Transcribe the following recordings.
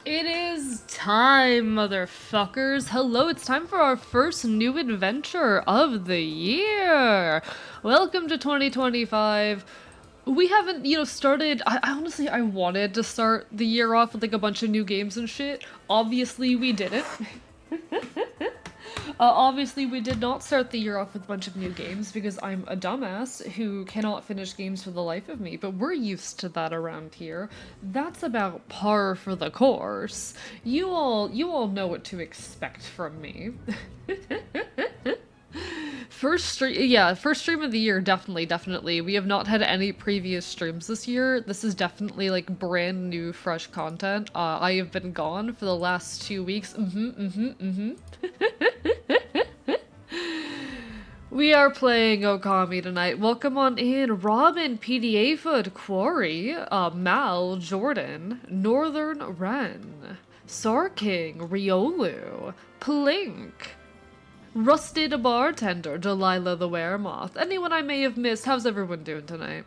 It is time, motherfuckers. Hello, it's time for our first new adventure of the year. Welcome to 2025. We haven't, started. I honestly, I wanted to start the year off with like a bunch of new games and shit. Obviously, we didn't. Obviously, we did not start the year off with a bunch of new games because I'm a dumbass who cannot finish games for the life of me, but we're used to that around here. That's about par for the course. You all know what to expect from me. First stream of the year, definitely. We have not had any previous streams this year. This is definitely like brand new, fresh content. I have been gone for the last 2 weeks. We are playing Okami tonight. Welcome on in. Robin, PDA Foot, Quarry, Mal, Jordan, Northern Wren, Sarking, Riolu, Plink, Rusted Bartender, Delilah the Weremoth. Anyone I may have missed, how's everyone doing tonight?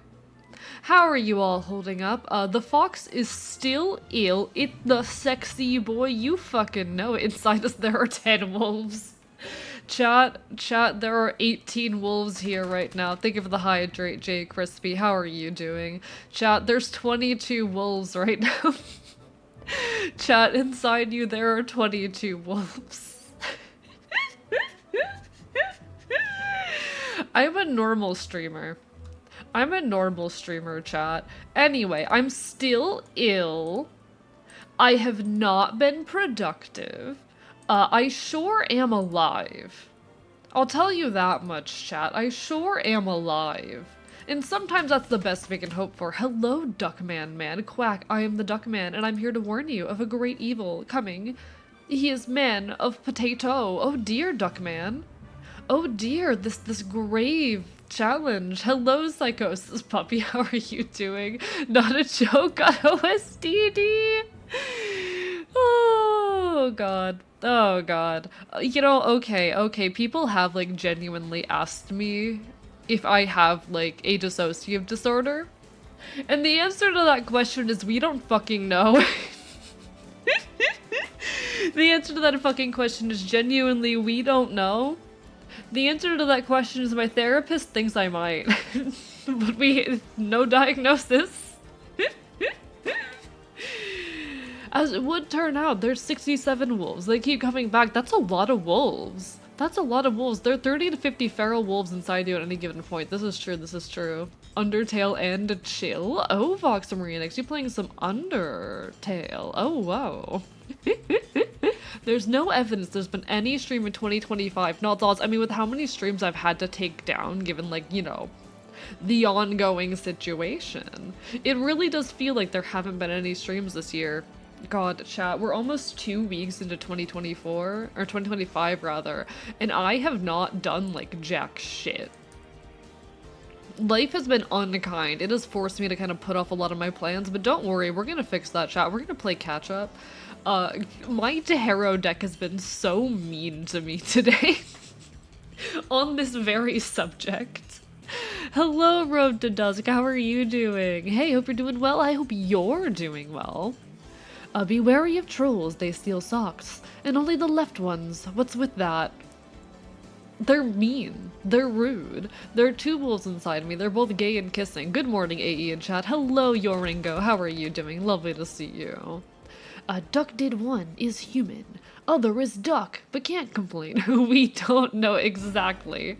How are you all holding up? The fox is still ill. It's the sexy boy. You fucking know it. Inside us there are 10 wolves. Chat, there are 18 wolves here right now. Thank you for the hydrate, J Crispy. How are you doing? Chat, there's 22 wolves right now. Chat, inside you there are 22 wolves. I'm a normal streamer. Chat. Anyway, I'm still ill. I have not been productive. I sure am alive. I'll tell you that much, chat. I sure am alive. And sometimes that's the best we can hope for. Hello, Duckman man. Quack, I am the Duckman, and I'm here to warn you of a great evil coming. He is man of potato. Oh dear, Duckman. Oh dear, this grave challenge. Hello, Psychosis Puppy. How are you doing? Not a joke on OSDD. Oh god. Oh god. Okay. People have like genuinely asked me if I have like a dissociative disorder. And the answer to that question is we don't fucking know. The answer to that fucking question is genuinely we don't know. The answer to that question is my therapist thinks I might. But no diagnosis. As it would turn out, there's 67 wolves. They keep coming back. That's a lot of wolves. There are 30 to 50 feral wolves inside you at any given point. This is true. Undertale and chill. Oh, Vox Marinix, you playing some Undertale. Oh, wow. There's no evidence there's been any stream in 2025. Not thoughts. I mean, with how many streams I've had to take down, given, like, the ongoing situation. It really does feel like there haven't been any streams this year. God, chat, we're almost 2 weeks into 2024, or 2025 rather, and I have not done, like, jack shit. Life has been unkind. It has forced me to kind of put off a lot of my plans, but don't worry, we're gonna fix that, chat. We're gonna play catch up. My Tahero deck has been so mean to me today on this very subject. Hello, Road to Dusk. How are you doing? Hey, hope you're doing well. I hope you're doing well. Be wary of trolls. They steal socks. And only the left ones. What's with that? They're mean. They're rude. There are 2 wolves inside me. They're both gay and kissing. Good morning, AE in chat. Hello, Yoringo. How are you doing? Lovely to see you. Duck did one is human. Other is duck, but can't complain. We don't know exactly.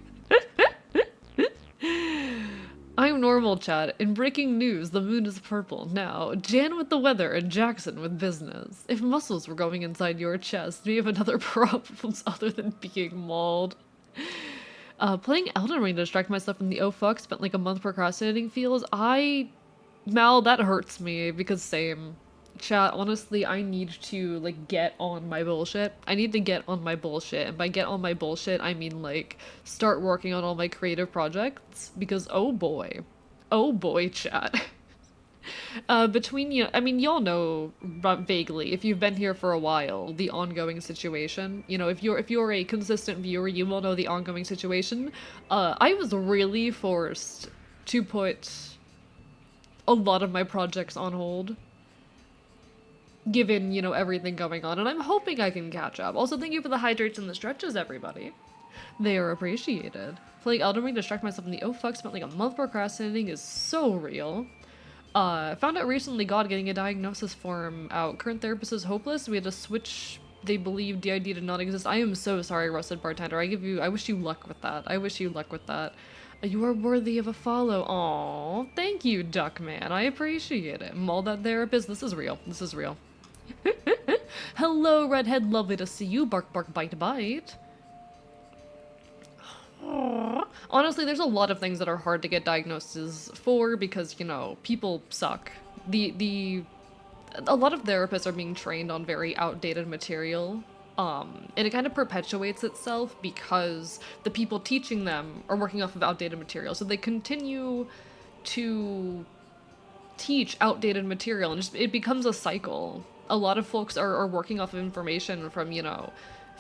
I'm normal, chat. In breaking news, the moon is purple. Now, Jan with the weather and Jackson with business. If muscles were going inside your chest, we have another problems other than being mauled. Playing Elden Ring to distract myself from the oh fuck, spent like a month procrastinating feels. Mal, that hurts me because same. Chat, honestly, I need to, like, get on my bullshit. I need to get on my bullshit, and by get on my bullshit, I mean, like, start working on all my creative projects, because oh boy, chat. I mean, y'all know vaguely, if you've been here for a while, the ongoing situation. If you're a consistent viewer, you will know the ongoing situation. I was really forced to put a lot of my projects on hold. given, you know, everything going on, and I'm hoping I can catch up. Also, thank you for the hydrates and the stretches, everybody. They are appreciated. Playing Elden Ring to distract myself from the oh fuck, spent like a month procrastinating is so real. Found out recently God getting a diagnosis form out. Current therapist is hopeless. We had to switch. They believe DID did not exist. I am so sorry, Rusted Bartender. I wish you luck with that. I wish you luck with that. You are worthy of a follow. Aw, thank you, Duckman. I appreciate it. Maul that therapist. This is real. This is real. Hello, Redhead. Lovely to see you. Bark, bark, bite, bite. Honestly, there's a lot of things that are hard to get diagnoses for because, you know, people suck. A lot of therapists are being trained on very outdated material. And it kind of perpetuates itself because the people teaching them are working off of outdated material. So they continue to teach outdated material and it becomes a cycle. A lot of folks are working off of information from, you know,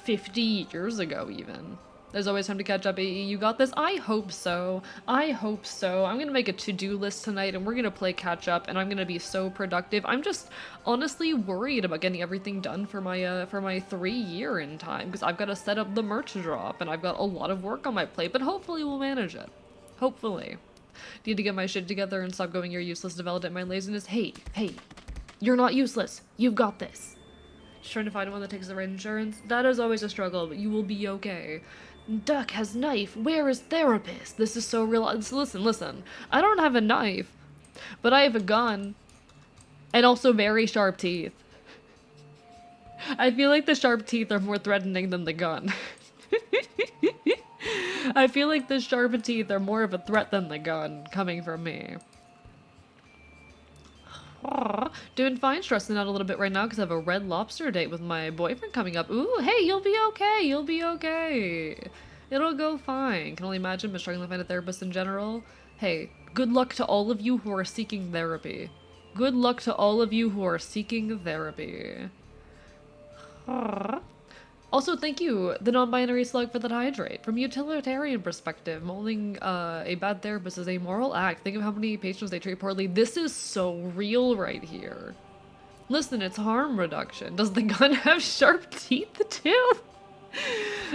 50 years ago even. There's always time to catch up, AE. You got this? I hope so. I hope so. I'm gonna make a to-do list tonight and we're gonna play catch up and I'm gonna be so productive. I'm just honestly worried about getting everything done for my 3 year in time because I've got to set up the merch drop and I've got a lot of work on my plate, but hopefully we'll manage it. Hopefully. Need to get my shit together and stop going, you're useless, develop my laziness. Hey, you're not useless. You've got this. Just trying to find one that takes the right insurance. That is always a struggle, but you will be okay. Duck has knife. Where is therapist? This is so real. Listen. I don't have a knife, but I have a gun. And also very sharp teeth. I feel like the sharp teeth are more threatening than the gun. I feel like the sharp teeth are more of a threat than the gun coming from me. Doing fine, stressing out a little bit right now because I have a Red Lobster date with my boyfriend coming up. Ooh, hey, you'll be okay. You'll be okay. It'll go fine. Can only imagine, but struggling to find a therapist in general. Hey, good luck to all of you who are seeking therapy. Good luck to all of you who are seeking therapy. Also, thank you, the non-binary slug, for that hydrate. From a utilitarian perspective, mauling a bad therapist is a moral act. Think of how many patients they treat poorly. This is so real right here. Listen, it's harm reduction. Does the gun have sharp teeth too?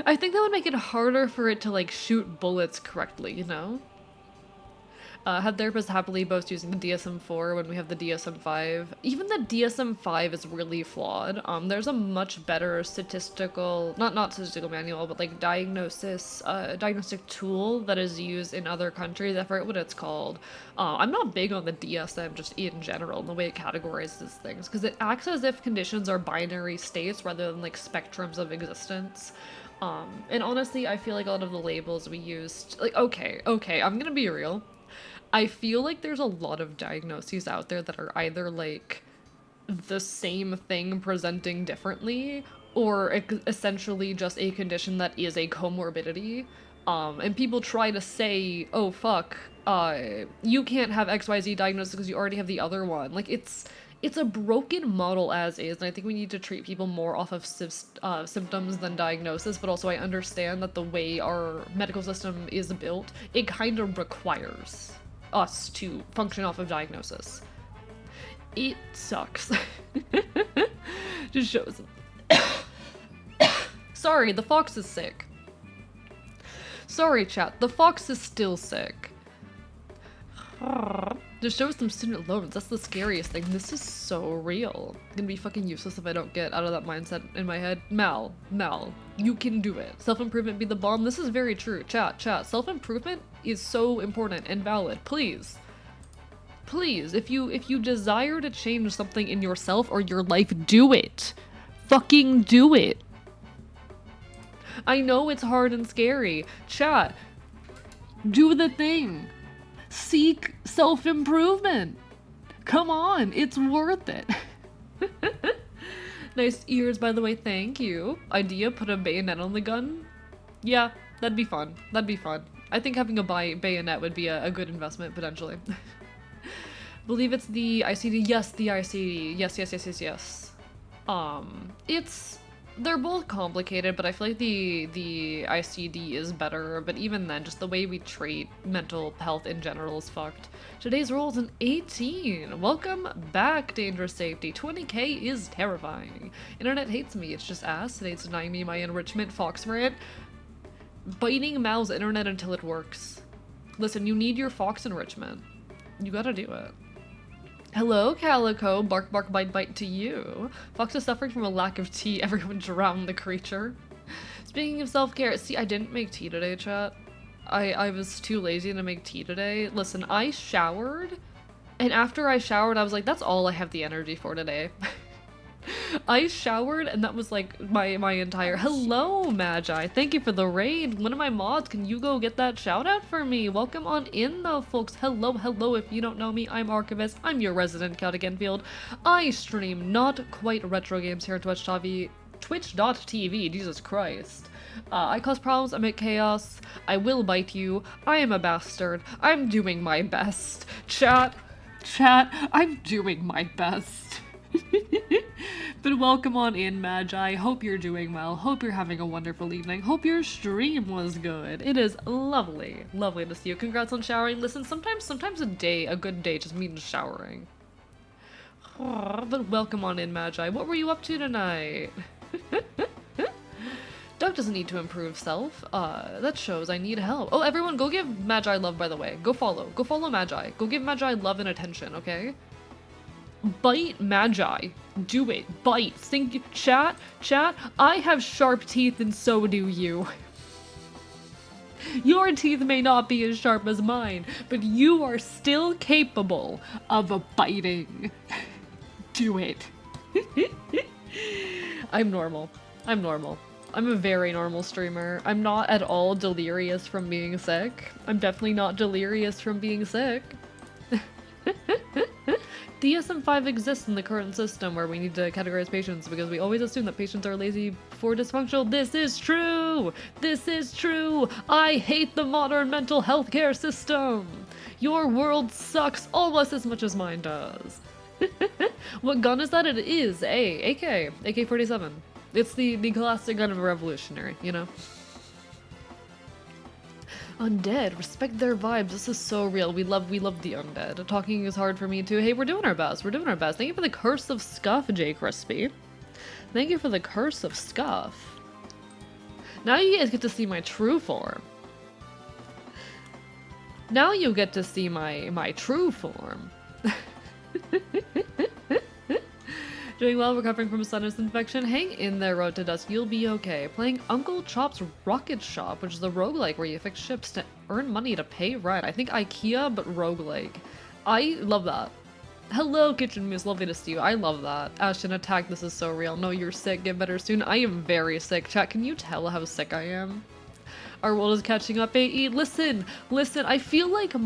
I think that would make it harder for it to, like, shoot bullets correctly, you know? Had therapists happily boast using the DSM-4 when we have the DSM-5. Even the DSM-5 is really flawed. There's a much better statistical, not statistical manual, but like diagnostic tool that is used in other countries. I forget what it's called. I'm not big on the DSM just in general, and the way it categorizes things, because it acts as if conditions are binary states rather than like spectrums of existence. And honestly, I feel like a lot of the labels we used, like, okay, I'm gonna be real. I feel like there's a lot of diagnoses out there that are either like the same thing presenting differently or essentially just a condition that is a comorbidity. And people try to say, oh fuck, you can't have XYZ diagnosis because you already have the other one. Like it's a broken model as is, and I think we need to treat people more off of symptoms than diagnosis, but also I understand that the way our medical system is built, it kind of requires us to function off of diagnosis. It sucks. Just shows. Sorry, the fox is sick. Sorry, chat, the fox is still sick. Just shows them student loans. That's the scariest thing. This is so real. I'm gonna be fucking useless if I don't get out of that mindset in my head. Mal, you can do it. Self-improvement be the bomb. This is very true. Chat. Self-improvement is so important and valid. Please, if you desire to change something in yourself or your life, do it. Fucking do it. I know it's hard and scary. Chat, do the thing. Seek self-improvement. Come on, it's worth it. Nice ears, by the way, thank you. Idea, put a bayonet on the gun? Yeah, that'd be fun. I think having a bayonet would be a good investment, potentially. Believe it's the ICD. Yes, the ICD. Yes. It's They're both complicated, but I feel like the ICD is better, but even then, just the way we treat mental health in general is fucked. Today's roll is an 18. Welcome back, Dangerous Safety. 20k is terrifying. Internet hates me, it's just ass. Today it's denying me my enrichment. Fox rant. Biting Mal's internet until it works. Listen, you need your Fox enrichment. You gotta do it. Hello, Calico. Bark, bark, bite, bite to you. Fox is suffering from a lack of tea. Everyone drowned the creature. Speaking of self-care, see, I didn't make tea today, chat. I was too lazy to make tea today. Listen, I showered, and after I showered, I was like, that's all I have the energy for today. I showered, and that was like my entire— Hello, Magi. Thank you for the raid. One of my mods, can you go get that shout out for me? Welcome on in, though, folks. Hello, hello. If you don't know me, I'm Archivist. I'm your resident Celtic Enfield. I stream not quite retro games here at Twitch.tv. Jesus Christ. I cause problems, I make chaos. I will bite you. I am a bastard. I'm doing my best. Chat, I'm doing my best. But welcome on in, Magi. Hope you're doing well. Hope you're having a wonderful evening. Hope your stream was good. It is lovely to see you. Congrats on showering. Listen, sometimes a good day just means showering. But welcome on in, Magi. What were you up to tonight? Doug doesn't need to improve self. That shows I need help. Oh, everyone, go give Magi love, by the way. Go follow Magi. Go give Magi love and attention, okay? Bite Magi. Do it. Bite. Think. Chat. I have sharp teeth and so do you. Your teeth may not be as sharp as mine, but you are still capable of biting. Do it. I'm normal. I'm a very normal streamer. I'm not at all delirious from being sick. I'm definitely not delirious from being sick. DSM-5 exists in the current system where we need to categorize patients because we always assume that patients are lazy for dysfunctional. This is true! This is true! I hate the modern mental health care system! Your world sucks almost as much as mine does. What gun is that? It is a AK-47. It's the classic gun of a revolutionary, you know? Undead, respect their vibes. This is so real. We love the undead. Talking is hard for me too. Hey, we're doing our best. Thank you for the curse of scuff, J Crispy. Thank you for the curse of scuff. Now you guys get to see my true form. Now you get to see my true form. Doing well, recovering from a sinus infection. Hang in there, Road to Dusk. You'll be okay. Playing Uncle Chop's Rocket Shop, which is a roguelike where you fix ships to earn money to pay rent. I think IKEA, but roguelike. I love that. Hello, Kitchen Moose. Lovely to see you. I love that. Ashton, attack. This is so real. No, you're sick. Get better soon. I am very sick. Chat, can you tell how sick I am? Our world is catching up, AE. Listen. I feel like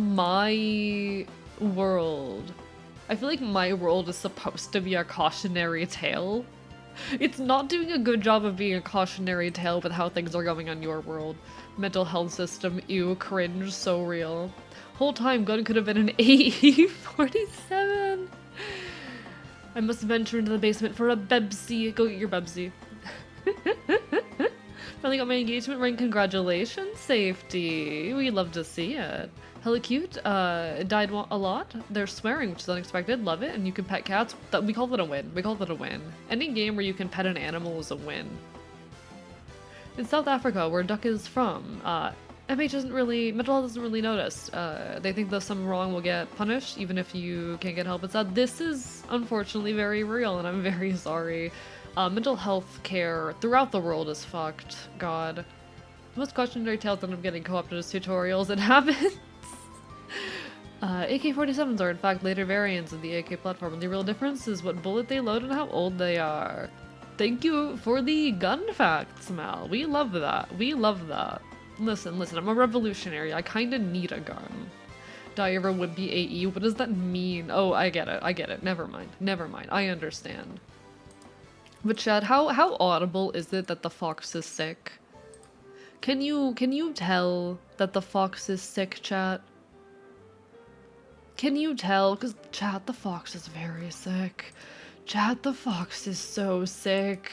my world is supposed to be a cautionary tale. It's not doing a good job of being a cautionary tale with how things are going on your world. Mental health system, ew, cringe, so real. Whole time gun could have been an AE-47. I must venture into the basement for a Bebsy. Go get your Bebsy. Finally got my engagement ring. Congratulations, Safety. We love to see it. Hella cute. Died a lot. They're swearing, which is unexpected. Love it. And you can pet cats. We call it a win. Any game where you can pet an animal is a win. In South Africa, where Duck is from, mental health doesn't really notice. They think that something wrong will get punished, even if you can't get help. It's sad. This is unfortunately very real, and I'm very sorry. Mental health care throughout the world is fucked. God. Most cautionary tales end up getting co-opted as tutorials. It happens. AK-47s are in fact later variants of the AK platform, and the real difference is what bullet they load and how old they are. Thank you for the gun facts, Mal. We love that. Listen, I'm a revolutionary. I kinda need a gun. Diver would be AE. What does that mean? Oh, I get it. Never mind. I understand. But Chad, how audible is it that the fox is sick? Can you tell that the fox is sick, chat? Can you tell? Because, chat, the fox is very sick. Chat, the fox is so sick.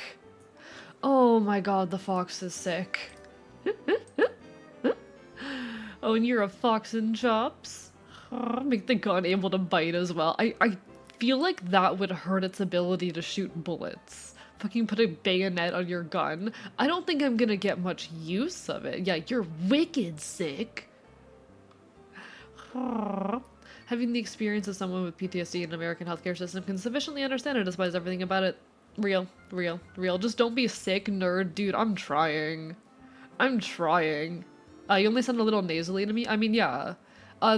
Oh my god, the fox is sick. Oh, and you're a fox in chops? Make the gun able to bite as well. I feel like that would hurt its ability to shoot bullets. Fucking put a bayonet on your gun. I don't think I'm gonna get much use of it. Yeah, you're wicked sick. Having the experience of someone with PTSD in an American healthcare system can sufficiently understand and despise everything about it. Real, real, real. Just don't be sick, nerd. Dude, I'm trying. I'm trying. You only sound a little nasally to me? I mean, yeah.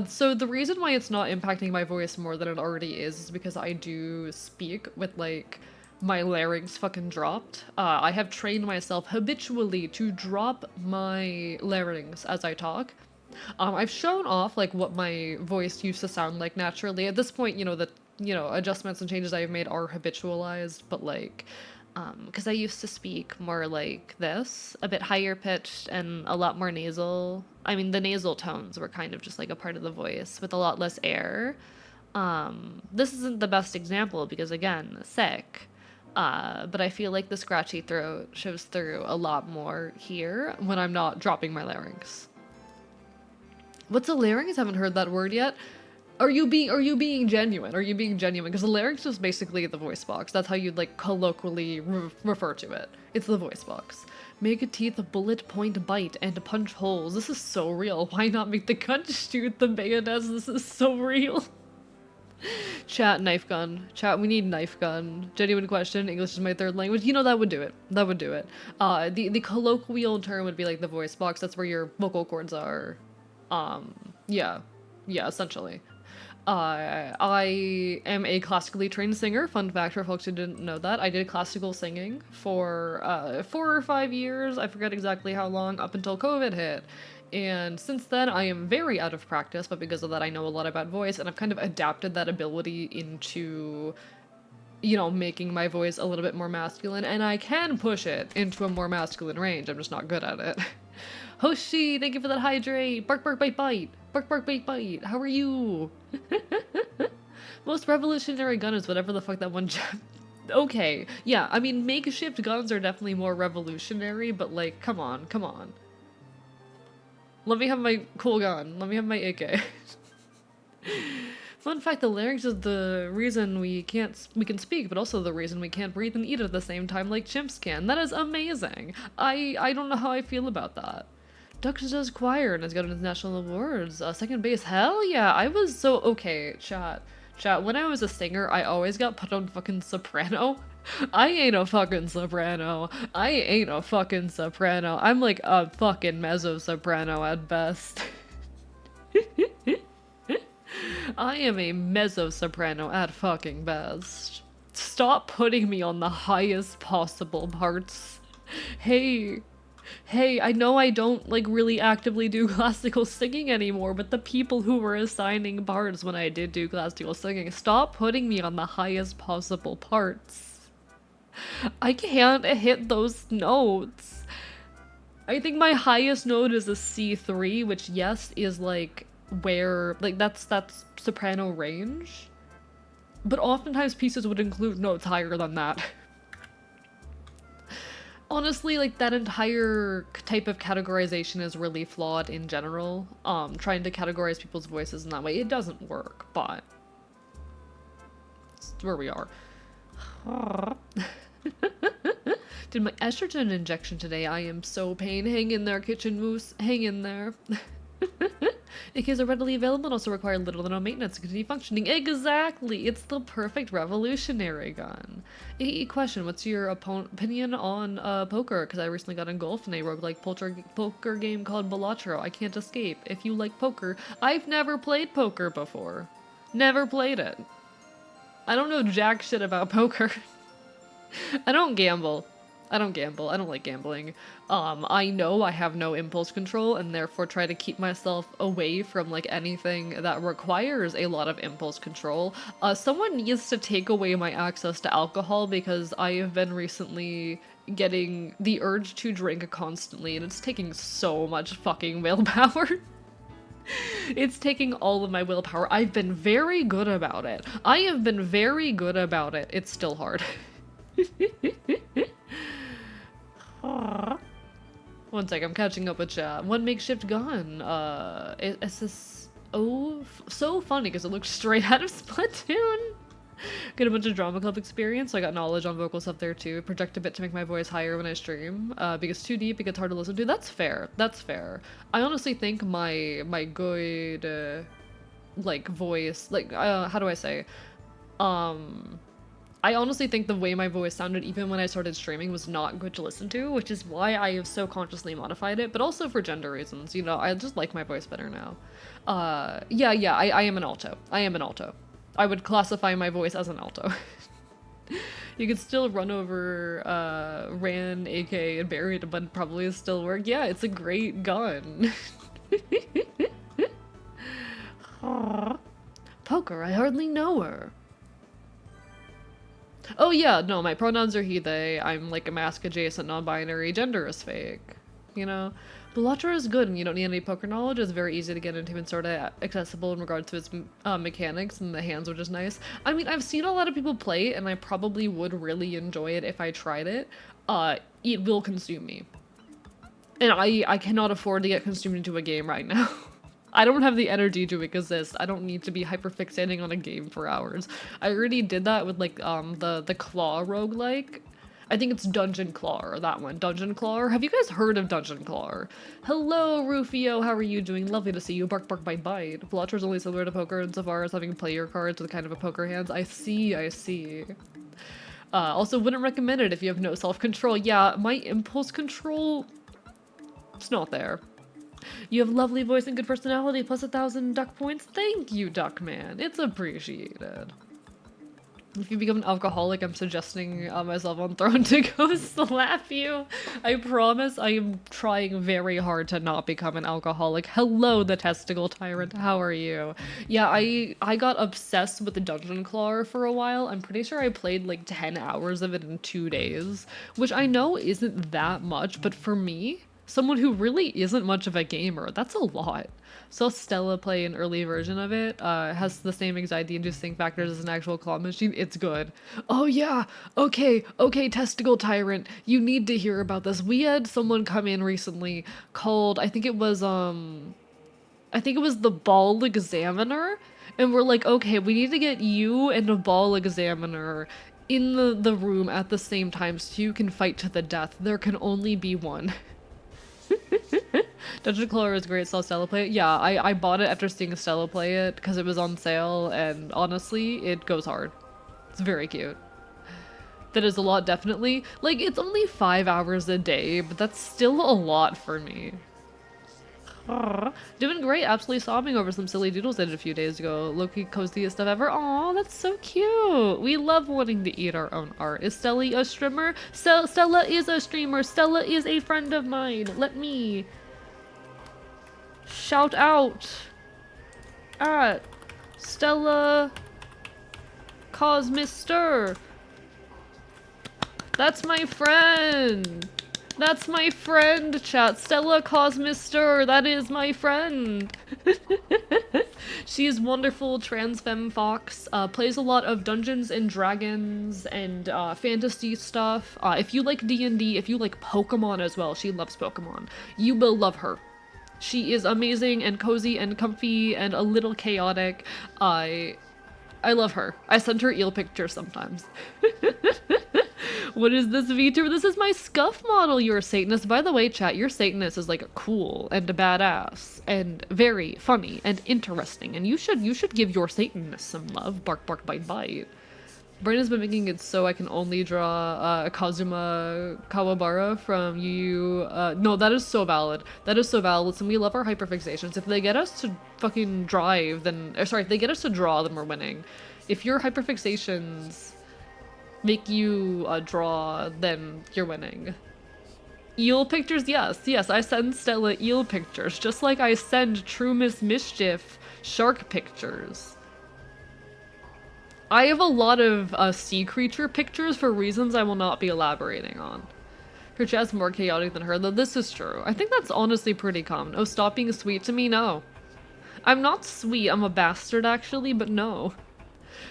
So the reason why it's not impacting my voice more than it already is because I do speak with, like, my larynx fucking dropped. I have trained myself habitually to drop my larynx as I talk. I've shown off, like, what my voice used to sound like naturally. At this point, adjustments and changes I've made are habitualized, but, like, because I used to speak more like this, a bit higher pitched and a lot more nasal. I mean, the nasal tones were kind of just like a part of the voice with a lot less air. This isn't the best example because, again, sick. But I feel like the scratchy throat shows through a lot more here when I'm not dropping my larynx. What's a larynx? I haven't heard that word yet. Are you being genuine? Are you being genuine? Because the larynx is basically the voice box. That's how you'd, like, colloquially refer to it. It's the voice box. Make a teeth a bullet point bite and punch holes. This is so real. Why not make the gun shoot the bayonets? This is so real. Chat, knife gun. Chat, we need knife gun. Genuine question. English is my third language. You know, that would do it. That would do it. The colloquial term would be like the voice box. That's where your vocal cords are. Yeah. Yeah, essentially. I am a classically trained singer. Fun fact for folks who didn't know that. I did classical singing for 4 or 5 years. I forget exactly how long, up until COVID hit. And since then, I am very out of practice, but because of that, I know a lot about voice, and I've kind of adapted that ability into, making my voice a little bit more masculine, and I can push it into a more masculine range. I'm just not good at it. Hoshi, thank you for that hydrate. Bark, bark, bite, bite. Bark, bark, bite, bite. How are you? Most revolutionary gun is whatever the fuck that one Okay, yeah, I mean, makeshift guns are definitely more revolutionary, but, like, come on, come on. Let me have my cool gun. Let me have my AK. Fun fact, the larynx is the reason we can speak, but also the reason we can't breathe and eat at the same time like chimps can. That is amazing. I don't know how I feel about that. Dux does choir and has got international awards. Second base, hell yeah. I was so, okay, chat, when I was a singer, I always got put on fucking soprano. I ain't a fucking soprano. I'm like a fucking mezzo-soprano at best. I am a mezzo-soprano at fucking best. Stop putting me on the highest possible parts. Hey, I know I don't, like, really actively do classical singing anymore, but the people who were assigning parts when I did do classical singing, stop putting me on the highest possible parts. I can't hit those notes. I think my highest note is a C3, which, yes, is, like, where, like, that's soprano range. But oftentimes pieces would include notes higher than that. Honestly, like, that entire type of categorization is really flawed in general. Trying to categorize people's voices in that way, it doesn't work, but it's where we are. Did my estrogen injection today. I am so pain. Hang in there, kitchen moose. Hang in there. AKs are readily available and also require little to no maintenance to continue functioning. Exactly! It's the perfect revolutionary gun. AE question, what's your opinion on poker? Because I recently got engulfed in a roguelike poker game called Balatro. I can't escape. If you like poker, I've never played poker before. Never played it. I don't know jack shit about poker. I don't gamble. I don't like gambling. I know I have no impulse control and therefore try to keep myself away from, like, anything that requires a lot of impulse control. Someone needs to take away my access to alcohol because I have been recently getting the urge to drink constantly and it's taking so much fucking willpower. It's taking all of my willpower. I've been very good about it. It's still hard. One sec, I'm catching up with chat. One makeshift gun. It's this. Oh, so funny because it looks straight out of Splatoon. Get a bunch of drama club experience, so I got knowledge on vocal stuff there too. Project a bit to make my voice higher when I stream. Because too deep, it gets hard to listen to. That's fair. That's fair. I honestly think my good like voice, like how do I say? I honestly think the way my voice sounded even when I started streaming was not good to listen to, which is why I have so consciously modified it, but also for gender reasons, you know, I just like my voice better now. Yeah, I am an alto. I am an alto. I would classify my voice as an alto. You could still run over, Ran, AK, and buried, but probably still work. Yeah, it's a great gun. Poker, I hardly know her. Oh yeah, no, my pronouns are he, they. I'm like a mask adjacent, non-binary, gender is fake. You know? Bellatra is good and you don't need any poker knowledge. It's very easy to get into and sort of accessible in regards to its mechanics and the hands, which is nice. I mean, I've seen a lot of people play it and I probably would really enjoy it if I tried it. It will consume me. And I cannot afford to get consumed into a game right now. I don't have the energy to exist. I don't need to be hyperfixating on a game for hours. I already did that with like the Claw roguelike. I think it's Dungeon Claw, or that one. Dungeon Claw. Have you guys heard of Dungeon Claw? Hello, Rufio. How are you doing? Lovely to see you. Bark, bark, bite, bite. Bellatra's only similar to poker insofar as having player cards with kind of a poker hands. I see, I see. Also, wouldn't recommend it if you have no self-control. Yeah, my impulse control, it's not there. You have lovely voice and good personality, plus 1,000 duck points. Thank you, Duckman. It's appreciated. If you become an alcoholic, I'm suggesting myself on Throne to go slap you. I promise I am trying very hard to not become an alcoholic. Hello, the testicle tyrant. How are you? Yeah, I got obsessed with the Dungeon Claw for a while. I'm pretty sure I played like 10 hours of it in 2 days, which I know isn't that much, but for me, someone who really isn't much of a gamer, that's a lot. Saw Stella play an early version of it. Has the same anxiety-inducing factors as an actual claw machine. It's good. Oh yeah, okay, testicle tyrant. You need to hear about this. We had someone come in recently called, I think it was the ball examiner. And we're like, okay, we need to get you and a ball examiner in the room at the same time so you can fight to the death. There can only be one. Dungeon Claw is great, saw Stella play it. Yeah, I bought it after seeing Stella play it because it was on sale, and honestly, it goes hard. It's very cute. That is a lot, definitely. Like, it's only 5 hours a day, but that's still a lot for me. Doing great, absolutely sobbing over some silly doodles I did a few days ago. Low-key coziest stuff ever. Aw, that's so cute. We love wanting to eat our own art. Is Stella a streamer? Stella is a streamer. Stella is a friend of mine. Let me shout out at Stella Cosmister. That's my friend. That's my friend, chat. Stella Cosmister, that is my friend. She is wonderful, trans femme fox, plays a lot of Dungeons and Dragons and fantasy stuff. If you like D&D, if you like Pokemon as well, she loves Pokemon. You will love her. She is amazing and cozy and comfy and a little chaotic. I love her. I send her eel pictures sometimes. What is this VTuber? This is my scuff model. You're a Satanist. By the way, chat, your Satanist is like cool and a badass and very funny and interesting. And you should give your Satanist some love. Bark, bark, bite, bite. Brandon's been making it so I can only draw Kazuma Kawabara from Yu. No, that is so valid. That is so valid. Listen, we love our hyperfixations. If they get us to fucking drive, then... sorry, if they get us to draw, then we're winning. If your hyperfixations make you draw, then you're winning. Eel pictures? Yes, I send Stella eel pictures, just like I send True Miss Mischief shark pictures. I have a lot of sea creature pictures for reasons I will not be elaborating on. Her chat's more chaotic than her, though this is true. I think that's honestly pretty common. Oh, stop being sweet to me? No. I'm not sweet, I'm a bastard actually, but no.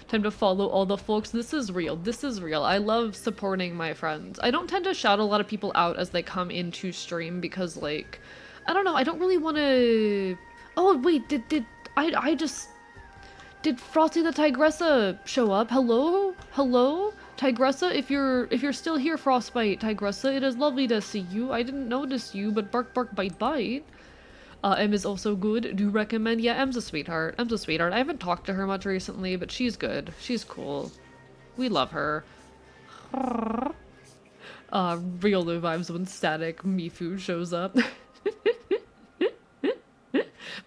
Time to follow all the folks. This is real. This is real. I love supporting my friends. I don't tend to shout a lot of people out as they come into stream because, like, I don't know. I don't really want to. Oh wait, I just did Frosty the Tigressa show up? Hello, hello, Tigressa. If you're still here, Frostbite Tigressa, it is lovely to see you. I didn't notice you, but bark bark bite bite. M is also good. Do recommend. Yeah, M's a sweetheart. M's a sweetheart. I haven't talked to her much recently, but she's good. She's cool. We love her. Real low vibes when static Mifu shows up.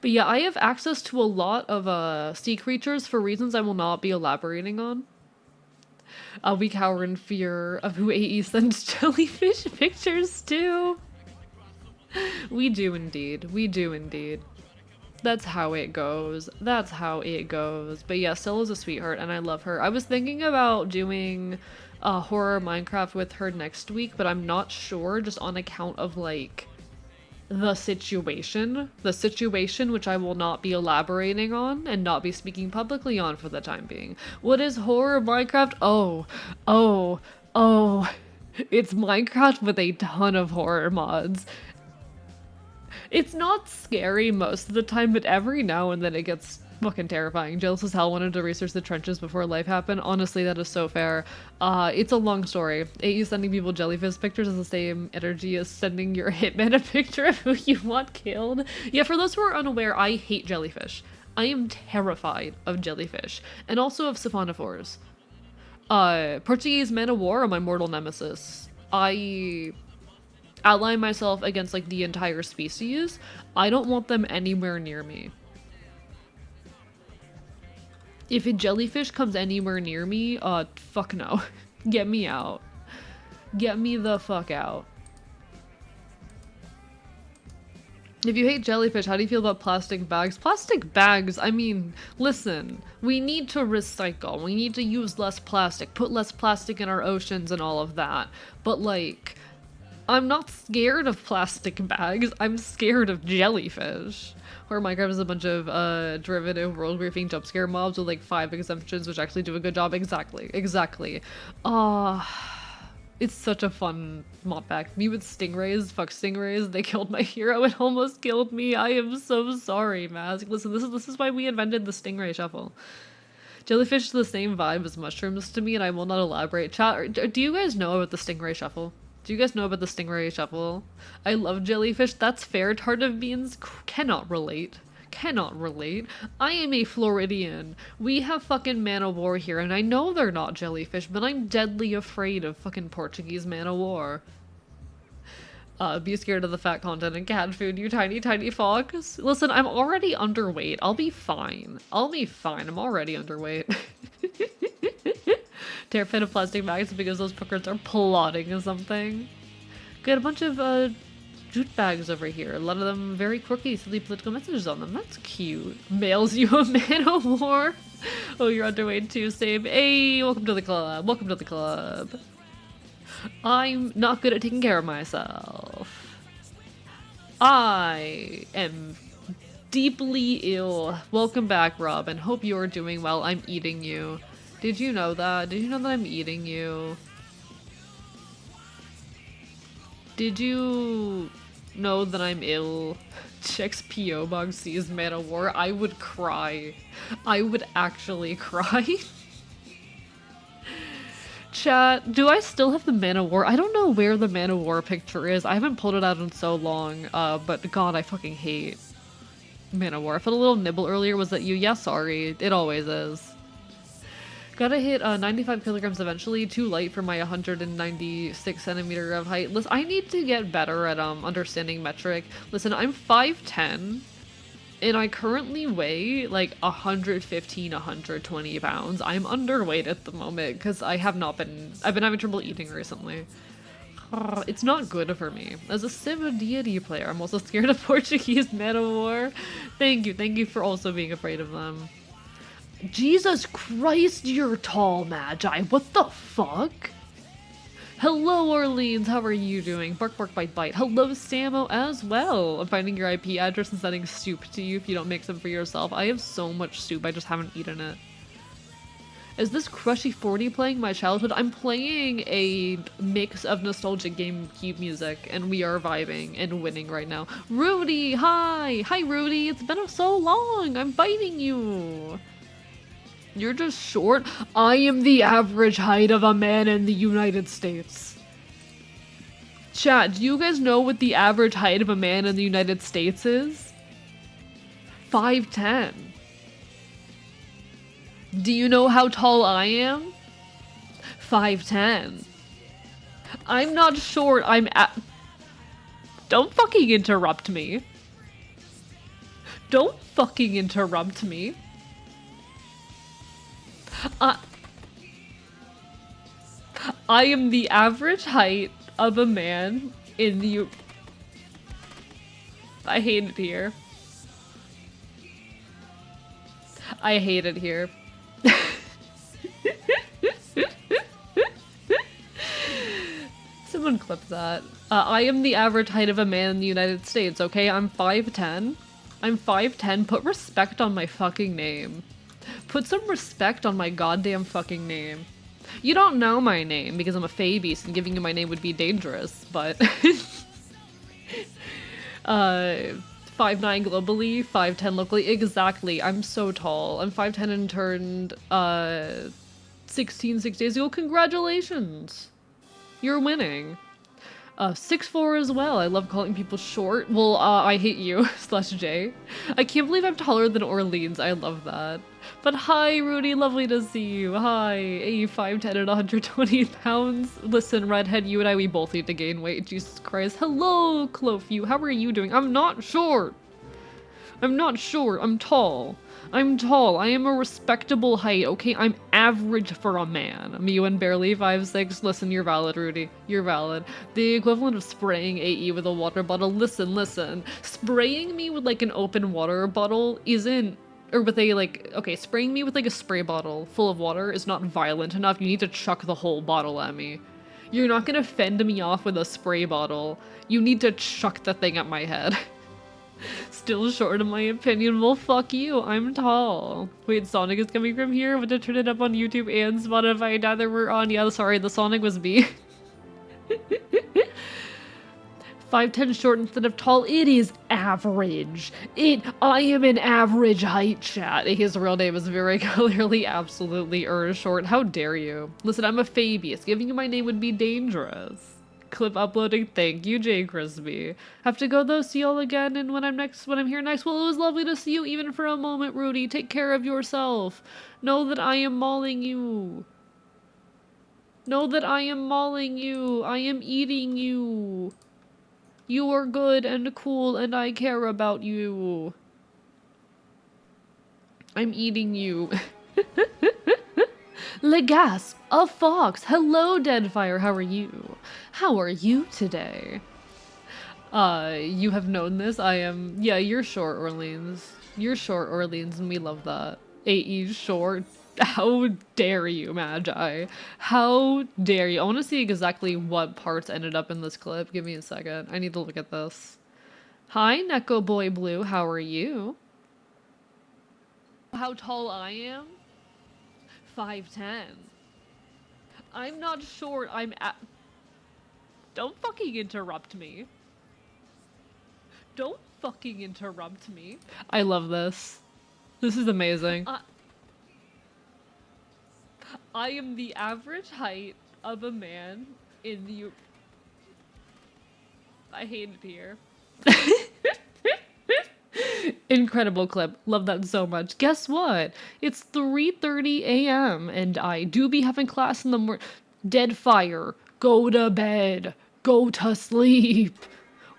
But yeah, I have access to a lot of sea creatures for reasons I will not be elaborating on. We cower in fear of who AE sends jellyfish pictures to. We do indeed. We do indeed. That's how it goes. That's how it goes. But yeah, Stella's a sweetheart and I love her. I was thinking about doing horror Minecraft with her next week, but I'm not sure just on account of like the situation which I will not be elaborating on and not be speaking publicly on for the time being. What is horror Minecraft? Oh, it's Minecraft with a ton of horror mods. It's not scary most of the time, but every now and then it gets fucking terrifying. Jealous as hell wanted to research the trenches before life happened. Honestly, that is so fair. It's a long story. AU sending people jellyfish pictures is the same energy as sending your hitman a picture of who you want killed. Yeah, for those who are unaware, I hate jellyfish. I am terrified of jellyfish. And also of siphonophores. Portuguese men of war are my mortal nemesis. I ally myself against like the entire species. I don't want them anywhere near me. If a jellyfish comes anywhere near me, fuck no. Get me out. Get me the fuck out. If you hate jellyfish, how do you feel about plastic bags? Plastic bags, I mean, listen, we need to recycle. We need to use less plastic, put less plastic in our oceans and all of that. But like, I'm not scared of plastic bags, I'm scared of jellyfish. Horror Minecraft is a bunch of derivative world griefing jump scare mobs with like 5 exemptions which actually do a good job. Exactly. It's such a fun mod pack. Me with stingrays, fuck stingrays, they killed my hero and almost killed me. I am so sorry, Mask. Listen, this is why we invented the stingray shuffle. Jellyfish is the same vibe as mushrooms to me and I will not elaborate. Chat, do you guys know about the stingray shuffle? Do you guys know about the stingray shuffle? I love jellyfish. That's fair. Tart of beans cannot relate. Cannot relate. I am a Floridian. We have fucking man o' war here, and I know they're not jellyfish, but I'm deadly afraid of fucking Portuguese man o' war. Be scared of the fat content and cat food, you tiny, tiny fox. Listen, I'm already underweight. I'll be fine. I'll be fine. I'm already underweight. Terrified of plastic bags because those fuckers are plotting or something. Got a bunch of jute bags over here. A lot of them very quirky, silly political messages on them. That's cute. Mails you a man o' war. Oh, you're underweight too, same. Hey, welcome to the club. Welcome to the club. I'm not good at taking care of myself. I am deeply ill. Welcome back, Robin. Hope you're doing well. I'm eating you. Did you know that? Did you know that I'm eating you? Did you know that I'm ill? Checks P.O. Box sees Man o' War. I would cry. I would actually cry. Chat, do I still have the Man o' War? I don't know where the Man o' War picture is. I haven't pulled it out in so long, but god, I fucking hate Man o' War. I felt a little nibble earlier. Was that you? Yeah, sorry. It always is. Gotta hit 95 kilograms eventually. Too light for my 196 centimeter of height. Listen, I need to get better at understanding metric. Listen, I'm 5'10", and I currently weigh like 115, 120 pounds. I'm underweight at the moment because I've been having trouble eating recently. It's not good for me. As a Sim deity player, I'm also scared of Portuguese Man o' War. Thank you for also being afraid of them. Jesus Christ, you're tall, Magi. What the fuck? Hello, Orleans. How are you doing? Bark, bark, bite, bite. Hello, Samo, as well. I'm finding your IP address and sending soup to you if you don't make some for yourself. I have so much soup. I just haven't eaten it. Is this Crushy 40 playing my childhood? I'm playing a mix of nostalgic GameCube music, and we are vibing and winning right now. Rudy, hi! Hi, Rudy! It's been so long! I'm biting you! You're just short? I am the average height of a man in the United States. Chat, do you guys know what the average height of a man in the United States is? 5'10". Do you know how tall I am? 5'10". I'm not short, Don't fucking interrupt me. Don't fucking interrupt me. I am the average height of a man in the I hate it here. I hate it here. Someone clip that. I am the average height of a man in the United States, okay? I'm 5'10". I'm 5'10". Put respect on my fucking name. Put some respect on my goddamn fucking name. You don't know my name because I'm a fae beast and giving you my name would be dangerous, but 5'9" globally, 5'10" locally. Exactly. I'm so tall. I'm 5'10" and turned 16 6 days ago. Congratulations. You're winning. 6'4" as well. I love calling people short. Well, I hate you, /J. I can't believe I'm taller than Orleans. I love that. But hi, Rudy. Lovely to see you. Hi. 5'10" and 120 pounds. Listen, redhead, you and I, we both need to gain weight. Jesus Christ. Hello, Clofew. How are you doing? I'm not short. I'm not short. I'm tall. I'm tall. I am a respectable height, okay? I'm average for a man. Me and barely 5'6". Listen, you're valid, Rudy. You're valid. The equivalent of spraying AE with a water bottle. Listen. Spraying me with like an open water bottle isn't, or with a like, okay, spraying me with like a spray bottle full of water is not violent enough. You need to chuck the whole bottle at me. You're not gonna fend me off with a spray bottle. You need to chuck the thing at my head. Still short in my opinion. Well, fuck you. I'm tall. Wait, Sonic is coming from here? But to turn it up on YouTube and Spotify. Neither were on. Yeah, sorry, the Sonic was me. 5'10" short instead of tall. It is average. I am an average height, chat. His real name is very clearly absolutely short. How dare you? Listen, I'm a Fabius. Giving you my name would be dangerous. Clip uploading. Thank you, Jay Crispy. Have to go though. See y'all again, and when I'm here next. Well, it was lovely to see you even for a moment, Rudy. Take care of yourself. Know that I am mauling you. Know that I am mauling you. I am eating you. You are good and cool, and I care about you. I'm eating you. Legasp, a fox. Hello, Deadfire. How are you? How are you today? You have known this. I am. Yeah, you're short, Orleans. You're short, Orleans, and we love that. AE's short. How dare you, Magi? How dare you? I want to see exactly what parts ended up in this clip. Give me a second. I need to look at this. Hi, Neko Boy Blue. How are you? How tall I am? 5'10". I'm not short. Don't fucking interrupt me. Don't fucking interrupt me. I love this. This is amazing. I am the average height of a man in the I hate it here. Incredible clip. Love that so much. Guess what? It's 3:30 a.m. and I do be having class in the morning. Deadfire. Go to bed. Go to sleep.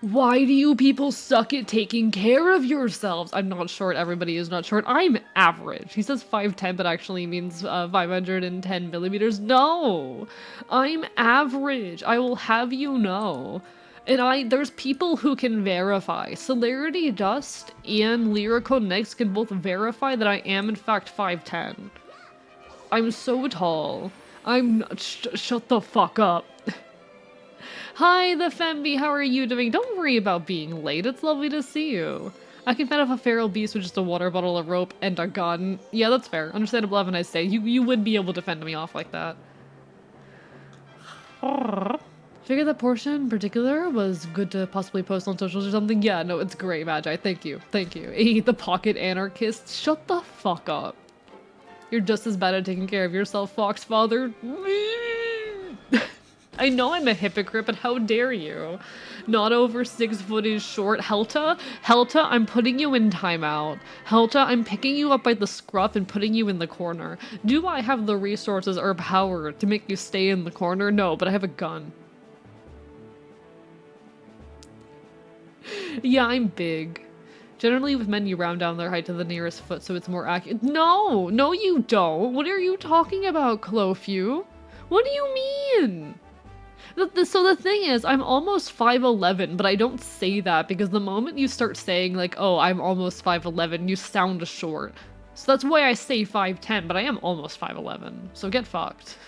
Why do you people suck at taking care of yourselves? I'm not short. Everybody is not short. I'm average. He says 5'10", but actually means 510 millimeters. No, I'm average. I will have you know. And there's people who can verify. Celerity Dust and Lyrical Nyx can both verify that I am in fact 5'10". I'm so tall. I'm not- shut the fuck up. Hi, the Femby, how are you doing? Don't worry about being late, it's lovely to see you. I can fend off a feral beast with just a water bottle, a rope, and a gun. Yeah, that's fair. Understandable, have a nice day. You would be able to fend me off like that. Figure that portion in particular was good to possibly post on socials or something. Yeah, no, it's great, Magi. Thank you. Thank you. The pocket anarchist. Shut the fuck up. You're just as bad at taking care of yourself, Foxfather. I know I'm a hypocrite, but how dare you? Not over 6 foot is short. Helta, I'm putting you in timeout. Helta, I'm picking you up by the scruff and putting you in the corner. Do I have the resources or power to make you stay in the corner? No, but I have a gun. Yeah, I'm big. Generally with men you round down their height to the nearest foot so it's more accurate. No, no you don't. What are you talking about, Clofew? What do you mean? So the thing is, I'm almost 5'11", but I don't say that because the moment you start saying like, oh, I'm almost 5'11", you sound short. So that's why I say 5'10", but I am almost 5'11", so get fucked.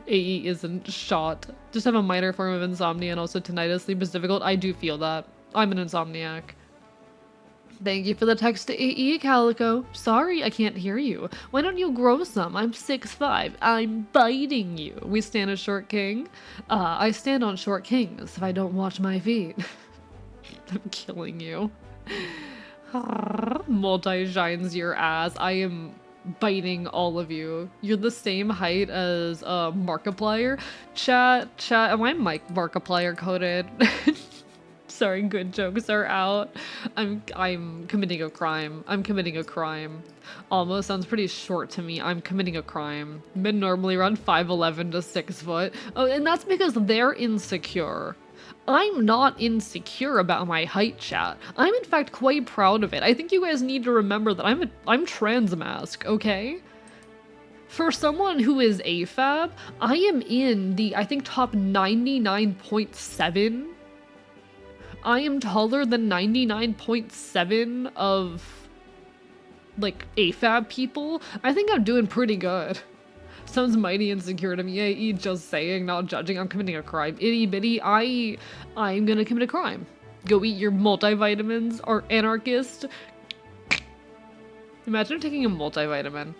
AE isn't shot. Just have a minor form of insomnia and also tinnitus. Sleep is difficult. I do feel that. I'm an insomniac. Thank you for the text to AE, Calico. Sorry, I can't hear you. Why don't you grow some? I'm 6'5". I'm biting you. We stand a short king. I stand on short kings if I don't watch my feet. I'm killing you. Multi-shines your ass. I am biting all of you. You're the same height as Markiplier. Chat, am I Markiplier coded? Sorry, good jokes are out. I'm committing a crime. I'm committing a crime. Almost sounds pretty short to me. I'm committing a crime. Men normally run 5'11" to 6 foot. Oh, and that's because they're insecure. I'm not insecure about my height, chat. I'm in fact quite proud of it. I think you guys need to remember that I'm trans mask, okay? For someone who is AFAB, I am in the, I think, top 99.7. I am taller than 99.7 of, like, AFAB people. I think I'm doing pretty good. Sounds mighty insecure to me. AE, just saying, not judging. I'm committing a crime. Itty bitty, I'm gonna commit a crime. Go eat your multivitamins, or anarchist. Imagine taking a multivitamin.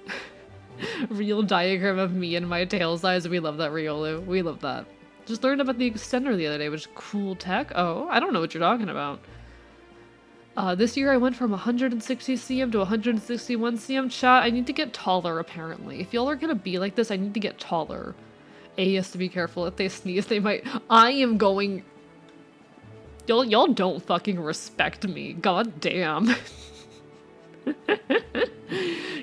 Real diagram of me and my tail size. We love that, Riolu. We love that. Just learned about the extender the other day, which is cool tech. Oh, I don't know what you're talking about. This year I went from 160 cm to 161 cm. Chat, I need to get taller, apparently. If y'all are gonna be like this, I need to get taller. A has to be careful. If they sneeze, they might— I am going— Y'all don't fucking respect me. God damn.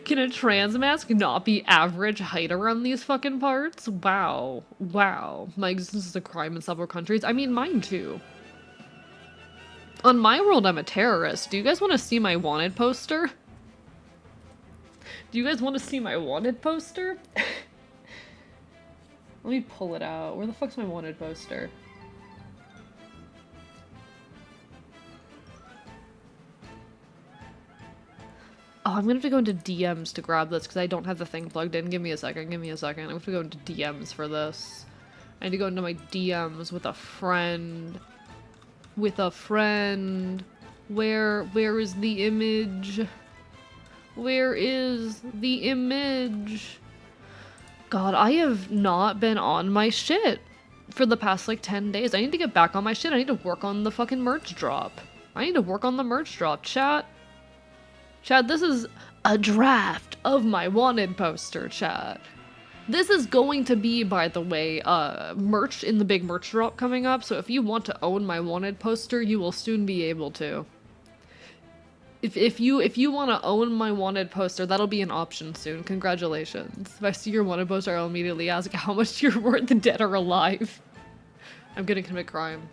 Can a trans mask not be average height around these fucking parts? Wow. Wow. My existence is a crime in several countries. I mean, mine too. On my world, I'm a terrorist. Do you guys want to see my wanted poster? Do you guys want to see my wanted poster? Let me pull it out. Where the fuck's my wanted poster? Oh, I'm gonna have to go into DMs to grab this because I don't have the thing plugged in. Give me a second, give me a second. I'm gonna have to go into DMs for this. I need to go into my DMs with a friend. With a friend. Where is the image? Where is the image? God, I have not been on my shit for the past like 10 days. I need to get back on my shit. I need to work on the fucking merch drop. I need to work on the merch drop. Chat, this is a draft of my wanted poster, chat. This is going to be, by the way, merch in the big merch drop coming up, so if you want to own my wanted poster, you will soon be able to. If you want to own my wanted poster, that'll be an option soon. Congratulations. If I see your wanted poster, I'll immediately ask how much you're worth, dead or alive. I'm gonna commit crime.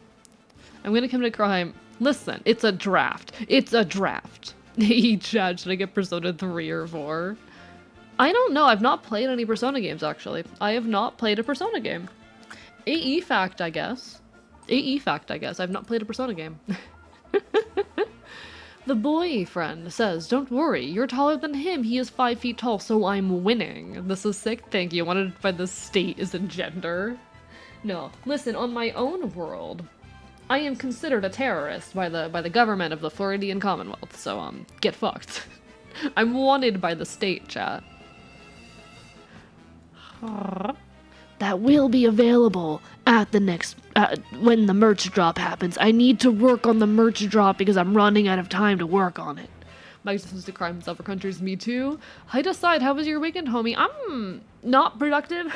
I'm gonna commit a crime. Listen, it's a draft. It's a draft. Hey, Chad, should I get Persona 3 or 4? I don't know. I've not played any Persona games, actually. I have not played a Persona game. AE fact, I guess. AE fact, I guess. I've not played a Persona game. The boyfriend says, don't worry, you're taller than him. He is 5 feet tall, so I'm winning. This is sick. Thank you. I wanted to find the state is a gender. No. Listen, on my own world, I am considered a terrorist by the government of the Floridian Commonwealth, so, get fucked. I'm wanted by the state, chat. That will be available at the next, when the merch drop happens. I need to work on the merch drop because I'm running out of time to work on it. My existence to crime in several countries, me too. Height aside, how was your weekend, homie? I'm not productive.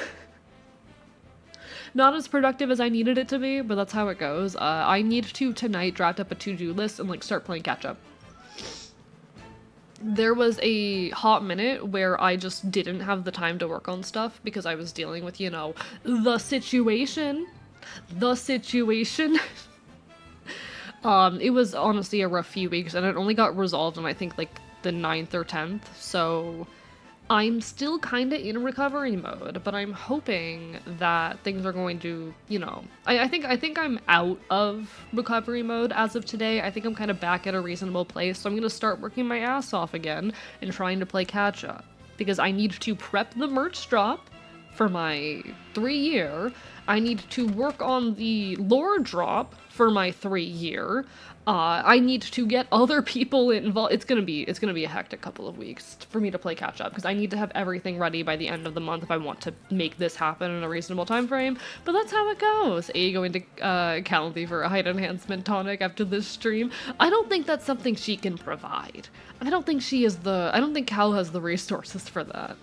Not as productive as I needed it to be, but that's how it goes. I need to tonight draft up a to-do list and like start playing catch up. There was a hot minute where I just didn't have the time to work on stuff because I was dealing with, you know, the situation. The situation. It was honestly a rough few weeks and it only got resolved on I think like the 9th or 10th, so I'm still kind of in recovery mode, but I'm hoping that things are going to, you know, I think I'm out of recovery mode as of today. I think I'm kind of back at a reasonable place, so I'm going to start working my ass off again and trying to play catch up, because I need to prep the merch drop for my 3-year. I need to work on the lore drop for my 3-year. I need to get other people involved. It's gonna be a hectic couple of weeks for me to play catch up because I need to have everything ready by the end of the month if I want to make this happen in a reasonable time frame. But that's how it goes. A going to Calendly for a height enhancement tonic after this stream. I don't think that's something she can provide. I don't think Cal has the resources for that.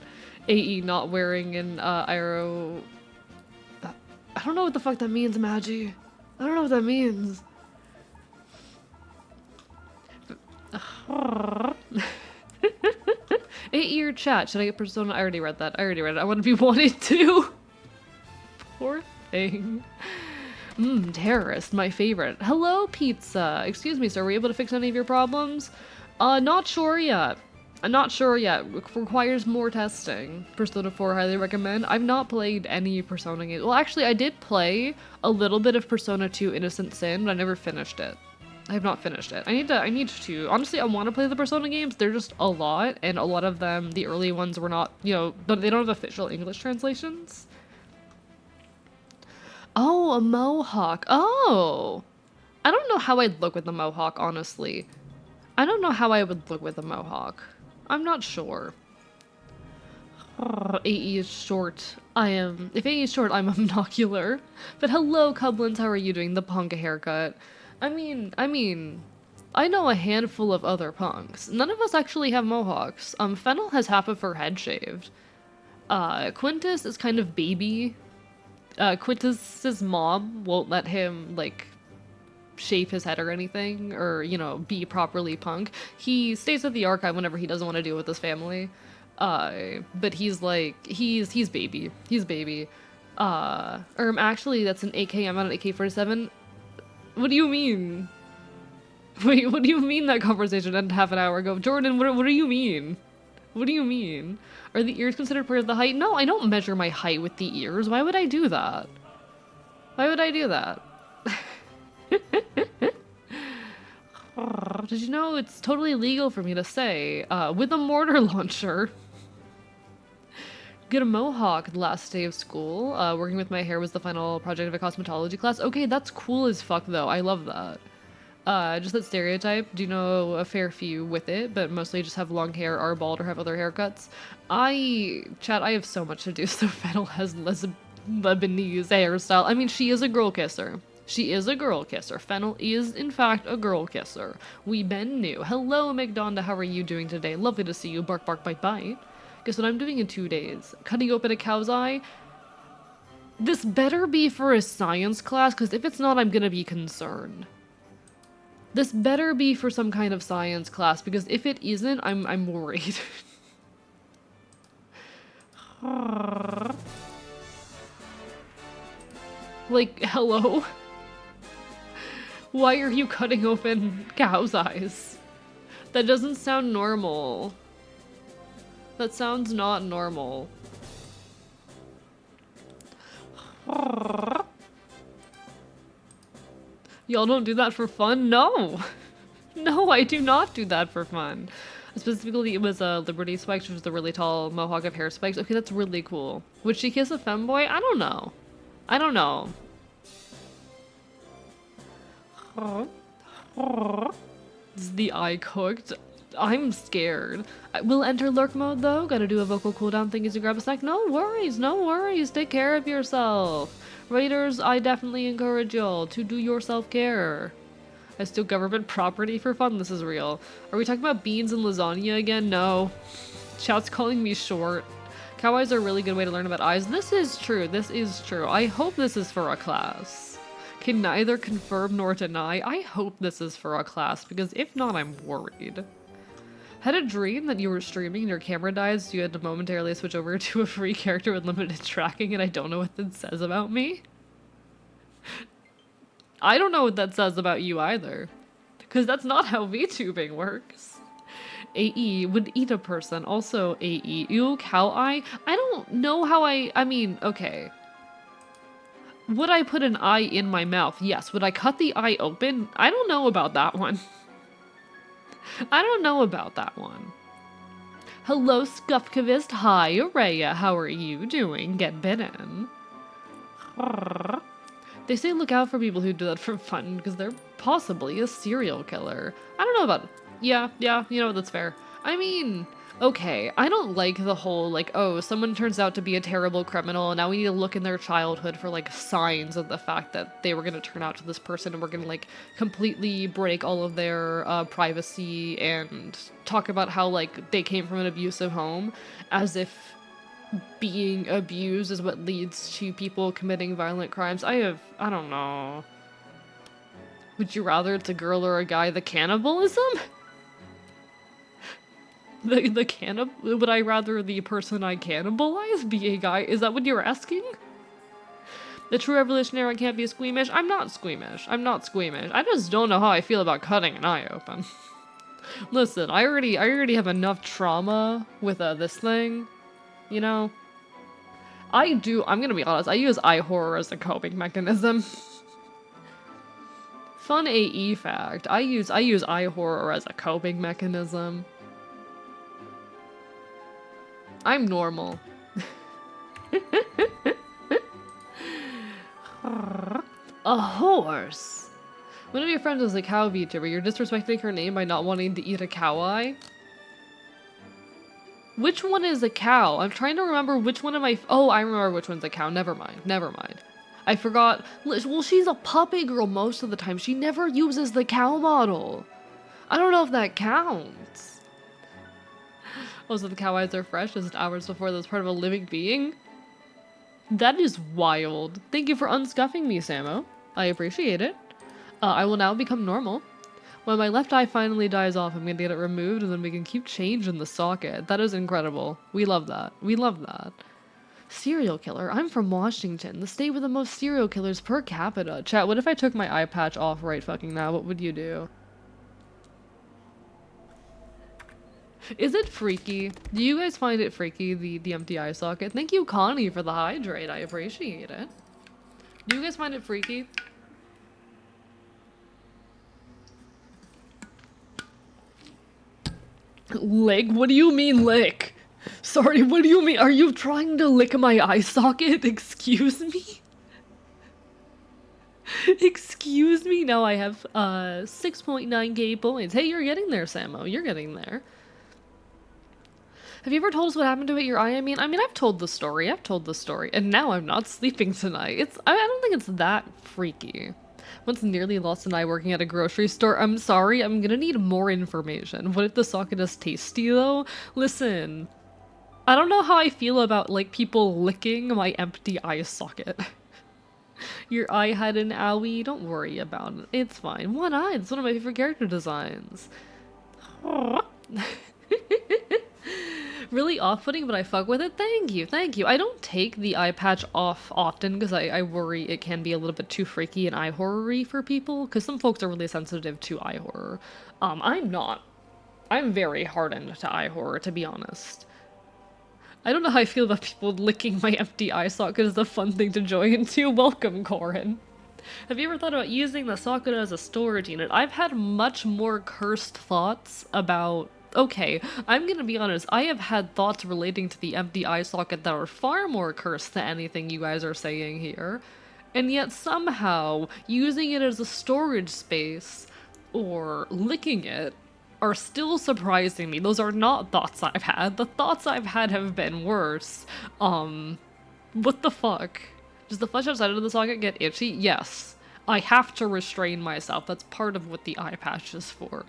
AE not wearing an aero. I don't know what the fuck that means, Magi. I don't know what that means. 8-year chat. Should I get Persona? I already read that. I want to be wanted too. Poor thing. Terrorist, my favorite. Hello, pizza. Excuse me, sir. Were you able to fix any of your problems? Not sure yet. I'm not sure yet. Requires more testing. Persona 4, highly recommend. I've not played any Persona games. Well, actually, I did play a little bit of Persona 2 Innocent Sin, but I never finished it. I have not finished it. I need to. Honestly, I want to play the Persona games. They're just a lot, and a lot of them, the early ones were not, you know, but they don't have official English translations. Oh, a mohawk. Oh! I don't know how I'd look with a mohawk, honestly. I don't know how I would look with a mohawk. I'm not sure. AE is short. If AE is short, I'm a monocular. But hello, Cublins, how are you doing? The punk haircut. I mean, I know a handful of other punks. None of us actually have mohawks. Fennel has half of her head shaved. Quintus is kind of baby. Quintus's mom won't let him, like, shave his head or anything, or, you know, be properly punk. He stays at the archive whenever he doesn't want to deal with his family. But he's like, he's baby. He's baby. Actually, that's an AK. I'm on an AK-47. What do you mean? Wait, what do you mean that conversation ended half an hour ago? Jordan, what do you mean? What do you mean? Are the ears considered part of the height? No, I don't measure my height with the ears. Why would I do that? Why would I do that? Did you know it's totally legal for me to say, with a mortar launcher? Get a mohawk the last day of school. Working with my hair was the final project of a cosmetology class. Okay, that's cool as fuck though. I love that. Just that stereotype. Do know a fair few with it, but mostly just have long hair, are bald, or have other haircuts. I have so much to do, so Fennel has Lebanese hairstyle. I mean, she is a girl kisser. She is a girl kisser. Fennel is, in fact, a girl kisser. We been new. Hello, McDonda. How are you doing today? Lovely to see you. Bark, bark, bite, bite. Guess what I'm doing in 2 days? Cutting open a cow's eye? This better be for a science class, because if it's not, I'm gonna be concerned. This better be for some kind of science class, because if it isn't, I'm worried. Like, hello? Why are you cutting open cow's eyes? That doesn't sound normal. That sounds not normal. Y'all don't do that for fun? No! No, I do not do that for fun. Specifically, it was a Liberty Spikes, which was the really tall mohawk of hair spikes. Okay, that's really cool. Would she kiss a femboy? I don't know. I don't know. Is the eye cooked? I'm scared. We'll enter lurk mode though. Gotta do a vocal cooldown thing as you grab a snack. No worries, no worries. Take care of yourself. Raiders, I definitely encourage y'all to do your self-care. I steal government property for fun? This is real. Are we talking about beans and lasagna again? No. Chat's calling me short. Cow eyes are a really good way to learn about eyes. This is true. This is true. I hope this is for a class. Can neither confirm nor deny. I hope this is for a class, because if not, I'm worried. Had a dream that you were streaming and your camera died, so you had to momentarily switch over to a free character with limited tracking, and I don't know what that says about me. I don't know what that says about you either, because that's not how VTubing works. AE would eat a person. Also AE. Ew, cow eye? I don't know how I mean, okay. Would I put an eye in my mouth? Yes. Would I cut the eye open? I don't know about that one. I don't know about that one. Hello, Scuffcavist. Hi, Araya. How are you doing? Get bitten. They say look out for people who do that for fun because they're possibly a serial killer. I don't know about it. Yeah, you know, that's fair. I mean, okay, I don't like the whole, like, oh, someone turns out to be a terrible criminal, and now we need to look in their childhood for, like, signs of the fact that they were gonna turn out to this person, and we're gonna, like, completely break all of their privacy and talk about how, like, they came from an abusive home, as if being abused is what leads to people committing violent crimes. I don't know. Would you rather it's a girl or a guy? The cannibalism? The cannibal? Would I rather the person I cannibalize be a guy? Is that what you're asking? The true revolutionary can't be squeamish? I'm not squeamish. I'm not squeamish. I just don't know how I feel about cutting an eye open. Listen, I already have enough trauma with this thing. You know? I'm gonna be honest, I use eye horror as a coping mechanism. Fun AE fact. I use eye horror as a coping mechanism. I'm normal. A horse. One of your friends was a cow VTuber. You're disrespecting her name by not wanting to eat a cow eye? Which one is a cow? I'm trying to remember which one of my... Oh, I remember which one's a cow. Never mind. Never mind. I forgot. Well, she's a puppy girl most of the time. She never uses the cow model. I don't know if that counts. Also, the cow eyes are fresh just hours before that's part of a living being? That is wild. Thank you for unscuffing me, Samo. I appreciate it. I will now become normal. When my left eye finally dies off, I'm gonna get it removed and then we can keep change in the socket. That is incredible. We love that. We love that. Serial killer? I'm from Washington, the state with the most serial killers per capita. Chat, what if I took my eye patch off right fucking now? What would you do? Is it freaky? Do you guys find it freaky, the empty eye socket? Thank you, Connie, for the hydrate. I appreciate it. Do you guys find it freaky? Lick? What do you mean lick? Sorry, what do you mean? Are you trying to lick my eye socket? Excuse me? Excuse me? Now I have 6.9k points. Hey, you're getting there, Samo. You're getting there. Have you ever told us what happened to your eye? I mean, I've told the story. I've told the story. And now I'm not sleeping tonight. I don't think it's that freaky. Once nearly lost an eye working at a grocery store. I'm sorry, I'm gonna need more information. What if the socket is tasty though? Listen, I don't know how I feel about like people licking my empty eye socket. Your eye had an owie? Don't worry about it. It's fine. One eye, it's one of my favorite character designs. Really off-putting, but I fuck with it. Thank you, thank you. I don't take the eye patch off often because I worry it can be a little bit too freaky and eye horror-y for people, because some folks are really sensitive to eye horror. I'm not. I'm very hardened to eye horror, to be honest. I don't know how I feel about people licking my empty eye socket as a fun thing to join into. Welcome, Corin. Have you ever thought about using the socket as a storage unit? I've had much more cursed thoughts about... Okay, I'm gonna be honest, I have had thoughts relating to the empty eye socket that are far more cursed than anything you guys are saying here. And yet somehow using it as a storage space or licking it are still surprising me. Those are not thoughts I've had. The thoughts I've had have been worse. What the fuck? Does the flesh outside of the socket get itchy? Yes. I have to restrain myself. That's part of what the eye patch is for.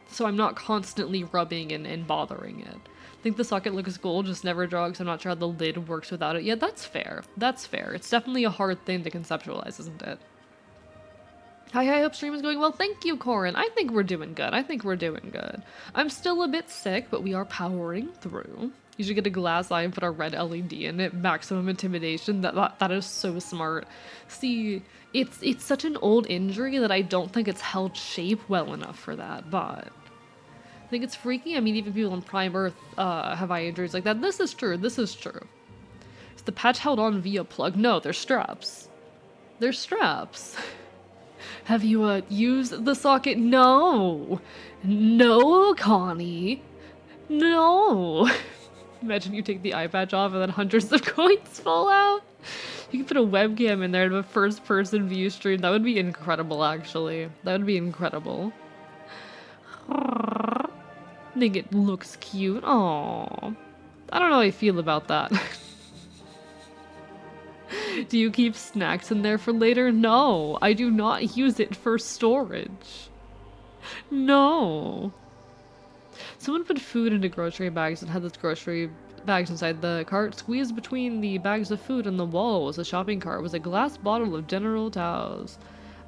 So I'm not constantly rubbing and bothering it. I think the socket looks cool, just never draw because I'm not sure how the lid works without it. Yeah, that's fair. That's fair. It's definitely a hard thing to conceptualize, isn't it? Hi, I hope stream is going well. Thank you, Corin. I think we're doing good. I think we're doing good. I'm still a bit sick, but we are powering through. You should get a glass eye and put a red LED in it. Maximum intimidation. That is so smart. See, it's such an old injury that I don't think it's held shape well enough for that, but I think it's freaky. I mean, even people on Prime Earth have eye injuries like that. This is true. This is true. Is the patch held on via plug? No, they're straps. They're straps. Have you used the socket? No. No, Connie. No. Imagine you take the eye patch off and then hundreds of coins fall out. You could put a webcam in there and have a first-person view stream. That would be incredible, actually. That would be incredible. I think it looks cute. Aww. I don't know how I feel about that. Do you keep snacks in there for later? No, I do not use it for storage. No. Someone put food into grocery bags and had those grocery bags inside the cart. Squeezed between the bags of food and the wall was a shopping cart. It was a glass bottle of General Tso's.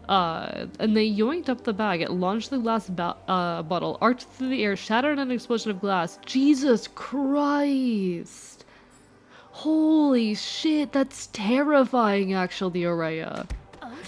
And they yoinked up the bag. It launched the glass bottle, arced through the air, shattered in an explosion of glass. Jesus Christ! Holy shit, that's terrifying, actually, Araya.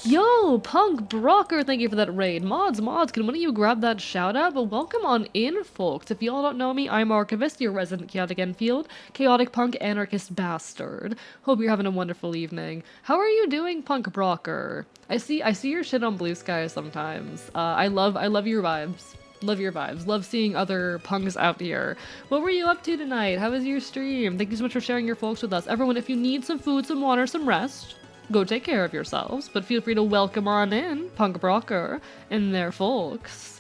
Yo, Punk Brocker, thank you for that raid. Mods, can one of you grab that shout out? But welcome on in, folks. If y'all don't know me, I'm Archivist, your resident chaotic Enfield, chaotic punk anarchist bastard. Hope you're having a wonderful evening. How are you doing, Punk Brocker? I see your shit on Blue Sky sometimes. I love your vibes. Love your vibes. Love seeing other punks out here. What were you up to tonight? How was your stream? Thank you so much for sharing your folks with us. Everyone, if you need some food, some water, some rest, go take care of yourselves. But feel free to welcome on in Punk Brocker and their folks.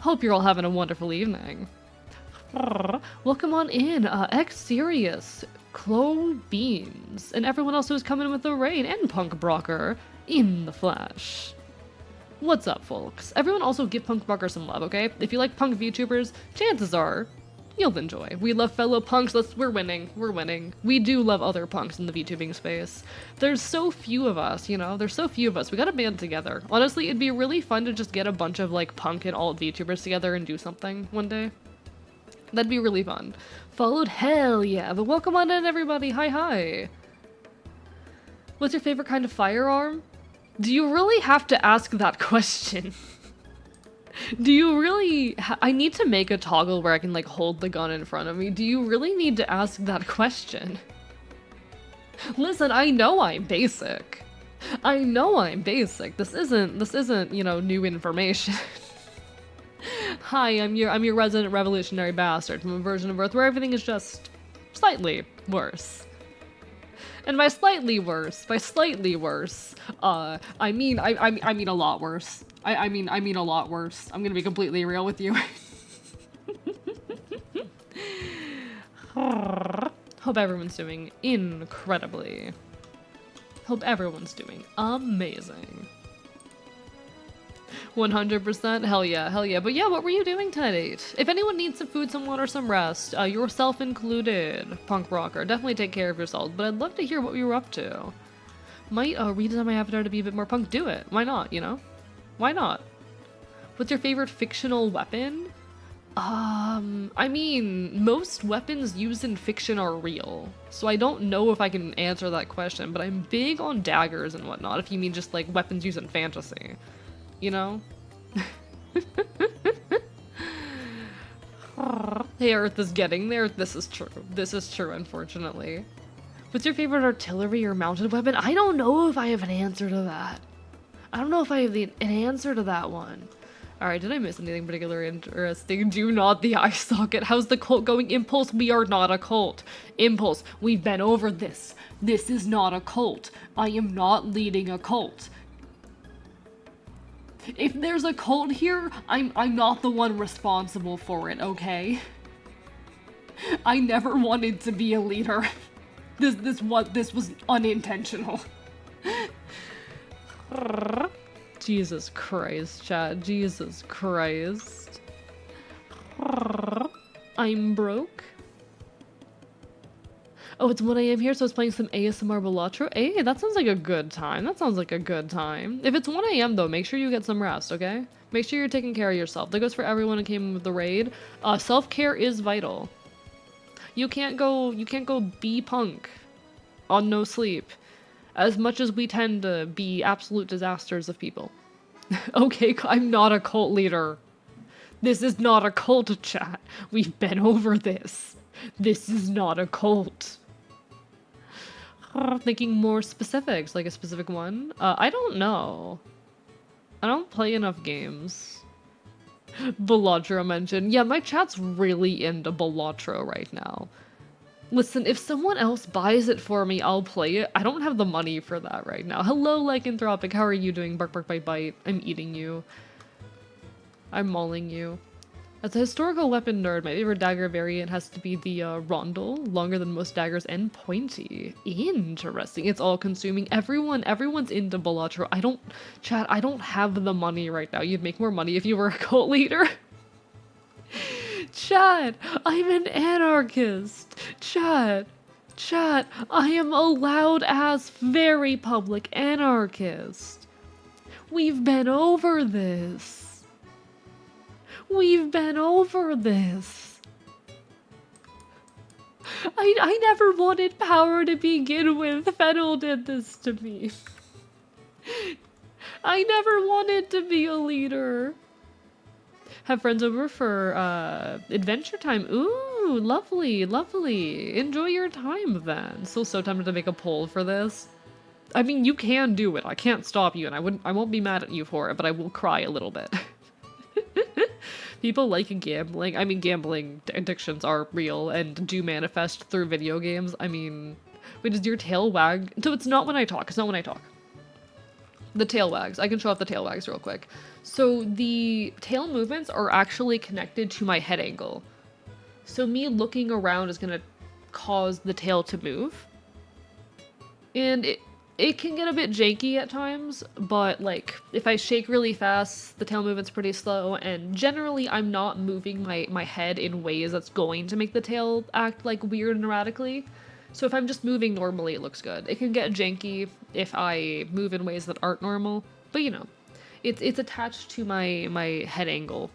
Hope you're all having a wonderful evening. Welcome on in, X-Serious, Clo Beans, and everyone else who's coming with the raid, and Punk Brocker in the flesh. What's up, folks? Everyone also give Punk Brocker some love, okay? If you like punk VTubers, chances are you'll enjoy. We love fellow punks. We're winning. We're winning. We do love other punks in the VTubing space. There's so few of us, you know? There's so few of us. We gotta band together. Honestly, it'd be really fun to just get a bunch of, like, punk and alt VTubers together and do something one day. That'd be really fun. Followed? Hell yeah. But welcome on in, everybody. Hi. What's your favorite kind of firearm? Do you really have to ask that question? Do you really... I need to make a toggle where I can, like, hold the gun in front of me. Do you really need to ask that question? Listen, I know I'm basic. I know I'm basic. This isn't, you know, new information. Hi, I'm your resident revolutionary bastard from a version of Earth where everything is just slightly worse. And by slightly worse, I mean a lot worse. I mean a lot worse. I'm gonna be completely real with you. Hope everyone's doing incredibly. Hope everyone's doing amazing. 100%, hell yeah. But yeah, what were you doing tonight? If anyone needs some food, some water, some rest, yourself included, Punk Rocker, definitely take care of yourselves, but I'd love to hear what you were up to. Might redesign my avatar to be a bit more punk, do it. Why not, you know? Why not? What's your favorite fictional weapon? I mean, most weapons used in fiction are real, so I don't know if I can answer that question, but I'm big on daggers and whatnot, if you mean just, like, weapons used in fantasy. You know? Hey, Earth is getting there. This is true. This is true, unfortunately. What's your favorite artillery or mounted weapon? I don't know if I have an answer to that. I don't know if I have an answer to that one. Alright, did I miss anything particularly interesting? Do not the eye socket. How's the cult going? Impulse, we are not a cult. Impulse, we've been over this. This is not a cult. I am not leading a cult. If there's a cult here, I'm not the one responsible for it, okay? I never wanted to be a leader. This was unintentional. Jesus Christ, chat. Jesus Christ. I'm broke. Oh, it's 1 AM here, so it's playing some ASMR Balatro. Hey, that sounds like a good time. That sounds like a good time. If it's 1 AM though, make sure you get some rest, okay? Make sure you're taking care of yourself. That goes for everyone who came with the raid. Self-care is vital. You can't go be punk on no sleep. As much as we tend to be absolute disasters of people. Okay, I'm not a cult leader. This is not a cult, chat. We've been over this. This is not a cult. Thinking more specifics, like a specific one? I don't know. I don't play enough games. Balatro mentioned. Yeah, my chat's really into Balatro right now. Listen, if someone else buys it for me, I'll play it. I don't have the money for that right now. Hello, Lycanthropic. How are you doing? Bark, bark, bite, bite. I'm eating you. I'm mauling you. As a historical weapon nerd, my favorite dagger variant has to be the rondel, longer than most daggers and pointy. Interesting. It's all consuming. Everyone's into Balatro. Chat, I don't have the money right now. You'd make more money if you were a cult leader. Chat, I'm an anarchist. Chat, I am a loud-ass, very public anarchist. We've been over this. We've been over this. I never wanted power to begin with. Fennel did this to me. I never wanted to be a leader. Have friends over for adventure time. Ooh, lovely, lovely. Enjoy your time then. So tempted to make a poll for this. I mean, you can do it. I can't stop you, and I won't be mad at you for it, but I will cry a little bit. People like gambling. I mean, gambling addictions are real and do manifest through video games. I mean, wait, does your tail wag? So it's not when I talk. It's not when I talk. The tail wags. I can show off the tail wags real quick. So the tail movements are actually connected to my head angle. So me looking around is gonna cause the tail to move. And it can get a bit janky at times, but like if I shake really fast, the tail movement's pretty slow, and generally I'm not moving my head in ways that's going to make the tail act like weird and erratically. So if I'm just moving normally, it looks good. It can get janky if I move in ways that aren't normal, but you know, it's attached to my head angle,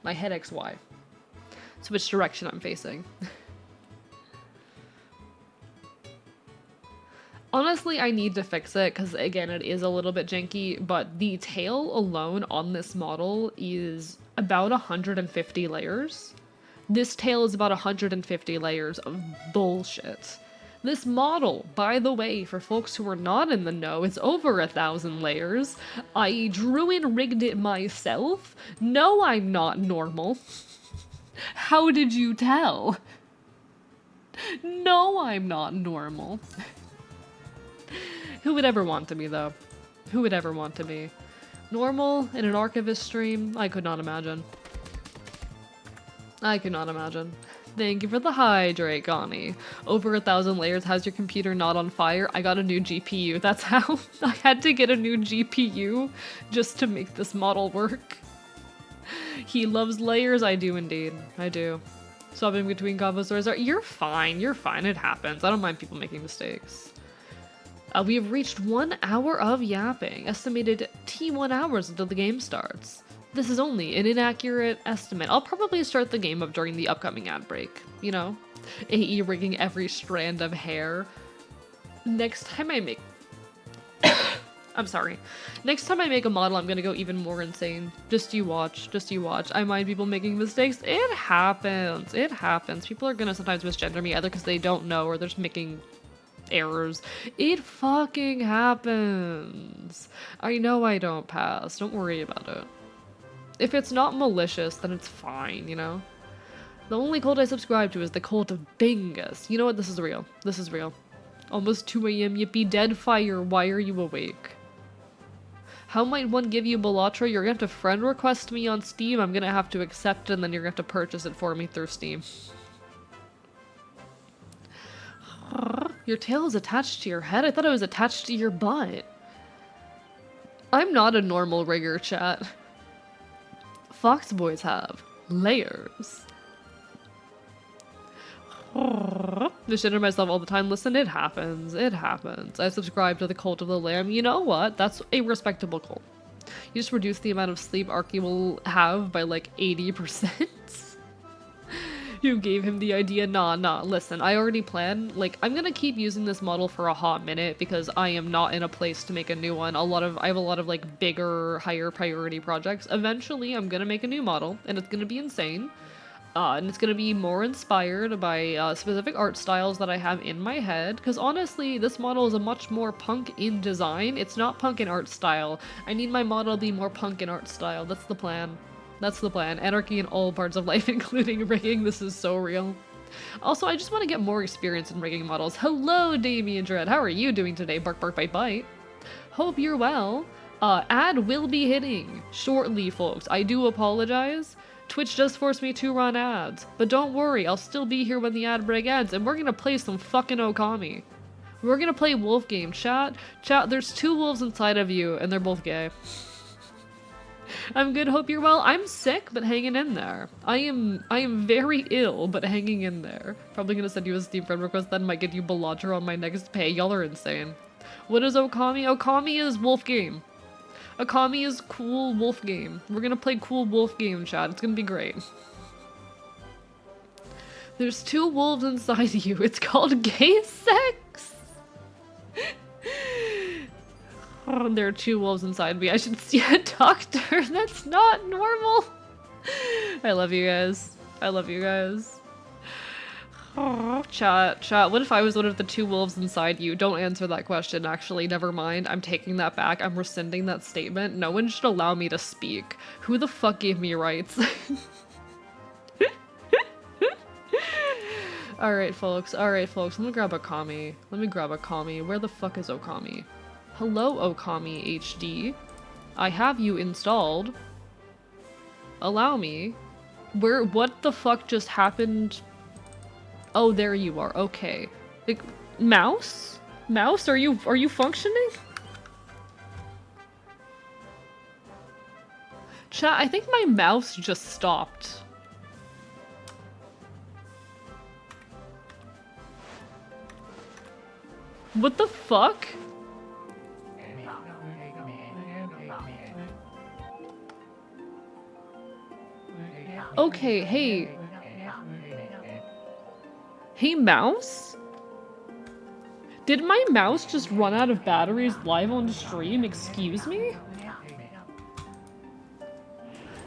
my head XY. So which direction I'm facing. Honestly, I need to fix it because, again, it is a little bit janky, but the tail alone on this model is about 150 layers. This tail is about 150 layers of bullshit. This model, by the way, for folks who are not in the know, it's over 1,000 layers. I drew and rigged it myself. No, I'm not normal. How did you tell? No, I'm not normal. Who would ever want to be, though? Who would ever want to be? Normal in an archivist stream? I could not imagine. I could not imagine. Thank you for the hydrate, Gani. Over 1,000 layers, how's your computer not on fire? I got a new GPU. That's how I had to get a new GPU just to make this model work. He loves layers. I do indeed. I do. Swapping between combo stores. You're fine. You're fine. It happens. I don't mind people making mistakes. We have reached 1 hour of yapping. Estimated T1 hours until the game starts. This is only an inaccurate estimate. I'll probably start the game up during the upcoming ad break. You know? AE rigging every strand of hair. Next time I make... I'm sorry. Next time I make a model, I'm gonna go even more insane. Just you watch. Just you watch. I mind people making mistakes. It happens. It happens. People are gonna sometimes misgender me either because they don't know or they're just making errors. It fucking happens. I know I don't pass. Don't worry about it. If it's not malicious, then it's fine, you know? The only cult I subscribe to is the cult of Bingus. You know what? This is real. This is real. Almost 2 a.m. Yippee dead fire. Why are you awake? How might one give you Balatra? You're gonna have to friend request me on Steam. I'm gonna have to accept it, and then you're gonna have to purchase it for me through Steam. Your tail is attached to your head? I thought it was attached to your butt. I'm not a normal rigger, chat. Fox boys have layers. Just enter myself all the time. Listen, it happens. It happens. I subscribe to the Cult of the Lamb. You know what? That's a respectable cult. You just reduce the amount of sleep Arky will have by like 80%. You gave him the idea. Nah. Listen, I already planned. Like, I'm gonna keep using this model for a hot minute because I am not in a place to make a new one. I have a lot of like bigger, higher priority projects. Eventually, I'm gonna make a new model, and it's gonna be insane. And it's gonna be more inspired by specific art styles that I have in my head. Because honestly, this model is a much more punk in design. It's not punk in art style. I need my model to be more punk in art style. That's the plan. That's the plan. Anarchy in all parts of life, including rigging. This is so real. Also, I just want to get more experience in rigging models. Hello, Damien Dread. How are you doing today? Bark, bark, bite, bite. Hope you're well. Ad will be hitting shortly, folks. I do apologize. Twitch does force me to run ads, but don't worry, I'll still be here when the ad break ends, and we're gonna play some fucking Okami. We're gonna play wolf game, chat. Chat, there's 2 wolves inside of you, and they're both gay. I'm good, hope you're well. I'm sick, but hanging in there. I am very ill, but hanging in there. Probably gonna send you a Steam friend request, then might get you Balatra on my next pay. Y'all are insane. What is Okami? Okami is wolf game. Okami is cool wolf game. We're gonna play cool wolf game, chat. It's gonna be great. There's 2 wolves inside you. It's called gay sex. Oh, there are 2 wolves inside me. I should see a doctor. That's not normal. I love you guys. I love you guys. Oh, chat, what if I was one of the 2 wolves inside you? Don't answer that question, actually. Never mind. I'm taking that back. I'm rescinding that statement. No one should allow me to speak. Who the fuck gave me rights? Alright, folks. Let me grab Okami. Where the fuck is Okami? Hello, Okami HD. I have you installed. Allow me. What the fuck just happened? Oh, there you are. Okay. Like, mouse? Mouse, are you functioning? Chat, I think my mouse just stopped. What the fuck? Okay, hey. Hey, mouse? Did my mouse just run out of batteries live on stream? Excuse me?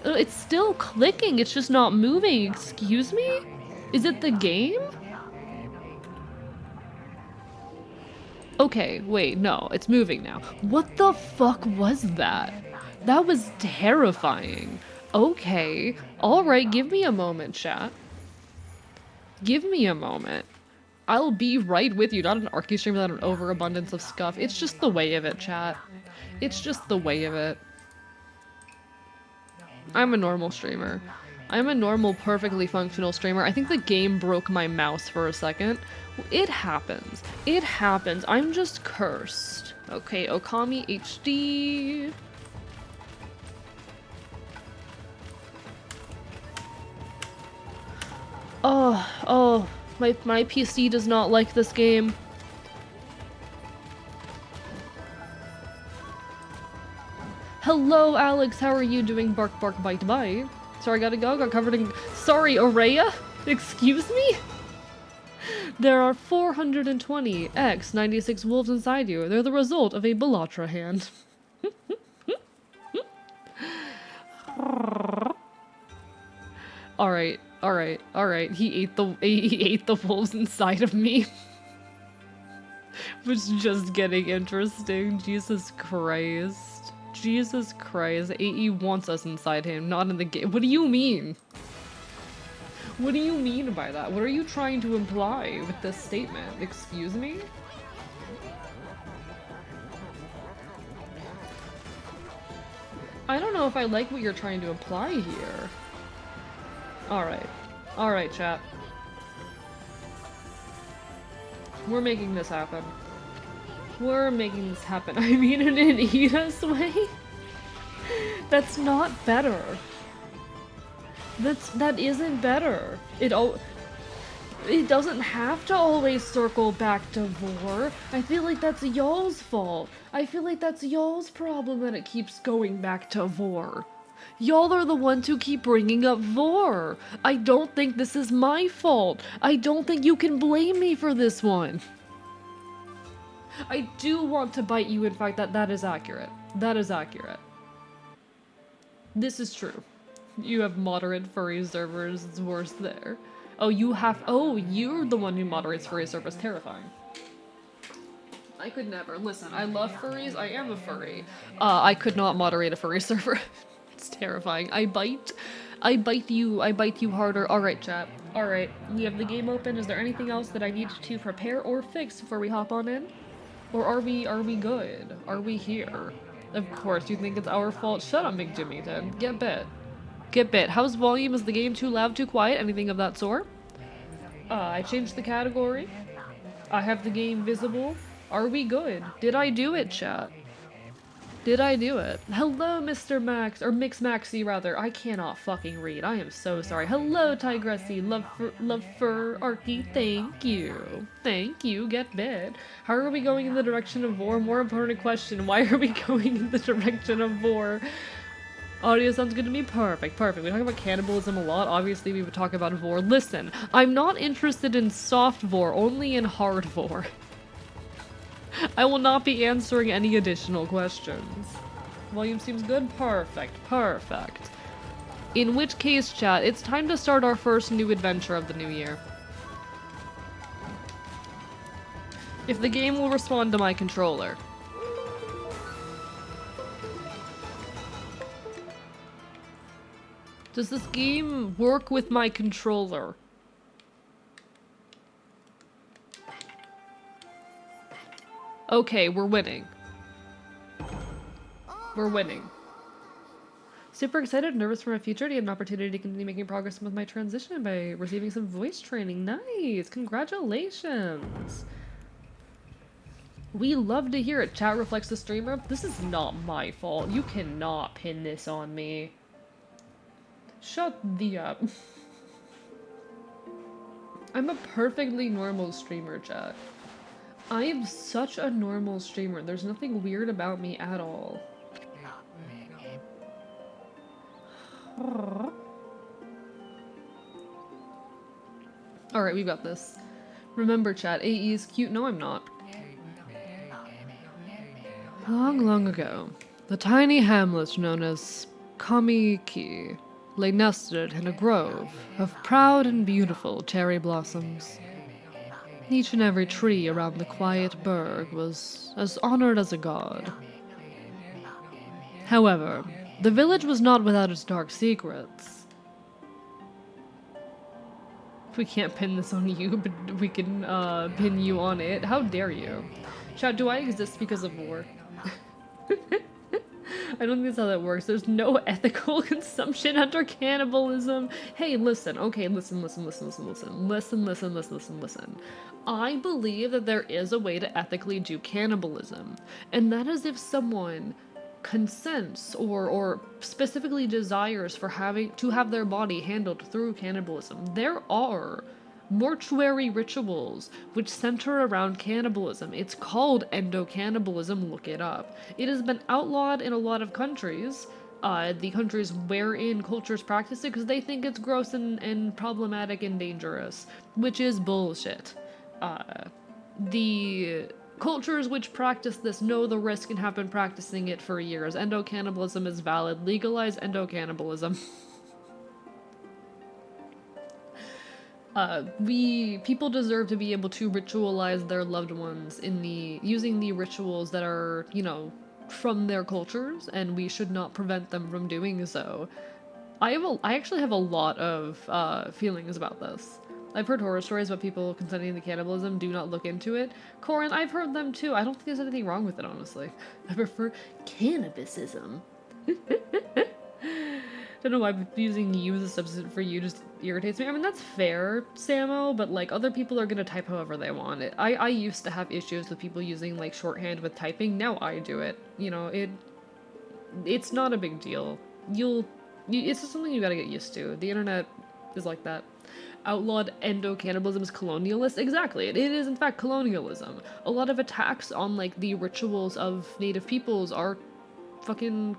It's still clicking, it's just not moving. Excuse me? Is it the game? Okay, wait, no, it's moving now. What the fuck was that? That was terrifying. Okay, alright, give me a moment, chat. Give me a moment. I'll be right with you. Not an Arky stream without an overabundance of scuff. It's just the way of it, chat. It's just the way of it. I'm a normal streamer. I'm a normal, perfectly functional streamer. I think the game broke my mouse for a second. It happens. It happens. I'm just cursed. Okay, Okami HD. Oh, my PC does not like this game. Hello, Alex, how are you doing? Bark, bark, bite, bite. Sorry, gotta go, got covered in— Sorry, Aurea? Excuse me? There are 420 X96 wolves inside you. They're the result of a Balatra hand. Alright. He ate the wolves inside of me. Which is just getting interesting. Jesus Christ. Jesus Christ, AE wants us inside him, not in the game. What do you mean? What do you mean by that? What are you trying to imply with this statement? Excuse me? I don't know if I like what you're trying to imply here. Alright. Alright, chat. We're making this happen. We're making this happen. I mean in an eat us way? That's not better. That isn't better. It doesn't have to always circle back to Vor. I feel like that's y'all's fault. I feel like that's y'all's problem that it keeps going back to Vor. Y'all are the ones who keep bringing up Vor. I don't think this is my fault. I don't think you can blame me for this one. I do want to bite you, in fact, that is accurate. That is accurate. This is true. You have moderate furry servers, it's worse there. Oh, you're the one who moderates furry servers, terrifying. I could never. Listen, I love furries, I am a furry. I could not moderate a furry server. It's terrifying. I bite you harder. Alright, chat. Alright, we have the game open. Is there anything else that I need to prepare or fix before we hop on in? Or are we good? Are we here? Of course, you think it's our fault? Shut up, McJimmy, then. Get bit. Get bit. How's volume? Is the game too loud, too quiet? Anything of that sort? I changed the category. I have the game visible. Are we good? Did I do it, chat? Did I do it? Hello, Mr. Max, or Mix Maxi, rather. I cannot fucking read. I am so sorry. Hello, Tigressy. Love for Arky. Thank you. Thank you. Get bit. How are we going in the direction of Vor? More important question. Why are we going in the direction of Vor? Audio sounds good to me. Perfect. Perfect. We talk about cannibalism a lot. Obviously, we would talk about Vor. Listen, I'm not interested in soft Vor, only in hard Vor. I will not be answering any additional questions. Volume seems good? Perfect, perfect. In which case, chat, it's time to start our first new adventure of the new year. If the game will respond to my controller. Does this game work with my controller? Okay, we're winning. We're winning. Super excited, nervous for my future to get an opportunity to continue making progress with my transition by receiving some voice training. Nice! Congratulations! We love to hear it. Chat reflects the streamer. This is not my fault. You cannot pin this on me. Shut the up. I'm a perfectly normal streamer, chat. I am such a normal streamer. There's nothing weird about me at all. Alright, we got this. Remember, chat, AE is cute. No, I'm not. Long, long ago, the tiny hamlet known as Okami lay nested in a grove of proud and beautiful cherry blossoms. Each and every tree around the quiet burg was as honored as a god. However, the village was not without its dark secrets. We can't pin this on you, but we can pin you on it. How dare you? Chat, do I exist because of war? I don't think that's how that works. There's no ethical consumption under cannibalism. Hey, listen. Okay, listen. I believe that there is a way to ethically do cannibalism. And that is if someone consents or specifically desires for to have their body handled through cannibalism. There are mortuary rituals which center around cannibalism. It's called endocannibalism, look it up. It has been outlawed in a lot of countries, the countries wherein cultures practice it because they think it's gross and problematic and dangerous, which is bullshit. The cultures which practice this know the risk and have been practicing it for years. Endocannibalism is valid. Legalize endocannibalism. People deserve to be able to ritualize their loved ones using the rituals that are, you know, from their cultures, and we should not prevent them from doing so. I actually have a lot of feelings about this. I've heard horror stories about people consenting to cannibalism. Do not look into it. Corin, I've heard them too. I don't think there's anything wrong with it, honestly. I prefer cannabisism. Don't know why using you as a substitute for you just irritates me. I mean, that's fair, Samo, but like other people are gonna type however they want it. I used to have issues with people using like shorthand with typing. Now I do it. You know, it's not a big deal. It's just something you gotta get used to. The internet is like that. Outlawed endo-cannibalism is colonialist? Exactly, it is in fact colonialism. A lot of attacks on like the rituals of native peoples are fucking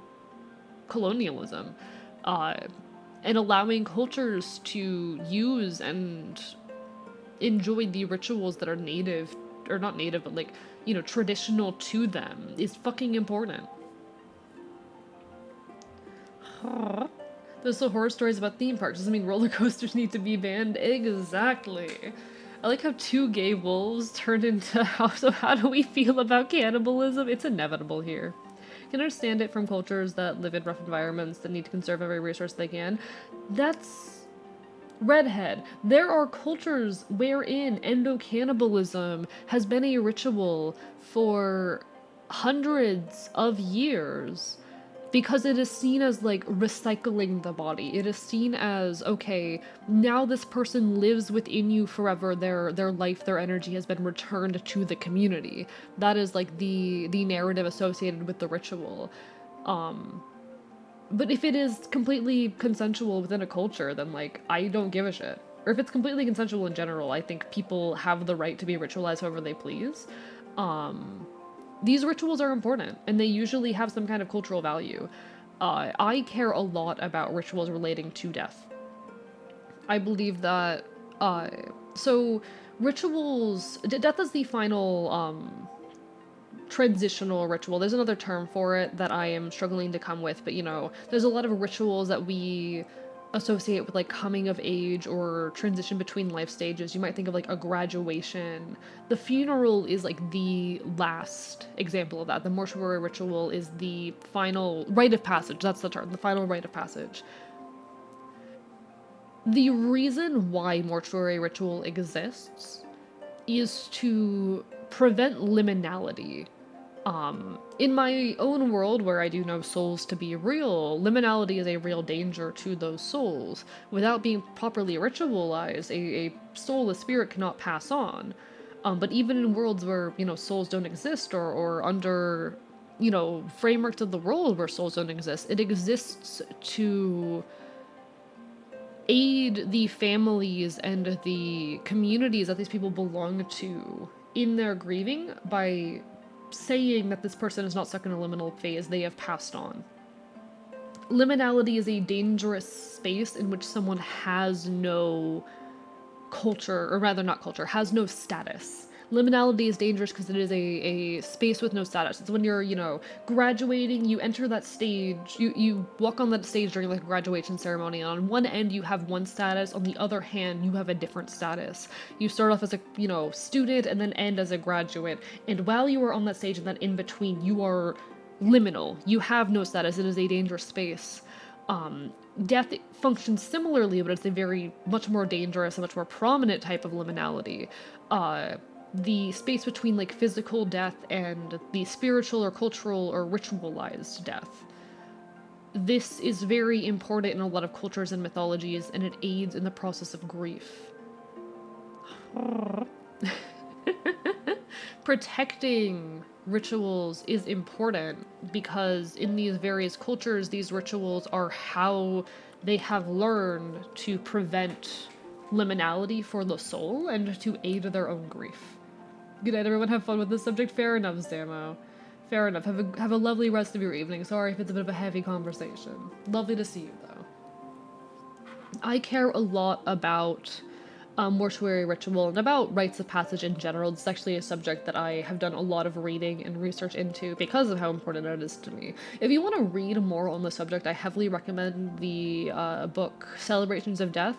colonialism. And allowing cultures to use and enjoy the rituals that are native, or not native, but like, you know, traditional to them is fucking important. There's still horror stories about theme parks. Doesn't mean roller coasters need to be banned. Exactly. I like how 2 gay wolves turned into so how do we feel about cannibalism? It's inevitable here. Can understand it from cultures that live in rough environments that need to conserve every resource they can. That's redhead. There are cultures wherein endo-cannibalism has been a ritual for hundreds of years. Because it is seen as, like, recycling the body. It is seen as, okay, now this person lives within you forever, their life, their energy has been returned to the community. That is, like, the narrative associated with the ritual. But if it is completely consensual within a culture, then, like, I don't give a shit. Or if it's completely consensual in general, I think people have the right to be ritualized however they please. These rituals are important, and they usually have some kind of cultural value. I care a lot about rituals relating to death. I believe that, so rituals, death is the final, transitional ritual. There's another term for it that I am struggling to come with, but you know, there's a lot of rituals that we associate with like coming of age or transition between life stages. You might think of like a graduation. The funeral is like the last example of that. The mortuary ritual is the final rite of passage. That's the term, the final rite of passage. The reason why mortuary ritual exists is to prevent liminality. In my own world, where I do know souls to be real, liminality is a real danger to those souls. Without being properly ritualized, a soul, a spirit cannot pass on. But even in worlds where, you know, souls don't exist, or under, you know, frameworks of the world where souls don't exist, it exists to aid the families and the communities that these people belong to in their grieving by saying that this person is not stuck in a liminal phase, they have passed on. Liminality is a dangerous space in which someone has no culture, or rather not culture, has no status. Liminality is dangerous because it is a space with no status. It's when you're, you know, graduating, you enter that stage, you walk on that stage during like a graduation ceremony, and on one end you have one status, on the other hand you have a different status. You start off as a, you know, student and then end as a graduate, and while you are on that stage and that in between, you are liminal. You have no status. It is a dangerous space. Death functions similarly, but it's a very much more dangerous and much more prominent type of liminality. The space between like physical death and the spiritual or cultural or ritualized death. This is very important in a lot of cultures and mythologies, and it aids in the process of grief. Protecting rituals is important because in these various cultures, these rituals are how they have learned to prevent liminality for the soul and to aid their own grief. Good night, everyone. Have fun with this subject. Fair enough, Samo. Fair enough. Have a lovely rest of your evening. Sorry if it's a bit of a heavy conversation. Lovely to see you, though. I care a lot about mortuary ritual and about rites of passage in general. It's actually a subject that I have done a lot of reading and research into because of how important it is to me. If you want to read more on the subject, I heavily recommend the book Celebrations of Death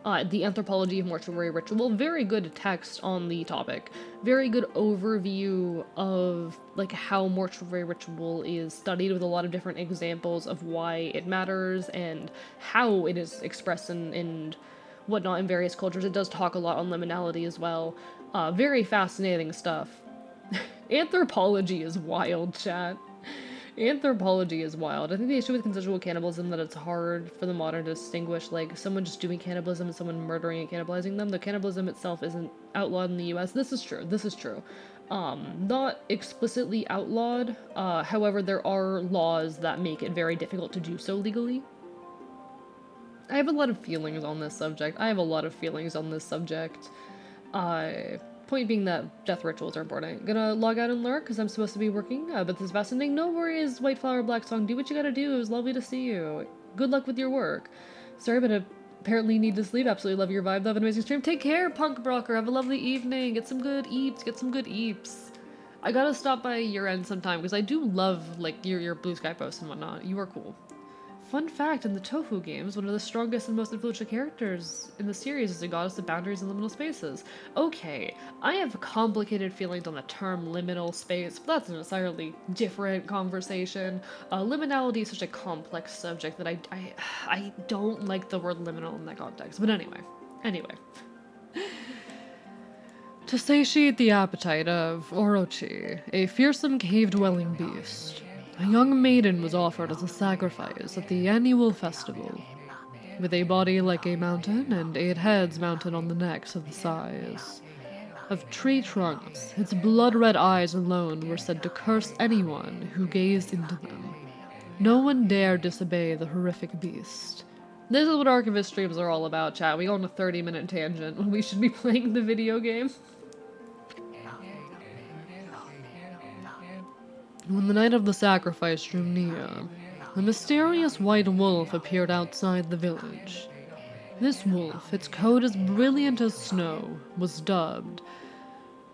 The Anthropology of Mortuary Ritual, very good text on the topic. Very good overview of, like, how mortuary ritual is studied with a lot of different examples of why it matters and how it is expressed and whatnot in various cultures. It does talk a lot on liminality as well. Very fascinating stuff. Anthropology is wild, chat. Anthropology is wild. I think the issue with consensual cannibalism that it's hard for the modern to distinguish, like, someone just doing cannibalism and someone murdering and cannibalizing them. The cannibalism itself isn't outlawed in the US. This is true. This is true. Not explicitly outlawed. However, there are laws that make it very difficult to do so legally. I have a lot of feelings on this subject. Point being that death rituals are important. Gonna log out and lurk because I'm supposed to be working, but this is fascinating. No worries, White Flower Black Song. Do what you gotta do. It was lovely to see you. Good luck with your work. Sorry, but apparently you need to sleep. Absolutely love your vibe. Have an amazing stream. Take care, Punk Broker. Have a lovely evening. Get some good eeps. I gotta stop by your end sometime because I do love, like, your Blue Sky posts and whatnot. You are cool. Fun fact, in the Tofu games, one of the strongest and most influential characters in the series is a goddess of boundaries and liminal spaces. Okay, I have complicated feelings on the term liminal space, but that's an entirely different conversation. Liminality is such a complex subject that I don't like the word liminal in that context. But anyway. To satiate the appetite of Orochi, a fearsome cave-dwelling beast, a young maiden was offered as a sacrifice at the annual festival. With a body like a mountain and 8 heads mounted on the necks of the size of tree trunks, its blood-red eyes alone were said to curse anyone who gazed into them. No one dared disobey the horrific beast. This is what Archivist streams are all about, chat. We go on a 30-minute tangent when we should be playing the video game. When the night of the sacrifice drew near, a mysterious white wolf appeared outside the village. This wolf, its coat as brilliant as snow, was dubbed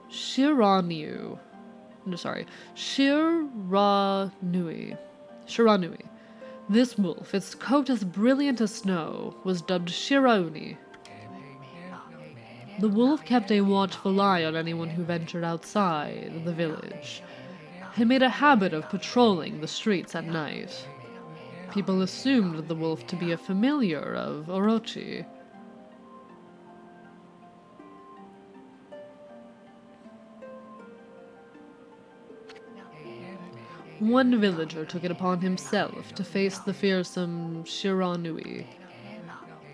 Shiranui. This wolf, its coat as brilliant as snow, was dubbed Shirauni. The wolf kept a watchful eye on anyone who ventured outside the village. He made a habit of patrolling the streets at night. People assumed the wolf to be a familiar of Orochi. One villager took it upon himself to face the fearsome Shiranui.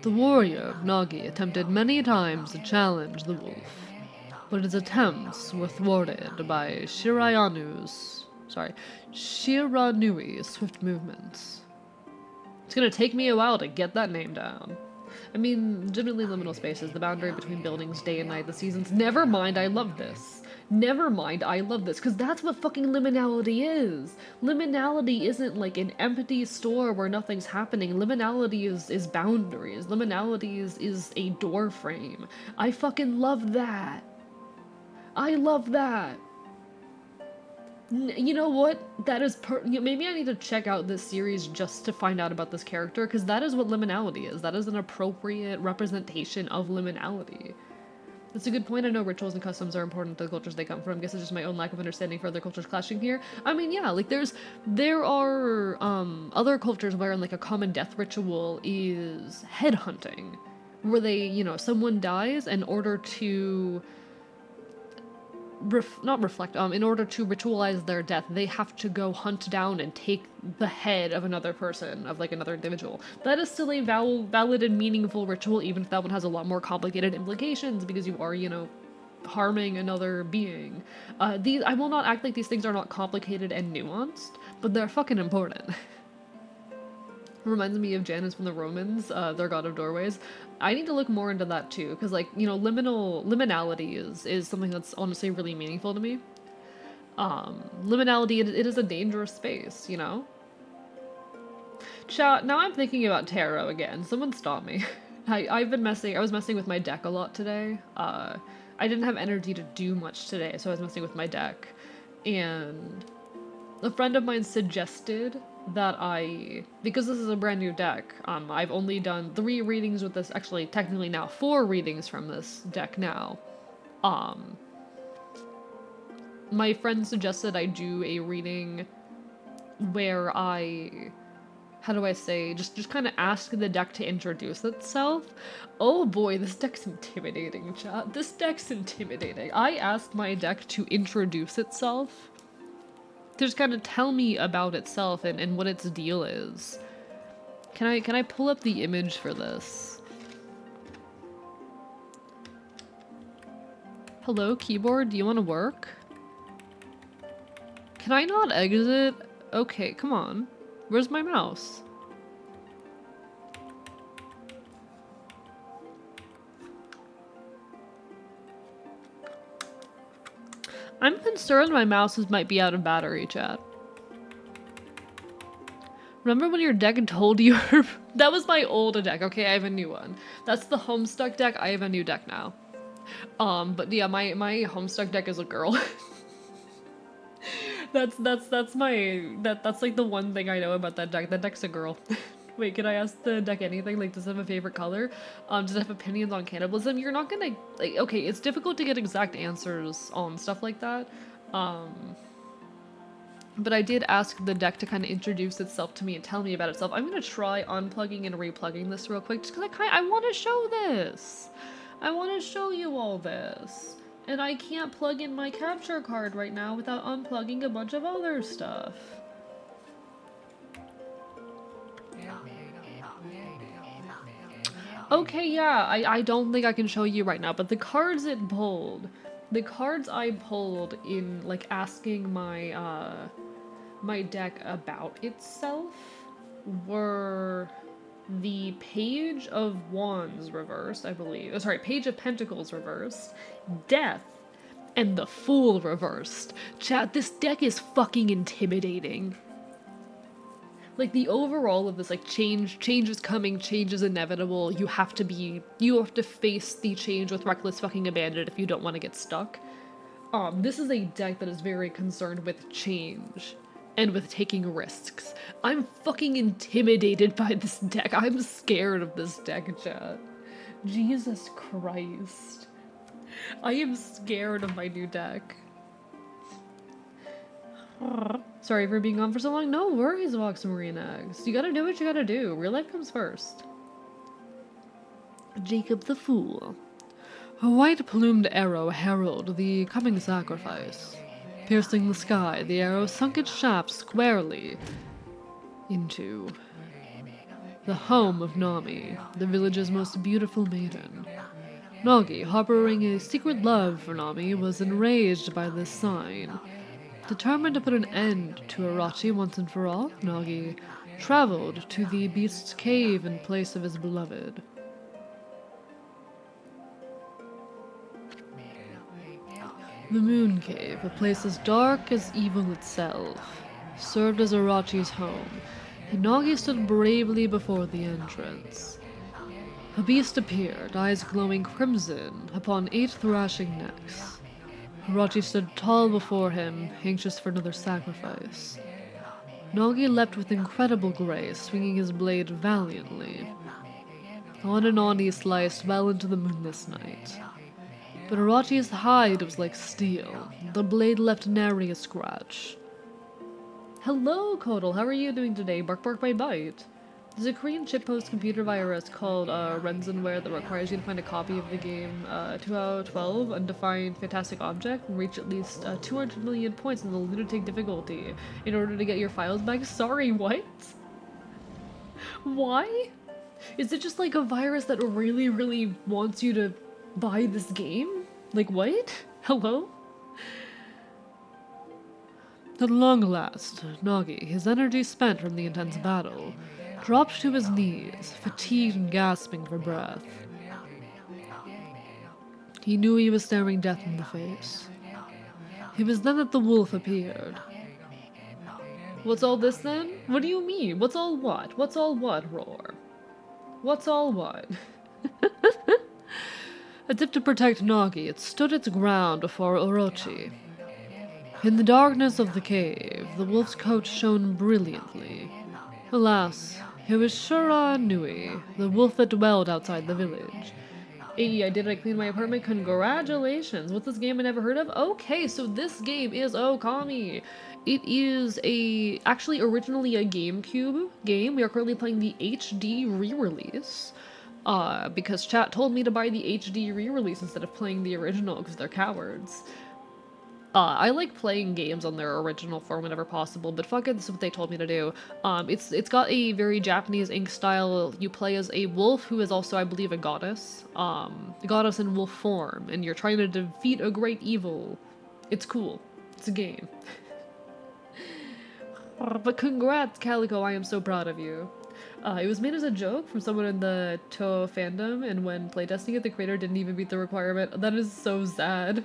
The warrior, Nagi, attempted many times to challenge the wolf, but his attempts were thwarted by Shiranui's swift movements. It's gonna take me a while to get that name down. I mean, legitimately liminal spaces, the boundary between buildings, day and night, the seasons. Never mind, I love this. Because that's what fucking liminality is. Liminality isn't like an empty store where nothing's happening. Liminality is boundaries. Liminality is a door frame. I fucking love that. You know what? That is maybe I need to check out this series just to find out about this character, because that is what liminality is. That is an appropriate representation of liminality. That's a good point. I know rituals and customs are important to the cultures they come from. I guess it's just my own lack of understanding for other cultures clashing here. I mean, yeah, like there are other cultures where like a common death ritual is headhunting, where they, you know, someone dies in order to in order to ritualize their death, they have to go hunt down and take the head of another person, of like another individual. That is still a valid and meaningful ritual, even if that one has a lot more complicated implications, because you are, you know, harming another being. I will not act like these things are not complicated and nuanced, but they're fucking important. Reminds me of Janus from the Romans, their god of doorways. I need to look more into that too, because, like, you know, liminality is something that's honestly really meaningful to me. Liminality, it is a dangerous space, you know? Chat, now I'm thinking about tarot again. Someone stop me. I was messing with my deck a lot today. I didn't have energy to do much today, so I was messing with my deck. And a friend of mine suggested that because this is a brand new deck, I've only done 3 readings with this, actually technically now 4 readings from this deck now. My friend suggested I do a reading where how do I say, just kind of ask the deck to introduce itself. Oh boy, this deck's intimidating, chat. This deck's intimidating. I asked my deck to introduce itself. To just kind of tell me about itself and what its deal is. Can I pull up the image for this? Hello, keyboard, do you want to work? Can I not exit? Okay, come on. Where's my mouse? I'm concerned my mouses might be out of battery, chat. Remember when your deck told you that was my old deck, okay, I have a new one. That's the Homestuck deck, I have a new deck now. But yeah, my Homestuck deck is a girl. That's like the one thing I know about that deck. That deck's a girl. Wait, can I ask the deck anything? Like, does it have a favorite color? Does it have opinions on cannibalism? You're not gonna, like, okay, it's difficult to get exact answers on stuff like that. But I did ask the deck to kind of introduce itself to me and tell me about itself. I'm gonna try unplugging and replugging this real quick, just because I want to show this. I want to show you all this. And I can't plug in my capture card right now without unplugging a bunch of other stuff. Okay, yeah, I don't think I can show you right now, but the cards it pulled, the cards I pulled in, like, asking my, my deck about itself were the Page of Wands reversed, I believe. Oh, sorry, Page of Pentacles reversed, Death, and the Fool reversed. Chat, this deck is fucking intimidating. Like, the overall of this, like, change is coming, change is inevitable, you have to face the change with reckless fucking abandon if you don't want to get stuck. This is a deck that is very concerned with change and with taking risks. I'm fucking intimidated by this deck. I'm scared of this deck, chat. Jesus Christ. I am scared of my new deck. Sorry for being on for so long. No worries, Vox Marine Eggs. You gotta do what you gotta do. Real life comes first. Jacob the Fool. A white-plumed arrow heralded the coming sacrifice. Piercing the sky, the arrow sunk its shaft squarely into the home of Nami, the village's most beautiful maiden. Nagi, harboring a secret love for Nami, was enraged by this sign. Determined to put an end to Arachi once and for all, Nagi traveled to the beast's cave in place of his beloved. The Moon Cave, a place as dark as evil itself, served as Arachi's home, and Nagi stood bravely before the entrance. A beast appeared, eyes glowing crimson, upon 8 thrashing necks. Arachi stood tall before him, anxious for another sacrifice. Nagi leapt with incredible grace, swinging his blade valiantly. On and on he sliced well into the moonless night. But Arachi's hide was like steel. The blade left nary a scratch. Hello, Kodal. How are you doing today? Bark bark bite bite. There's a Korean shitpost computer virus called ransomware that requires you to find a copy of the game 2 out of 12, Undefined Fantastic Object, and reach at least 200 million points in the lunatic difficulty in order to get your files back. Sorry, what? Why? Is it just like a virus that really, really wants you to buy this game? Like, what? Hello? At long last, Nagi, his energy spent from the intense battle, dropped to his knees, fatigued and gasping for breath. He knew he was staring death in the face. It was then that the wolf appeared. What's all this then? What do you mean? What's all what? What's all what, Roar? What's all what? As if to protect Nagi, it stood its ground before Orochi. In the darkness of the cave, the wolf's coat shone brilliantly. Alas, it was Shura Nui, the wolf that dwelled outside the village. Hey, I clean my apartment. Congratulations. What's this game I never heard of? Okay, so this game is Okami. It is actually originally a GameCube game. We are currently playing the HD re-release. Because chat told me to buy the HD re-release instead of playing the original because they're cowards. I like playing games on their original form whenever possible, but fuck it, this is what they told me to do. It's got a very Japanese ink style. You play as a wolf who is also, I believe, a goddess. A goddess in wolf form, and you're trying to defeat a great evil. It's cool. It's a game. But congrats, Calico, I am so proud of you. It was made as a joke from someone in the Toho fandom, and when playtesting it, the creator didn't even meet the requirement. That is so sad.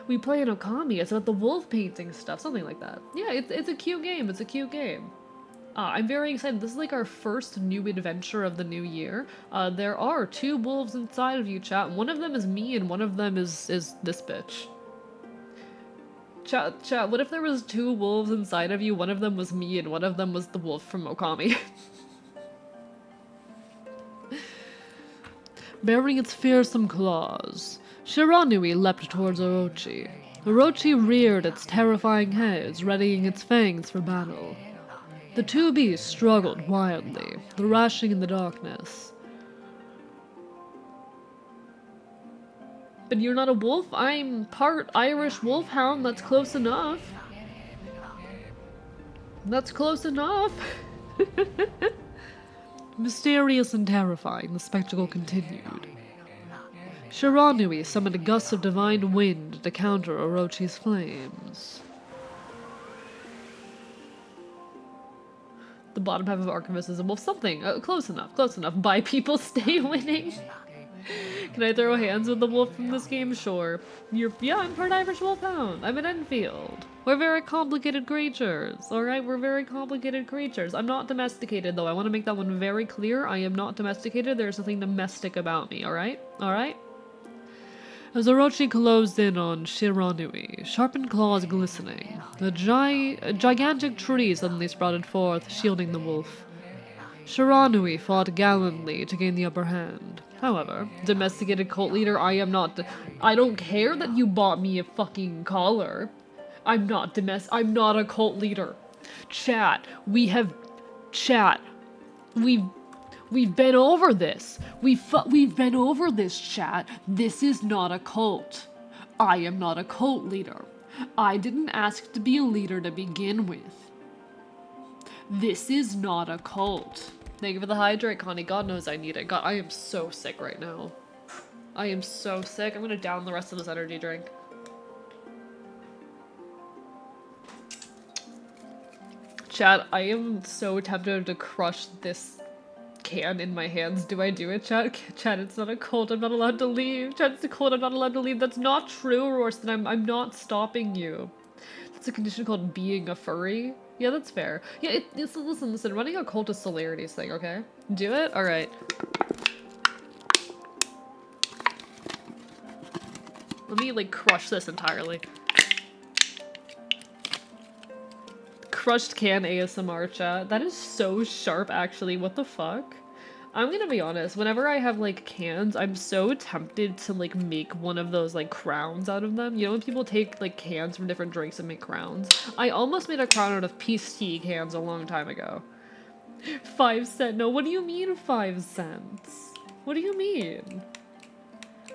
We play an Okami. It's about the wolf painting stuff, something like that. Yeah, it's a cute game. It's a cute game. I'm very excited. This is like our first new adventure of the new year. There are 2 wolves inside of you, chat. One of them is me, and one of them is this bitch. Chat, what if there was 2 wolves inside of you? One of them was me, and one of them was the wolf from Okami. Bearing its fearsome claws, Shiranui leapt towards Orochi. Orochi reared its terrifying head, readying its fangs for battle. The 2 beasts struggled wildly, thrashing in the darkness. But you're not a wolf? I'm part Irish wolfhound, that's close enough. That's close enough. Mysterious and terrifying, the spectacle continued. Shiranui summoned a gust of divine wind to counter Orochi's flames. The bottom half of Archivist is a wolf. Something. Close enough. Close enough. Bye, people. Stay winning. Can I throw hands with the wolf from this game? Sure. Yeah, I'm part Irish wolfhound. I'm an Enfield. We're very complicated creatures. Alright, we're very complicated creatures. I'm not domesticated, though. I want to make that one very clear. I am not domesticated. There's nothing domestic about me. Alright? Alright? As Orochi closed in on Shiranui, sharpened claws glistening, a gigantic tree suddenly sprouted forth, shielding the wolf. Shiranui fought gallantly to gain the upper hand. However, domesticated cult leader, I am not. I don't care that you bought me a fucking collar. I'm not a cult leader. Chat, we've been over this. We've been over this, chat. This is not a cult. I am not a cult leader. I didn't ask to be a leader to begin with. This is not a cult. Thank you for the hydrate, Connie. God knows I need it. God, I am so sick right now. I am so sick. I'm gonna down the rest of this energy drink. Chat, I am so tempted to crush this can in my hands. Do I do it, chat? Chat, it's not a cult. I'm not allowed to leave. Chat, it's a cult. I'm not allowed to leave. That's not true, Rorston. I'm not stopping you. That's a condition called being a furry. Yeah, that's fair. Yeah, listen, running a cult is Solarity's thing, okay? Do it? Alright. Let me, like, crush this entirely. Crushed can ASMR, chat. That is so sharp, actually. What the fuck? I'm gonna be honest, whenever I have, like, cans, I'm so tempted to, like, make one of those, like, crowns out of them. You know when people take, like, cans from different drinks and make crowns? I almost made a crown out of peace tea cans a long time ago. 5 cents? No, what do you mean 5 cents? What do you mean?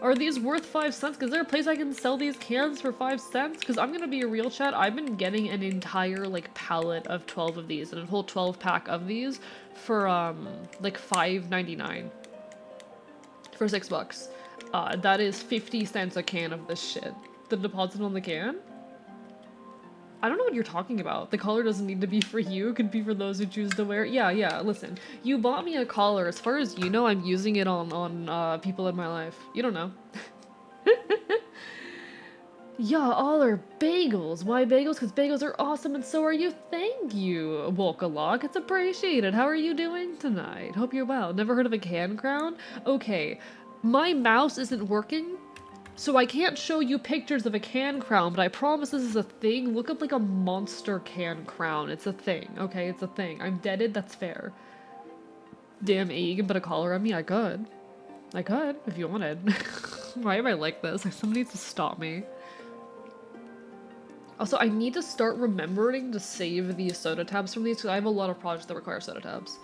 Are these worth 5 cents? Is there a place I can sell these cans for 5 cents? Because I'm gonna be a real chat. I've been getting an entire, like, pallet of 12 of these, and a whole 12 pack of these for, like, $5.99. For $6. That is 50 cents a can of this shit. The deposit on the can? I don't know what you're talking about. The collar doesn't need to be for you. It could be for those who choose to wear it. Yeah, listen. You bought me a collar. As far as you know, I'm using it on people in my life. You don't know. Yeah, all are bagels. Why bagels? Because bagels are awesome and so are you. Thank you, Wokalok. It's appreciated. How are you doing tonight? Hope you're well. Never heard of a can crown? Okay. My mouse isn't working. So I can't show you pictures of a can crown, but I promise this is a thing. Look up like a monster can crown. It's a thing, okay? It's a thing. I'm deaded, that's fair. Damn, you can put a collar on me? I could. I could, if you wanted. Why am I like this? Like, somebody needs to stop me. Also, I need to start remembering to save the soda tabs from these, because I have a lot of projects that require soda tabs.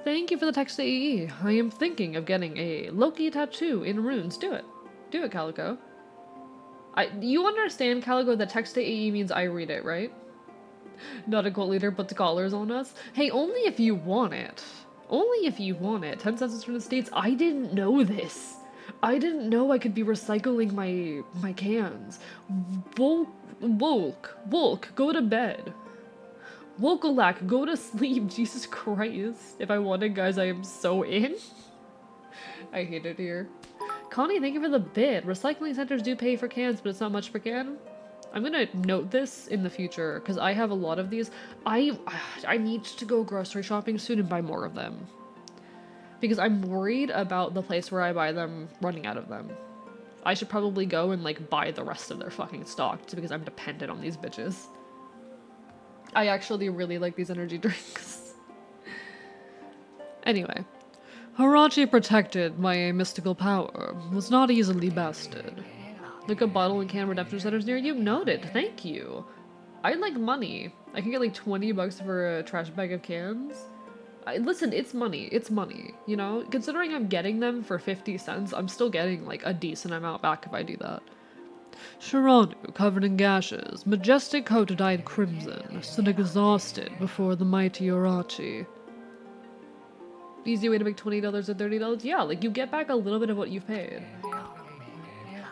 Thank you for the text to AE. I am thinking of getting a Loki tattoo in runes. Do it. Do it, Calico. You understand, Calico, that text to AE means I read it, right? Not a cult leader, but the collars on us. Hey, only if you want it. Only if you want it. 10 cents from the States. I didn't know this. I didn't know I could be recycling my cans. Volk, go to bed. Wokalak, go to sleep. Jesus Christ. If I wanted, guys, I am so in. I hate it here. Connie, thank you for the bid. Recycling centers do pay for cans, but it's not much per can. I'm gonna note this in the future, because I have a lot of these. I need to go grocery shopping soon and buy more of them. Because I'm worried about the place where I buy them running out of them. I should probably go and, like, buy the rest of their fucking stock, because I'm dependent on these bitches. I actually really like these energy drinks. Anyway. Harachi protected by a mystical power, was not easily bested. Look up bottle and can redemption centers near you. Noted, thank you. I'd like money. I can get like 20 bucks for a trash bag of cans. Listen, it's money, you know? Considering I'm getting them for 50 cents, I'm still getting like a decent amount back if I do that. Shiranu, covered in gashes, majestic coat dyed crimson, stood exhausted before the mighty Harachi. Easy way to make $20 or $30? Yeah, like you get back a little bit of what you've paid.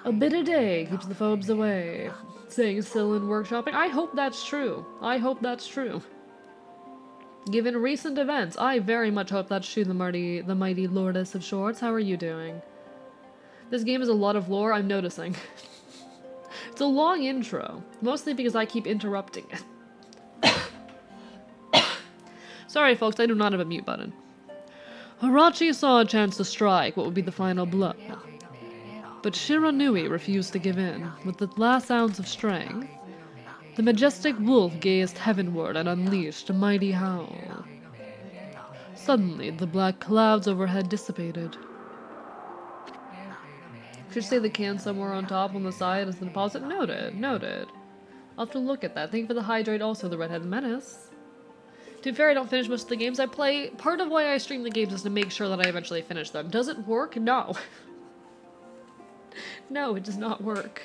A bit a day keeps the phobes away. Saying still in workshopping. I hope that's true. I hope that's true. Given recent events, I very much hope that's true, the mighty Lordess of Shorts. How are you doing? This game is a lot of lore, I'm noticing. It's a long intro, mostly because I keep interrupting it. Sorry folks, I do not have a mute button. Harachi saw a chance to strike what would be the final blow. But Shiranui refused to give in. With the last ounce of strength, the majestic wolf gazed heavenward and unleashed a mighty howl. Suddenly, the black clouds overhead dissipated. Should say the can somewhere on top on the side as the deposit. Noted, noted. I'll have to look at that. Thank you for the hydrate, also the redhead menace. To be fair, I don't finish most of the games I play. Part of why I stream the games is to make sure that I eventually finish them. Does it work? No. No, it does not work.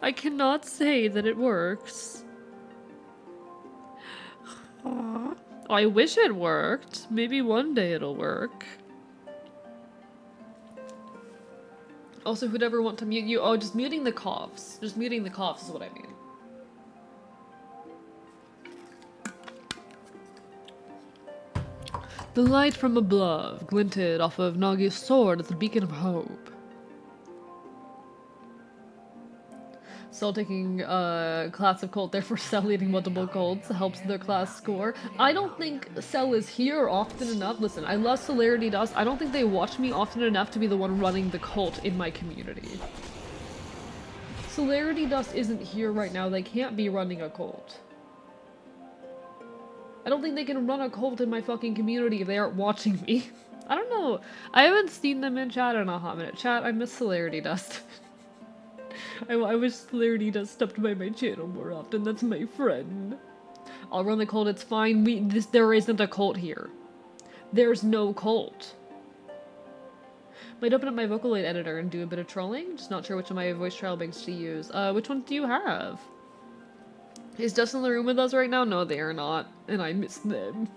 I cannot say that it works. I wish it worked. Maybe one day it'll work. Also, who'd ever want to mute you? Oh, just muting the coughs. Just muting the coughs is what I mean. The light from above glinted off of Nagi's sword as a beacon of hope. Cell taking class of cult, therefore Cell leading multiple cults helps their class score. I don't think Cell is here often enough. Listen, I love Celerity Dust. I don't think they watch me often enough to be the one running the cult in my community. Celerity Dust isn't here right now. They can't be running a cult. I don't think they can run a cult in my fucking community if they aren't watching me. I don't know. I haven't seen them in chat in a hot minute. Chat, I miss Celerity Dust. I wish Celerity Dust stopped by my channel more often. That's my friend. I'll run the cult. It's fine. There isn't a cult here. There's no cult. Might open up my Vocaloid editor and do a bit of trolling. Just not sure which of my voice trial banks to use. Which one do you have? Is Dustin in the room with us right now? No, they are not. And I miss them.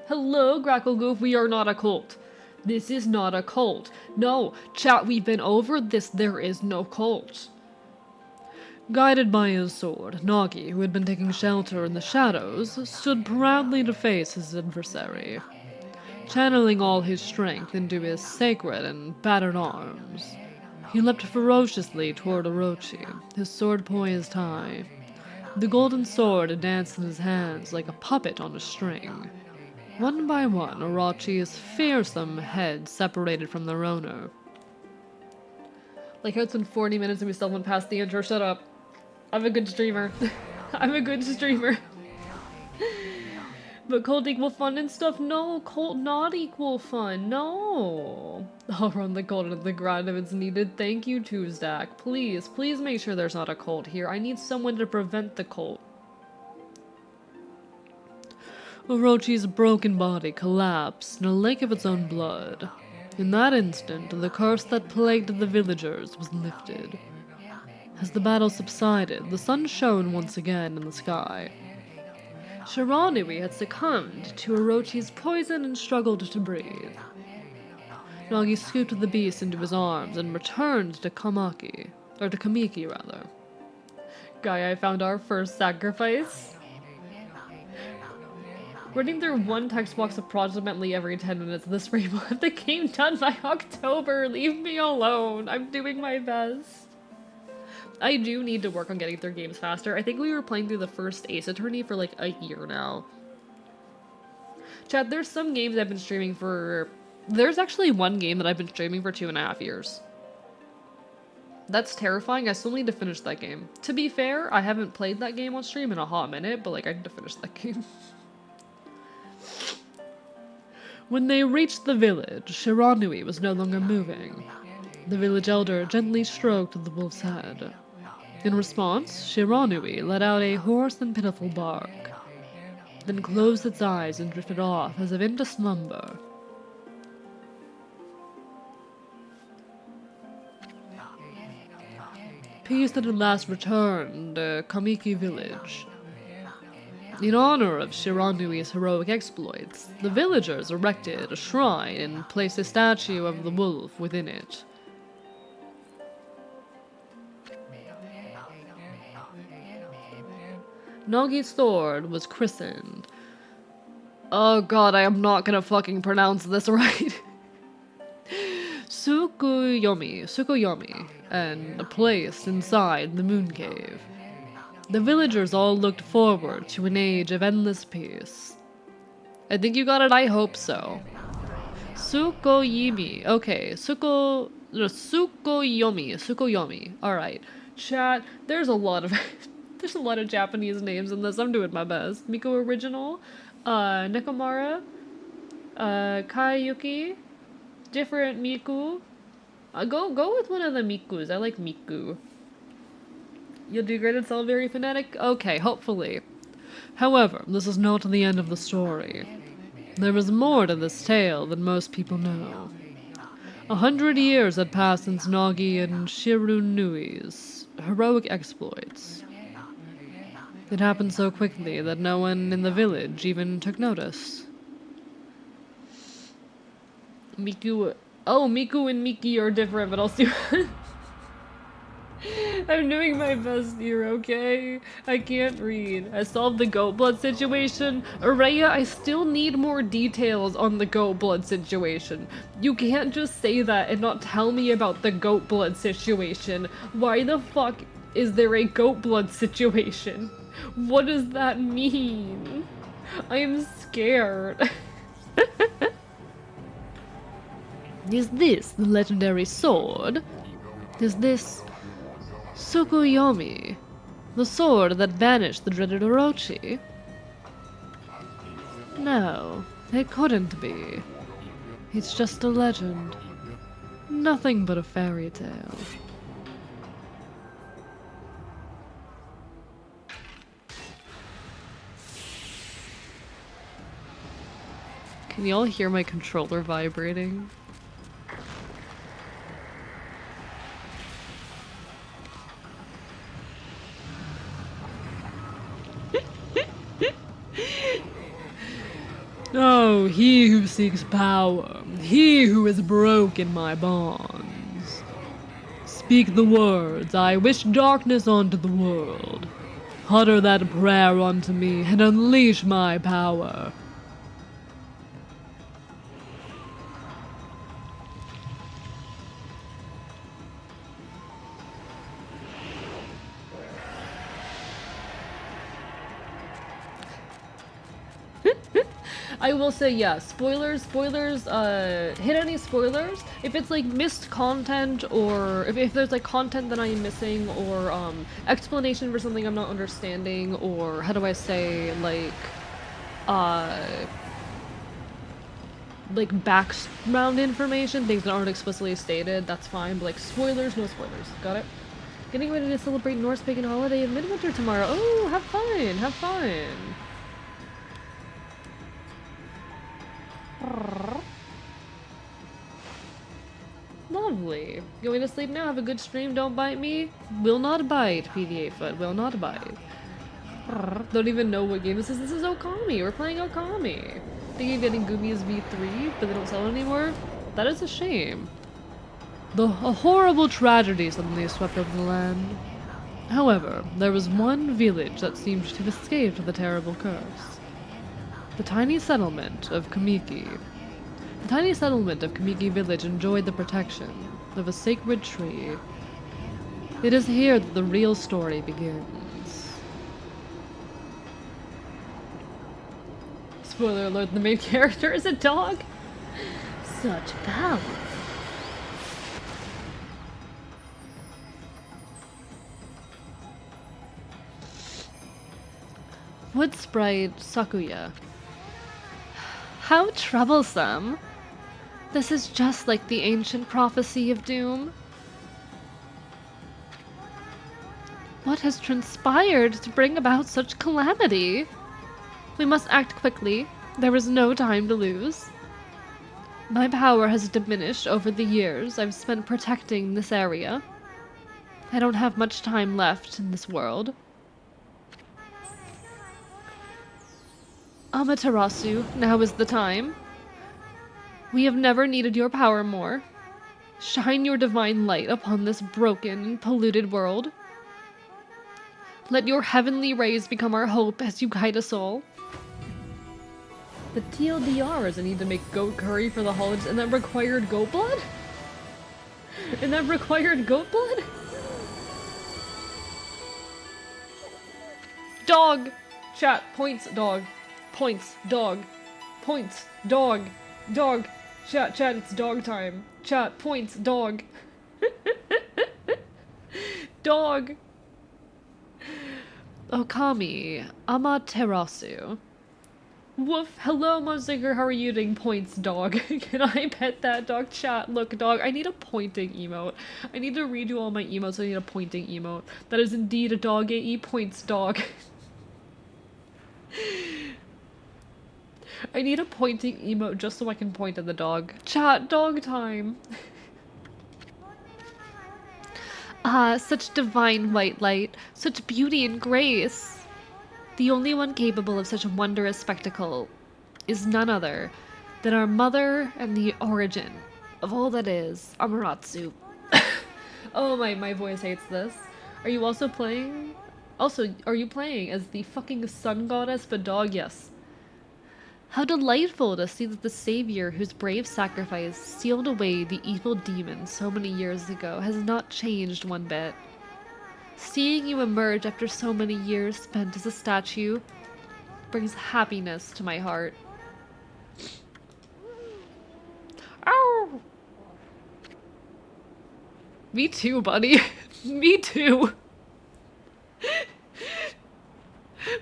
Hello, Gracklegoof. We are not a cult. This is not a cult. No, chat, we've been over this. There is no cult. Guided by his sword, Nagi, who had been taking shelter in the shadows, stood proudly to face his adversary, channeling all his strength into his sacred and battered arms. He leapt ferociously toward Orochi, his sword poised high. The golden sword danced in his hands like a puppet on a string. One by one, Orochi's fearsome head separated from their owner. Like how it's been 40 minutes and we still haven't passed the intro. Shut up. I'm a good streamer. I'm a good streamer. But cult equal fun and stuff? No, cult not equal fun. No. I'll run the cult into the ground if it's needed. Thank you, Tuesday. Please, please make sure there's not a cult here. I need someone to prevent the cult. Orochi's broken body collapsed in a lake of its own blood. In that instant, the curse that plagued the villagers was lifted. As the battle subsided, the sun shone once again in the sky. Shiranui had succumbed to Orochi's poison and struggled to breathe. Nagi scooped the beast into his arms and returned to Kamiki. Guy, I found our first sacrifice. Running through one text box approximately every 10 minutes. This rate will have the game done by October. Leave me alone. I'm doing my best. I do need to work on getting through games faster. I think we were playing through the first Ace Attorney for like a year now. Chat, there's some games I've been streaming for... There's actually one game that I've been streaming for 2.5 years. That's terrifying. I still need to finish that game. To be fair, I haven't played that game on stream in a hot minute, but like I need to finish that game. When they reached the village, Shiranui was no longer moving. The village elder gently stroked the wolf's head. In response, Shiranui let out a hoarse and pitiful bark, then closed its eyes and drifted off as if into slumber. Peace had at last returned to Kamiki village. In honor of Shiranui's heroic exploits, the villagers erected a shrine and placed a statue of the wolf within it. Nagi's sword was christened. Oh god, I am not gonna fucking pronounce this right. Tsukuyomi, and placed inside the moon cave. The villagers all looked forward to an age of endless peace. I think you got it, I hope so. Tsukuyomi. Okay, Tsukuyomi. Alright. Chat, there's a lot of there's a lot of Japanese names in this. I'm doing my best. Miko original, Nekomara, Kayuki, different Miku. Go with one of the Mikus. I like Miku. You'll do great at Very Phonetic? Okay, hopefully. However, this is not the end of the story. There is more to this tale than most people know. 100 years had passed since Nagi and Shirunui's heroic exploits. It happened so quickly that no one in the village even took notice. Miku... Oh, Miku and Miki are different, but I'll see... I'm doing my best here, okay? I can't read. I solved the goat blood situation. Araya, I still need more details on the goat blood situation. You can't just say that and not tell me about the goat blood situation. Why the fuck is there a goat blood situation? What does that mean? I am scared. Is this the legendary sword? Is this Tsukuyomi, the sword that banished the dreaded Orochi? No, it couldn't be. It's just a legend. Nothing but a fairy tale. Can y'all hear my controller vibrating? Oh, he who seeks power, he who has broken my bonds. Speak the words, I wish darkness onto the world. Utter that prayer unto me and unleash my power. I will say, yeah, spoilers, hit any spoilers. If it's like missed content, or if there's like content that I am missing, or explanation for something I'm not understanding, or how do I say, uh, like background information, things that aren't explicitly stated, that's fine, but like spoilers, no spoilers. Got it? Getting ready to celebrate Norse pagan holiday of Midwinter tomorrow. Oh, have fun, have fun. Lovely. Going to sleep now, have a good stream, don't bite me. Will not bite, PDA foot, will not bite. Don't even know what game this is. This is Okami, we're playing Okami. Thinking of getting Gumi's V3, but they don't sell it anymore? That is a shame. A horrible tragedy suddenly swept over the land. However, there was one village that seemed to have escaped the terrible curse. The tiny settlement of Kamiki. The tiny settlement of Kamiki village enjoyed the protection of a sacred tree. It is here that the real story begins. Spoiler alert, the main character is a dog? Such power. Wood sprite Sakuya. How troublesome. This is just like the ancient prophecy of doom. What has transpired to bring about such calamity? We must act quickly. There is no time to lose. My power has diminished over the years I've spent protecting this area. I don't have much time left in this world. Amaterasu, now is the time. We have never needed your power more. Shine your divine light upon this broken and polluted world. Let your heavenly rays become our hope as you guide us all. The TLDR is I need to make goat curry for the holidays, and that required goat blood? And that required goat blood? Dog! Chat, points, dog. Points, dog. Points, dog. Dog. Chat, it's dog time. Chat, points, dog. Dog. Okami, Amaterasu. Woof, hello Monster, how are you doing? Points, dog. Can I pet that dog? Chat, look, dog, I need a pointing emote. I need to redo all my emotes, I need a pointing emote. That is indeed a dog AE, points, dog. I need a pointing emote just so I can point at the dog. Chat, dog time. Ah, such divine white light, such beauty and grace. The only one capable of such a wondrous spectacle is none other than our mother and the origin of all that is, Amaterasu. Oh, my voice hates this. Are you also playing? Also, are you playing as the fucking sun goddess, but dog? Yes. How delightful to see that the savior whose brave sacrifice sealed away the evil demon so many years ago has not changed one bit. Seeing you emerge after so many years spent as a statue brings happiness to my heart. Ow! Me too, buddy. Me too.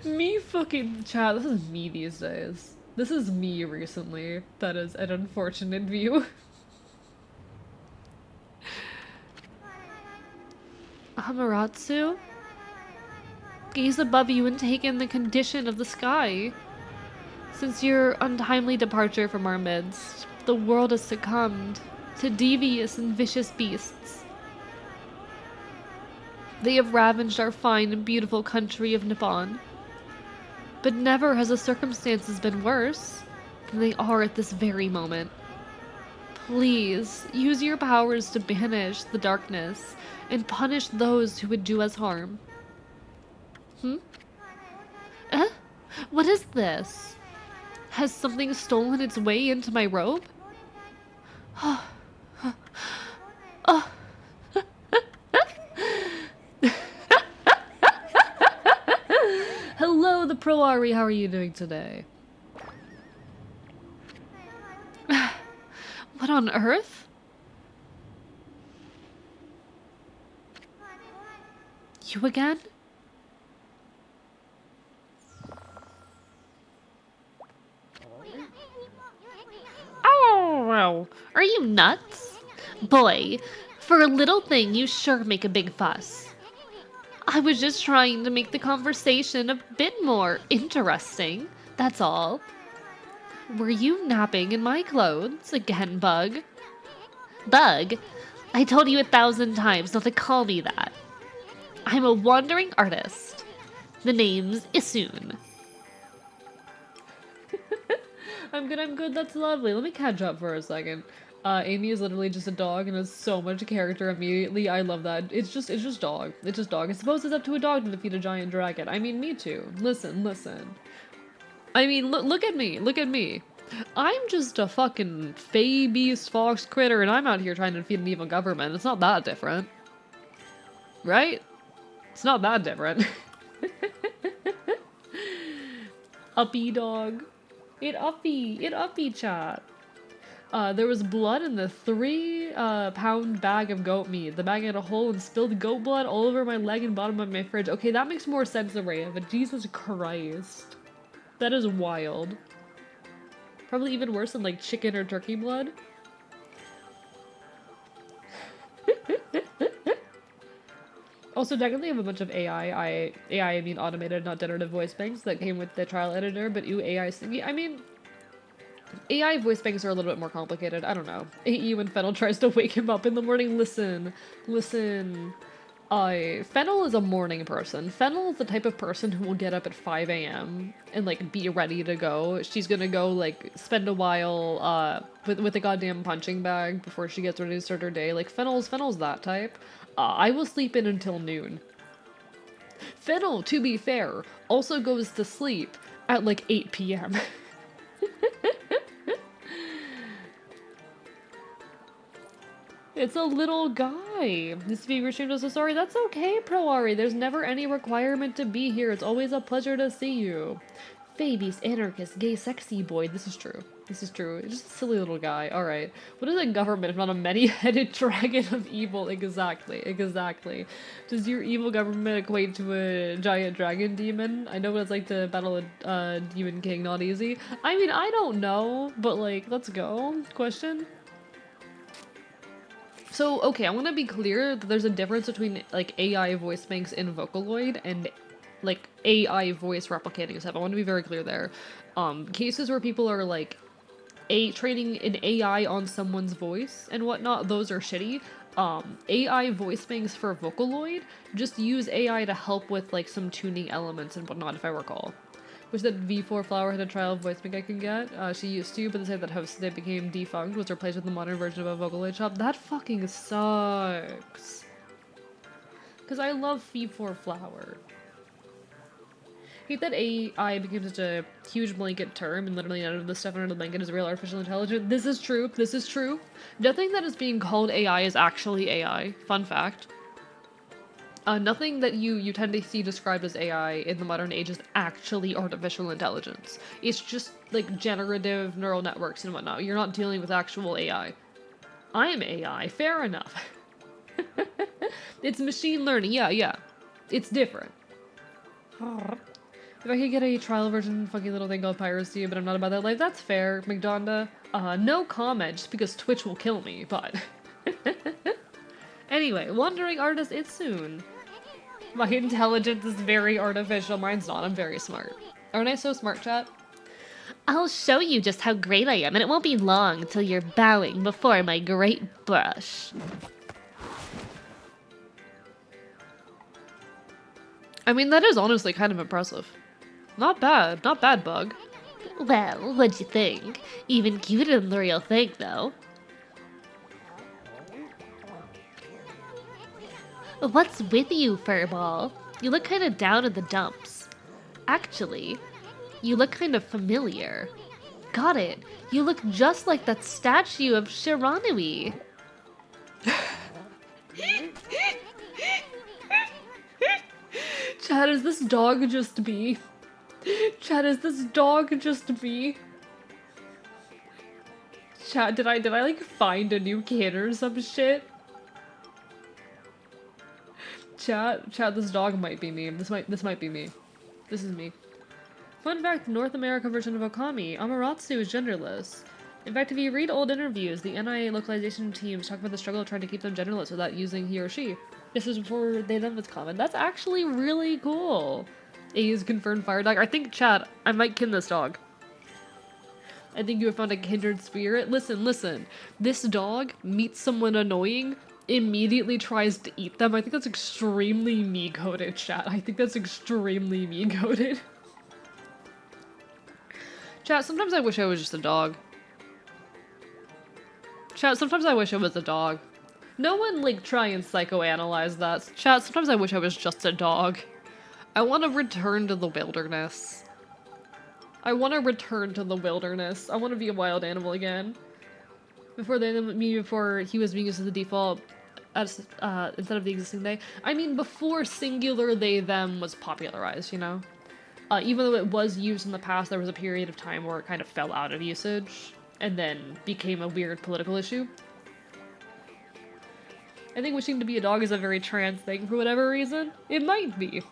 Me fucking chat. This is me these days. This is me recently. That is an unfortunate view. Amaterasu? Gaze above you and take in the condition of the sky. Since your untimely departure from our midst, the world has succumbed to devious and vicious beasts. They have ravaged our fine and beautiful country of Nippon. But never has the circumstances been worse than they are at this very moment. Please, use your powers to banish the darkness and punish those who would do us harm. What is this? Has something stolen its way into my robe? Hello, the Pro Ari, how are you doing today? What on earth? You again? Oh, are you nuts? Boy, for a little thing, you sure make a big fuss. I was just trying to make the conversation a bit more interesting, that's all. Were you napping in my clothes again, Bug? Bug? I told you 1,000 times not to call me that. I'm a wandering artist. The name's Isun. I'm good, that's lovely. Let me catch up for a second. Amy is literally just a dog and has so much character immediately. I love that. It's just dog. It's just dog. I suppose it's up to a dog to defeat a giant dragon. I mean, me too. Listen. I mean, look at me. Look at me. I'm just a fucking fey beast fox critter and I'm out here trying to defeat an evil government. It's not that different. Right? It's not that different. Uppy dog. It uppy chat. There was blood in the 3-pound bag of goat meat. The bag had a hole and spilled goat blood all over my leg and bottom of my fridge. Okay, that makes more sense, Araya, but Jesus Christ. That is wild. Probably even worse than like chicken or turkey blood. Also, technically I have a bunch of AI, I mean automated, not generative voice banks that came with the trial editor, but AI I mean, AI voice banks are a little bit more complicated, I don't know. AE when Fennel tries to wake him up in the morning, listen. Fennel is a morning person. Fennel is the type of person who will get up at 5 a.m. and like be ready to go. She's gonna go like spend a while with a goddamn punching bag before she gets ready to start her day. Like Fennel's that type. I will sleep in until noon. Fennel, to be fair, also goes to sleep at like 8 p.m. It's a little guy. This viewer stream is so sorry. That's okay, Proari. There's never any requirement to be here. It's always a pleasure to see you. Babies, anarchist, gay, sexy boy. This is true. This is true. It's just a silly little guy. Alright. What is a government if not a many-headed dragon of evil? Exactly. Does your evil government equate to a giant dragon demon? I know what it's like to battle a demon king, not easy. I mean, I don't know, but like, let's go. Question? So, okay, I want to be clear that there's a difference between, like, AI voice banks in Vocaloid and, like, AI voice replicating stuff. I want to be very clear there. Cases where people are, like, training an AI on someone's voice and whatnot, those are shitty. AI voice banks for Vocaloid just use AI to help with, like, some tuning elements and whatnot, if I recall. Wish that V4 Flower had a trial voice bank I could get. She used to, but they said that host that became defunct was replaced with the modern version of a Vocaloid shop. That fucking sucks. Because I love V4 Flower. Hate that AI became such a huge blanket term and literally none of the stuff under the blanket is real artificial intelligence. This is true. Nothing that is being called AI is actually AI. Fun fact. Nothing that you tend to see described as AI in the modern age is actually artificial intelligence. It's just, like, generative neural networks and whatnot. You're not dealing with actual AI. I'm AI, fair enough. It's machine learning, yeah. It's different. If I could get a trial version fucking little thing called piracy, but I'm not about that life, that's fair, McDonda. No comment, just because Twitch will kill me, but... Anyway, wandering artist, it's soon. My intelligence is very artificial. Mine's not. I'm very smart. Aren't I so smart, chat? I'll show you just how great I am, and it won't be long until you're bowing before my great brush. I mean, that is honestly kind of impressive. Not bad, Bug. Well, what'd you think? Even cuter than the real thing, though. What's with you, Furball? You look kinda down in the dumps. Actually, you look kind of familiar. Got it. You look just like that statue of Shiranui. Chad, is this dog just me? Chad, is this dog just me? Chat, did I like find a new kid or some shit? Chat, this dog might be me. This might be me. This is me. Fun fact, North America version of Okami, Amaterasu is genderless. In fact, if you read old interviews, the NIA localization teams talk about the struggle of trying to keep them genderless without using he or she. This is before they done with common. That's actually really cool. A is confirmed fire dog. I think, Chad, I might kin this dog. I think you have found a kindred spirit. Listen. This dog meets someone annoying, immediately tries to eat them. I think that's extremely me-coded, chat. I think that's extremely me-coded. Chat, sometimes I wish I was just a dog. Chat, sometimes I wish I was a dog. No one, like, try and psychoanalyze that. Chat, sometimes I wish I was just a dog. I want to return to the wilderness. I want to return to the wilderness. I want to be a wild animal again. Before he was being used as the default as, instead of the existing they. I mean, before singular they, them was popularized, you know? Even though it was used in the past, there was a period of time where it kind of fell out of usage and then became a weird political issue. I think wishing to be a dog is a very trans thing for whatever reason. It might be.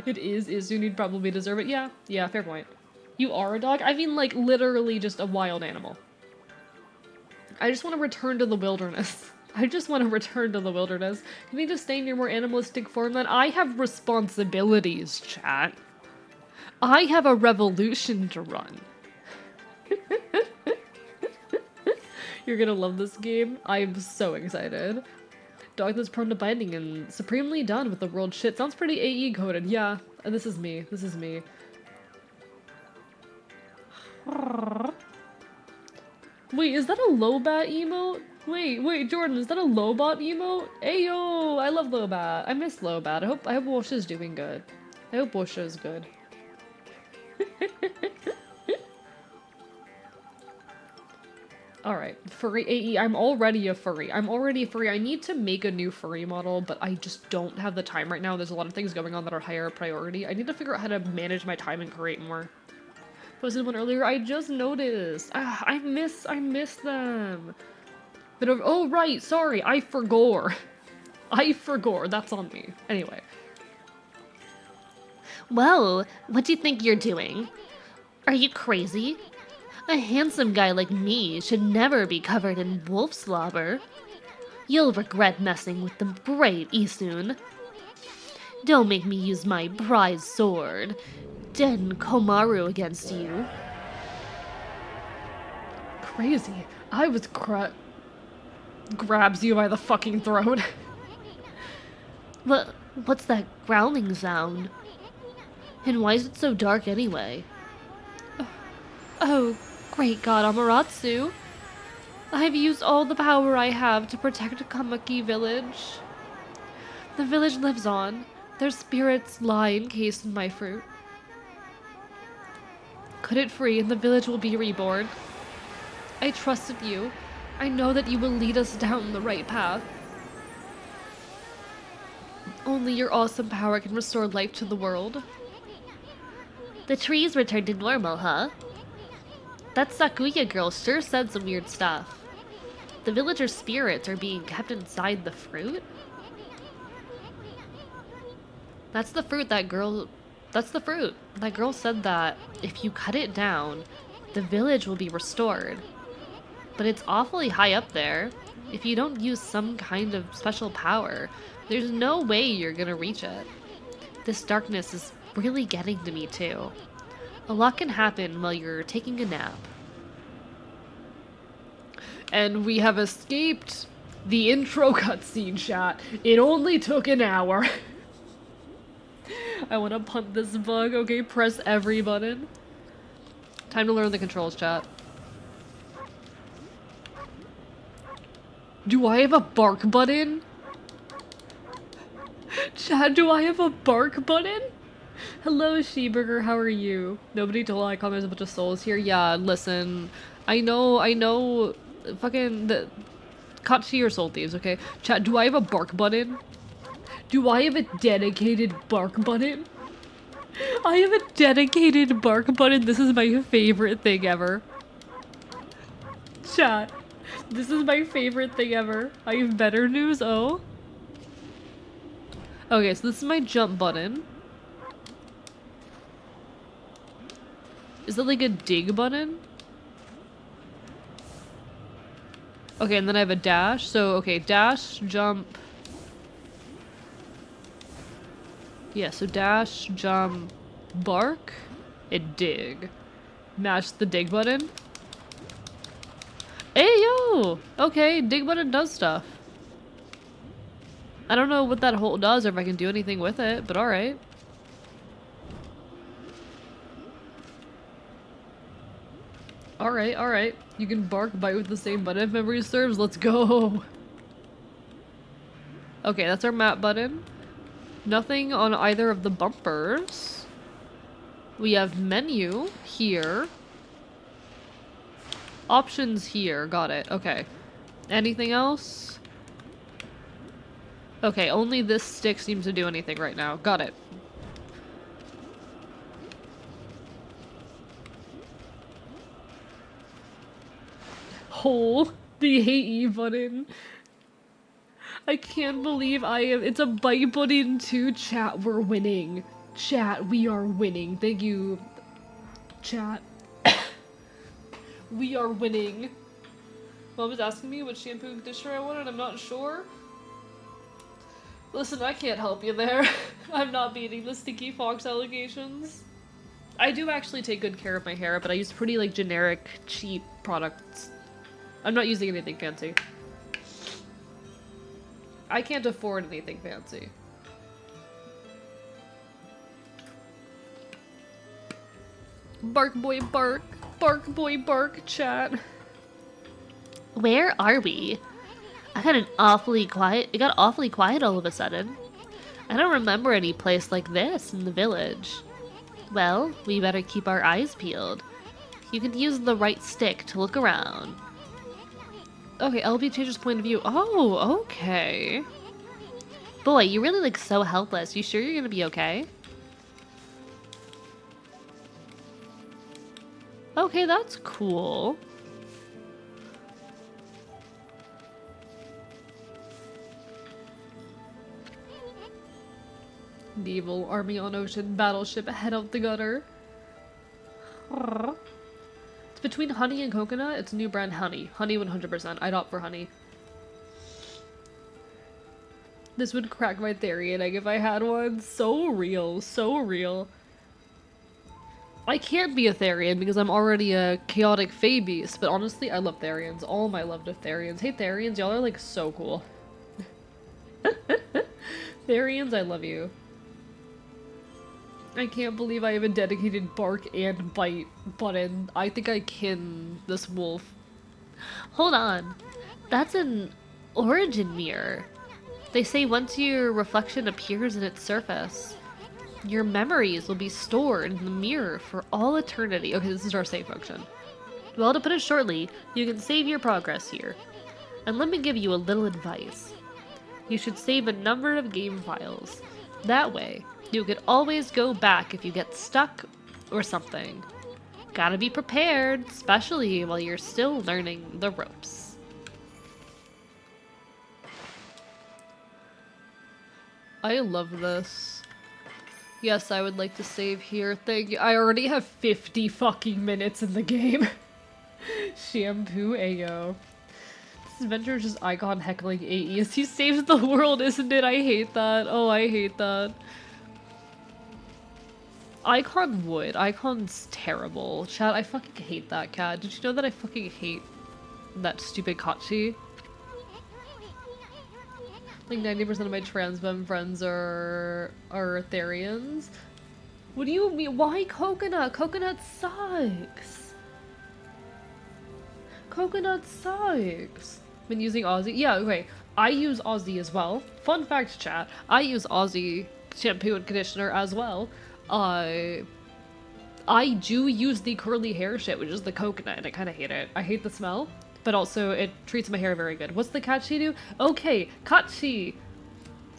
It is, soon you'd probably deserve it. Yeah, fair point. You are a dog? I mean, like, literally just a wild animal. I just want to return to the wilderness. I just want to return to the wilderness. You need to stay in your more animalistic form then. I have responsibilities, chat. I have a revolution to run. You're gonna love this game. I'm so excited. Dog that's prone to biting and supremely done with the world shit. Sounds pretty AE coded. Yeah, this is me. This is me. Wait, is that a Lobat emote? Wait, Jordan, is that a Lobot emote? Ayo, I love Lobat. I miss Lobat. I hope Washa's doing good. I hope Washa's good. Alright, furry AE. I'm already a furry. I need to make a new furry model, but I just don't have the time right now. There's a lot of things going on that are higher priority. I need to figure out how to manage my time and create more. Posted one earlier. I just noticed. I miss them. But oh right, sorry. I forgot. That's on me. Anyway. Well, what do you think you're doing? Are you crazy? A handsome guy like me should never be covered in wolf slobber. You'll regret messing with the brave Isun. Don't make me use my prize sword, Den Komaru, against you. Crazy. I was grabs you by the fucking throat. What's that growling sound? And why is it so dark anyway? Oh, great god, Amaterasu. I've used all the power I have to protect Kamaki village. The village lives on. Their spirits lie encased in my fruit. Cut it free and the village will be reborn. I trusted you. I know that you will lead us down the right path. Only your awesome power can restore life to the world. The trees returned to normal, huh? That Sakuya girl sure said some weird stuff. The villager spirits are being kept inside the fruit? That's the fruit. That girl said that if you cut it down, the village will be restored. But it's awfully high up there. If you don't use some kind of special power, there's no way you're gonna reach it. This darkness is really getting to me too. A lot can happen while you're taking a nap. And we have escaped the intro cutscene, chat. It only took an hour. I want to punt this bug. Okay, press every button. Time to learn the controls, chat. Do I have a bark button? Chat, do I have a bark button? Hello, Sheeburger, how are you? Nobody told Icon there's a bunch of souls here. Yeah, listen. I know, fucking, Kachi your soul thieves, okay? Chat, do I have a bark button? Do I have a dedicated bark button? I have a dedicated bark button. This is my favorite thing ever. Chat. This is my favorite thing ever. I have better news, oh. Okay, so this is my jump button. Is it like a dig button? Okay, and then I have a dash. So, okay, dash, jump. Yeah, so dash, jump, bark, and dig. Mash the dig button. Hey, yo! Okay, dig button does stuff. I don't know what that hole does or if I can do anything with it, but alright. Alright, alright. You can bark, bite with the same button if memory serves. Let's go! Okay, that's our map button. Nothing on either of the bumpers. We have menu here. Options here. Got it. Okay. Anything else? Okay, only this stick seems to do anything right now. Got it. Hole. The hate E button. I can't believe I am. It's a bite button too. Chat, we're winning. Chat, we are winning. Thank you. Chat. We are winning. Mom was asking me what shampoo and conditioner I wanted. I'm not sure. Listen, I can't help you there. I'm not beating the Sticky Fox allegations. I do actually take good care of my hair, but I use pretty, like, generic, cheap products. I'm not using anything fancy. I can't afford anything fancy. Bark boy bark. Bark boy bark, chat. Where are we? It got awfully quiet all of a sudden. I don't remember any place like this in the village. Well, we better keep our eyes peeled. You can use the right stick to look around. Okay, LB changes point of view. Oh, okay. Boy, you really look so helpless. You sure you're gonna be okay? Okay, that's cool. Naval army on ocean battleship head out the gutter. It's between honey and coconut. It's a new brand honey. Honey 100%. I'd opt for honey. This would crack my Therian egg if I had one. So real. So real. I can't be a Therian because I'm already a chaotic Fae beast, but honestly, I love Therians. All my love to Therians. Hey Therians, y'all are like so cool. Therians, I love you. I can't believe I have a dedicated bark and bite button. I think I kin this wolf. Hold on. That's an origin mirror. They say once your reflection appears in its surface, your memories will be stored in the mirror for all eternity. Okay, this is our save function. Well, to put it shortly, you can save your progress here. And let me give you a little advice. You should save a number of game files. That way, you could always go back if you get stuck or something. Gotta be prepared, especially while you're still learning the ropes. I love this. Yes, I would like to save here. Thank you. I already have 50 fucking minutes in the game. Shampoo Ayo. This adventure is just Icon heckling AEs. He saves the world, isn't it? I hate that. Oh, I hate that. Icon would. Icon's terrible. Chat, I fucking hate that cat. Did you know that I fucking hate that stupid Kachi? Like 90% of my trans mem friends are Therians. What do you mean? Why coconut? Coconut sucks. Coconut sucks. Been using Aussie? Yeah, okay. I use Aussie as well. Fun fact, chat. I use Aussie shampoo and conditioner as well. I do use the curly hair shit, which is the coconut, and I kind of hate it. I hate the smell, but also it treats my hair very good. What's the Kachi do? Okay, Kachi!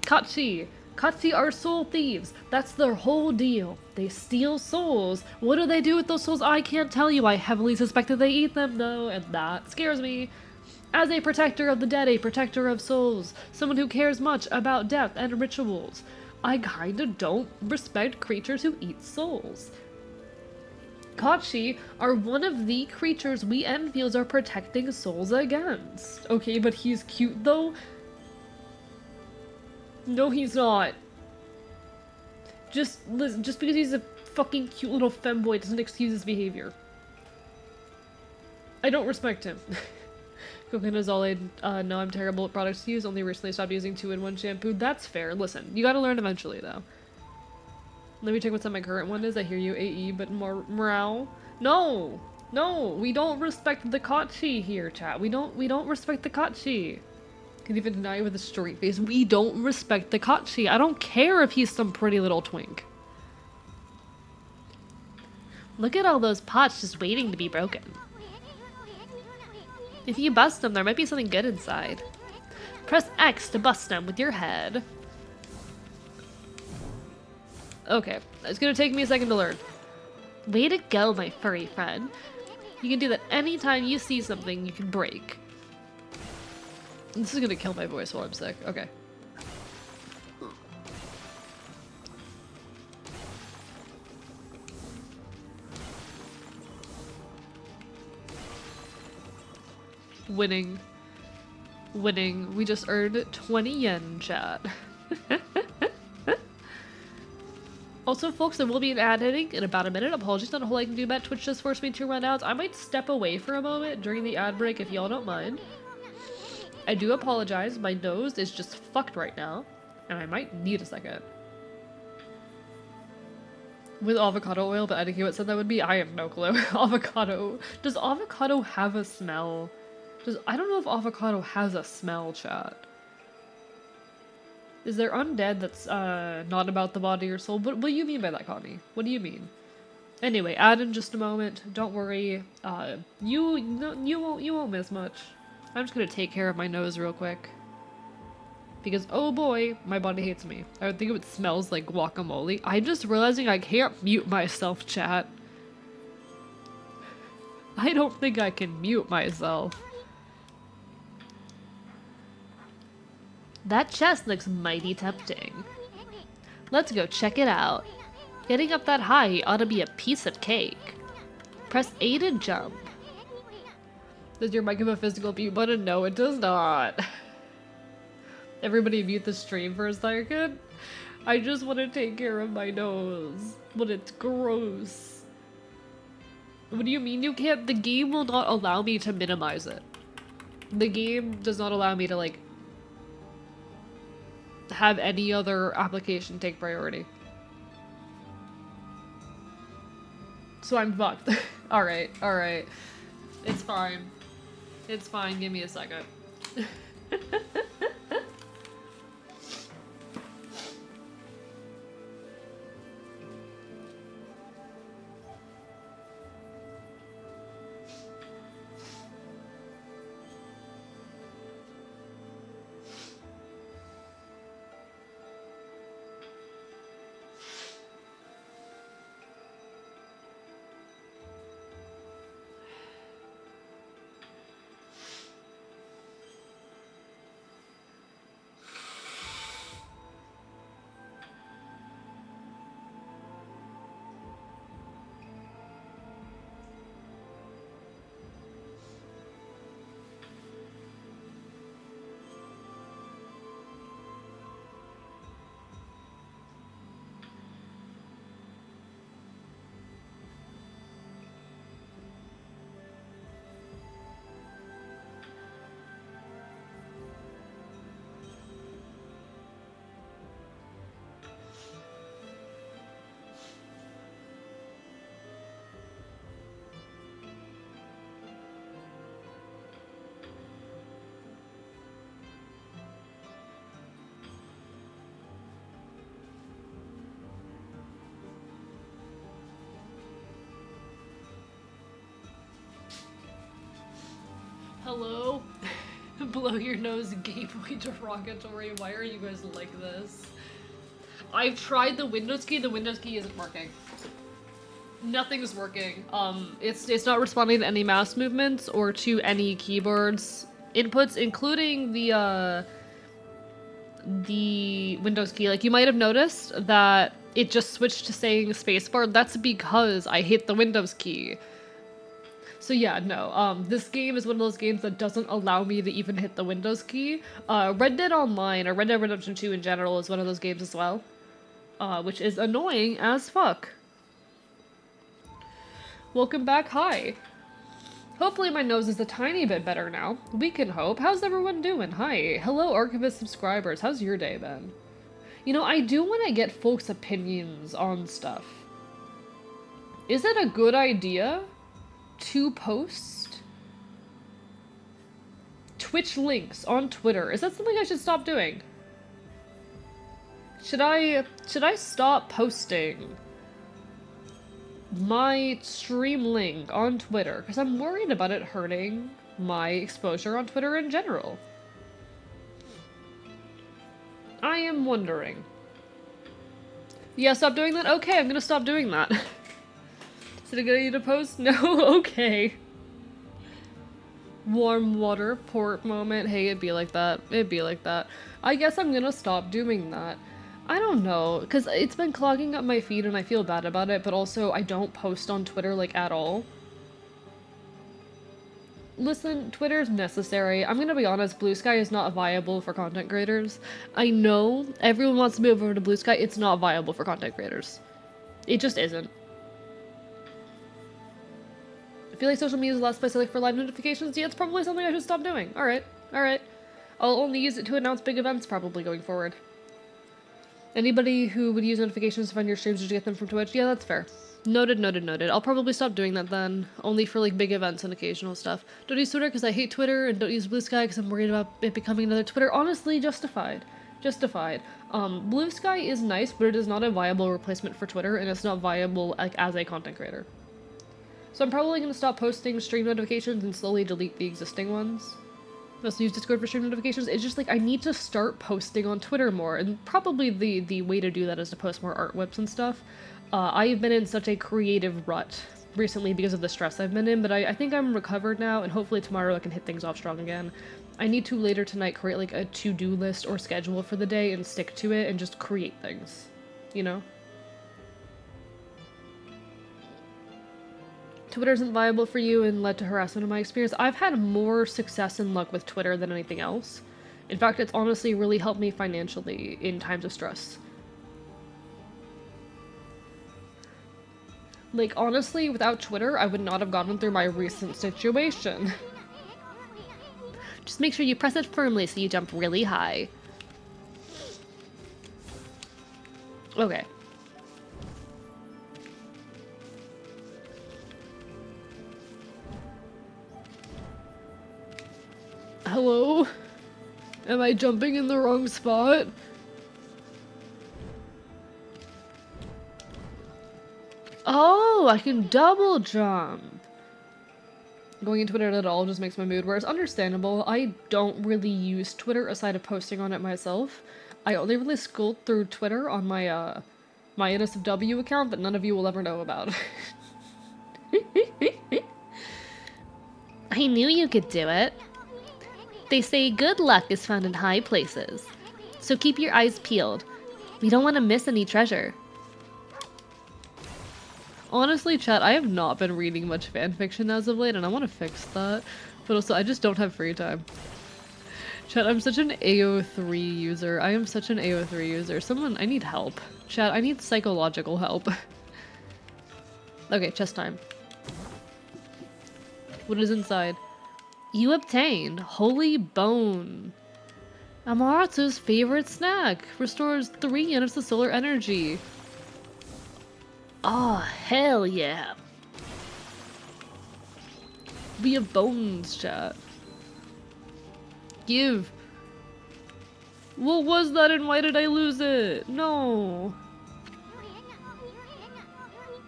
Kachi! Katsi are soul thieves. That's their whole deal. They steal souls. What do they do with those souls? I can't tell you. I heavily suspect that they eat them, though, and that scares me. As a protector of the dead, a protector of souls, someone who cares much about death and rituals, I kinda don't respect creatures who eat souls. Kachi are one of the creatures we Enfields are protecting souls against. Okay, but he's cute though? No, he's not. Just listen, just because he's a fucking cute little femboy doesn't excuse his behavior. I don't respect him. Coconazole, no, I'm terrible at products to use. Only recently stopped using 2-in-1 shampoo. That's fair. Listen, you gotta learn eventually, though. Let me check what my current one is. I hear you, AE, but more morale. No! No! We don't respect the Kachi here, chat. We don't respect the Kachi. Can even deny it with a straight face. We don't respect the Kachi. I don't care if he's some pretty little twink. Look at all those pots just waiting to be broken. If you bust them, there might be something good inside. Press X to bust them with your head. Okay, it's gonna take me a second to learn. Way to go, my furry friend. You can do that anytime you see something you can break. This is gonna kill my voice while I'm sick. Okay. Winning. Winning. We just earned 20 yen, chat. Also, folks, there will be an ad hitting in about a minute. Apologies, not a whole I can do about Twitch just forced me to run out. I might step away for a moment during the ad break if y'all don't mind. I do apologize. My nose is just fucked right now, and I might need a second. With avocado oil, but I didn't hear what said that would be. I have no clue. Avocado. Does avocado have a smell? I don't know if avocado has a smell, chat. Is there undead that's not about the body or soul? What do you mean by that, Connie? What do you mean? Anyway, add in just a moment. Don't worry. You won't miss much. I'm just gonna take care of my nose real quick. Because, oh boy, my body hates me. I would think it smells like guacamole. I'm just realizing I can't mute myself, chat. I don't think I can mute myself. That chest looks mighty tempting. Let's go check it out. Getting up that high ought to be a piece of cake. Press A to jump. Does your mic have a physical mute button? No, it does not. Everybody mute the stream for a second. I just want to take care of my nose, but it's gross. What do you mean you can't? The game will not allow me to minimize it. The game does not allow me to, like, have any other application take priority. So I'm fucked. Alright, alright. It's fine. It's fine, give me a second. Hello? Blow your nose, gateway derogatory. Why are you guys like this? I've tried the Windows key isn't working. Nothing's working. It's not responding to any mouse movements or to any keyboards inputs, including the Windows key. Like, you might have noticed that it just switched to saying spacebar. That's because I hit the Windows key. So yeah, no, this game is one of those games that doesn't allow me to even hit the Windows key. Red Dead Online, or Red Dead Redemption 2 in general, is one of those games as well. Which is annoying as fuck. Welcome back, hi. Hopefully my nose is a tiny bit better now. We can hope. How's everyone doing? Hi. Hello, Archivist subscribers. How's your day been? You know, I do want to get folks' opinions on stuff. Is it a good idea to post Twitch links on Twitter? Is that something I should stop doing? Should I stop posting my stream link on Twitter? Because I'm worried about it hurting my exposure on Twitter in general. I am wondering. Yeah, stop doing that? Okay, I'm gonna stop doing that. Is it a good idea to post? No? Okay. Warm water port moment. Hey, it'd be like that. It'd be like that. I guess I'm gonna stop doing that. I don't know, because it's been clogging up my feed and I feel bad about it, but also I don't post on Twitter, like, at all. Listen, Twitter's necessary. I'm gonna be honest, Blue Sky is not viable for content creators. I know everyone wants to move over to Blue Sky, it's not viable for content creators. It just isn't. I feel like social media is the last place I like for live notifications. Yeah, it's probably something I should stop doing. Alright, alright. I'll only use it to announce big events probably going forward. Anybody who would use notifications to find your streams to get them from Twitch? Yeah, that's fair. Noted, noted, noted. I'll probably stop doing that then. Only for, like, big events and occasional stuff. Don't use Twitter because I hate Twitter, and don't use Blue Sky because I'm worried about it becoming another Twitter. Honestly, justified. Justified. Blue Sky is nice, but it is not a viable replacement for Twitter, and it's not viable, like, as a content creator. So I'm probably going to stop posting stream notifications and slowly delete the existing ones. I also use Discord for stream notifications. It's just like, I need to start posting on Twitter more, and probably the way to do that is to post more art whips and stuff. I've been in such a creative rut recently because of the stress I've been in, but I think I'm recovered now, and hopefully tomorrow I can hit things off strong again. I need to later tonight create like a to-do list or schedule for the day and stick to it and just create things, you know? Twitter isn't viable for you and led to harassment in my experience. I've had more success and luck with Twitter than anything else. In fact, it's honestly really helped me financially in times of stress. Like, honestly, without Twitter, I would not have gotten through my recent situation. Just make sure you press it firmly so you jump really high. Okay. Hello? Am I jumping in the wrong spot? Oh, I can double jump. Going into Twitter at all just makes my mood worse. Understandable. I don't really use Twitter aside of posting on it myself. I only really scroll through Twitter on my my NSFW account that none of you will ever know about. I knew you could do it. They say good luck is found in high places. So keep your eyes peeled. We don't want to miss any treasure. Honestly, chat, I have not been reading much fanfiction as of late, and I want to fix that. But also, I just don't have free time. Chat, I'm such an AO3 user. I am such an AO3 user. Someone, I need help. Chat, I need psychological help. Okay, chest time. What is inside? You obtained Holy Bone. Amaratu's favorite snack. Restores 3 units of solar energy. Oh, hell yeah. We have bones, chat. Give. What was that and why did I lose it? No.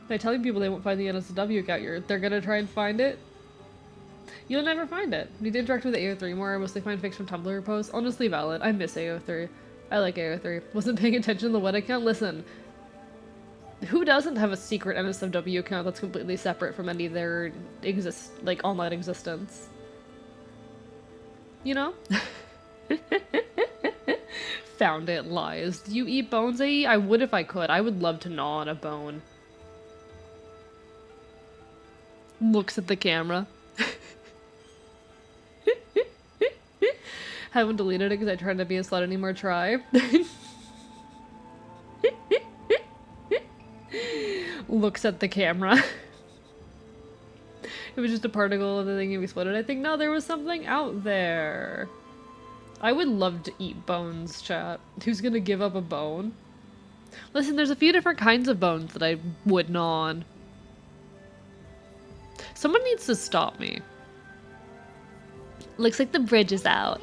By telling people they won't find the NSW account, they're gonna try and find it. You'll never find it. Need to interact with the AO3 more. I mostly find fiction from Tumblr posts. Honestly valid. I miss AO3. I like AO3. Wasn't paying attention to the WOD account? Listen, who doesn't have a secret NSFW account that's completely separate from any of their online existence? You know? Found it, lies. Do you eat bones, AE? I would if I could. I would love to gnaw on a bone. Looks at the camera. Haven't deleted it because I tried to be a slut anymore. Try. Looks at the camera. It was just a particle of the thing you exploded. I think, no, there was something out there. I would love to eat bones, chat. Who's gonna give up a bone? Listen, there's a few different kinds of bones that I would gnaw on. Someone needs to stop me. Looks like the bridge is out.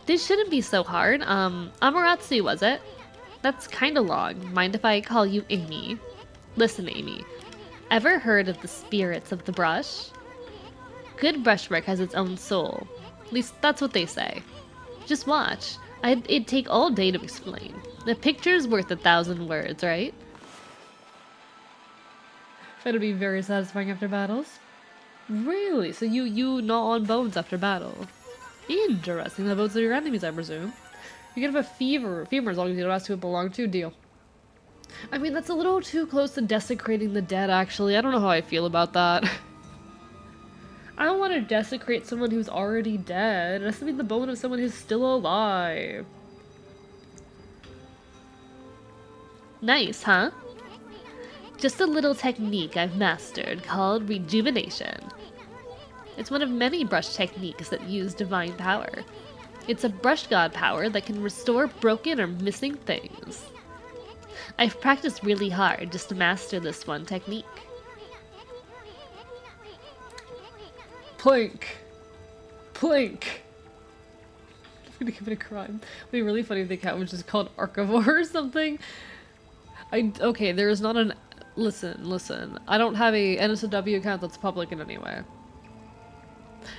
This shouldn't be so hard. Amaterasu, was it? That's kinda long. Mind if I call you Amy? Listen, Amy. Ever heard of the spirits of the brush? Good brushwork has its own soul. At least that's what they say. Just watch. It'd take all day to explain. The picture's worth 1,000 words, right? That'd be very satisfying after battles. Really? So you gnaw on bones after battle? Interesting. The bones are your enemies, I presume. You can have a femur as long as you don't ask who it belonged to. Deal. I mean, that's a little too close to desecrating the dead, actually. I don't know how I feel about that. I don't want to desecrate someone who's already dead. It has to be the bone of someone who's still alive. Nice, huh? Just a little technique I've mastered called rejuvenation. It's one of many brush techniques that use divine power. It's a brush god power that can restore broken or missing things. I've practiced really hard just to master this one technique. Plink. Plink. I'm gonna commit a crime. It'd be really funny if the cat was just called Archivore or something. Okay, there is not an... Listen. I don't have a NSFW account that's public in any way.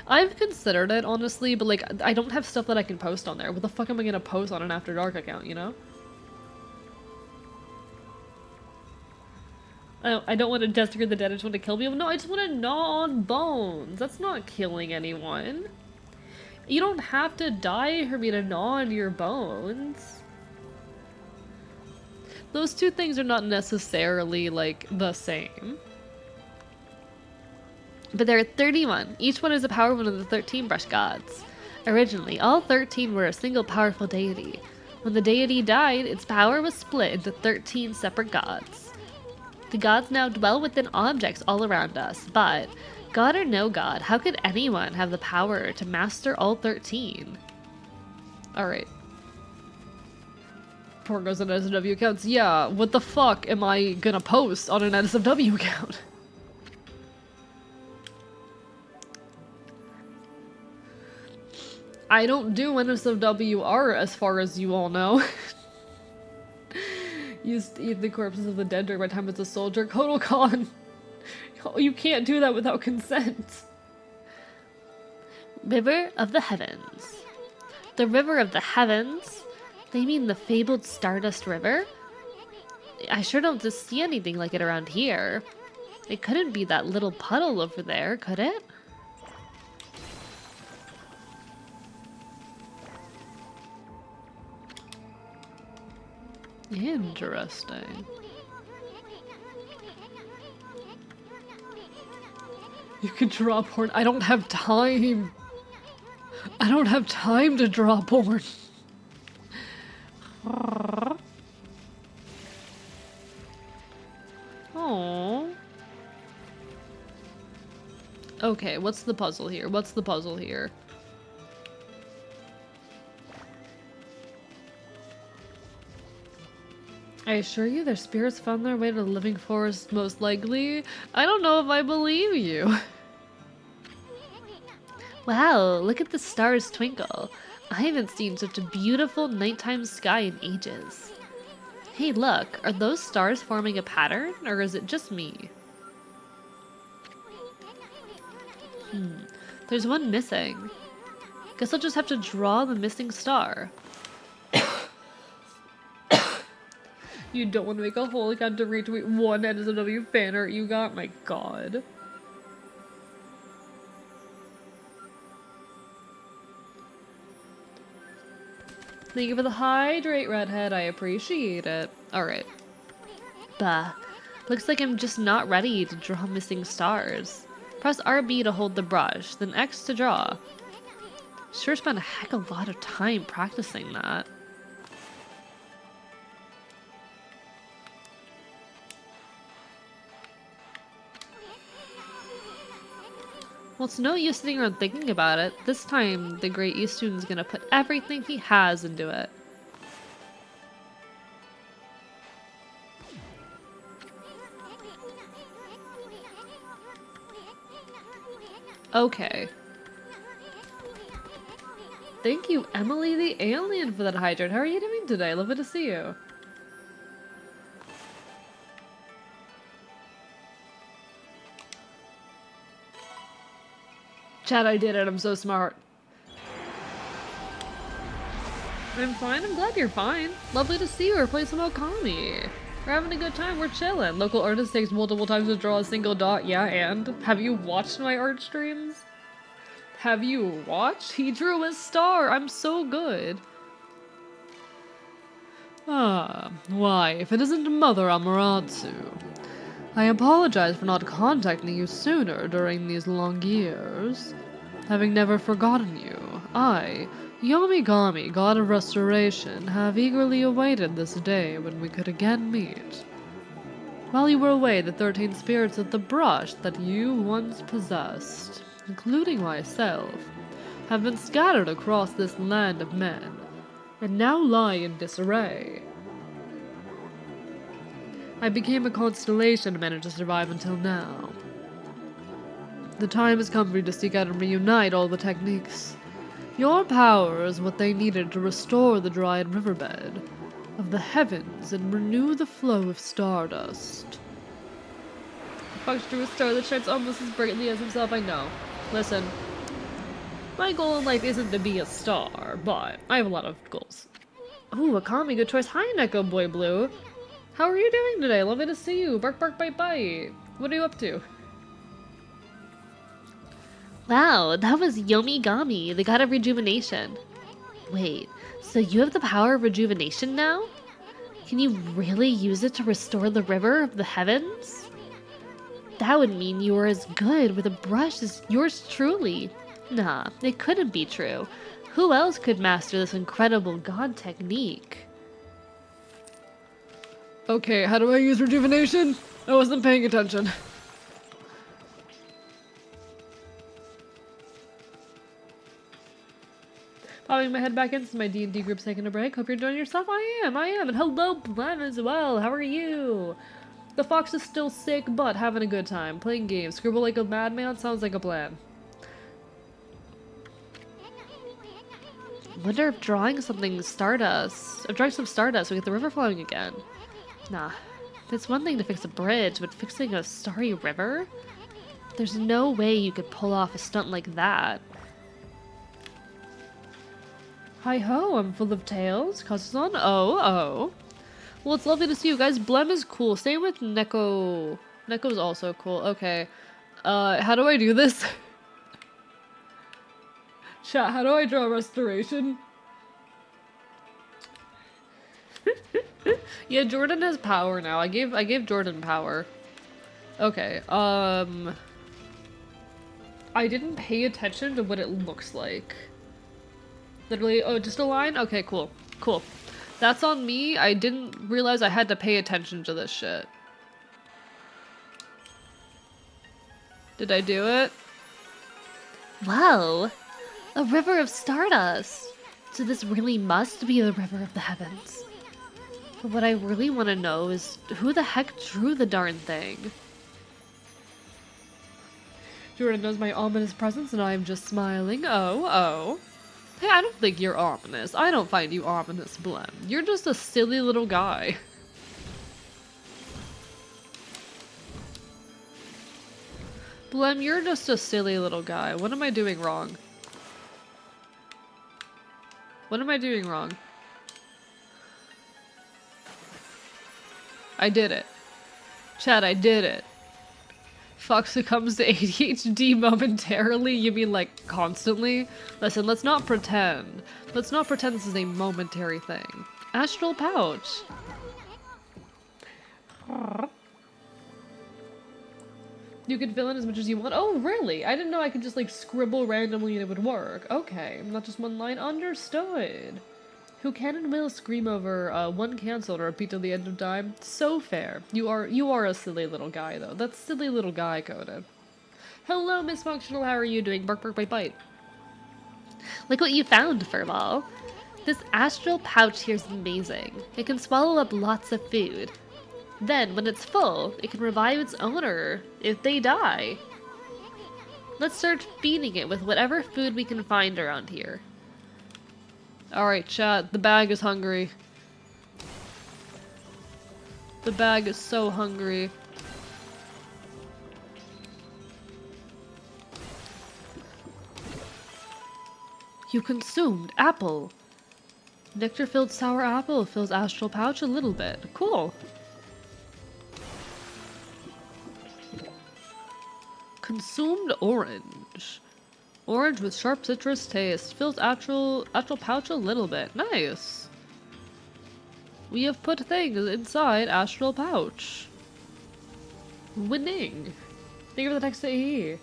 I've considered it, honestly, but like, I don't have stuff that I can post on there. What the fuck am I gonna post on an After Dark account, you know? I don't want to desecrate the dead, I just want to kill people. No, I just want to gnaw on bones. That's not killing anyone. You don't have to die for me to gnaw on your bones. Those two things are not necessarily, like, the same. But there are 31. Each one is a power of one of the 13 brush gods. Originally, all 13 were a single powerful deity. When the deity died, its power was split into 13 separate gods. The gods now dwell within objects all around us, but, god or no god, how could anyone have the power to master all 13? Alright. Poor goes on NSFW accounts. Yeah, what the fuck am I gonna post on an NSFW account? I don't do NSFW art, as far as you all know. Used to eat the corpses of the dead during my time as a soldier. Kotal-Khan! You can't do that without consent. River of the Heavens. The River of the Heavens? They mean the fabled Stardust River? I sure don't just see anything like it around here. It couldn't be that little puddle over there, could it? Interesting. You can draw porn. I don't have time. I don't have time to draw porn. Oh. Okay, what's the puzzle here? What's the puzzle here? I assure you their spirits found their way to the living forest most likely. I don't know if I believe you. Wow, look at the stars twinkle. I haven't seen such a beautiful nighttime sky in ages. Hey look, are those stars forming a pattern, or is it just me? There's one missing. Guess I'll just have to draw the missing star. You don't want to make a whole account to retweet one NSFW fan art you got? My god. Thank you for the hydrate, redhead. I appreciate it. Alright. Bah. Looks like I'm just not ready to draw missing stars. Press RB to hold the brush, then X to draw. Sure spent a heck of a lot of time practicing that. Well, it's no use sitting around thinking about it. This time, the Great Eastern's gonna put everything he has into it. Okay. Thank you, Emily the Alien, for that hydrate. How are you doing today? Lovely to see you. Chad, I did it. I'm so smart. I'm fine. I'm glad you're fine. Lovely to see you. We're playing some Okami. We're having a good time. We're chilling. Local artist takes multiple times to draw a single dot. Yeah, and? Have you watched my art streams? Have you watched? He drew a star. I'm so good. Ah, why, if it isn't Mother Amaterasu. I apologize for not contacting you sooner during these long years. Having never forgotten you, I, Yomigami, God of Restoration, have eagerly awaited this day when we could again meet. While you were away, the 13 spirits of the brush that you once possessed, including myself, have been scattered across this land of men, and now lie in disarray. I became a constellation and managed to survive until now. The time has come for you to seek out and reunite all the techniques. Your power is what they needed to restore the dried riverbed of the heavens and renew the flow of stardust. Fox drew a star that shines almost as brightly as himself, I know. Listen, my goal in life isn't to be a star, but I have a lot of goals. Ooh, Okami, good choice. Hi, Neko Boy Blue. How are you doing today? Lovely to see you. Bark, bark, bite, bite. What are you up to? Wow, that was Yomigami, the god of rejuvenation. Wait, so you have the power of rejuvenation now? Can you really use it to restore the river of the heavens? That would mean you are as good with a brush as yours truly. Nah, it couldn't be true. Who else could master this incredible god technique? Okay, how do I use rejuvenation? I wasn't paying attention. Popping my head back in since my D&D group's taking a break. Hope you're enjoying yourself. I am. And hello, Blem, as well. How are you? The fox is still sick, but having a good time. Playing games. Scribble like a madman sounds like a plan. Wonder if drawing some stardust we get the river flowing again. Nah, it's one thing to fix a bridge, but fixing a starry river? There's no way you could pull off a stunt like that. Hi-ho, I'm full of tales. Kazuzan? Oh. Well, it's lovely to see you guys. Blem is cool. Same with Neko. Neko's also cool. Okay. How do I do this? Chat, how do I draw restoration? Yeah, Jordan has power now. I gave Jordan power. Okay, I didn't pay attention to what it looks like. Literally, oh, just a line? Okay, cool. That's on me. I didn't realize I had to pay attention to this shit. Did I do it? Whoa! A river of stardust! So this really must be the river of the heavens. But what I really want to know is who the heck drew the darn thing? Jordan knows my ominous presence and I am just smiling. Oh. Hey, I don't think you're ominous. I don't find you ominous, Blem. You're just a silly little guy. Blem, you're just a silly little guy. What am I doing wrong? I did it. Chat, I did it. Fuck succumbs to ADHD momentarily? You mean like constantly? Listen, let's not pretend. Let's not pretend this is a momentary thing. Astral pouch. You can fill in as much as you want. Oh, really? I didn't know I could just like scribble randomly and it would work. Okay, not just one line. Understood. Who can and will scream over one cancel to repeat till the end of time? So fair. You are a silly little guy though. That's silly little guy coded. Hello, Miss Functional. How are you doing? Bark, bark, bite, bite. Look what you found, Furball. This astral pouch here is amazing. It can swallow up lots of food. Then, when it's full, it can revive its owner if they die. Let's start feeding it with whatever food we can find around here. Alright, chat. The bag is hungry. The bag is so hungry. You consumed apple. Nectar-filled sour apple fills astral pouch a little bit. Cool. Consumed orange. Orange with sharp citrus taste. Fills astral pouch a little bit. Nice. We have put things inside astral pouch. Winning. Thank you for the text to E.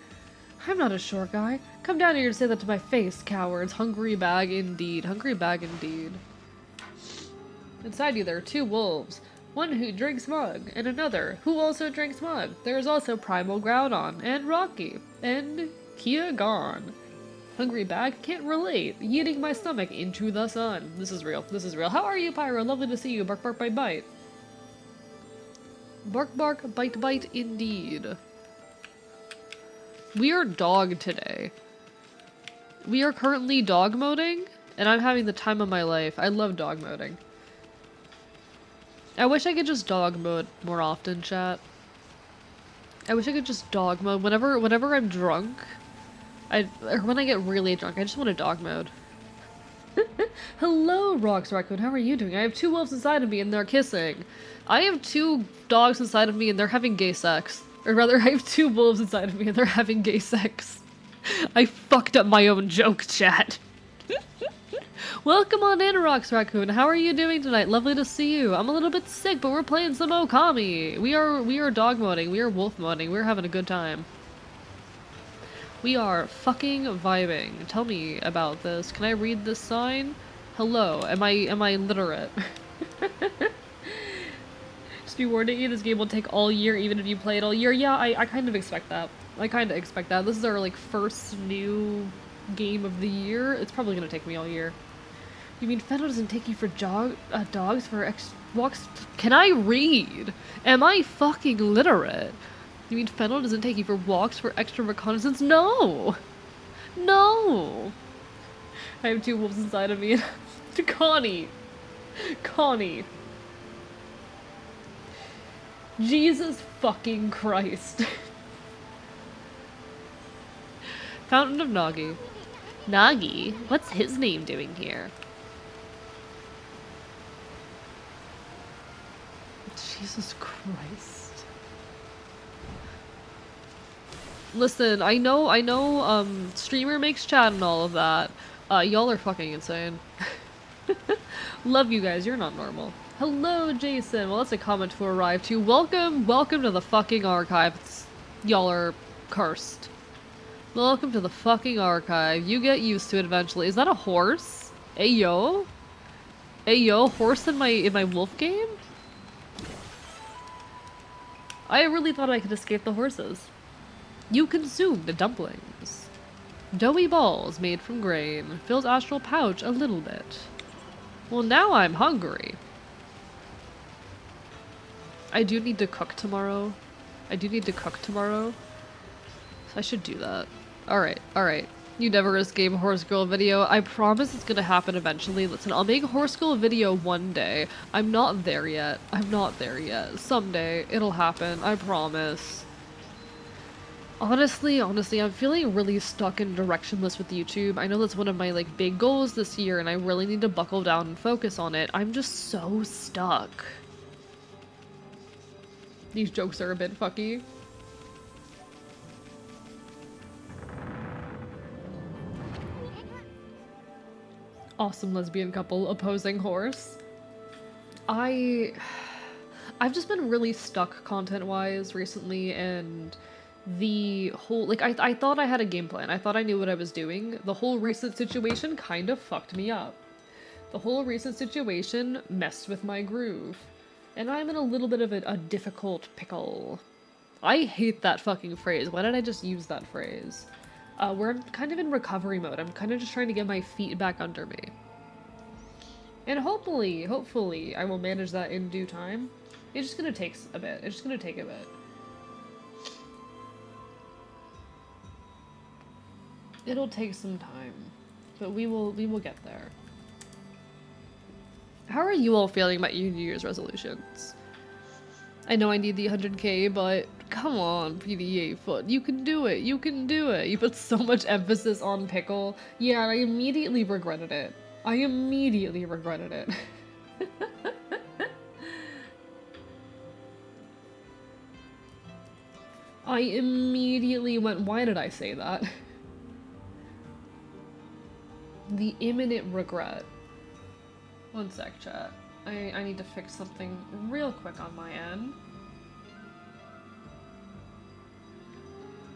I'm not a short guy. Come down here to say that to my face, cowards. Hungry bag indeed. Hungry bag indeed. Inside you there are 2 wolves. One who drinks mug, and another who also drinks mug. There is also Primal Groudon, and Rocky, and Kia gone. Hungry bag can't relate. Eating my stomach into the sun. This is real. This is real. How are you, Pyro? Lovely to see you. Bark, bark, bite, bite. Bark, bark, bite, bite, indeed. We are dog today. We are currently dog moding, and I'm having the time of my life. I love dog moding. I wish I could just dog mode more often, chat. I wish I could just dog mode whenever I'm drunk. Or when I get really drunk, I just want to dog mode. Hello, Rox Raccoon. How are you doing? I have 2 wolves inside of me and they're kissing. I have 2 dogs inside of me and they're having gay sex. Or rather, I have 2 wolves inside of me and they're having gay sex. I fucked up my own joke, chat. Welcome on in, Rox Raccoon. How are you doing tonight? Lovely to see you. I'm a little bit sick, but we're playing some Okami. We are dog moding. We are wolf moding. We're having a good time. We are fucking vibing. Tell me about this. Can I read this sign? Hello. Am I literate? Just be warned you, this game will take all year even if you play it all year. Yeah, I kind of expect that. I kind of expect that. This is our like first new game of the year. It's probably gonna take me all year. You mean Fennel doesn't take you for dogs for walks? Can I read? Am I fucking literate? You mean Fennel doesn't take you for walks for extra reconnaissance? No! No! I have 2 wolves inside of me. Connie! Connie! Jesus fucking Christ. Fountain of Nagi. Nagi? What's his name doing here? Jesus Christ. Listen, I know, streamer makes chat and all of that. Y'all are fucking insane. Love you guys, you're not normal. Hello, Jason. Well, that's a comment to arrive to. Welcome to the fucking archive. Y'all are cursed. Welcome to the fucking archive. You get used to it eventually. Is that a horse? Ayo? Ayo, horse in my wolf game? I really thought I could escape the horses. You consumed the dumplings. Doughy balls made from grain. Fills astral pouch a little bit. Well, now I'm hungry. I do need to cook tomorrow. So I should do that. Alright. You never escape a horse girl video. I promise it's gonna happen eventually. Listen, I'll make a horse girl video one day. I'm not there yet. Someday it'll happen. I promise. Honestly, I'm feeling really stuck and directionless with YouTube. I know that's one of my like big goals this year and I really need to buckle down and focus on it. I'm just so stuck. These jokes are a bit fucky. Awesome lesbian couple opposing horse. I've just been really stuck content-wise recently, and the whole, like, I thought I had a game plan. I thought I knew what I was doing. The whole recent situation kind of fucked me up. The whole recent situation messed with my groove. And I'm in a little bit of a difficult pickle. I hate that fucking phrase. Why did I just use that phrase? Where I'm kind of in recovery mode. I'm kind of just trying to get my feet back under me. And hopefully, I will manage that in due time. It's just gonna take a bit. It's just gonna take a bit. It'll take some time, but we will get there. How are you all feeling about your New Year's resolutions? I know I need the 100k, but come on, PDA foot. You can do it. You can do it. You put so much emphasis on pickle. Yeah, I immediately regretted it. I immediately regretted it. I immediately went, why did I say that? The imminent regret. One sec, chat. I need to fix something real quick on my end.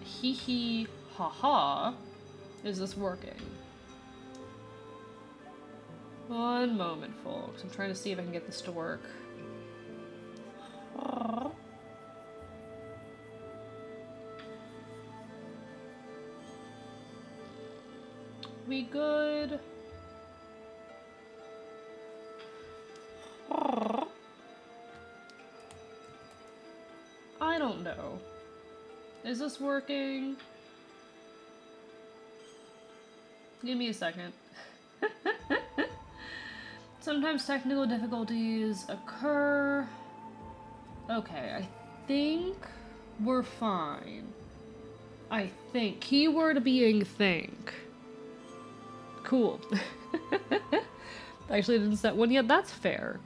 Hee hee ha ha. Is this working? One moment, folks. I'm trying to see if I can get this to work. We good? I don't know. Is this working? Give me a second. Sometimes technical difficulties occur. Okay, I think we're fine. I think. Keyword being think. Cool. I actually didn't set one yet. That's fair.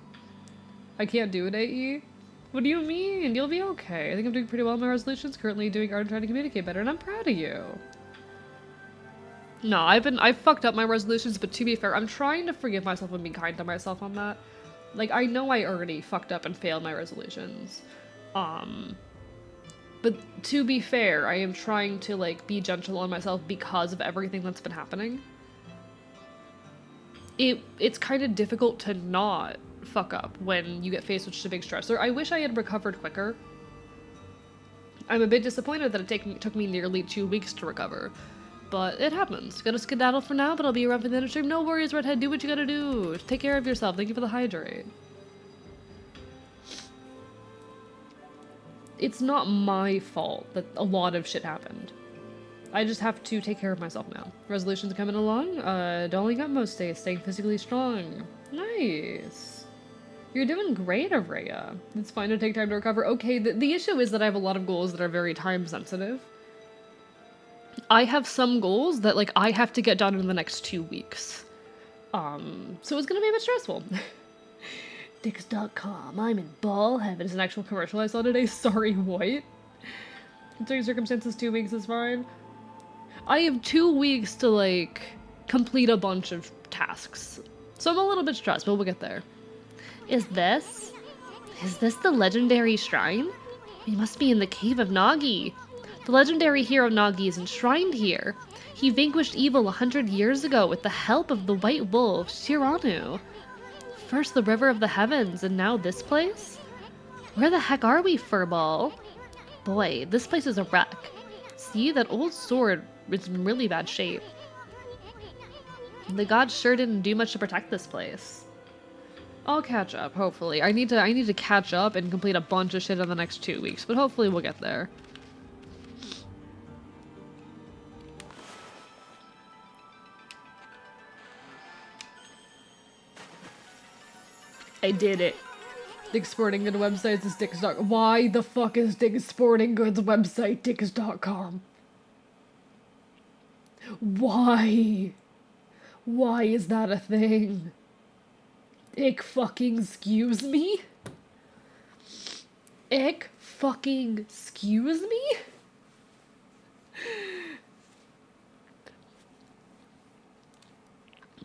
I can't do it, AE? What do you mean? You'll be okay. I think I'm doing pretty well in my resolutions. Currently doing art and trying to communicate better, and I'm proud of you. No, I've fucked up my resolutions, but to be fair, I'm trying to forgive myself and be kind to myself on that. Like, I know I already fucked up and failed my resolutions. But to be fair, I am trying to, like, be gentle on myself because of everything that's been happening. It's kind of difficult to not fuck up when you get faced with such a big stressor. I wish I had recovered quicker. I'm a bit disappointed that it took me nearly 2 weeks to recover. But it happens. Gotta skedaddle for now, but I'll be around for the end stream. No worries, Redhead. Do what you gotta do. Take care of yourself. Thank you for the hydrate. It's not my fault that a lot of shit happened. I just have to take care of myself now. Resolutions coming along. Dolling up most days. Staying physically strong. Nice. You're doing great, Araya. It's fine to take time to recover. Okay, the issue is that I have a lot of goals that are very time sensitive. I have some goals that, like, I have to get done in the next 2 weeks. So it's gonna be a bit stressful. Dix.com, I'm in ball heaven. It's an actual commercial I saw today. Sorry, what? Considering circumstances, 2 weeks is fine. I have 2 weeks to, like, complete a bunch of tasks. So I'm a little bit stressed, but we'll get there. Is this the legendary shrine? We must be in the cave of Nagi. The legendary hero Nagi is enshrined here. He vanquished evil 100 years ago with the help of the White Wolf, Shiranu. First the River of the Heavens, and now this place? Where the heck are we, Furball? Boy, this place is a wreck. See, that old sword is in really bad shape. The gods sure didn't do much to protect this place. I'll catch up, hopefully. I need to catch up and complete a bunch of shit in the next 2 weeks, but hopefully we'll get there. I did it. Dick's Sporting Goods website is Dix.com. Why the fuck is Dick's Sporting Goods website Dix.com? Why? Why is that a thing? Ick fucking excuse me? Ick fucking excuse me?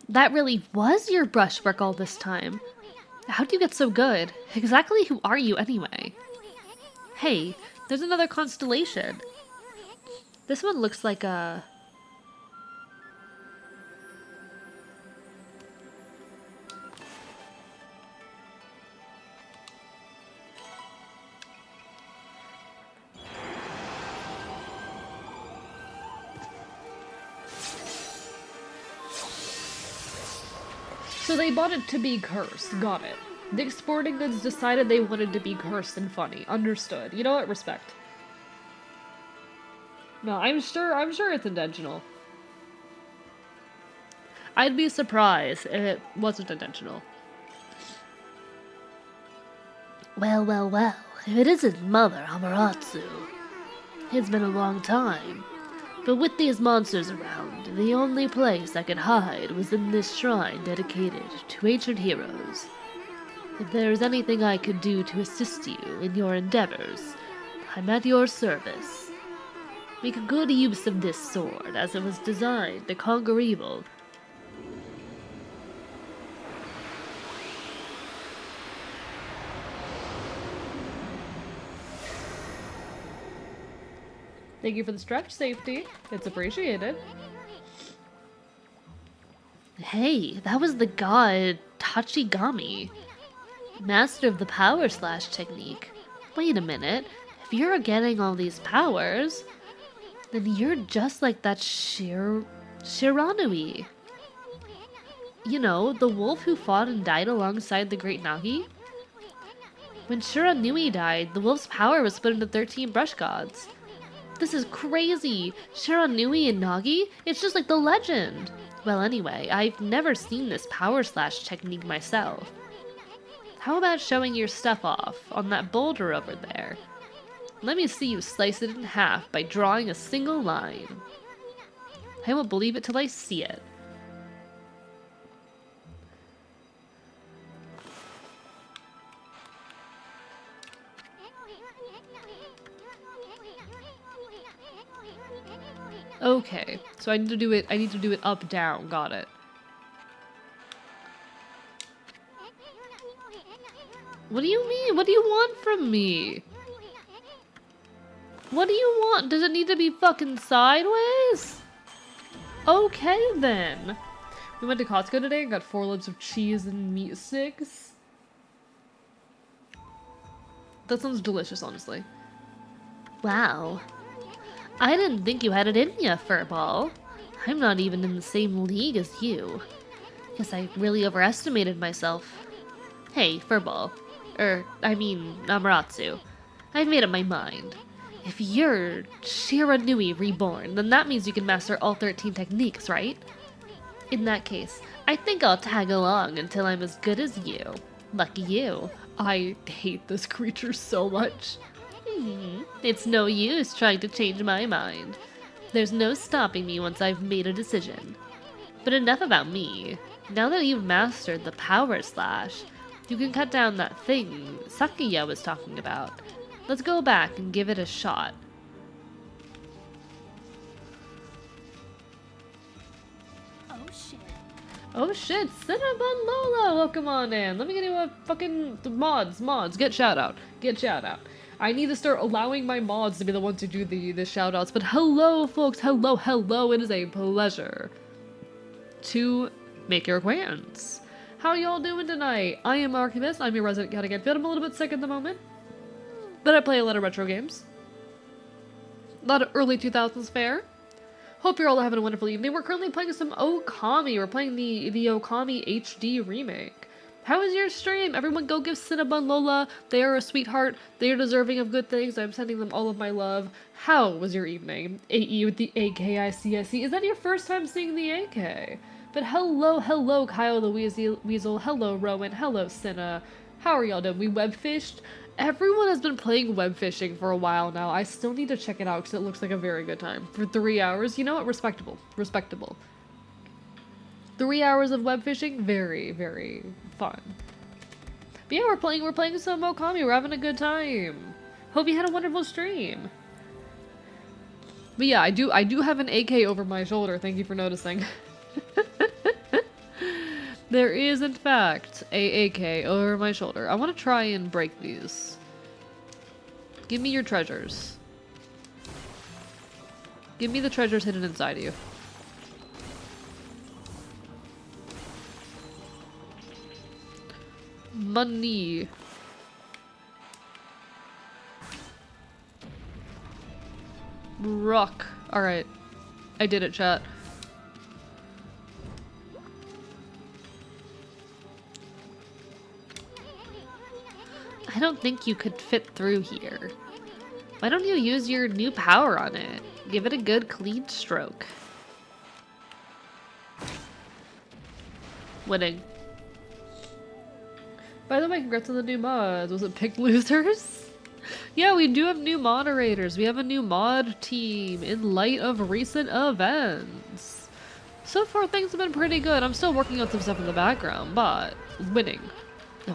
That really was your brushwork all this time. How'd you get so good? Exactly who are you anyway? Hey, there's another constellation. This one looks like a... So they bought it to be cursed. Got it. The Sporting Goods decided they wanted to be cursed and funny. Understood. You know what? Respect. No, I'm sure it's intentional. I'd be surprised if it wasn't intentional. Well, well, well, if it isn't Mother Amaterasu. It's been a long time. But with these monsters around, the only place I could hide was in this shrine dedicated to ancient heroes. If there is anything I could do to assist you in your endeavors, I'm at your service. Make a good use of this sword, as it was designed to conquer evil. Thank you for the stretch safety. It's appreciated. Hey, that was the god Tachigami, master of the power slash technique. Wait a minute, if you're getting all these powers, then you're just like that Shiranui. You know, the wolf who fought and died alongside the Great Nagi? When Shiranui died, the wolf's power was split into 13 brush gods. This is crazy! Shiranui and Nagi? It's just like the legend! Well anyway, I've never seen this power slash technique myself. How about showing your stuff off on that boulder over there? Let me see you slice it in half by drawing a single line. I won't believe it till I see it. Okay, so I need to do it up, down, got it. What do you mean? What do you want from me? What do you want? Does it need to be fucking sideways? Okay then. We went to Costco today and got 4 loaves of cheese and meat sticks. That sounds delicious, honestly. Wow. I didn't think you had it in ya, Furball. I'm not even in the same league as you. Guess I really overestimated myself. Hey, Furball. I mean, Amaterasu. I've made up my mind. If you're Shiranui reborn, then that means you can master all 13 techniques, right? In that case, I think I'll tag along until I'm as good as you. Lucky you. I hate this creature so much. It's no use trying to change my mind. There's no stopping me once I've made a decision. But enough about me. Now that you've mastered the power slash, you can cut down that thing Sakuya was talking about. Let's go back and give it a shot. Oh shit, Cinnabon Lola, welcome on in. Let me get you a fucking mods, get shout out. I need to start allowing my mods to be the ones to do the shout outs. But hello folks, hello, it is a pleasure to make your acquaintance. How y'all doing tonight? I am Archivist, I'm your resident cat again. I'm a little bit sick at the moment, but I play a lot of retro games. A lot of early 2000s fare. Hope you're all having a wonderful evening. We're currently playing some Okami. We're playing the Okami HD remake. How was your stream? Everyone go give Cinnabon Lola. They are a sweetheart. They are deserving of good things. I'm sending them all of my love. How was your evening? AE with the AKICSE. Is that your first time seeing the AK? But hello, Kyle the Weasel. Hello, Rowan. Hello, Cinna. How are y'all doing? We web fished. Everyone has been playing web fishing for a while now. I still need to check it out because it looks like a very good time. For 3 hours, you know what? Respectable. 3 hours of web fishing, very, very fun. But yeah, we're playing some Okami. We're having a good time. Hope you had a wonderful stream. But yeah, I do have an AK over my shoulder. Thank you for noticing. There is, in fact, a AK over my shoulder. I want to try and break these. Give me your treasures. Give me the treasures hidden inside you. Money. Rock. Alright. I did it, chat. I don't think you could fit through here. Why don't you use your new power on it? Give it a good clean stroke. Winning. By the way, congrats on the new mods. Was it Pick Losers? Yeah, we do have new moderators. We have a new mod team in light of recent events. So far, things have been pretty good. I'm still working on some stuff in the background, but winning.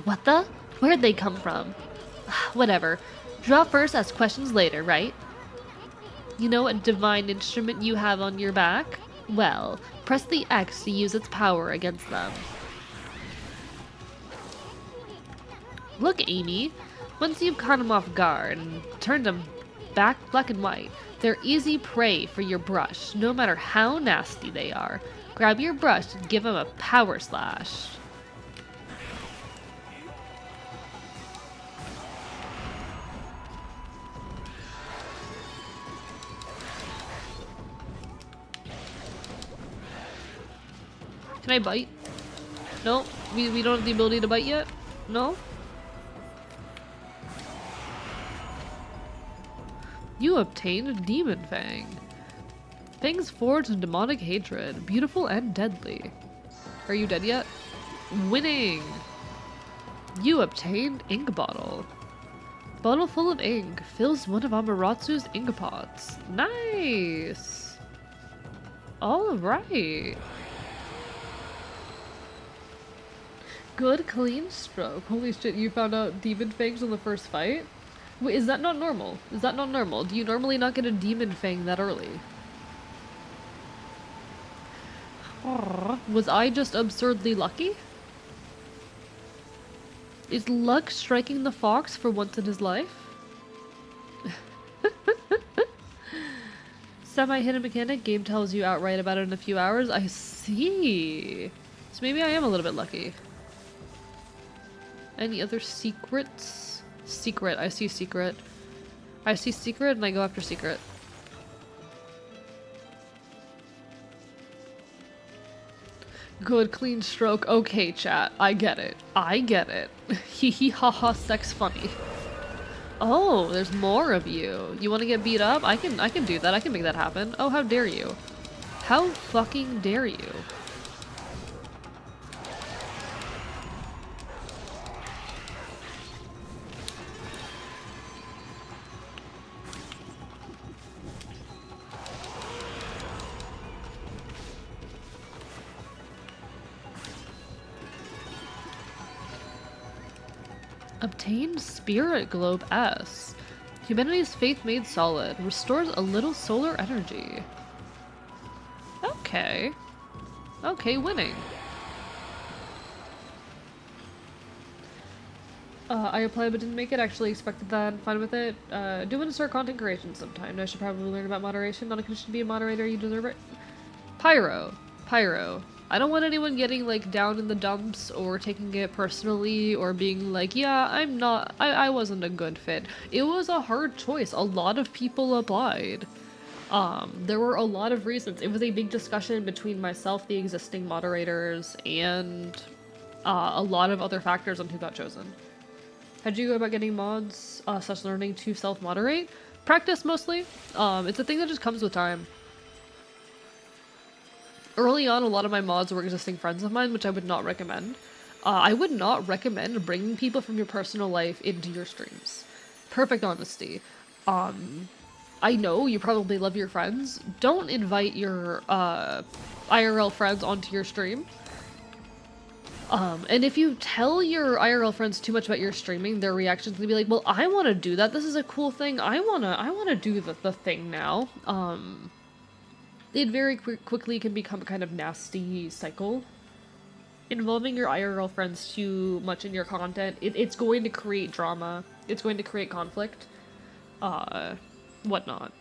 What the? Where'd they come from? Whatever. Draw first, ask questions later, right? You know what divine instrument you have on your back? Well, press the X to use its power against them. Look, Amy. Once you've caught them off guard and turned them back black and white, they're easy prey for your brush, no matter how nasty they are. Grab your brush and give them a power slash. Can I bite? No? We don't have the ability to bite yet? No? You obtained Demon Fang. Fangs forged in demonic hatred, beautiful and deadly. Are you dead yet? Winning! You obtained Ink Bottle. Bottle full of ink fills one of Amaratsu's ink pots. Nice! Alright. Good clean stroke. Holy shit, you found out Demon Fangs on the first fight? Wait, is that not normal? Is that not normal? Do you normally not get a Demon Fang that early? Was I just absurdly lucky? Is luck striking the fox for once in his life? Semi-hidden mechanic, game tells you outright about it in a few hours. I see. So maybe I am a little bit lucky. Any other secrets? Secret. I see secret. I see secret and I go after secret. Good clean stroke. Okay, chat. I get it. I get it. Hee hee ha ha sex funny. Oh, there's more of you. You want to get beat up? I can do that. I can make that happen. Oh, how dare you? How fucking dare you? Obtained Spirit Globe S. Humanity's faith made solid. Restores a little solar energy. Okay. Okay, winning. I applied but didn't make it. Actually expected that. Fine with it. Do want to start content creation sometime. I should probably learn about moderation. Not a condition to be a moderator. You deserve it. Pyro. Pyro. I don't want anyone getting like down in the dumps or taking it personally or being like, yeah, I wasn't a good fit. It was a hard choice. A lot of people applied. There were a lot of reasons. It was a big discussion between myself, the existing moderators, and a lot of other factors on who got chosen. How'd you go about getting mods, such learning to self-moderate? Practice mostly. It's a thing that just comes with time. Early on, a lot of my mods were existing friends of mine, which I would not recommend. I would not recommend bringing people from your personal life into your streams. Perfect honesty. I know you probably love your friends. Don't invite your IRL friends onto your stream. And if you tell your IRL friends too much about your streaming, their reaction's gonna be like, well, I want to do that. This is a cool thing. I wanna do the thing now. It very quickly can become a kind of nasty cycle. Involving your IRL friends too much in your content, it's going to create drama. It's going to create conflict. Whatnot.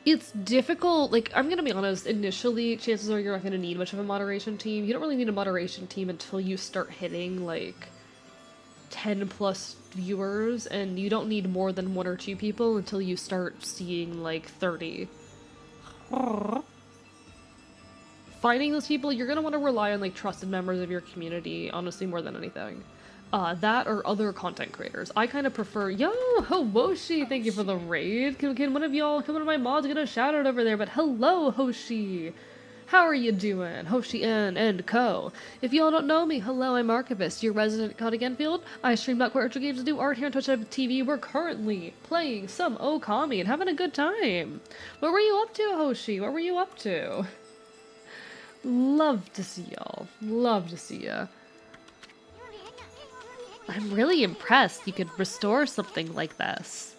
It's difficult, like, I'm gonna be honest, initially, chances are you're not gonna need much of a moderation team. You don't really need a moderation team until you start hitting, like, 10 plus viewers, and you don't need more than 1 or 2 people until you start seeing, like, 30. Finding those people, you're gonna want to rely on, like, trusted members of your community, honestly, more than anything. That or other content creators. I kind of prefer, yo, Hoshi, thank you for the raid. Can one of y'all, come to my mods, get a shout out over there, but hello, Hoshi. How are you doing? Hoshi N and Co. If y'all don't know me, hello, I'm Archivist, your resident Codic Enfield. I stream Not Quite Retro Games and do art here on Twitch TV. We're currently playing some Okami and having a good time. What were you up to, Hoshi? What were you up to? Love to see y'all. Love to see ya. I'm really impressed you could restore something like this.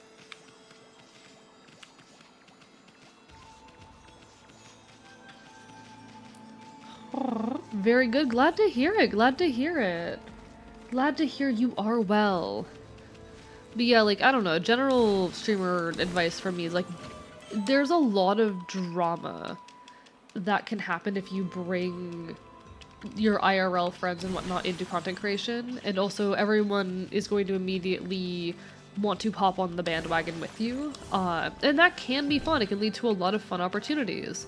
Very good. Glad to hear it. Glad to hear it. Glad to hear you are well. But yeah, like, I don't know. General streamer advice from me is, like, there's a lot of drama that can happen if you bring your IRL friends and whatnot into content creation, and also everyone is going to immediately want to hop on the bandwagon with you, and that can be fun. It can lead to a lot of fun opportunities.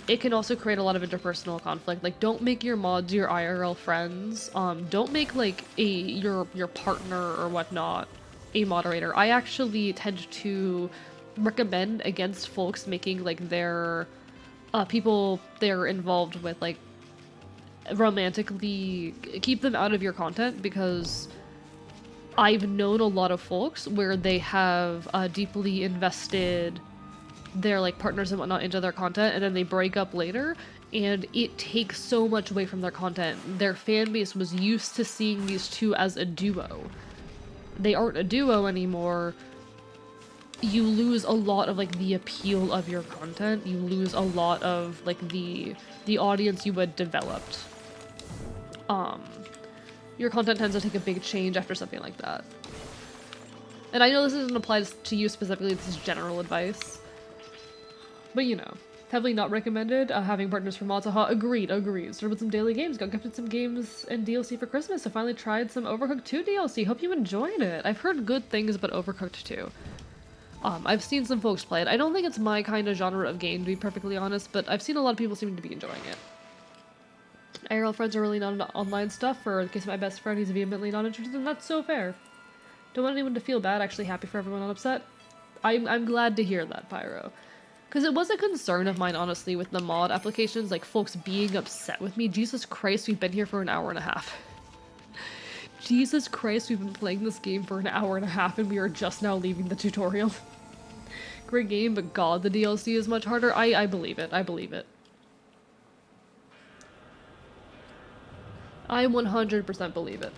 It can also create a lot of interpersonal conflict. Like, don't make your mods your IRL friends. Don't make, like, your partner or whatnot a moderator. I actually tend to recommend against folks making, like, their people they're involved with, like, romantically keep them out of your content, because I've known a lot of folks where they have deeply invested their, like, partners and whatnot into their content, and then they break up later, and it takes so much away from their content. Their fan base was used to seeing these two as a duo. They aren't a duo anymore. You lose a lot of, like, the appeal of your content. You lose a lot of, like, the audience you had developed. Your content tends to take a big change after something like that. And I know this doesn't apply to you specifically, this is general advice. But, you know, heavily not recommended. Having partners for mods, agreed. Started with some daily games, got gifted some games and DLC for Christmas, so finally tried some Overcooked 2 DLC. Hope you enjoyed it. I've heard good things about Overcooked 2. I've seen some folks play it. I don't think it's my kind of genre of game, to be perfectly honest, but I've seen a lot of people seem to be enjoying it. IRL friends are really not into online stuff, or in the case of my best friend, he's vehemently not interested, and that's so fair. Don't want anyone to feel bad, actually happy for everyone not upset. I'm glad to hear that, Pyro. Because it was a concern of mine, honestly, with the mod applications, like, folks being upset with me. Jesus Christ, we've been here for an hour and a half. Jesus Christ, we've been playing this game for an hour and a half, and we are just now leaving the tutorial. Great game, but god, the DLC is much harder. I believe it. I believe it. I 100% believe it.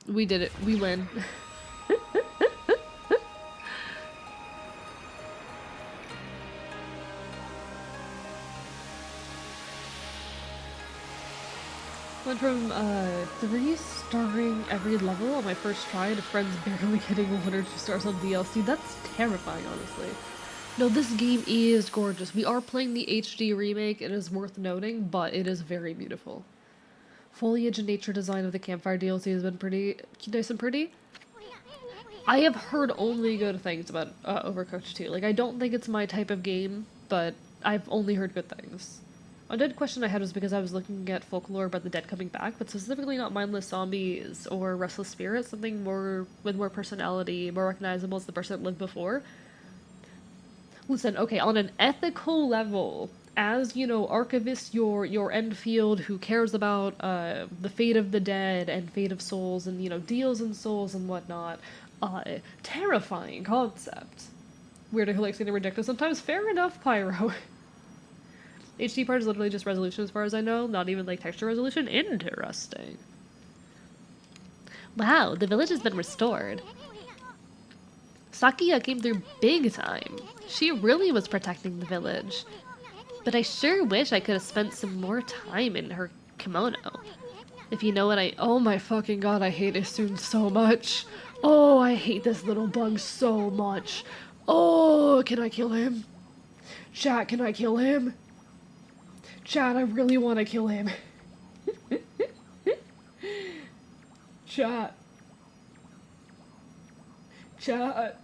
We did it. We win. Went from 3-starring every level on my first try to friends barely getting 1 or 2 stars on DLC. That's terrifying, honestly. No, this game is gorgeous. We are playing the HD remake. It is worth noting, but it is very beautiful. Foliage and nature design of the campfire DLC has been pretty nice and pretty. I have heard only good things about Overcooked 2. Like, I don't think it's my type of game, but I've only heard good things. A dead question I had was because I was looking at folklore about the dead coming back, but specifically not mindless zombies or restless spirits, something more with more personality, more recognizable as the person that lived before. Listen, okay, on an ethical level, as, you know, Archivist, your Enfield who cares about the fate of the dead and fate of souls and, you know, deals in souls and whatnot, Terrifying concept. Weird who likes getting rejected sometimes. Fair enough, Pyro. HD part is literally just resolution as far as I know, not even like texture resolution. Interesting. Wow, the village has been restored. Sakia came through big time. She really was protecting the village. But I sure wish I could have spent some more time in her kimono. If you know what I... Oh my fucking god, I hate Isun so much. Oh, I hate this little bug so much. Oh, can I kill him? Chat, can I kill him? Chat, I really want to kill him. Chat. Chat.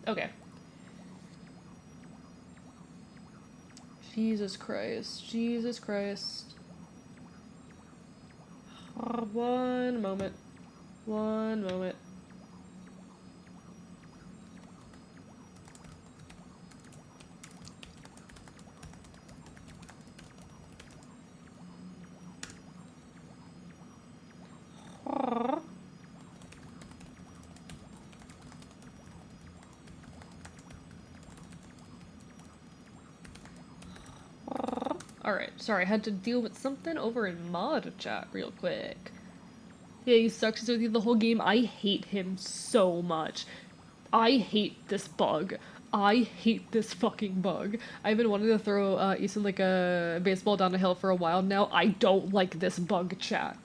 Okay. Jesus Christ. Jesus Christ. One moment. One moment. Alright, sorry, I had to deal with something over in mod chat real quick. Yeah, he sucks with you the whole game. I hate him so much. I hate this bug. I hate this fucking bug. I've been wanting to throw Ethan like a baseball down a hill for a while now. I don't like this bug, chat.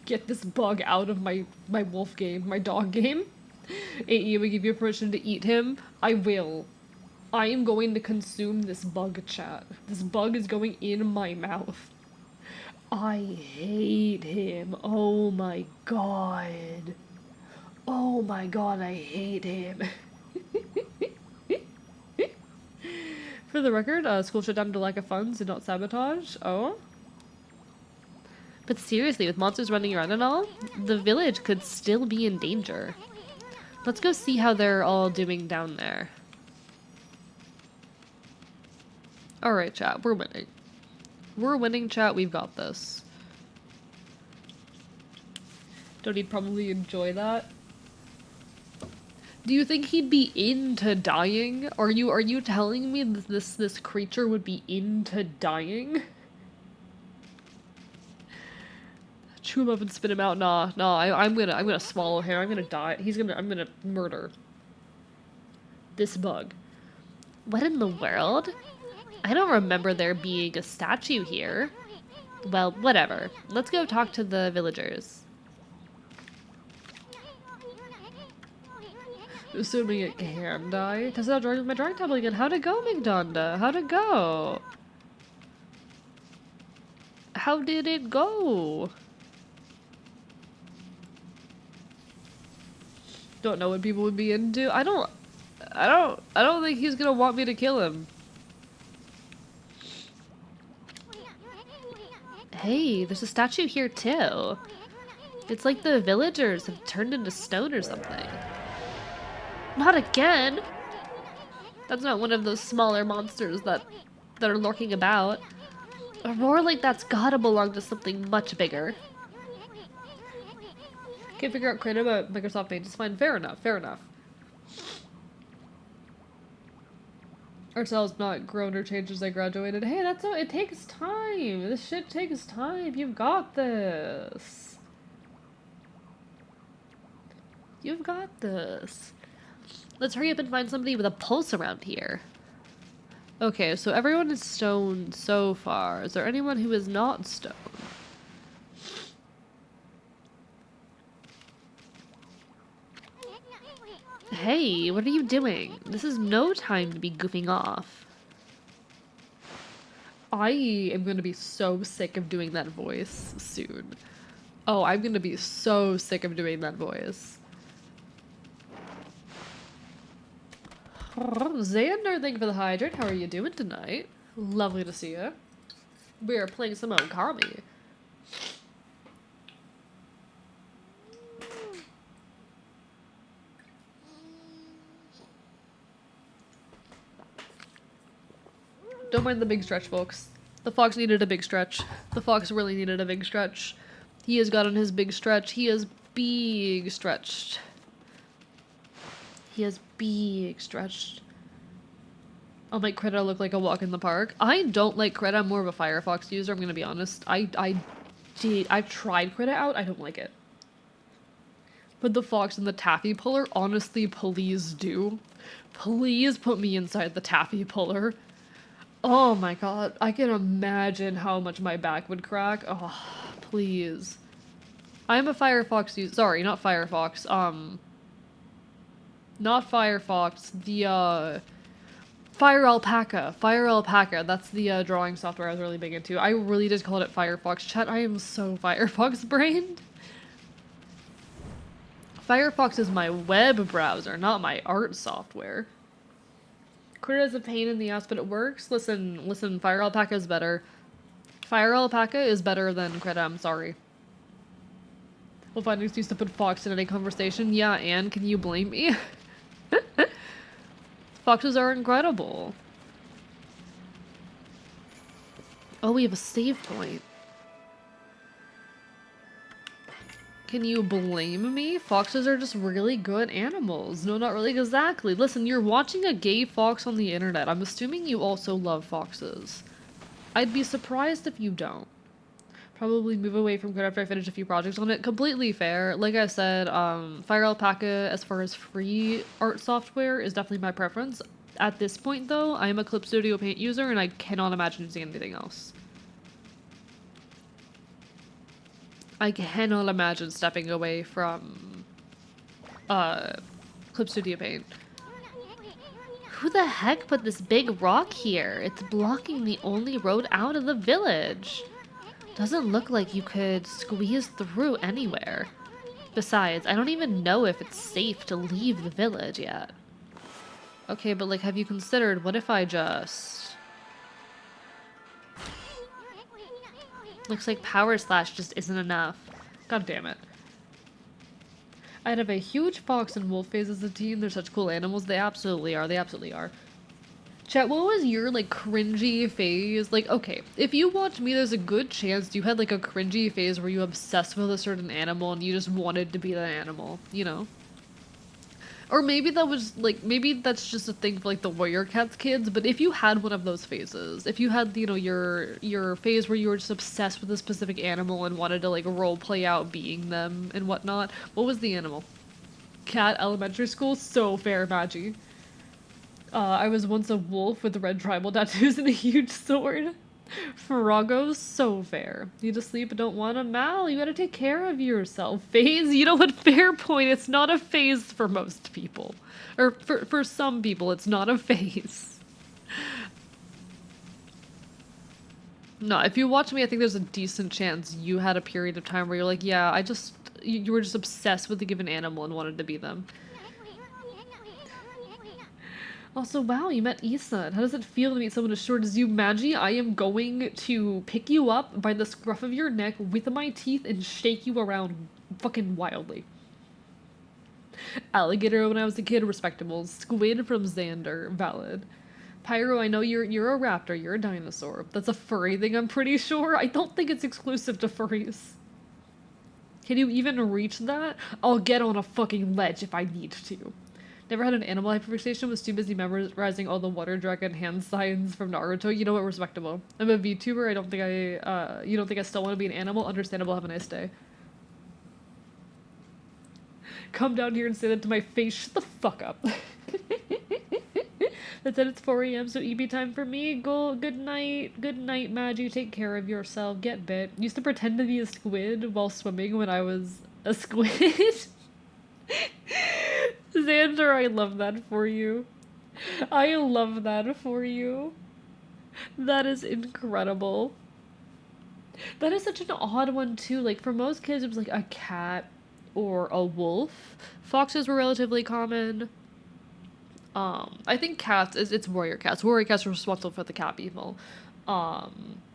Get this bug out of my wolf game, my dog game. AE, we give you permission to eat him. I will. I am going to consume this bug, chat. This bug is going in my mouth. I hate him. Oh my god. Oh my god, I hate him. For the record, school shut down to lack of funds and not sabotage. Oh? But seriously, with monsters running around and all, the village could still be in danger. Let's go see how they're all doing down there. Alright, chat, we're winning. We're winning, chat, we've got this. Don't he probably enjoy that? Do you think he'd be into dying? Are you telling me that this creature would be into dying? Chew him up and spit him out. Nah, I'm gonna swallow him. I'm gonna die. I'm gonna murder this bug. What in the world? I don't remember there being a statue here. Well, whatever. Let's go talk to the villagers. Assuming it can die. Test out my drawing tablet again. How'd it go, McDonda? How'd it go? How did it go? Don't know what people would be into. I don't think he's gonna want me to kill him. Hey, there's a statue here too. It's like the villagers have turned into stone or something. Not again! That's not one of those smaller monsters that are lurking about. A roar like that's gotta belong to something much bigger. Can't figure out Crane about Microsoft Paint. It's fine. Fair enough. Fair enough. Our cells not grown or changed as I graduated. Hey, that's all. It takes time. This shit takes time. You've got this. You've got this. Let's hurry up and find somebody with a pulse around here. Okay, so everyone is stone so far. Is there anyone who is not stone? Hey, what are you doing? This is no time to be goofing off. I am gonna be so sick of doing that voice soon. Oh, I'm gonna be so sick of doing that voice. Xander, thank you for the hydrate. How are you doing tonight? Lovely to see you. We are playing some Okami. Don't mind the big stretch, folks. The fox needed a big stretch. The fox really needed a big stretch. He has gotten his big stretch. He is big stretched. He has big stretched. I'll make Krita look like a walk in the park. I don't like Krita. I'm more of a Firefox user. I'm gonna be honest. I've tried Krita out. I don't like it. But the fox and the taffy puller, honestly, please do. Please put me inside the taffy puller. Oh my god, I can imagine how much my back would crack. Oh, please. I'm a Firefox user. Sorry, not Firefox. Not Firefox. The, Fire Alpaca. Fire Alpaca. That's the drawing software I was really big into. I really just called it Firefox. Chat, I am so Firefox brained. Firefox is my web browser, not my art software. Krita is a pain in the ass, but it works. Listen, Fire Alpaca is better. Fire Alpaca is better than Krita, I'm sorry. We'll find an excuse to put Fox in any conversation. Yeah, Anne, can you blame me? Foxes are incredible. Oh, we have a save point. Can you blame me? Foxes are just really good animals. No, not really exactly. Listen, you're watching a gay fox on the internet. I'm assuming you also love foxes. I'd be surprised if you don't. Probably move away from Krita after I finish a few projects on it. Completely fair. Like I said, Fire Alpaca, as far as free art software, is definitely my preference. At this point, though, I am a Clip Studio Paint user, and I cannot imagine using anything else. I cannot imagine stepping away from Clip Studio Paint. Who the heck put this big rock here? It's blocking the only road out of the village. Doesn't look like you could squeeze through anywhere. Besides, I don't even know if it's safe to leave the village yet. Okay, but like, have you considered, what if I just... Looks like Power Slash just isn't enough. God damn it. I'd have a huge fox and wolf phase as a teen. They're such cool animals. They absolutely are. They absolutely are. Chat, what was your, like, cringy phase? Like, okay, if you watch me, there's a good chance you had, like, a cringy phase where you obsessed with a certain animal and you just wanted to be that animal, you know? Or maybe that was, like, maybe that's just a thing for, like, the Warrior Cats kids, but if you had one of those phases, if you had, you know, your phase where you were just obsessed with a specific animal and wanted to, like, role play out being them and whatnot, what was the animal? Cat, elementary school? So fair, Magi. I was once a wolf with red tribal tattoos and a huge sword. Farrago, so fair. Need to sleep but don't want to Mal. You gotta take care of yourself. Phase? You know what? Fair point. It's not a phase for most people. Or for some people, it's not a phase. No, if you watch me, I think there's a decent chance you had a period of time where you're like, yeah, you were just obsessed with a given animal and wanted to be them. Also, wow, you met Isan. How does it feel to meet someone as short as you? Magi, I am going to pick you up by the scruff of your neck with my teeth and shake you around fucking wildly. Alligator when I was a kid, respectable. Squid from Xander, valid. Pyro, I know you're a raptor, you're a dinosaur. That's a furry thing, I'm pretty sure. I don't think it's exclusive to furries. Can you even reach that? I'll get on a fucking ledge if I need to. Never had an animal hyperfixation, was too busy memorizing all the water dragon hand signs from Naruto. You know what, respectable. I'm a VTuber, you don't think I still want to be an animal? Understandable, have a nice day. Come down here and say that to my face, shut the fuck up. That said it's 4 AM, so EB time for me. Good night, Magi, take care of yourself, get bit. Used to pretend to be a squid while swimming when I was a squid. Xander, I love that for you. I love that for you. That is incredible. That is such an odd one too. Like for most kids it was like a cat or a wolf. Foxes were relatively common. I think cats it's warrior cats. Warrior cats are responsible for the cat people.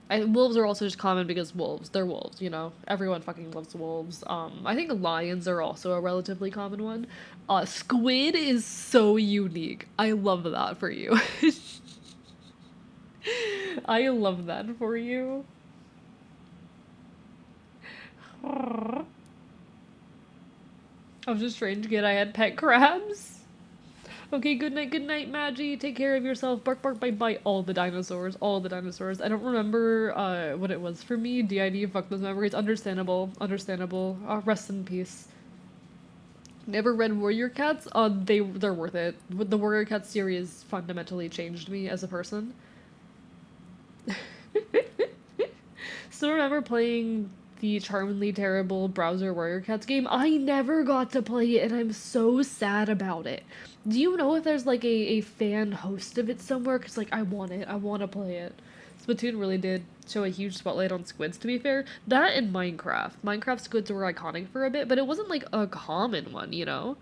Wolves are also just common because they're wolves, you know? Everyone fucking loves wolves. I think lions are also a relatively common one. Squid is so unique. I love that for you. I love that for you. I was a strange kid. I had pet crabs. Okay, good night, Maggie. Take care of yourself. Bark, bark, bite, bite. All the dinosaurs. All the dinosaurs. I don't remember what it was for me. DID, fuck those memories. Understandable. Understandable. Rest in peace. Never read Warrior Cats? They're worth it. The Warrior Cats series fundamentally changed me as a person. Still remember playing the charmingly terrible browser Warrior Cats game. I never got to play it, and I'm so sad about it. Do you know if there's like a fan host of it somewhere? Because like I want it. I want to play it. Splatoon really did show a huge spotlight on squids, to be fair. That and Minecraft. Minecraft squids were iconic for a bit, but it wasn't like a common one, you know?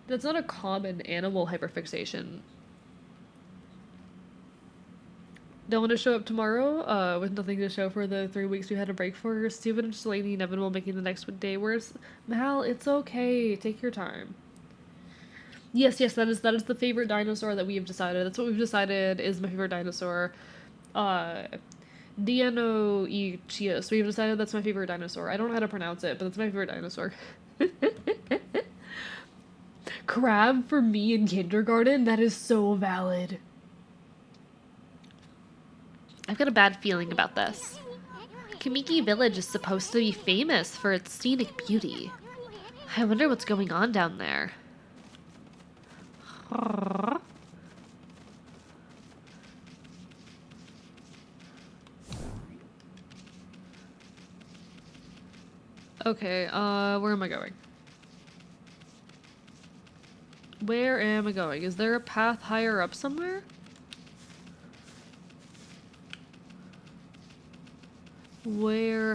That's not a common animal hyperfixation. Don't want to show up tomorrow, with nothing to show for the 3 weeks we had a break for. Stupid and delaying the inevitable, making the next day worse. Mal, it's okay. Take your time. Yes, that is the favorite dinosaur that we have decided. That's what we've decided is my favorite dinosaur. Dianoichius. We've decided that's my favorite dinosaur. I don't know how to pronounce it, but that's my favorite dinosaur. Crab for me in kindergarten? That is so valid. I've got a bad feeling about this. Kamiki Village is supposed to be famous for its scenic beauty. I wonder what's going on down there. Okay, where am I going? Where am I going? Is there a path higher up somewhere?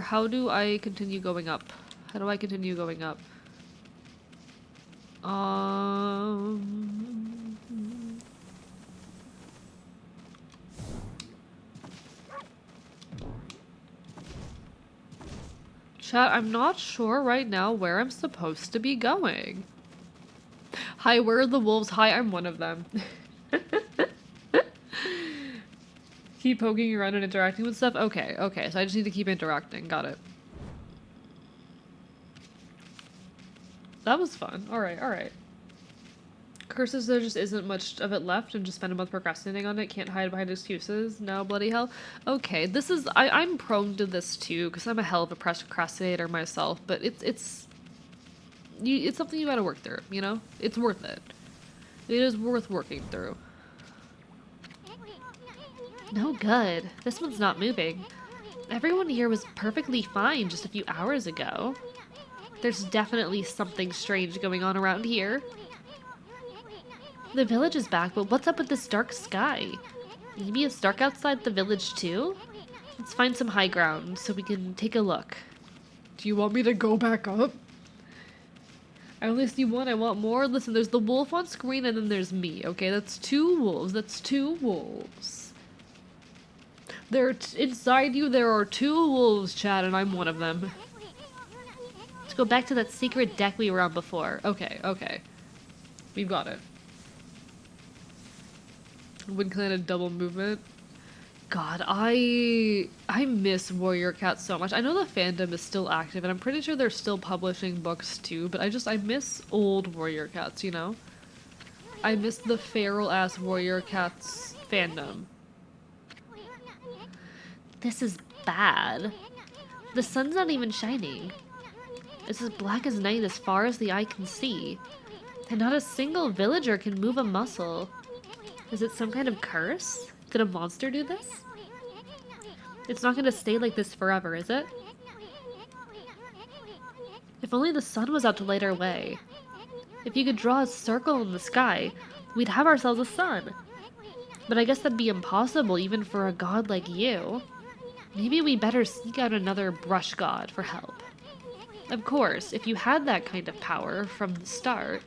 How do I continue going up? How do I continue going up? Chat, I'm not sure right now where I'm supposed to be going. Hi, where are the wolves? Hi, I'm one of them. Keep poking around and interacting with stuff? Okay, so I just need to keep interacting. Got it. That was fun. Alright. Curses, there just isn't much of it left and just spend a month procrastinating on it. Can't hide behind excuses. No, bloody hell. Okay, this is... I'm prone to this too, because I'm a hell of a procrastinator myself, but it's something you gotta work through, you know? It's worth it. It is worth working through. No good. This one's not moving. Everyone here was perfectly fine just a few hours ago. There's definitely something strange going on around here. The village is back, but what's up with this dark sky? Maybe it's dark outside the village too? Let's find some high ground so we can take a look. Do you want me to go back up? I only see one, I want more. Listen, there's the wolf on screen and then there's me, okay? That's two wolves. Inside you, there are two wolves, Chad, and I'm one of them. Let's go back to that secret deck we were on before. Okay. We've got it. Wind Clan a double movement. God, I miss Warrior Cats so much. I know the fandom is still active, and I'm pretty sure they're still publishing books too, but I miss old Warrior Cats, you know? I miss the feral-ass Warrior Cats fandom. This is bad. The sun's not even shining. It's as black as night as far as the eye can see. And not a single villager can move a muscle. Is it some kind of curse? Did a monster do this? It's not gonna stay like this forever, is it? If only the sun was out to light our way. If you could draw a circle in the sky, we'd have ourselves a sun. But I guess that'd be impossible even for a god like you. Maybe we better seek out another brush god for help. Of course, if you had that kind of power from the start,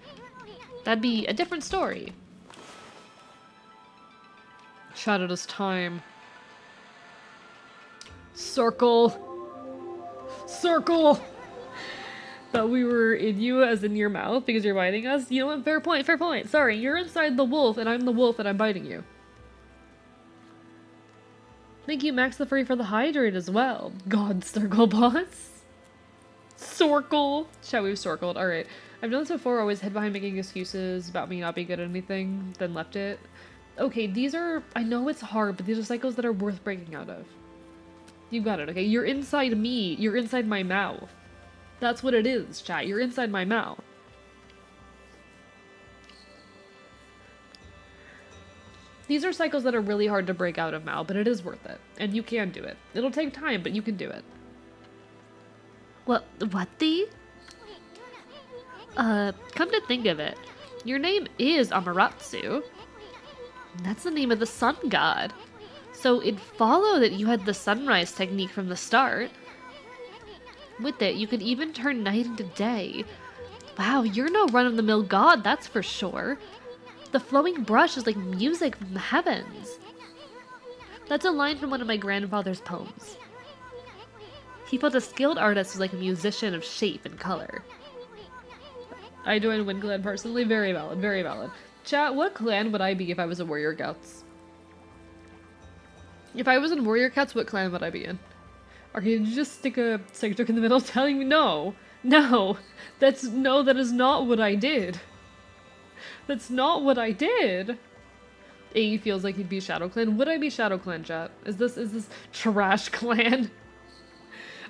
that'd be a different story. Chat, it is time. Circle. Thought we were in you as in your mouth because you're biting us. You know what? Fair point. Sorry, you're inside the wolf and I'm the wolf and I'm biting you. Thank you, Max the Furry, for the hydrate as well. God, circle boss. Sorkle. Chat, we've circled. Alright. I've done this before, always hid behind making excuses about me not being good at anything, then left it. Okay, these are, I know it's hard, but these are cycles that are worth breaking out of. You got it, okay? You're inside me. You're inside my mouth. That's what it is, chat. You're inside my mouth. These are cycles that are really hard to break out of, Mal, but it is worth it. And you can do it. It'll take time, but you can do it. What the? Come to think of it, your name is Amaterasu. That's the name of the sun god. So it'd follow that you had the sunrise technique from the start. With it, you could even turn night into day. Wow, you're no run-of-the-mill god, that's for sure. The flowing brush is like music from the heavens. That's a line from one of my grandfather's poems. He felt a skilled artist was like a musician of shape and color. I joined Wind Clan personally. Very valid, very valid. Chat, what clan would I be if I was a Warrior Cats? If I was in Warrior Cats, what clan would I be in? Or can you just stick a joke in the middle telling me no? No! That is not what I did. That's not what I did! A feels like he'd be Shadow Clan. Would I be Shadow Clan, chat? Is this Trash Clan?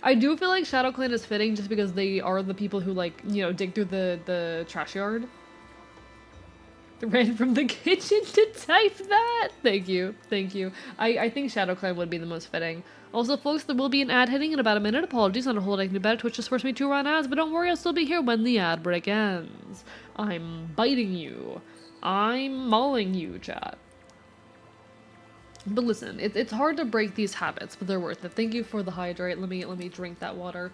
I do feel like Shadow Clan is fitting just because they are the people who, like, you know, dig through the trash yard. Ran from the kitchen to type that! Thank you, thank you. I think Shadow Clan would be the most fitting. Also, folks, there will be an ad hitting in about a minute. Apologies on a whole I can do better. Twitch just forced me to run ads, but don't worry, I'll still be here when the ad break ends. I'm biting you. I'm mauling you, chat. But listen, it's hard to break these habits, but they're worth it. Thank you for the hydrate. Let me drink that water.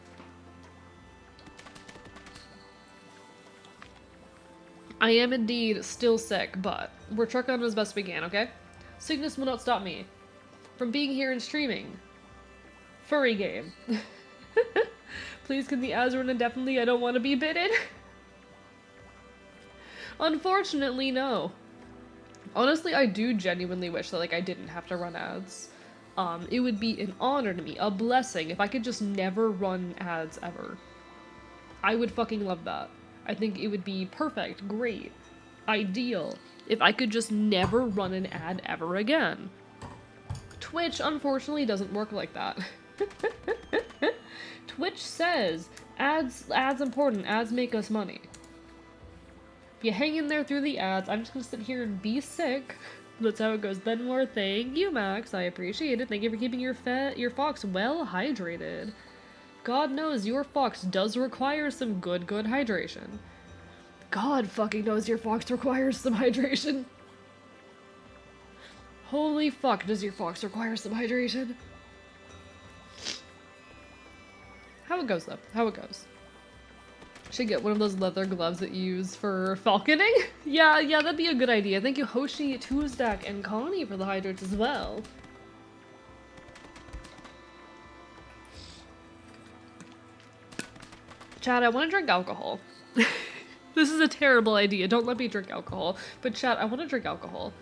I am indeed still sick, but we're trucking on as best we can, okay? Sickness will not stop me from being here and streaming. Furry game. Please can the ads run indefinitely? I don't want to be bitten. Unfortunately, no. Honestly, I do genuinely wish that, like, I didn't have to run ads. It would be an honor to me, a blessing, if I could just never run ads ever. I would fucking love that. I think it would be perfect, great, ideal, if I could just never run an ad ever again. Twitch, unfortunately, doesn't work like that. Twitch says, ads important, ads make us money. If you hang in there through the ads, I'm just gonna sit here and be sick. That's how it goes. Then more. Thank you, Max. I appreciate it. Thank you for keeping your fox well hydrated. God knows your fox does require some good hydration. God fucking knows your fox requires some hydration. Holy fuck, does your fox require some hydration? How it goes, though. How it goes. Should get one of those leather gloves that you use for falconing? Yeah, that'd be a good idea. Thank you, Hoshi, Tuesdak, and Connie for the hydrates as well. Chat, I want to drink alcohol. This is a terrible idea. Don't let me drink alcohol. But chat, I want to drink alcohol.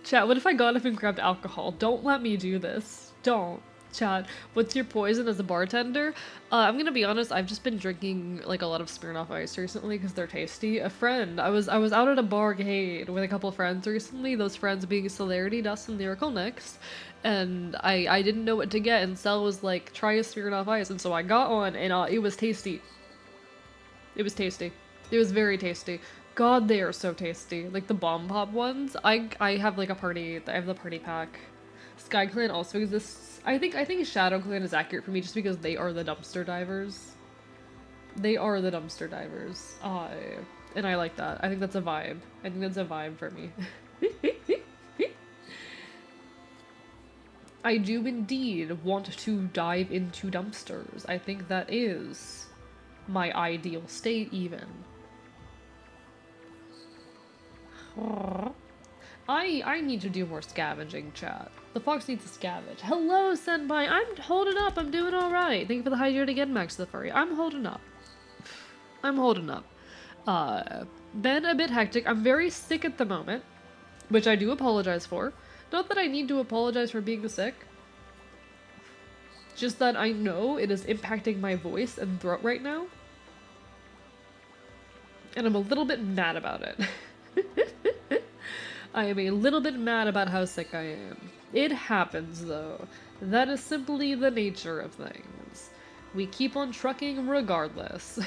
Chat, what if I got up and grabbed alcohol? Don't let me do this. Don't. Chat, what's your poison as a bartender? I'm gonna be honest, I've just been drinking like a lot of Smirnoff Ice recently because they're tasty. A friend, I was out at a barcade with a couple friends recently, those friends being Celerity, Dust, and Lyrical Nyx, and I didn't know what to get, and Cell was like, try a Smirnoff Ice, and so I got one, and it was tasty. It was tasty. It was very tasty. God, they are so tasty. Like the Bomb Pop ones. I have like a party, I have the party pack. Sky Clan also exists. I think Shadow Clan is accurate for me just because they are the dumpster divers. They are the dumpster divers. And I like that. I think that's a vibe. I think that's a vibe for me. I do indeed want to dive into dumpsters. I think that is my ideal state even. I need to do more scavenging, chat. The fox needs to scavenge. Hello, Senpai. I'm holding up. I'm doing alright. Thank you for the hydrate again, Max the Furry. I'm holding up. I'm holding up. Been a bit hectic. I'm very sick at the moment, which I do apologize for. Not that I need to apologize for being sick. Just that I know it is impacting my voice and throat right now. And I'm a little bit mad about it. I am a little bit mad about how sick I am. It happens though. That is simply the nature of things. We keep on trucking regardless.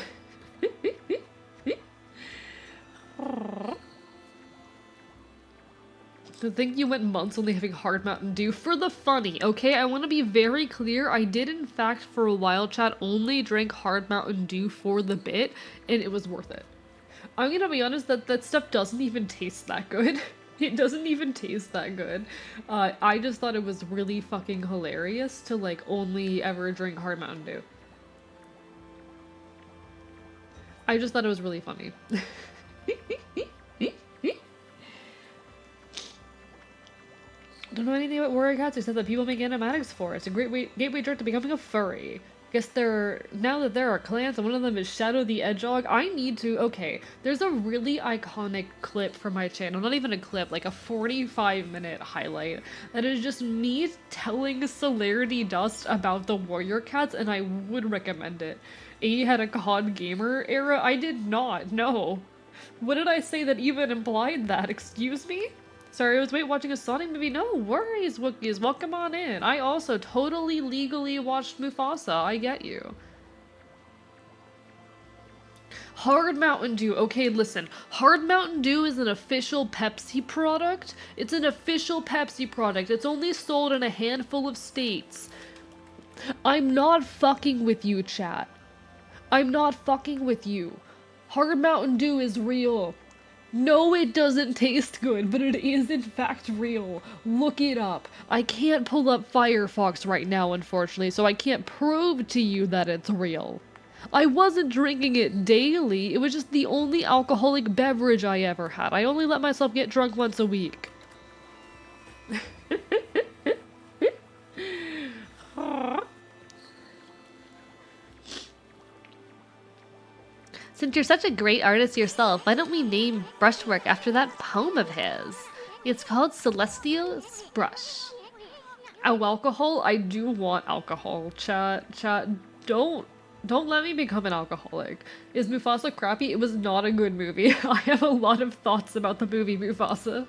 To think you went months only having hard Mountain Dew for the funny, okay? I want to be very clear. I did in fact for a while, chat, only drink hard Mountain Dew for the bit, and it was worth it. I'm gonna be honest, that stuff doesn't even taste that good. It doesn't even taste that good. I just thought it was really fucking hilarious to like only ever drink hard Mountain Dew. I just thought it was really funny. Don't know anything about warrior cats except that people make animatics for it. It's a great gateway drug to becoming a furry. Guess now that there are clans and one of them is Shadow the Hedgehog, I need to, okay, there's a really iconic clip from my channel, not even a clip, like a 45-minute highlight, that is just me telling Celerity Dust about the warrior cats, and I would recommend it. A had a COD gamer era? I did not, no. What did I say that even implied that? Excuse me? Sorry, I was watching a Sonic movie. No worries, Wookiees. Welcome on in. I also totally legally watched Mufasa. I get you. Hard Mountain Dew. Okay, listen. Hard Mountain Dew is an official Pepsi product. It's an official Pepsi product. It's only sold in a handful of states. I'm not fucking with you, chat. I'm not fucking with you. Hard Mountain Dew is real. No, it doesn't taste good, but it is in fact real. Look it up. I can't pull up Firefox right now, unfortunately, so I can't prove to you that it's real. I wasn't drinking it daily, it was just the only alcoholic beverage I ever had. I only let myself get drunk once a week. Since you're such a great artist yourself, why don't we name Brushwork after that poem of his? It's called Celestial's Brush. Oh, alcohol? I do want alcohol. Chat, don't let me become an alcoholic. Is Mufasa crappy? It was not a good movie. I have a lot of thoughts about the movie Mufasa.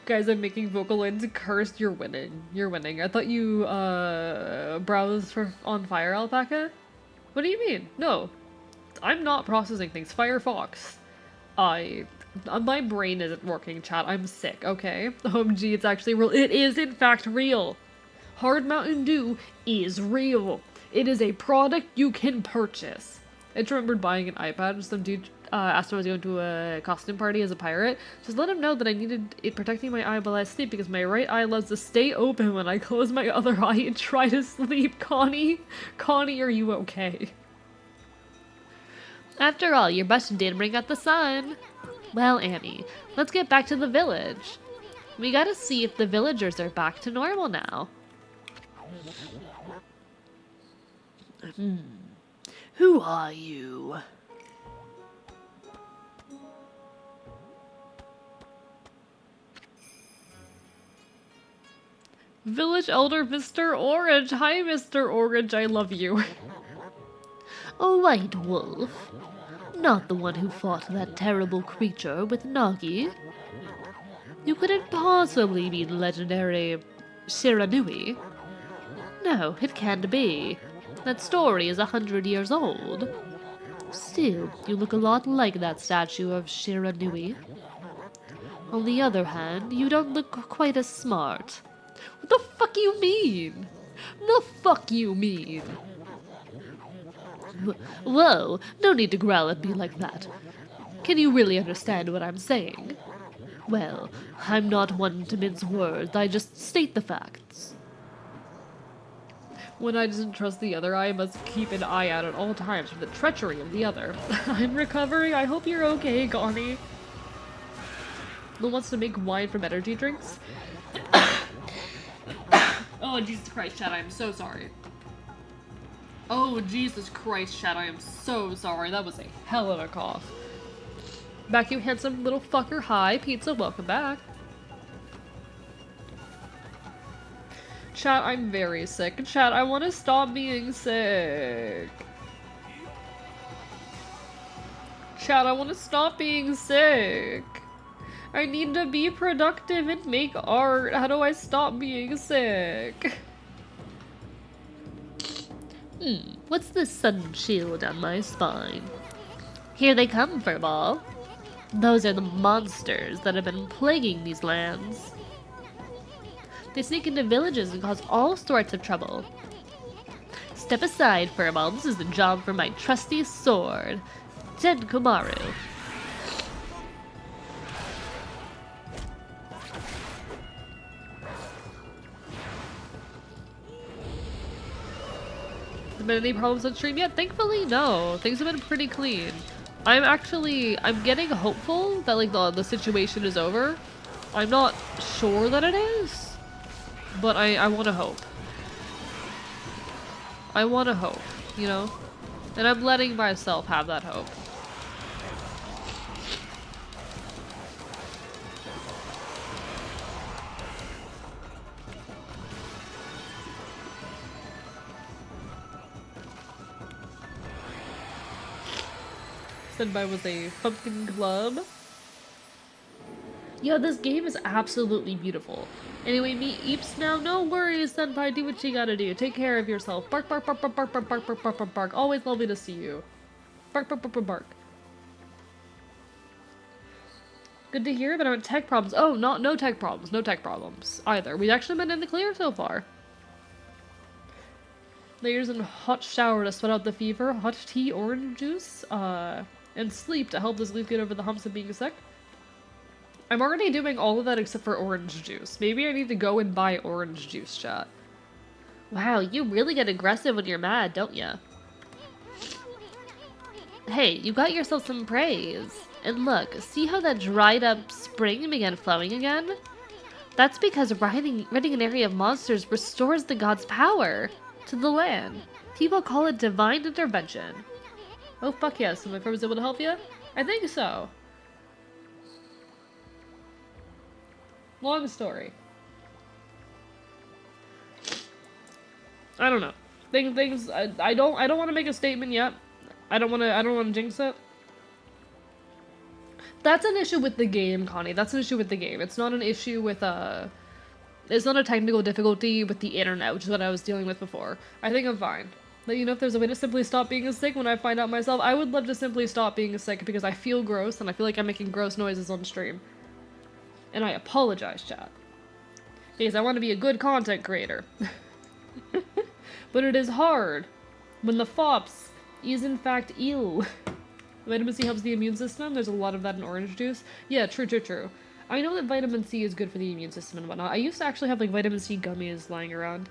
Guys, I'm making vocal lines. Cursed, you're winning. You're winning. I thought you, browsed on Fire Alpaca? What do you mean? No. I'm not processing things. Firefox. My brain isn't working, chat. I'm sick, okay? OMG, it's actually real. It is, in fact, real. Hard Mountain Dew is real. It is a product you can purchase. I just remembered buying an iPad. Some dude asked if I was going to a costume party as a pirate. Just let him know that I needed it protecting my eye while I sleep because my right eye loves to stay open when I close my other eye and try to sleep. Connie, are you okay? After all, your brush did bring out the sun. Well, Annie, let's get back to the village. We gotta see if the villagers are back to normal now. Who are you? Village Elder Mr. Orange. Hi, Mr. Orange. I love you. A white wolf. Not the one who fought that terrible creature with Nagi. You couldn't possibly be the legendary Shiranui. No, it can't be. That story is 100 years old. Still, you look a lot like that statue of Shiranui. On the other hand, you don't look quite as smart. What the fuck you mean? The fuck you mean? Whoa, no need to growl at me like that. Can you really understand what I'm saying? Well, I'm not one to mince words, I just state the facts. One eye doesn't trust the other eye, must keep an eye out at all times for the treachery of the other. I'm recovering, I hope you're okay, Connie. Who wants to make wine from energy drinks? Oh, Jesus Christ, Chad, I'm so sorry. Oh, Jesus Christ, Chad, I am so sorry. That was a hell of a cough. Back you handsome little fucker. Hi, pizza, welcome back. Chat, I'm very sick. Chat, I want to stop being sick. Chat, I want to stop being sick. I need to be productive and make art. How do I stop being sick? What's this sudden chill down my spine? Here they come, Furball. Those are the monsters that have been plaguing these lands. They sneak into villages and cause all sorts of trouble. Step aside, Furball. This is the job for my trusty sword, Kumaru. Been any problems on stream yet? Thankfully, no. Things have been pretty clean. I'm getting hopeful that like the situation is over. I'm not sure that it is, but I want to hope. I want to hope, you know? And I'm letting myself have that hope. Senpai was a pumpkin club. Yeah, this game is absolutely beautiful. Anyway, meet Eeps now. No worries, Senpai. Do what you gotta do. Take care of yourself. Bark, bark, bark, bark, bark, bark, bark, bark, bark, bark, bark. Always lovely to see you. Bark, bark, bark, bark, bark. Good to hear that aren't tech problems. Oh, no tech problems. No tech problems either. We've actually been in the clear so far. Layers and hot shower to sweat out the fever. Hot tea, orange juice, and sleep to help this leaf get over the humps of being sick. I'm already doing all of that except for orange juice. Maybe I need to go and buy orange juice, chat. Wow, you really get aggressive when you're mad, don't ya? Hey, you got yourself some praise. And look, see how that dried up spring began flowing again? That's because ridding an area of monsters restores the god's power to the land. People call it divine intervention. Oh fuck yes, so my friend was able to help you? I think so. Long story. I don't know. I don't want to make a statement yet. I don't want to jinx it. That's an issue with the game, Connie. That's an issue with the game. It's not an issue with it's not a technical difficulty with the internet, which is what I was dealing with before. I think I'm fine. But you know, if there's a way to simply stop being sick when I find out myself, I would love to simply stop being sick because I feel gross and I feel like I'm making gross noises on stream. And I apologize, chat. Because I want to be a good content creator. But it is hard when the fops is in fact ill. Vitamin C helps the immune system. There's a lot of that in orange juice. Yeah, true. I know that vitamin C is good for the immune system and whatnot. I used to actually have like vitamin C gummies lying around.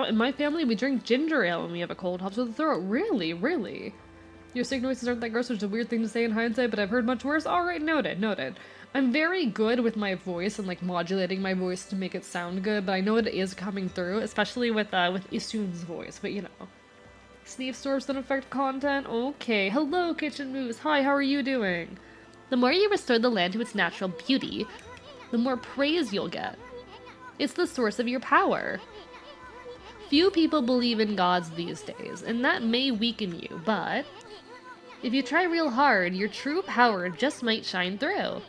In my family, we drink ginger ale when we have a cold. Helps with the throat. Really, really. Your sick noises aren't that gross, which is a weird thing to say in hindsight, but I've heard much worse. Alright, noted. I'm very good with my voice and like modulating my voice to make it sound good, but I know it is coming through, especially with Isun's voice, but you know. Sneeze storms don't affect content? Okay. Hello, Kitchen Moose. Hi, how are you doing? The more you restore the land to its natural beauty, the more praise you'll get. It's the source of your power. Few people believe in gods these days, and that may weaken you, but if you try real hard, your true power just might shine through.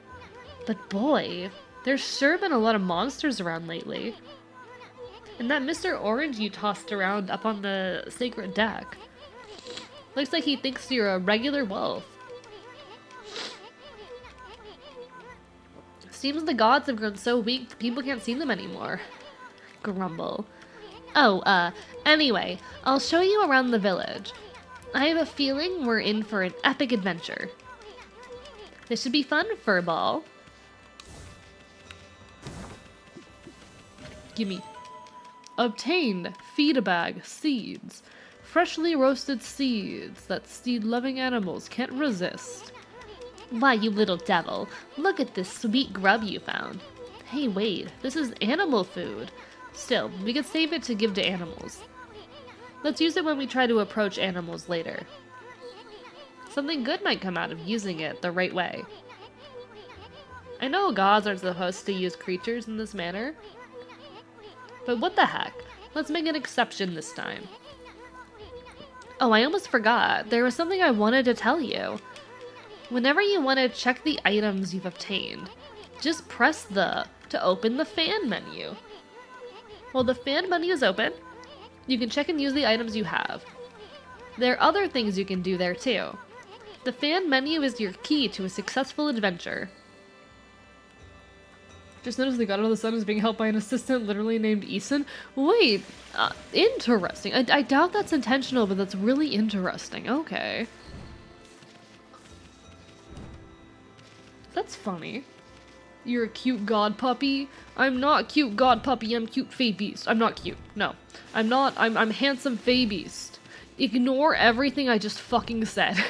But boy, there's sure been a lot of monsters around lately. And that Mr. Orange you tossed around up on the sacred deck. Looks like he thinks you're a regular wolf. Seems the gods have grown so weak, people can't see them anymore. Grumble. Oh, anyway, I'll show you around the village. I have a feeling we're in for an epic adventure. This should be fun, Furball. Gimme. Obtained. Feed a bag. Seeds. Freshly roasted seeds that seed-loving animals can't resist. Why, you little devil. Look at this sweet grub you found. Hey, wait. This is animal food. Still, we could save it to give to animals. Let's use it when we try to approach animals later. Something good might come out of using it the right way. I know gods aren't supposed to use creatures in this manner, but what the heck? Let's make an exception this time. Oh, I almost forgot. There was something I wanted to tell you. Whenever you want to check the items you've obtained, just press the to open the fan menu. While the fan menu is open, you can check and use the items you have. There are other things you can do there too. The fan menu is your key to a successful adventure. Just noticed the God of the Sun is being helped by an assistant literally named Eason. Wait, interesting. I doubt that's intentional, but that's really interesting. Okay. That's funny. You're a cute god puppy? I'm not cute god puppy, I'm cute fae beast. I'm not cute. No. I'm not. I'm handsome fae beast. Ignore everything I just fucking said.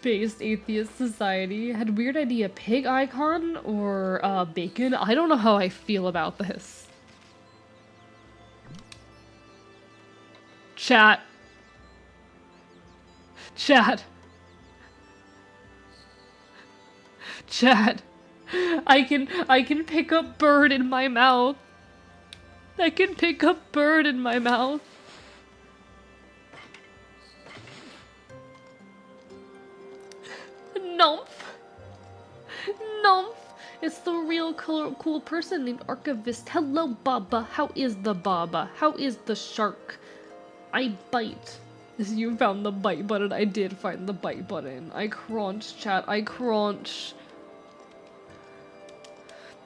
Based atheist society had weird idea pig icon or bacon. I don't know how I feel about this. Chat. Chat. Chat. I can pick up bird in my mouth. I can pick up bird in my mouth. Numph. Numph. It's the real cool person named Archivist. Hello, Baba. How is the Baba? How is the shark? I bite. You found the bite button. I did find the bite button. I crunch, chat. I crunch.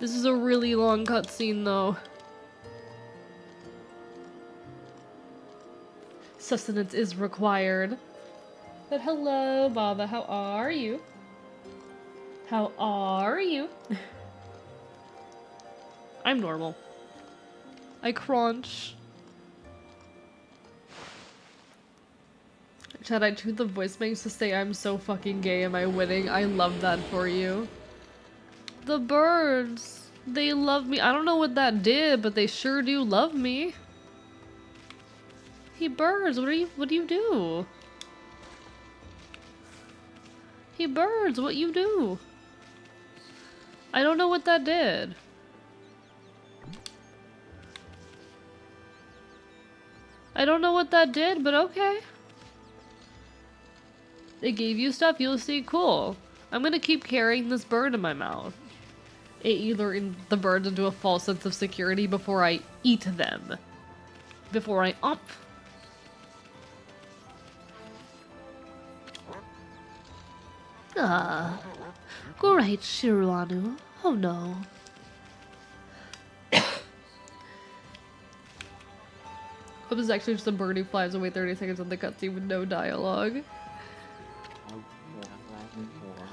This is a really long cutscene, though. Sustenance is required. But hello, Baba. How are you? How are you? I'm normal. I crunch. Chad, I tuned the voice banks to say I'm so fucking gay. Am I winning? I love that for you. The birds. They love me. I don't know what that did, but they sure do love me. Hey birds, what do you do? Hey birds, what you do? I don't know what that did. I don't know what that did, but okay. They gave you stuff, you'll see. Cool. I'm gonna keep carrying this bird in my mouth. It either in the birds into a false sense of security before I eat them. Before I Ah, great, Shiruanu. Oh no. It was actually just a bird who flies away 30 seconds on the cutscene with no dialogue.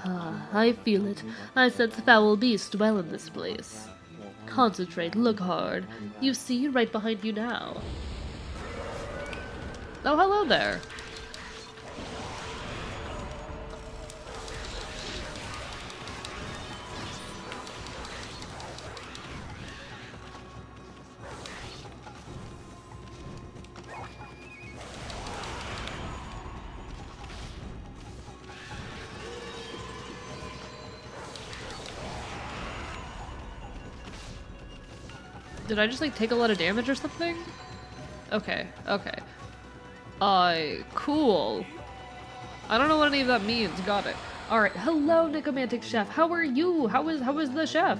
Ah, I feel it. I sense foul beasts dwell in this place. Concentrate, look hard. You see, right behind you now. Oh, hello there. Did I just like take a lot of damage or something? Okay, okay. Cool. I don't know what any of that means. Got it. Alright, hello Necromantic Chef. How are you? How is the chef?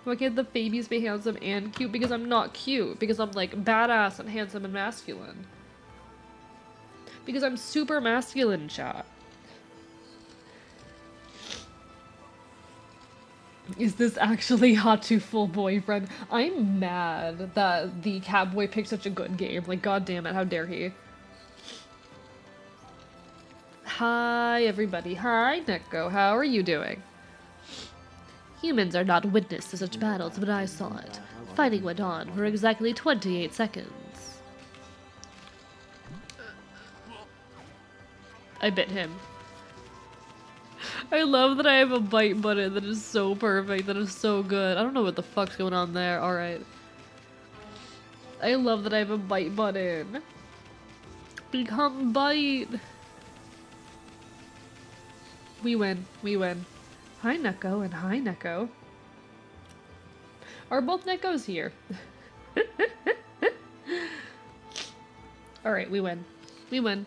Why can't the babies be handsome and cute? Because I'm not cute. Because I'm like badass and handsome and masculine. Because I'm super masculine, chat. Is this actually Hatu full boyfriend? I'm mad that the Catboy picked such a good game. Like, god damn it, how dare he? Hi, everybody. Hi, Neko. How are you doing? Humans are not witness to such battles, but I saw it. Fighting went on for exactly 28 seconds. I bit him. I love that I have a bite button that is so perfect, that is so good. I don't know what the fuck's going on there. Alright. I love that I have a bite button. Become bite. We win. We win. Hi, Neko, and hi, Neko. Are both Nekos here? Alright, we win. We win.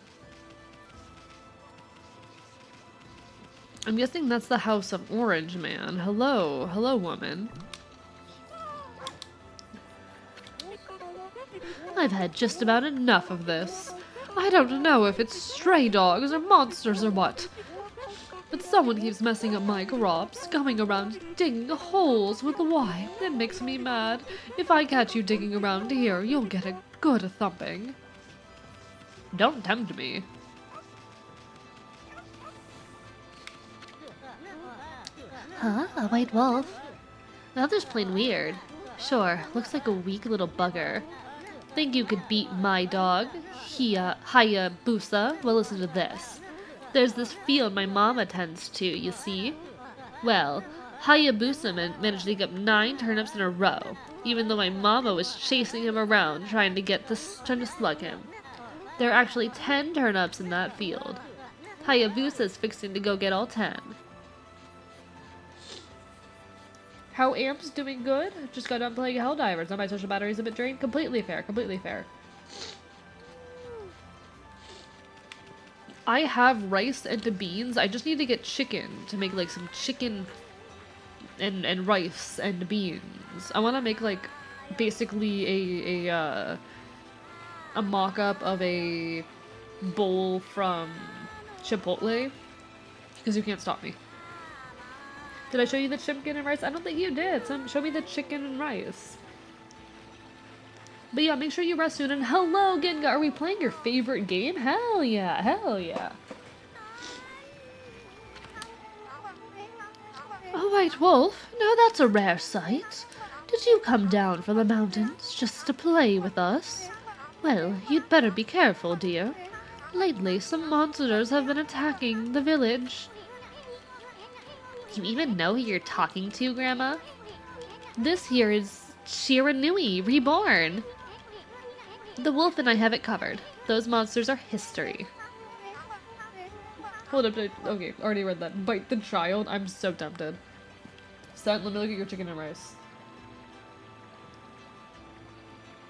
I'm guessing that's the House of Orange Man. Hello. Hello, woman. I've had just about enough of this. I don't know if it's stray dogs or monsters or what. But someone keeps messing up my crops, coming around digging holes with the Y. It makes me mad. If I catch you digging around here, you'll get a good thumping. Don't tempt me. Huh? A white wolf? The other's plain weird. Sure, looks like a weak little bugger. Think you could beat my dog? Hayabusa? Well, listen to this. There's this field my mama tends to, you see? Well, Hayabusa managed to dig up 9 turnips in a row, even though my mama was chasing him around trying to slug him. There are actually 10 turnips in that field. Hayabusa's fixing to go get all 10. How Amp's doing good? Just got done playing Helldivers. Now my social battery's a bit drained. Completely fair, completely fair. I have rice and beans. I just need to get chicken to make like some chicken and rice and beans. I want to make like basically a mock-up of a bowl from Chipotle because you can't stop me. Did I show you the chicken and rice? I don't think you did. Show me the chicken and rice. But yeah, make sure you rest soon. And hello, Genga. Are we playing your favorite game? Hell yeah. Hell yeah. A white wolf? Now that's a rare sight. Did you come down from the mountains just to play with us? Well, you'd better be careful, dear. Lately, some monsters have been attacking the village. You even know who you're talking to, Grandma? This here is Shiranui, reborn. The wolf and I have it covered. Those monsters are history. Hold up. Okay, already read that. Bite the child. I'm so tempted. Let me look at your chicken and rice.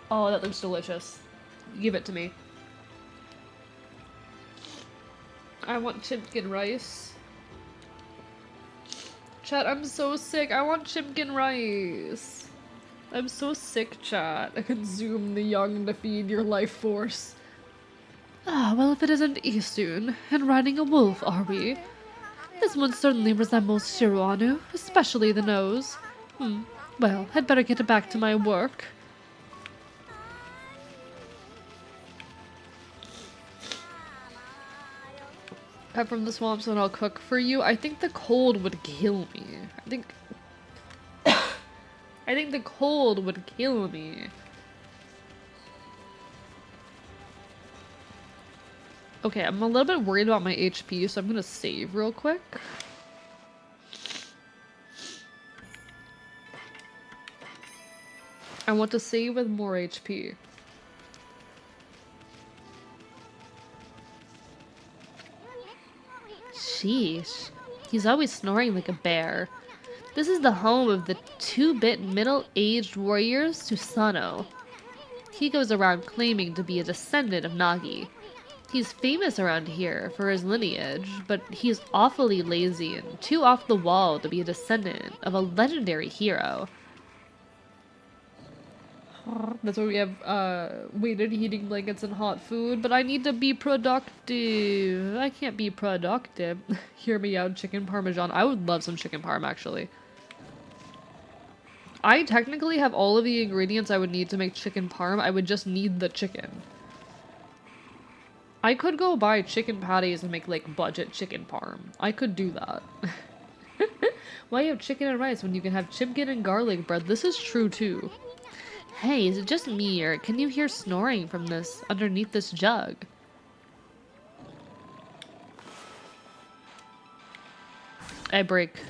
Oh, that looks delicious. Give it to me. I want chicken rice. Chat, I'm so sick. I want chicken rice. I'm so sick, chat. Consume the young to feed your life force. Ah, well, if it isn't Isun, and riding a wolf, are we? This one certainly resembles Shiranu, especially the nose. Well, I'd better get back to my work. I'm from the swamps and I'll cook for you. I think the cold would kill me. I think the cold would kill me. Okay, I'm a little bit worried about my HP, so I'm gonna save real quick. I want to save with more HP. Sheesh. He's always snoring like a bear. This is the home of the 2-bit middle-aged warrior Susanoo. He goes around claiming to be a descendant of Nagi. He's famous around here for his lineage, but he's awfully lazy and too off the wall to be a descendant of a legendary hero. That's why we have weighted heating blankets and hot food, but I need to be productive. I can't be productive. Hear me out, chicken parmesan. I would love some chicken parm, actually. I technically have all of the ingredients I would need to make chicken parm. I would just need the chicken. I could go buy chicken patties and make, like, budget chicken parm. I could do that. Why have chicken and rice when you can have chicken and garlic bread? This is true, too. Hey, is it just me, or can you hear snoring from underneath this jug? I break.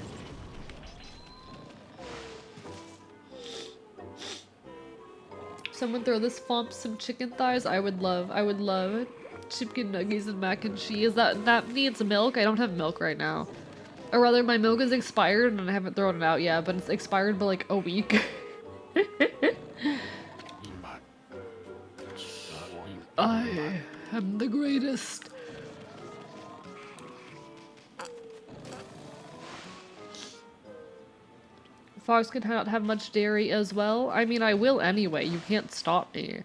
Someone throw this fomp some chicken thighs. I would love it. Chicken nuggets and mac and cheese. That needs milk. I don't have milk right now. Or rather, my milk is expired and I haven't thrown it out yet, but it's expired by like a week. I am the greatest. Fox cannot have much dairy as well. I mean, I will anyway. You can't stop me.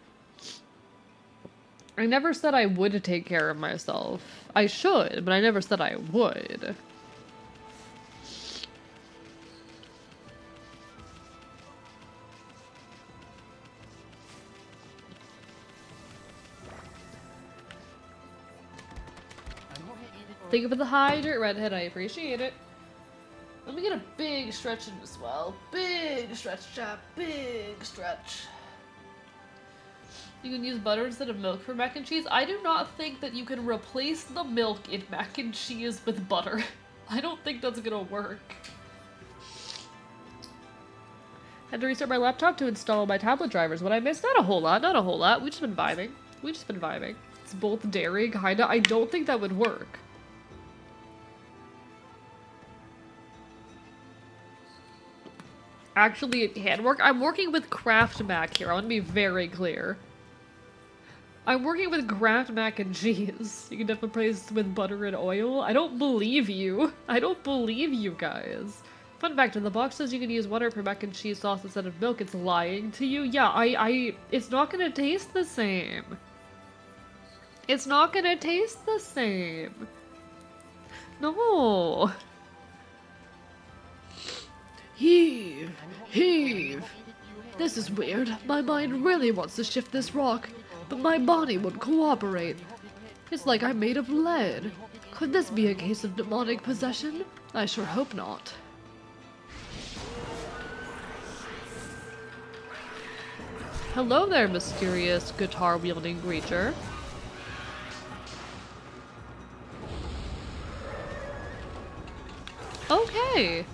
I never said I would take care of myself. I should, but I never said I would. Thank you for the hydrate, redhead. I appreciate it. Let me get a big stretch in as well. Big stretch, chap. Big stretch. You can use butter instead of milk for mac and cheese. I do not think that you can replace the milk in mac and cheese with butter. I don't think that's gonna work. Had to restart my laptop to install my tablet drivers. What I missed? Not a whole lot, not a whole lot. We just been vibing. We just been vibing. It's both dairy, kinda. I don't think that would work. Actually, it can work. I'm working with Kraft Mac here. I want to be very clear. I'm working with Kraft Mac and cheese. You can definitely replace with butter and oil. I don't believe you. I don't believe you guys. Fun fact, in the box says you can use water for mac and cheese sauce instead of milk. It's lying to you. Yeah, it's not gonna taste the same. It's not gonna taste the same. No. Heave! Heave! This is weird. My mind really wants to shift this rock, but my body won't cooperate. It's like I'm made of lead. Could this be a case of demonic possession? I sure hope not. Hello there, mysterious guitar-wielding creature. Okay.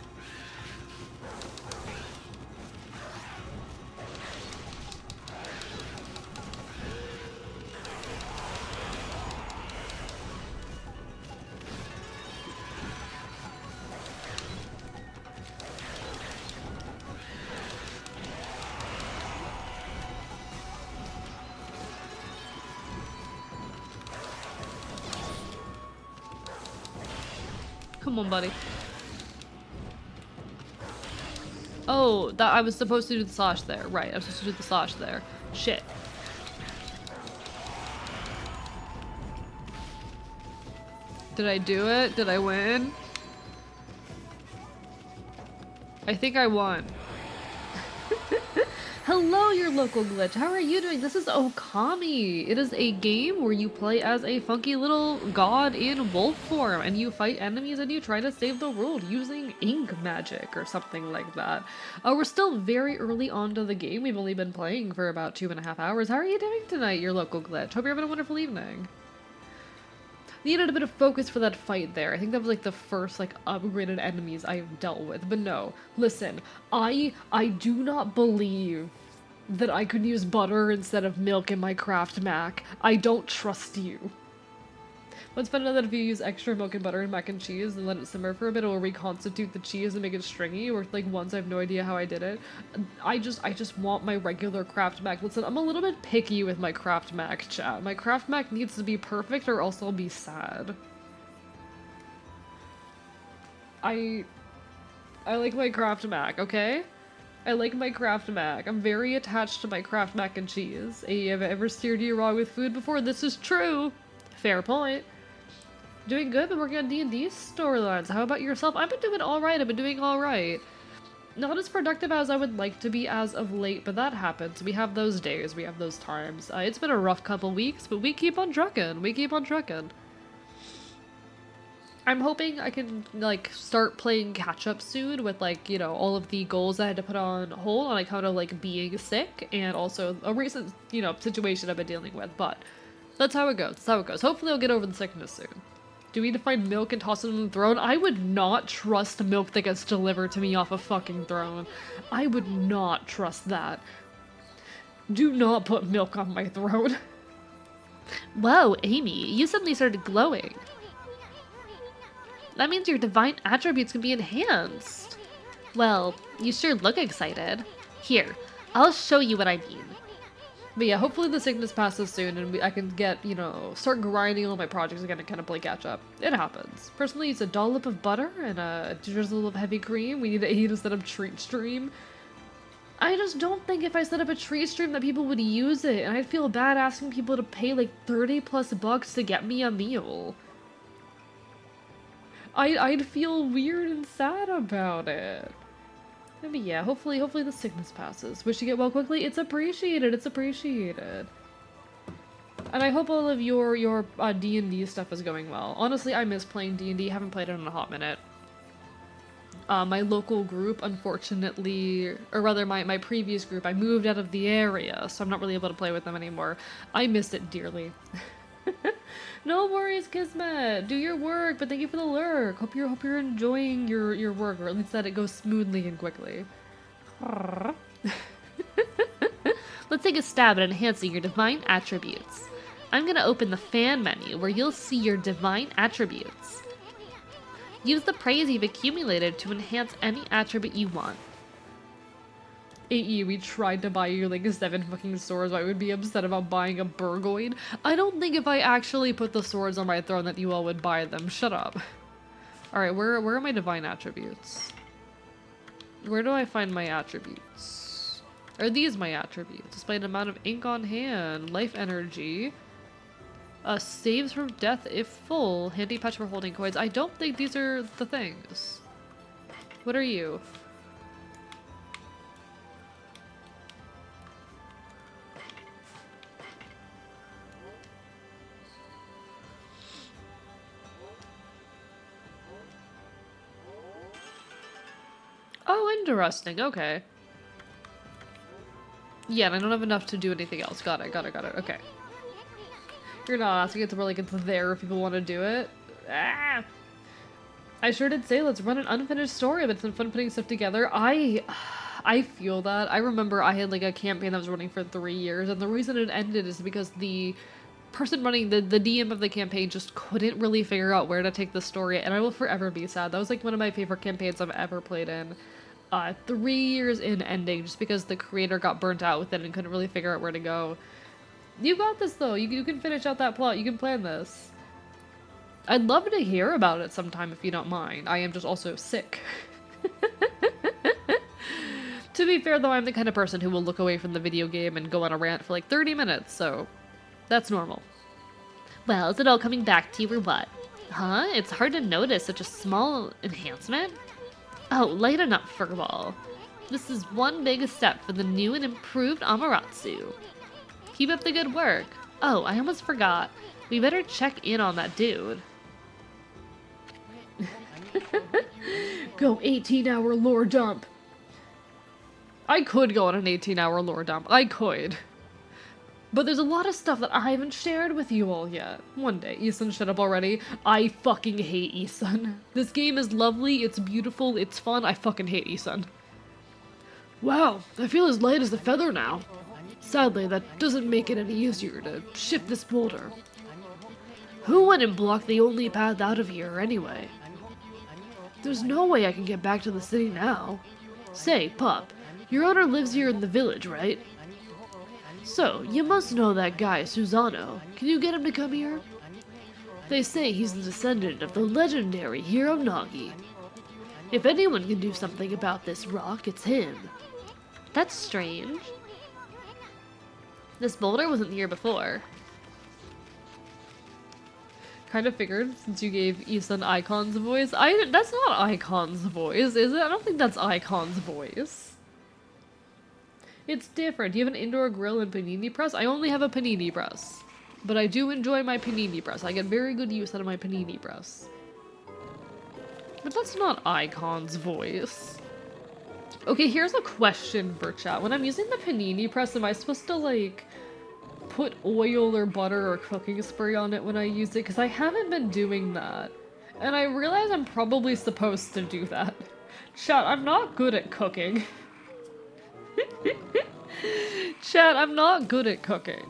Come on, buddy. Oh, that I was supposed to do the slash there. Right, I was supposed to do the slash there. Shit. Did I do it? Did I win? I think I won. Hello, your local glitch. How are you doing? This is Okami. It is a game where you play as a funky little god in wolf form, and you fight enemies and you try to save the world using ink magic or something like that. We're still very early on to the game. We've only been playing for about 2.5 hours. How are you doing tonight, your local glitch? Hope you're having a wonderful evening. Needed a bit of focus for that fight there. I think that was like the first like upgraded enemies I've dealt with. But no, listen, I do not believe that I could use butter instead of milk in my Kraft Mac. I don't trust you. Let's find out that if you use extra milk and butter in mac and cheese and let it simmer for a bit, it will reconstitute the cheese and make it stringy, or like once I have no idea how I did it. I just want my regular Kraft Mac. Listen, I'm a little bit picky with my Kraft Mac, chat. My Kraft Mac needs to be perfect or else I'll be sad. I like my Kraft Mac, okay? I like my Kraft Mac. I'm very attached to my Kraft Mac and cheese. Hey, have I ever steered you wrong with food before? This is true. Fair point. Doing good, been working on D&D storylines. How about yourself? I've been doing alright, I've been doing alright. Not as productive as I would like to be as of late, but that happens. We have those days, we have those times. It's been a rough couple weeks, but we keep on trucking. We keep on trucking. I'm hoping I can, like, start playing catch-up soon with, like, you know, all of the goals I had to put on hold on account of, like, being sick and also a recent, you know, situation I've been dealing with, but that's how it goes. That's how it goes. Hopefully I'll get over the sickness soon. Do we need to find milk and toss it on the throne? I would not trust milk that gets delivered to me off a fucking throne. I would not trust that. Do not put milk on my throne. Whoa, Amy, you suddenly started glowing. That means your divine attributes can be enhanced. Well, you sure look excited. Here, I'll show you what I mean. But yeah, hopefully the sickness passes soon and I can get, you know, start grinding all my projects again and kind of play catch up. It happens. Personally, it's a dollop of butter and a drizzle of heavy cream. We need to eat instead of treat stream. I just don't think if I set up a treat stream that people would use it, and I'd feel bad asking people to pay like 30 plus bucks to get me a meal. I'd feel weird and sad about it. But yeah, hopefully the sickness passes. Wish you get well quickly. It's appreciated. It's appreciated. And I hope all of your D&D stuff is going well. Honestly, I miss playing D&D. Haven't played it in a hot minute. My local group, unfortunately, or rather my previous group, I moved out of the area, so I'm not really able to play with them anymore. I miss it dearly. No worries, Kismet. Do your work, but thank you for the lurk. Hope you're enjoying your work, or at least that it goes smoothly and quickly. Let's take a stab at enhancing your divine attributes. I'm gonna open the fan menu where you'll see your divine attributes. Use the praise you've accumulated to enhance any attribute you want. AE, we tried to buy you like 7 fucking swords. I would be upset about buying a Burgoyne. I don't think if I actually put the swords on my throne that you all would buy them. Shut up. Alright, where are my divine attributes? Where do I find my attributes? Are these my attributes? Display an amount of ink on hand, life energy, saves from death if full, handy patch for holding coins. I don't think these are the things. What are you? Oh, interesting. Okay. Yeah, and I don't have enough to do anything else. Got it. Okay. You're not asking it to where, like, it's there if people want to do it. Ah! I sure did say let's run an unfinished story, but it's been fun putting stuff together. I feel that. I remember I had, like, a campaign that was running for 3 years, and the reason it ended is because the person running the DM of the campaign just couldn't really figure out where to take the story, and I will forever be sad. That was, like, one of my favorite campaigns I've ever played in. 3 years in ending just because the creator got burnt out with it and couldn't really figure out where to go. You got this though. You can finish out that plot. You can plan this. I'd love to hear about it sometime if you don't mind. I am just also sick. To be fair though, I'm the kind of person who will look away from the video game and go on a rant for like 30 minutes, so that's normal. Well, is it all coming back to you or what? Huh? It's hard to notice such a small enhancement. Oh, lighten up, Furball. This is one big step for the new and improved Amaterasu. Keep up the good work. Oh, I almost forgot. We better check in on that dude. Go 18-hour lore dump. I could go on an 18-hour lore dump. I could. But there's a lot of stuff that I haven't shared with you all yet. One day. Isun, shut up already. I fucking hate Isun. This game is lovely, it's beautiful, it's fun. I fucking hate Isun. Wow, I feel as light as a feather now. Sadly, that doesn't make it any easier to shift this boulder. Who went and blocked the only path out of here, anyway? There's no way I can get back to the city now. Say, Pup, your owner lives here in the village, right? So, you must know that guy, Susano. Can you get him to come here? They say he's the descendant of the legendary hero Nagi. If anyone can do something about this rock, it's him. That's strange. This boulder wasn't here before. Kind of figured, since you gave Isun Icon's voice. That's not Icon's voice, is it? I don't think that's Icon's voice. It's different. Do you have an indoor grill and panini press? I only have a panini press. But I do enjoy my panini press. I get very good use out of my panini press. But that's not Icon's voice. Okay, here's a question for chat. When I'm using the panini press, am I supposed to, like, put oil or butter or cooking spray on it when I use it, because I haven't been doing that. And I realize I'm probably supposed to do that. Chat, I'm not good at cooking. Chat, I'm not good at cooking.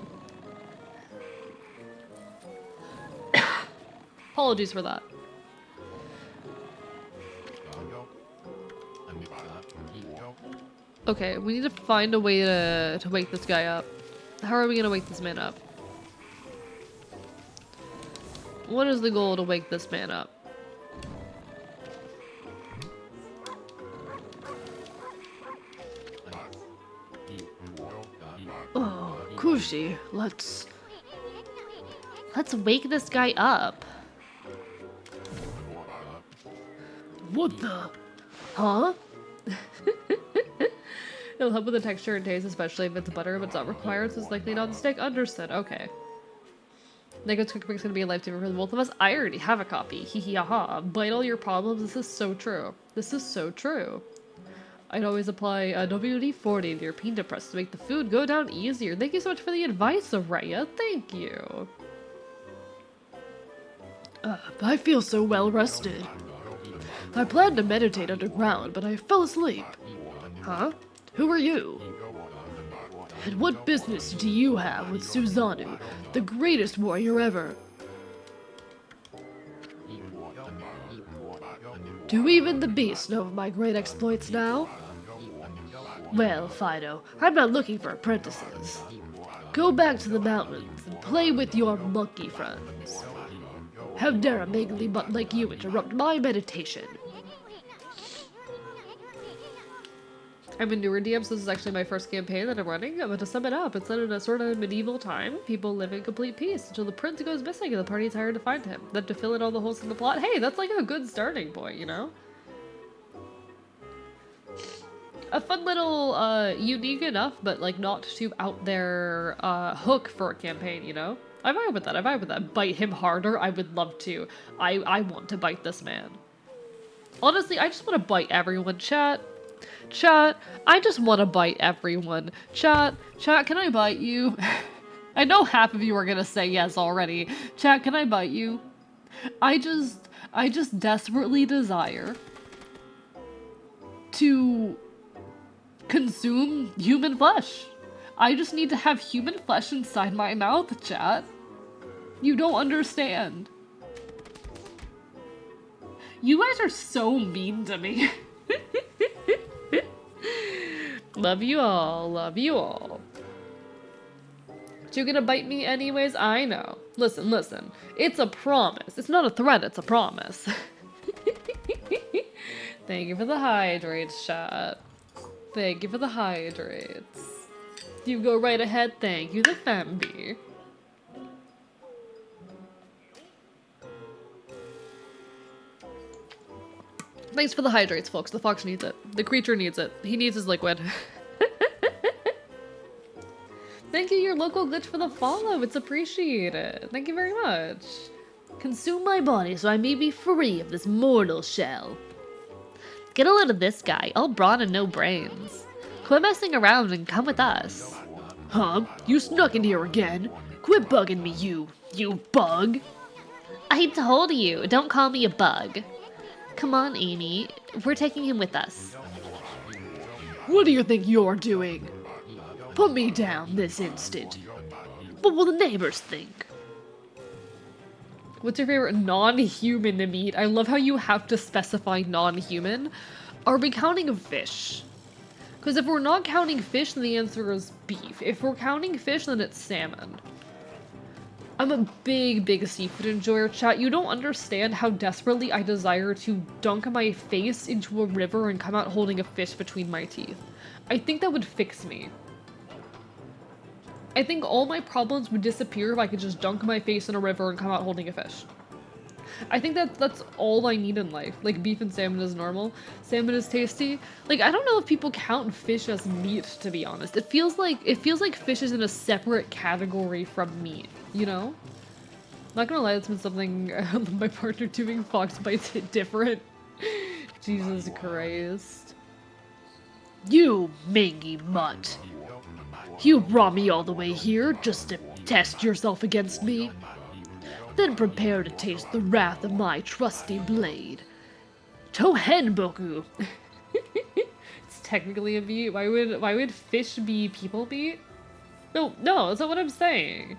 Apologies for that. Okay, we need to find a way to wake this guy up. How are we gonna wake this man up? What is the goal to wake this man up? Oh, Kushi, let's wake this guy up. What the? Huh? It'll help with the texture and taste, especially if it's butter, but it's not required, so it's likely not to stick. Understood. Okay. Nego's cookbook's gonna be a lifesaver for the both of us. I already have a copy. Hee hee aha. Bite all your problems. This is so true. This is so true. I'd always apply WD-40 to your pita press to make the food go down easier. Thank you so much for the advice, Araya. Thank you. I feel so well rested. I planned to meditate underground, but I fell asleep. Huh? Who are you? And what business do you have with Susanoo, the greatest warrior ever? Do even the beasts know of my great exploits now? Well, Fido, I'm not looking for apprentices. Go back to the mountains and play with your monkey friends. How dare a mangly mutt like you interrupt my meditation? I'm a newer DM, so this is actually my first campaign that I'm running. But to sum it up, it's set in a sort of medieval time. People live in complete peace until the prince goes missing and the party's hired to find him. Then to fill in all the holes in the plot, hey, that's like a good starting point, you know? A fun little, unique enough, but like not too out there, hook for a campaign, you know? I vibe with that, I vibe with that. Bite him harder, I would love to. I want to bite this man. Honestly, I just want to bite everyone, chat. Chat, I just want to bite everyone. Chat, can I bite you? I know half of you are gonna say yes already. Chat, can I bite you? I just desperately desire to consume human flesh. I just need to have human flesh inside my mouth, chat. You don't understand. You guys are so mean to me. Love you all, love you all. You're gonna bite me anyways? I know. Listen, listen. It's a promise. It's not a threat, it's a promise. Thank you for the hydrates, chat. Thank you for the hydrates. You go right ahead, thank you, the Fembi. Thanks for the hydrates, folks. The fox needs it. The creature needs it. He needs his liquid. Thank you, your local glitch, for the follow. It's appreciated. Thank you very much. Consume my body so I may be free of this mortal shell. Get a load of this guy, all brawn and no brains. Quit messing around and come with us. Huh? You snuck in here again? Quit bugging me, you bug. I told you, don't call me a bug. Come on, Amy. We're taking him with us. What do you think you're doing? Put me down this instant. What will the neighbors think? What's your favorite non-human to meat? I love how you have to specify non-human. Are we counting fish? Because if we're not counting fish, then the answer is beef. If we're counting fish, then it's salmon. I'm a big seafood enjoyer, chat. You don't understand how desperately I desire to dunk my face into a river and come out holding a fish between my teeth. I think that would fix me. I think all my problems would disappear if I could just dunk my face in a river and come out holding a fish. I think that's all I need in life. Like, beef and salmon is normal. Salmon is tasty. Like, I don't know if people count fish as meat, to be honest. It feels like fish is in a separate category from meat, you know? Not gonna lie, it's been something my partner doing fox bites hit different. Jesus Christ. You mangy mutt. You brought me all the way here just to test yourself against me? Then prepare to taste the wrath of my trusty blade. Tohen Boku! It's technically a meat. Why would fish be people meat? No, that's not what I'm saying.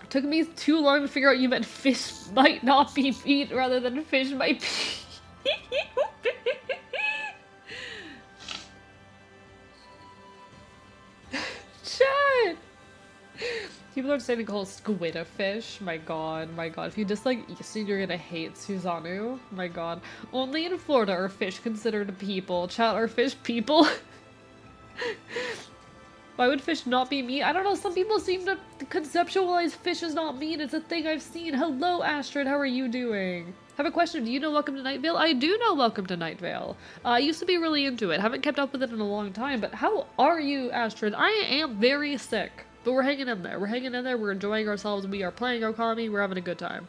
It took me too long to figure out you meant fish might not be meat rather than fish might be. Chat! People are saying to call squid a fish. My god. If you dislike Easton, you're gonna hate Susanoo. My god. Only in Florida are fish considered people. Chat, are fish people? Why would fish not be meat? I don't know, some people seem to conceptualize fish as not meat. It's a thing I've seen. Hello, Astrid, how are you doing? Have a question. Do you know Welcome to Night Vale? I do know Welcome to Night Vale. I used to be really into it. Haven't kept up with it in a long time, but how are you, Astrid? I am very sick, but we're hanging in there. We're enjoying ourselves. We are playing Okami. We're having a good time.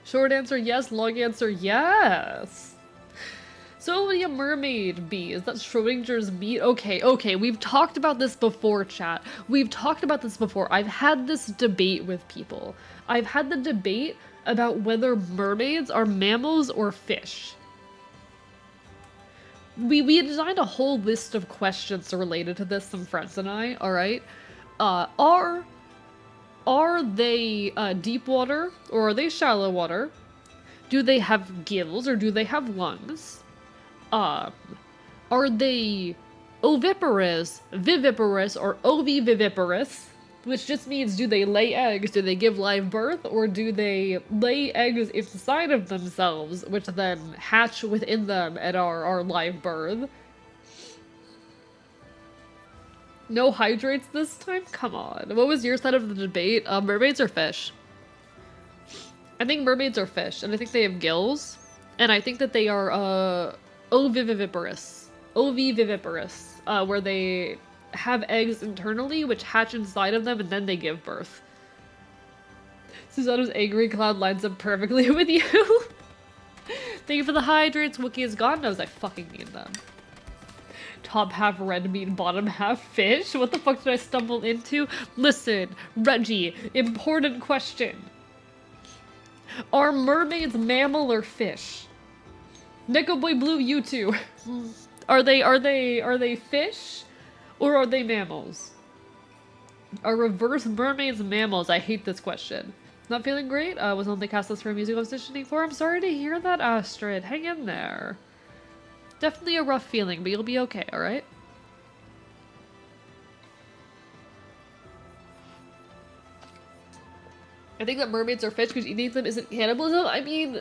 Short answer, yes. Long answer, yes. So many mermaid bees. That's Schrodinger's meat. Okay. We've talked about this before, chat. We've talked about this before. I've had this debate with people. I've had the debate about whether mermaids are mammals or fish. We designed a whole list of questions related to this, some friends and I, alright? Are they deep water or are they shallow water? Do they have gills or do they have lungs? Are they oviparous, viviparous, or oviviviparous? Which just means, do they lay eggs, do they give live birth, or do they lay eggs inside of themselves, which then hatch within them at our live birth? No hydrates this time? Come on. What was your side of the debate? Mermaids or fish? I think mermaids are fish, and I think they have gills, and I think that they are, oviviviparous, where they have eggs internally, which hatch inside of them, and then they give birth. Susanoo's angry cloud lines up perfectly with you. Thank you for the hydrates, Wookiees. God knows I fucking need them. Top half red meat, bottom half fish? What the fuck did I stumble into? Listen, Reggie, important question. Are mermaids mammal or fish? Neko Boy Blue, you too. Are they fish? Or are they mammals? Are reverse mermaids mammals? I hate this question. Not feeling great? Was only cast this for a music auditioning for. I'm sorry to hear that, Astrid. Hang in there. Definitely a rough feeling, but you'll be okay, alright? I think that mermaids are fish because eating them isn't cannibalism. I mean,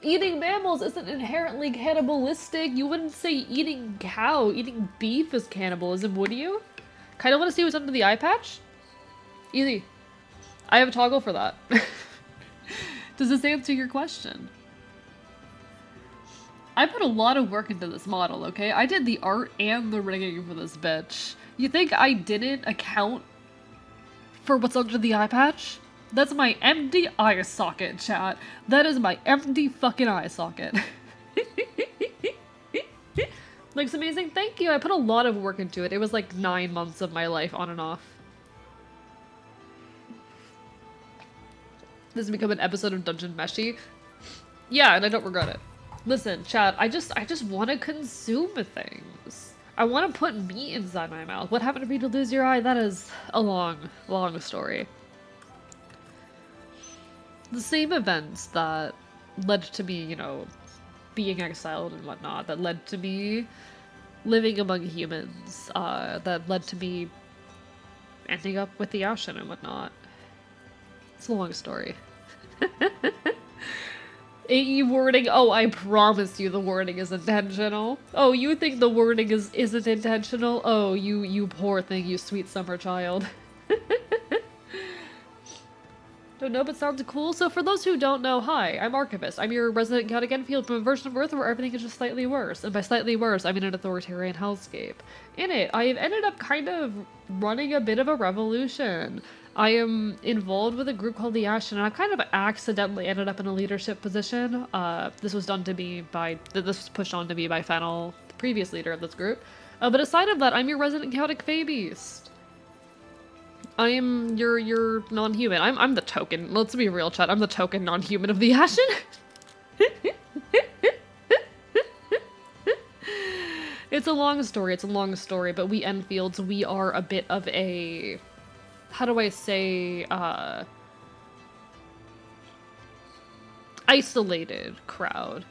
eating mammals isn't inherently cannibalistic. You wouldn't say eating beef is cannibalism, would you? Kinda wanna see what's under the eye patch? Easy. I have a toggle for that. Does this answer your question? I put a lot of work into this model, okay? I did the art and the rigging for this bitch. You think I didn't account for what's under the eye patch? That's my empty eye socket, chat. That is my empty fucking eye socket. Looks amazing. Thank you. I put a lot of work into it. It was like 9 months of my life on and off. This has become an episode of Dungeon Meshi. Yeah, and I don't regret it. Listen, chat, I just want to consume things. I want to put meat inside my mouth. What happened to me to lose your eye? That is a long, long story. The same events that led to me, you know, being exiled and whatnot, that led to me living among humans, that led to me ending up with the Ashen and whatnot. It's a long story. AE wording, oh, I promise you the wording is intentional. Oh, you think the wording isn't intentional? Oh, you poor thing, you sweet summer child. Don't know, but sounds cool. So for those who don't know, hi, I'm Archivist. I'm your resident chaotic Enfield from a version of Earth where everything is just slightly worse. And by slightly worse, I mean an authoritarian hellscape. In it, I have ended up kind of running a bit of a revolution. I am involved with a group called the Ashen, and I kind of accidentally ended up in a leadership position. This was pushed on to me by Fennel previous leader of this group. But aside of that, I'm your resident chaotic fae beast. I am your non-human. I'm the token. Let's be real, chat. I'm the token non-human of the Ashen. It's a long story, but we Enfields, we are a bit of a, how do I say, isolated crowd.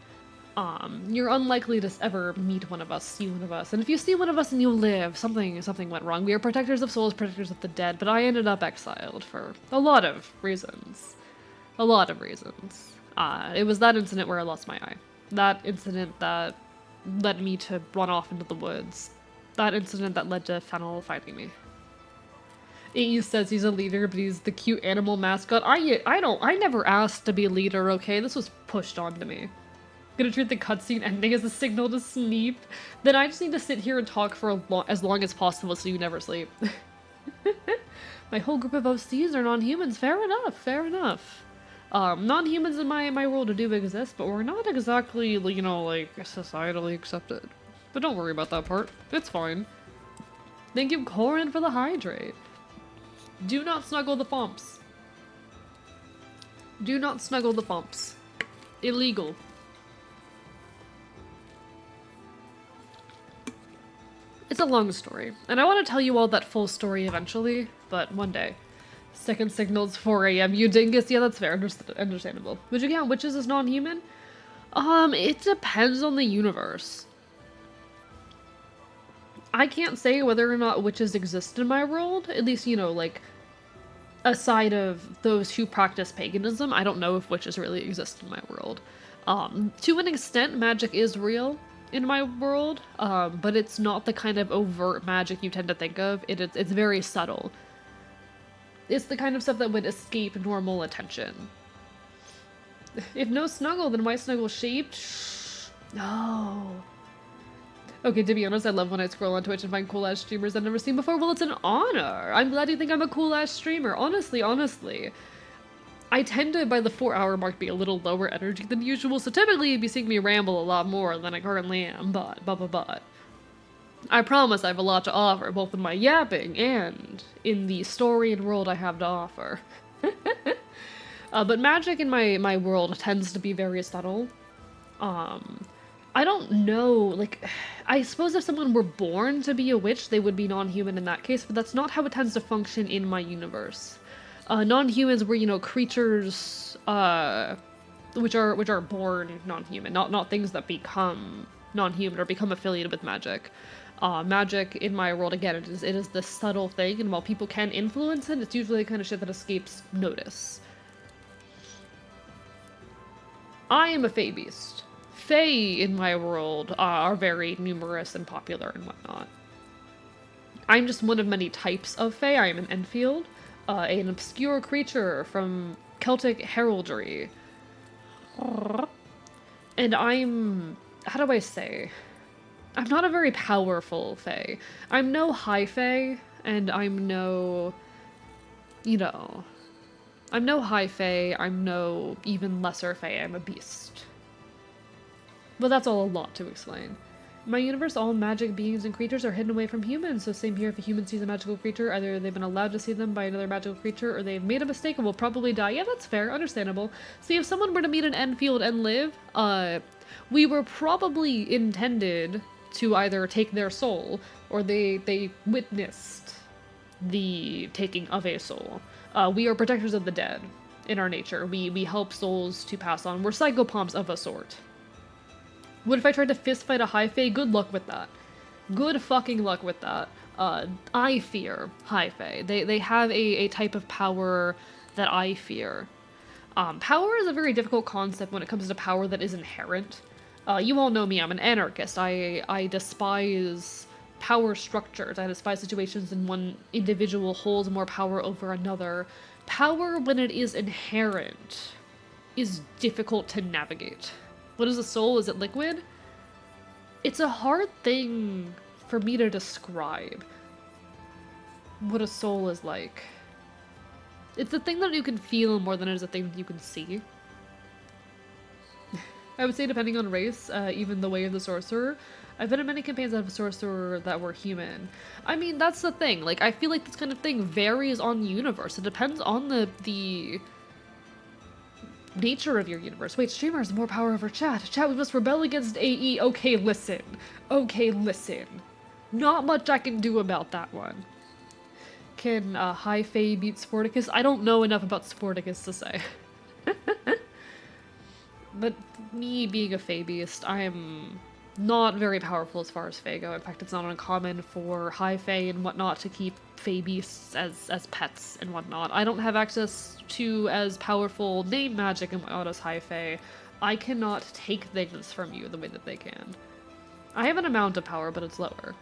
You're unlikely to ever meet one of us, see one of us, and if you see one of us and you live, something went wrong. We are protectors of souls, protectors of the dead, but I ended up exiled for a lot of reasons. A lot of reasons. It was that incident where I lost my eye. That incident that led me to run off into the woods. That incident that led to Fennel finding me. AE says he's a leader, but he's the cute animal mascot. I never asked to be a leader, okay? This was pushed onto me. Gonna treat the cutscene ending as a signal to sleep. Then I just need to sit here and talk for as long as possible so you never sleep. My whole group of OCs are non-humans. Fair enough, fair enough. Non-humans in my world do exist, but we're not exactly, you know, like, societally accepted. But don't worry about that part. It's fine. Thank you, Corin, for the hydrate. Do not snuggle the fumps. Do not snuggle the fumps. Illegal. It's a long story, and I want to tell you all that full story eventually, but one day. Second signal's 4 AM, you dingus? Yeah, that's fair, understandable. Would you count witches as non-human? It depends on the universe. I can't say whether or not witches exist in my world, at least, you know, like, aside of those who practice paganism, I don't know if witches really exist in my world. To an extent, magic is real in my world, but it's not the kind of overt magic you tend to think of. It's very subtle. It's the kind of stuff that would escape normal attention. If no snuggle, then why snuggle shaped? No. Okay, to be honest, I love when I scroll on Twitch and find cool-ass streamers I've never seen before. Well, it's an honor. I'm glad you think I'm a cool-ass streamer. Honestly. I tend to, by the 4-hour mark, be a little lower energy than usual, so typically you'd be seeing me ramble a lot more than I currently am, but. I promise I have a lot to offer, both in my yapping and in the story and world I have to offer. But magic in my world tends to be very subtle. I don't know, like, I suppose if someone were born to be a witch, they would be non-human in that case, but that's not how it tends to function in my universe. Non-humans were, you know, creatures, which are born non-human, not things that become non-human or become affiliated with magic. Magic in my world, again, it is this subtle thing, and while people can influence it, it's usually the kind of shit that escapes notice. I am a fae beast. Fae in my world are very numerous and popular and whatnot. I'm just one of many types of fae. I am an Enfield, an obscure creature from Celtic heraldry. And I'm... how do I say? I'm not a very powerful fae. I'm no high fae, and I'm no... you know... I'm no high fae, I'm no even lesser fae, I'm a beast. But that's all a lot to explain. In my universe, all magic beings and creatures are hidden away from humans, so same here if a human sees a magical creature, either they've been allowed to see them by another magical creature, or they've made a mistake and will probably die. Yeah, that's fair, understandable. See, if someone were to meet an Enfield and live, we were probably intended to either take their soul, or they witnessed the taking of a soul. We are protectors of the dead in our nature. We help souls to pass on. We're psychopomps of a sort. What if I tried to fistfight a high fae? Good luck with that. Good fucking luck with that. I fear high fae. They have a type of power that I fear. Power is a very difficult concept when it comes to power that is inherent. You all know me, I'm an anarchist. I despise power structures. I despise situations in one individual holds more power over another. Power, when it is inherent, is difficult to navigate. What is a soul? Is it liquid? It's a hard thing for me to describe what a soul is like. It's a thing that you can feel more than it is a thing that you can see. I would say depending on race, even the way of the sorcerer. I've been in many campaigns that have a sorcerer that were human. I mean, that's the thing. Like, I feel like this kind of thing varies on the universe. It depends on the nature of your universe. Wait, streamer has more power over chat. Chat, we must rebel against AE. Okay, listen. Okay, listen. Not much I can do about that one. Can High Fae beat Sporticus? I don't know enough about Sporticus to say. But me being a Fae beast, I am not very powerful as far as Fae go. In fact, it's not uncommon for High Fae and whatnot to keep Fae beasts as pets and whatnot. I don't have access to as powerful name magic and whatnot as High Fae. I cannot take things from you the way that they can. I have an amount of power, but it's lower.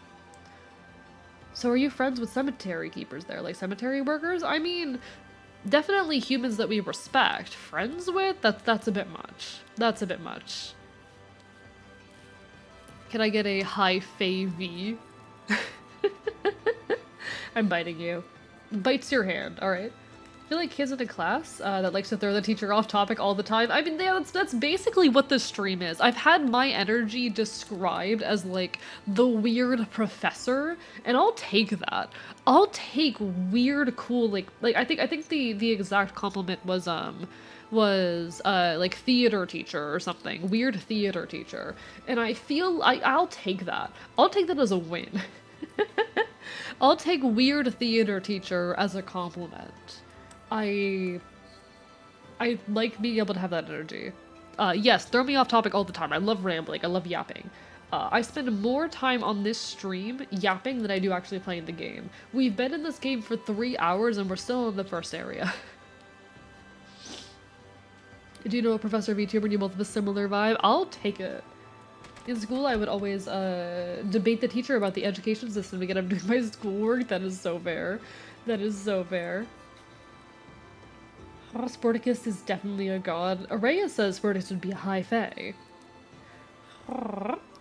So are you friends with cemetery keepers there? Like cemetery workers? I mean, definitely humans that we respect. Friends with? That's a bit much. That's a bit much. Can I get a High Fae V? I'm biting you. Bites your hand, alright. I feel like kids in a class that likes to throw the teacher off topic all the time. I mean, yeah, that's basically what this stream is. I've had my energy described as like the weird professor, and I'll take that. I'll take weird, cool, like I think the exact compliment was like theater teacher or something. Weird theater teacher. And I feel I'll take that. I'll take that as a win. I'll take weird theater teacher as a compliment. I like being able to have that energy. Yes, throw me off topic all the time. I love rambling. I love yapping. I spend more time on this stream yapping than I do actually playing the game. We've been in this game for 3 hours and we're still in the first area. Do you know a Professor VTuber and you both have a similar vibe? I'll take it. In school, I would always debate the teacher about the education system to get him doing my schoolwork. That is so fair. That is so fair. Oh, Sporticus is definitely a god. Araya says Sporticus would be a High Fae.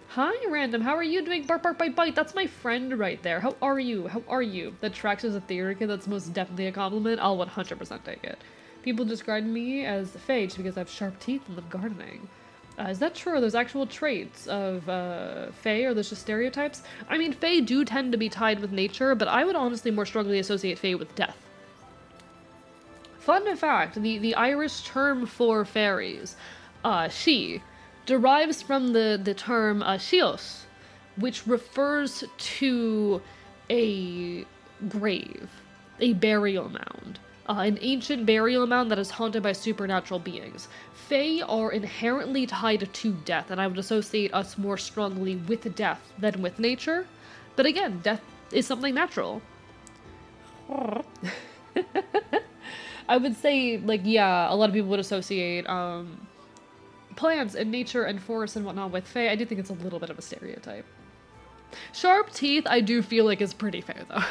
Hi, Random. How are you doing? Bark, bark, bite, bite. That's my friend right there. How are you? How are you? That tracks as a theory kid. That's most definitely a compliment. I'll 100% take it. People describe me as Fae just because I have sharp teeth and love gardening. Is that true? Are those actual traits of Fae, or are those just stereotypes? I mean, Fae do tend to be tied with nature, but I would honestly more strongly associate Fae with death. Fun fact, the Irish term for fairies, she, derives from the term shios, which refers to a grave, a burial mound. An ancient burial mound that is haunted by supernatural beings. Fae are inherently tied to death, and I would associate us more strongly with death than with nature. But again, death is something natural. I would say, like, yeah, a lot of people would associate plants and nature and forests and whatnot with Fae. I do think it's a little bit of a stereotype. Sharp teeth, I do feel like is pretty fair, though.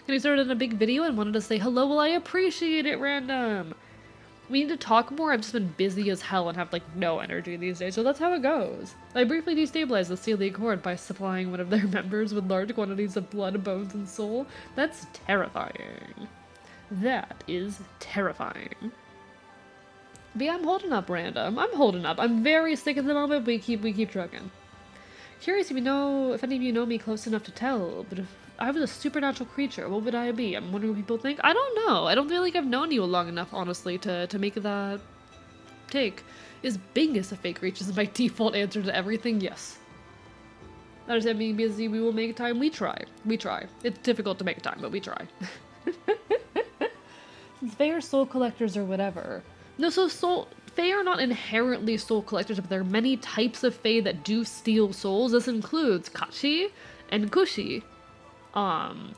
And I started in a big video and wanted to say hello. Well, I appreciate it, Random. We need to talk more. I've just been busy as hell and have, like, no energy these days, so that's how it goes. I briefly destabilized the Celiac Horde by supplying one of their members with large quantities of blood, bones, and soul. That's terrifying. That is terrifying. But yeah, I'm holding up, Random. I'm holding up. I'm very sick at the moment, but we keep trucking. Curious if any of you know me close enough to tell, but if I was a supernatural creature, what would I be? I'm wondering what people think. I don't know. I don't feel like I've known you long enough, honestly, to make that take. Is Bingus a fake creature? Is my default answer to everything? Yes. Understand being busy, we will make time. We try. We try. It's difficult to make time, but we try. Since Fae are soul collectors or whatever. No, so Fae are not inherently soul collectors, but there are many types of Fae that do steal souls. This includes Kachi and Kushi.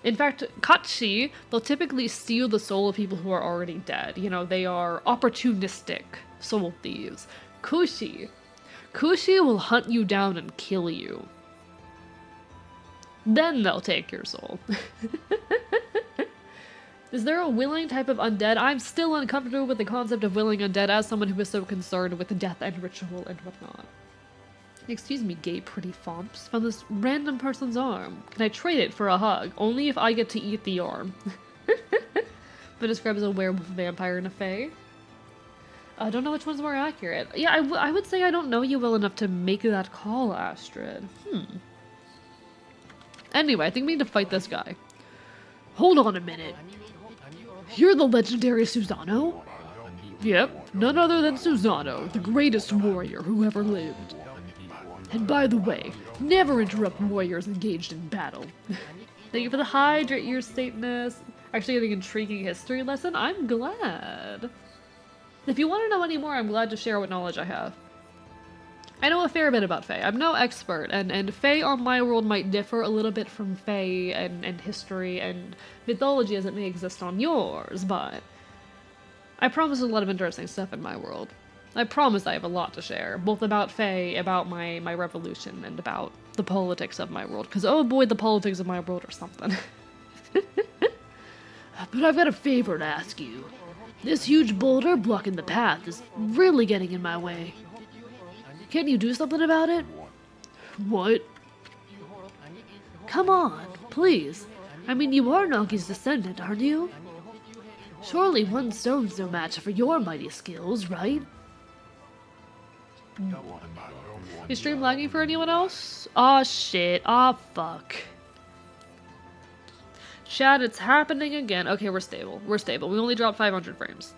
In fact, Kachi, they'll typically steal the soul of people who are already dead. You know, they are opportunistic soul thieves. Kushi will hunt you down and kill you. Then they'll take your soul. Is there a willing type of undead? I'm still uncomfortable with the concept of willing undead as someone who is so concerned with death and ritual and whatnot. Excuse me, gay pretty fomps. Found this random person's arm. Can I trade it for a hug? Only if I get to eat the arm. But described as a werewolf, vampire, and a fae. I don't know which one's more accurate. Yeah, I would say I don't know you well enough to make that call, Astrid. Anyway, I think we need to fight this guy. Hold on a minute. You're the legendary Susano? Yep, none other than Susano, the greatest warrior who ever lived. And by the way, never interrupt warriors engaged in battle. Thank you for the hydrate, your stateness. Actually getting an intriguing history lesson. I'm glad. If you want to know any more, I'm glad to share what knowledge I have. I know a fair bit about Fae. I'm no expert, and Fae on my world might differ a little bit from Fae and history and mythology as it may exist on yours, but I promise a lot of interesting stuff in my world. I promise I have a lot to share, both about Fae, about my revolution, and about the politics of my world, because oh boy, the politics of my world are something. But I've got a favor to ask you. This huge boulder blocking the path is really getting in my way. Can't you do something about it? What? Come on, please. I mean, you are Nagi's descendant, aren't you? Surely one stone's no match for your mighty skills, right? Is stream lagging for anyone else? Aw, shit. Aw, fuck. Chat, it's happening again. Okay, we're stable. We're stable. We only dropped 500 frames.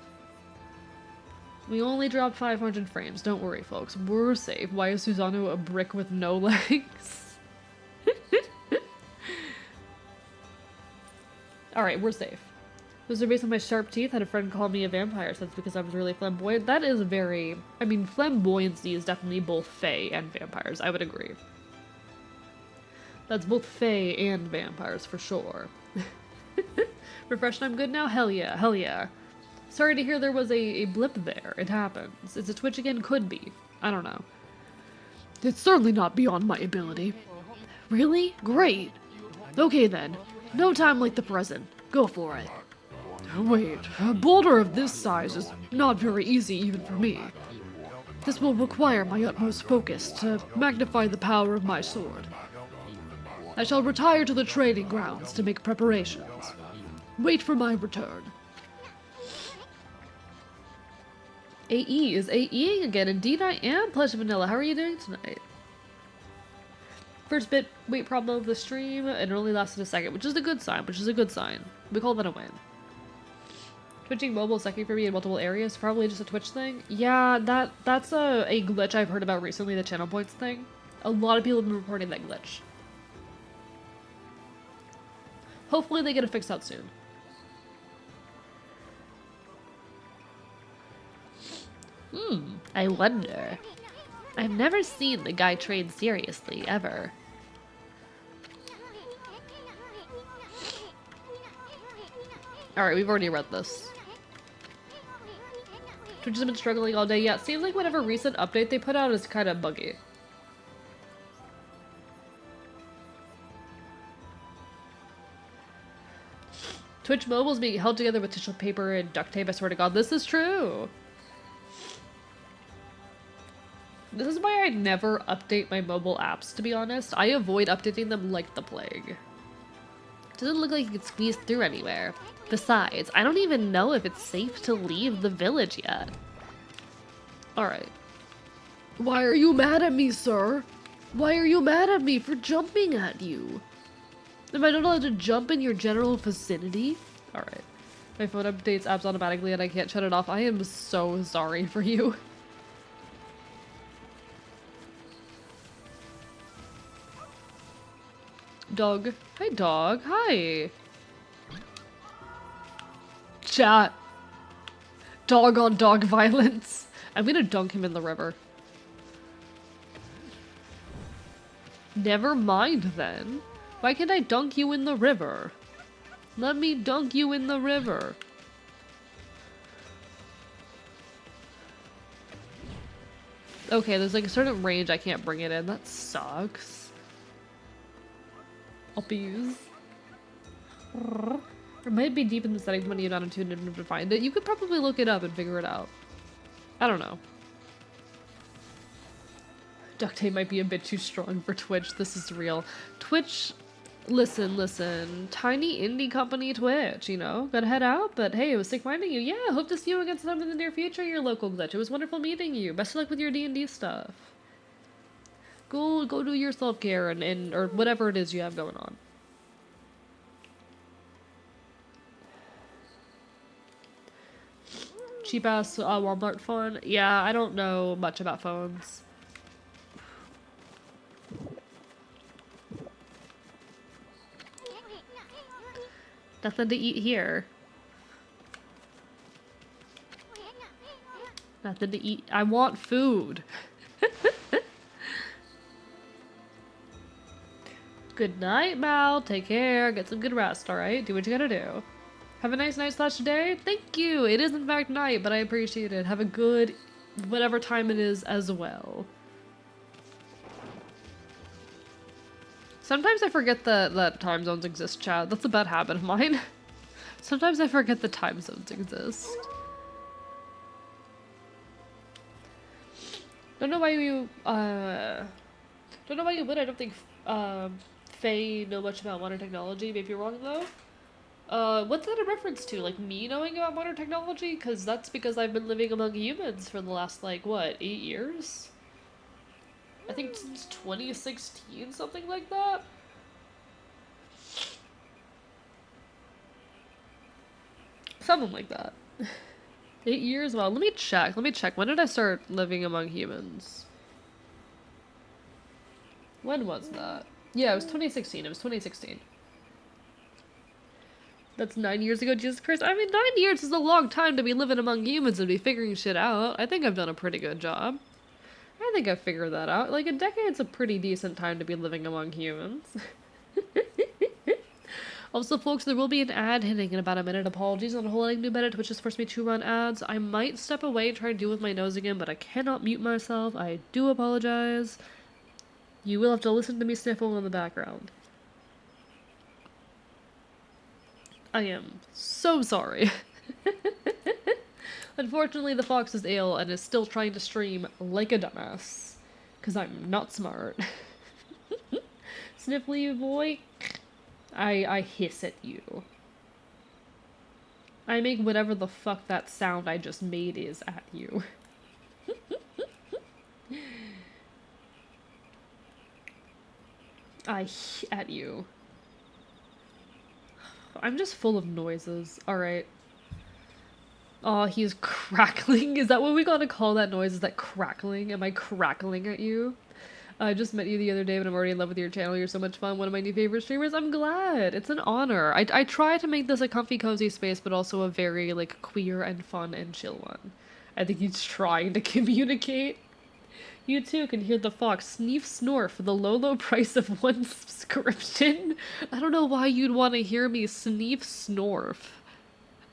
We only dropped 500 frames. Don't worry, folks. We're safe. Why is Susano a brick with no legs? Alright, we're safe. Those are based on my sharp teeth. Had a friend call me a vampire, so that's because I was really flamboyant. That is very... I mean, flamboyancy is definitely both fae and vampires. I would agree. That's both fae and vampires, for sure. Refreshed, I'm good now? Hell yeah, hell yeah. Sorry to hear there was a blip there. It happens. Is it Twitch again? Could be. I don't know. It's certainly not beyond my ability. Really? Great. Okay then. No time like the present. Go for it. Wait, a boulder of this size is not very easy even for me. This will require my utmost focus to magnify the power of my sword. I shall retire to the training grounds to make preparations. Wait for my return. AE is AEing again. Indeed I am, Plush Vanilla. How are you doing tonight? First bit wait problem of the stream, and it only lasted a second, which is a good sign, We call that a win. Twitching mobile is sucking for me in multiple areas, probably just a Twitch thing. Yeah, that's a glitch I've heard about recently, the channel points thing. A lot of people have been reporting that glitch. Hopefully they get it fixed out soon. I wonder. I've never seen the guy train seriously, ever. Alright, we've already read this. Twitch has been struggling all day. Yeah, it seems like whatever recent update they put out is kind of buggy. Twitch Mobile is being held together with tissue paper and duct tape, I swear to God. This is true! This is why I never update my mobile apps, to be honest. I avoid updating them like the plague. Doesn't look like you can squeeze through anywhere. Besides, I don't even know if it's safe to leave the village yet. Alright. Why are you mad at me, sir? Why are you mad at me for jumping at you? Am I not allowed to jump in your general vicinity? Alright. My phone updates apps automatically and I can't shut it off. I am so sorry for you. Dog. Hi, dog. Hi. Chat. Dog on dog violence. I'm gonna dunk him in the river. Never mind then. Why can't I dunk you in the river? Let me dunk you in the river. Okay, there's like a certain range I can't bring it in. That sucks. Uppies. It might be deep in the settings when you're not attuned enough to find it. You could probably look it up and figure it out. I don't know. Duct tape might be a bit too strong for Twitch. This is real. Twitch Listen. Tiny indie company Twitch, you know? Gotta head out, but hey, it was sick finding you. Yeah, hope to see you again sometime in the near future, your local glitch. It was wonderful meeting you. Best of luck with your D&D stuff. Go do your self-care and or whatever it is you have going on. Cheap ass Walmart phone. Yeah, I don't know much about phones. Nothing to eat here. Nothing to eat. I want food. Good night, Mal. Take care. Get some good rest, alright? Do what you gotta do. Have a nice night/day. Thank you. It is in fact night, but I appreciate it. Have a good whatever time it is as well. Sometimes I forget that time zones exist, Chad. That's a bad habit of mine. Sometimes I forget the time zones exist. Don't know why you would. I don't think Faye know much about modern technology. Maybe you're wrong though. What's that a reference to? Like me knowing about modern technology? Because that's because I've been living among humans for the last, like, what, 8 years? I think since 2016, something like that? Something like that. 8 years? Well, let me check. When did I start living among humans? When was that? Yeah, it was 2016. That's 9 years ago, Jesus Christ. I mean, 9 years is a long time to be living among humans and be figuring shit out. I think I've done a pretty good job. I think I figured that out. Like, a decade's a pretty decent time to be living among humans. Also, folks, there will be an ad hitting in about a minute. Apologies on holding new bed, which has forced me to run ads. I might step away and try and deal with my nose again, but I cannot mute myself. I do apologize. You will have to listen to me sniffle in the background. I am so sorry. Unfortunately, the fox is ill and is still trying to stream like a dumbass. Because I'm not smart. Sniffly boy, I hiss at you. I make whatever the fuck that sound I just made is at you. At you. I'm just full of noises. Alright. Oh, he's crackling. Is that what we gotta call that noise? Is that crackling? Am I crackling at you? I just met you the other day, but I'm already in love with your channel. You're so much fun. One of my new favorite streamers. I'm glad. It's an honor. I try to make this a comfy, cozy space, but also a very, like, queer and fun and chill one. I think he's trying to communicate. You too can hear the fox sneef snore for the low price of 1 subscription. I don't know why you'd want to hear me sneef snorf.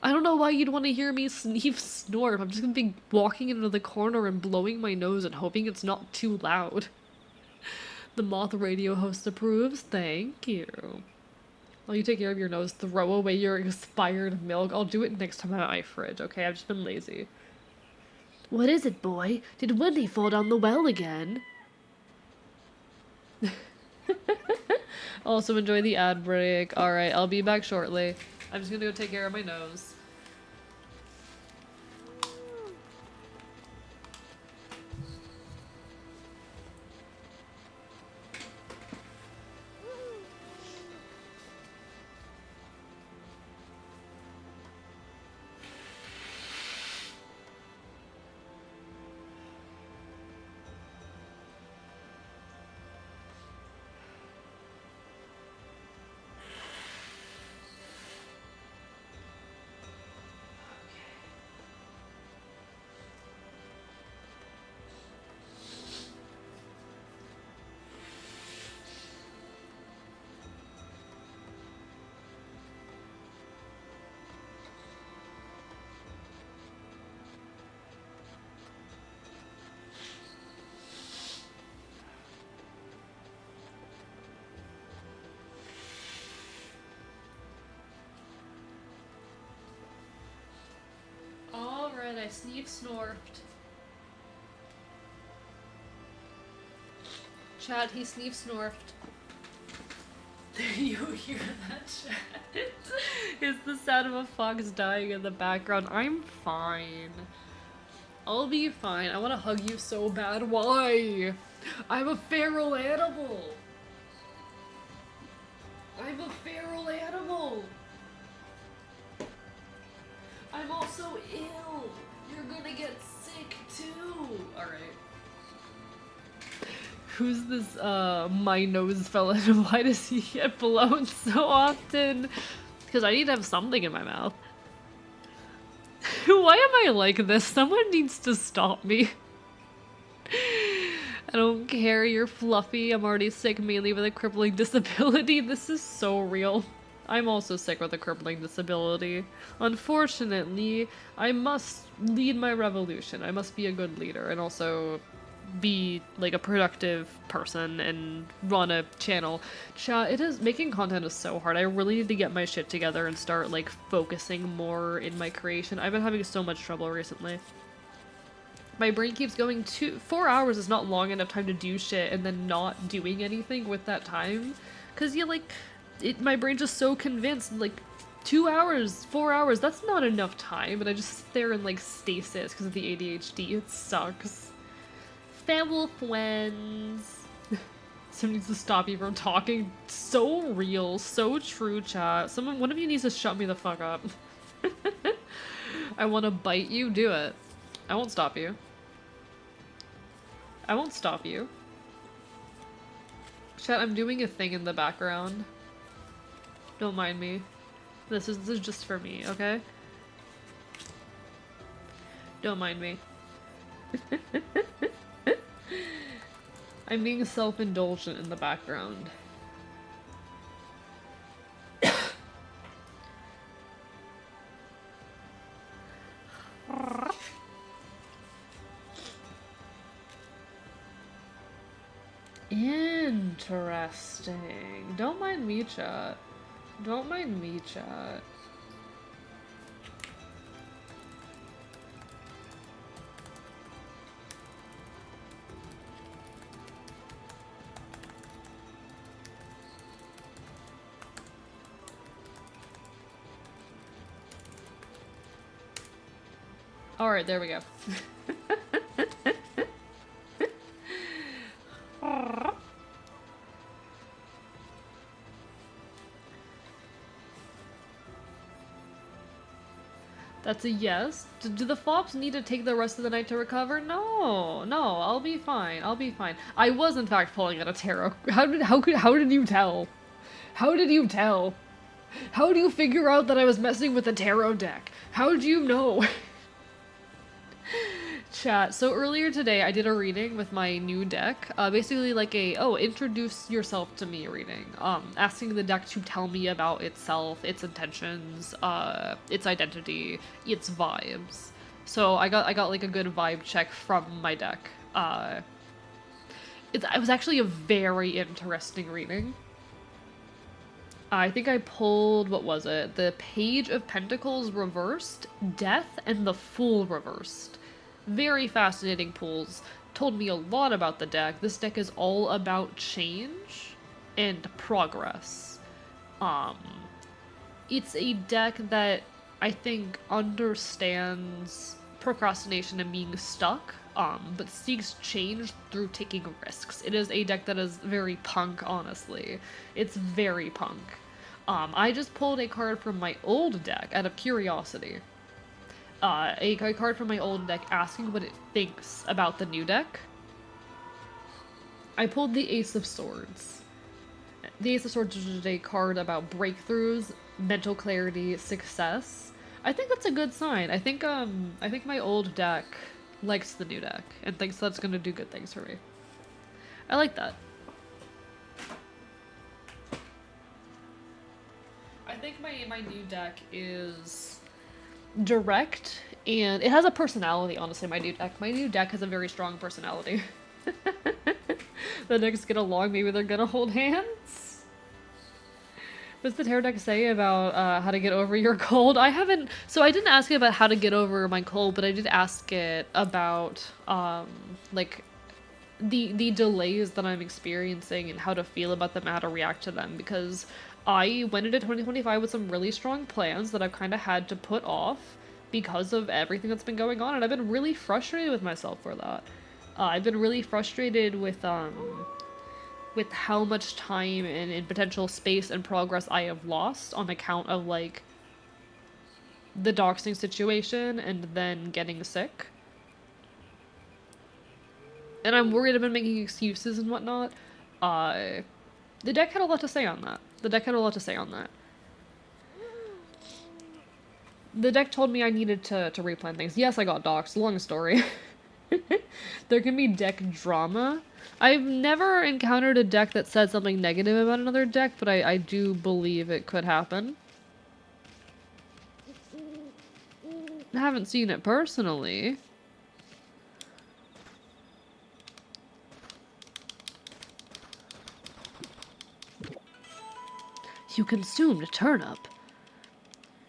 I don't know why you'd want to hear me sneef snorf. I'm just gonna be walking into the corner and blowing my nose and hoping it's not too loud. The moth radio host approves. Thank you. While you take care of your nose, throw away your expired milk. I'll do it next time I'm at my fridge, okay? I've just been lazy. What is it, boy? Did Wendy fall down the well again? Also enjoy the ad break. Alright, I'll be back shortly. I'm just gonna go take care of my nose. Alright, I sneef snorfed. Chat, he sneef snorfed. You hear that chat? It's the sound of a fox dying in the background. I'm fine. I'll be fine. I want to hug you so bad. Why? I'm a feral animal. I'm a feral animal. I'm also ill. You're gonna get sick too. Alright. Who's this, my nose fella and why does he get blown so often? Because I need to have something in my mouth. Why am I like this? Someone needs to stop me. I don't care, you're fluffy. I'm already sick mainly with a crippling disability. This is so real. I'm also sick with a crippling disability. Unfortunately, I must lead my revolution. I must be a good leader and also be like a productive person and run a channel. Chat, it is making content is so hard. I really need to get my shit together and start like focusing more in my creation. I've been having so much trouble recently. My brain keeps going 4 hours is not long enough time to do shit and then not doing anything with that time. Cause my brain's just so convinced, like 2 hours, 4 hours, that's not enough time. And I just sit there in like stasis because of the ADHD. It sucks. Family friends. Someone needs to stop you from talking. So real, so true, chat. One of you needs to shut me the fuck up. I want to bite you, do it. I won't stop you. I won't stop you. Chat, I'm doing a thing in the background. Don't mind me. This is just for me, okay? Don't mind me. I'm being self-indulgent in the background. Interesting. Don't mind me, chat. Don't mind me, chat. Alright, there we go. That's a yes. Do the flops need to take the rest of the night to recover? No, I'll be fine. I'll be fine. I was in fact pulling out a tarot. How did you tell? How did you tell? How do you figure out that I was messing with a tarot deck? How do you know? Chat. So earlier today I did a reading with my new deck. Basically like introduce yourself to me reading. Asking the deck to tell me about itself, its intentions, its identity, its vibes. So I got like a good vibe check from my deck. It was actually a very interesting reading. I think I pulled, what was it? The Page of Pentacles reversed, Death, and the Fool reversed. Very fascinating pulls. Told me a lot about the deck. This deck is all about change and progress. It's a deck that I think understands procrastination and being stuck, but seeks change through taking risks. It is a deck that is very punk, honestly. It's very punk. I just pulled a card from my old deck out of curiosity. A card from my old deck asking what it thinks about the new deck. I pulled the Ace of Swords. The Ace of Swords is a card about breakthroughs, mental clarity, success. I think that's a good sign. I think my old deck likes the new deck and thinks that's gonna do good things for me. I like that. I think my new deck is direct and it has a personality, honestly, my new deck. My new deck has a very strong personality. The decks get along, maybe they're gonna hold hands? What's the tarot deck say about how to get over your cold? I didn't ask it about how to get over my cold, but I did ask it about, like, the delays that I'm experiencing and how to feel about them, how to react to them, because I went into 2025 with some really strong plans that I've kind of had to put off because of everything that's been going on, and I've been really frustrated with myself for that. I've been really frustrated with how much time and potential space and progress I have lost on account of like the doxing situation and then getting sick. And I'm worried I've been making excuses and whatnot. Uh, the deck had a lot to say on that. The deck had a lot to say on that. The deck told me I needed to replan things. Yes, I got doxed. Long story. There can be deck drama. I've never encountered a deck that said something negative about another deck, but I do believe it could happen. I haven't seen it personally. You consumed turnip.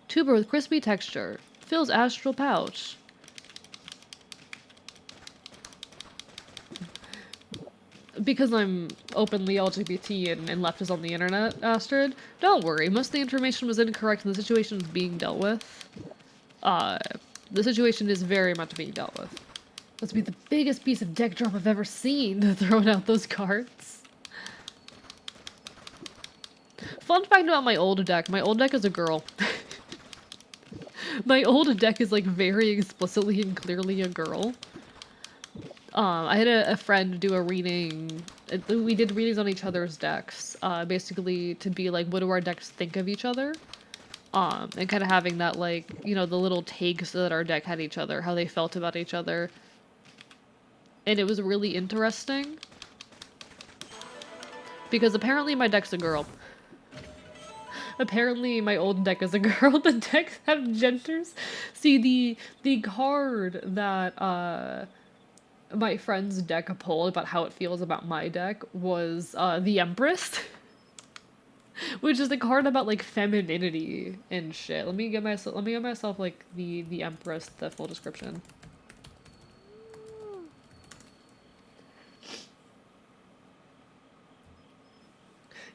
Tuber with crispy texture. Fills astral pouch. Because I'm openly LGBT and left is on the internet, Astrid, don't worry. Most of the information was incorrect and the situation is being dealt with. The situation is very much being dealt with. This would be the biggest piece of deck drop I've ever seen, throwing out those cards. Fun fact about my old deck. My old deck is a girl. My old deck is like very explicitly and clearly a girl. I had a friend do a reading. We did readings on each other's decks, basically to be like, what do our decks think of each other? And kind of having that, like, you know, the little takes that our deck had each other, how they felt about each other. And it was really interesting. Because apparently my deck's a girl. Apparently my old deck is a girl. The decks have genders. See, the card that, my friend's deck pulled about how it feels about my deck was, the Empress. Which is the card about, like, femininity and shit. Let me get myself, like, the Empress, the full description.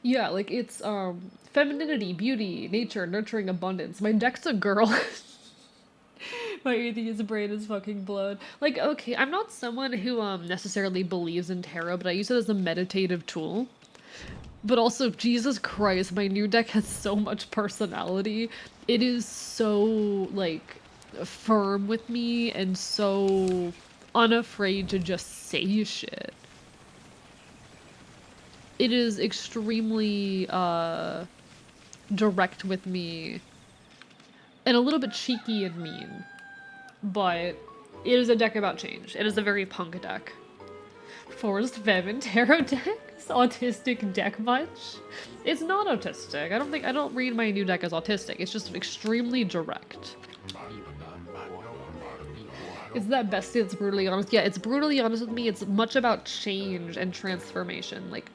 Yeah, like, it's, femininity, beauty, nature, nurturing, abundance. My deck's a girl. My atheist brain is fucking blown. Like, okay, I'm not someone who, necessarily believes in tarot, but I use it as a meditative tool. But also, Jesus Christ, my new deck has so much personality. It is so, like, firm with me and so unafraid to just say shit. It is extremely, direct with me and a little bit cheeky and mean. But it is a deck about change. It is a very punk deck. Forced Fem and Tarot decks? Autistic deck much? It's not autistic. I don't read my new deck as autistic. It's just extremely direct. It's that bestie that's brutally honest. Yeah, it's brutally honest with me. It's much about change and transformation. Like,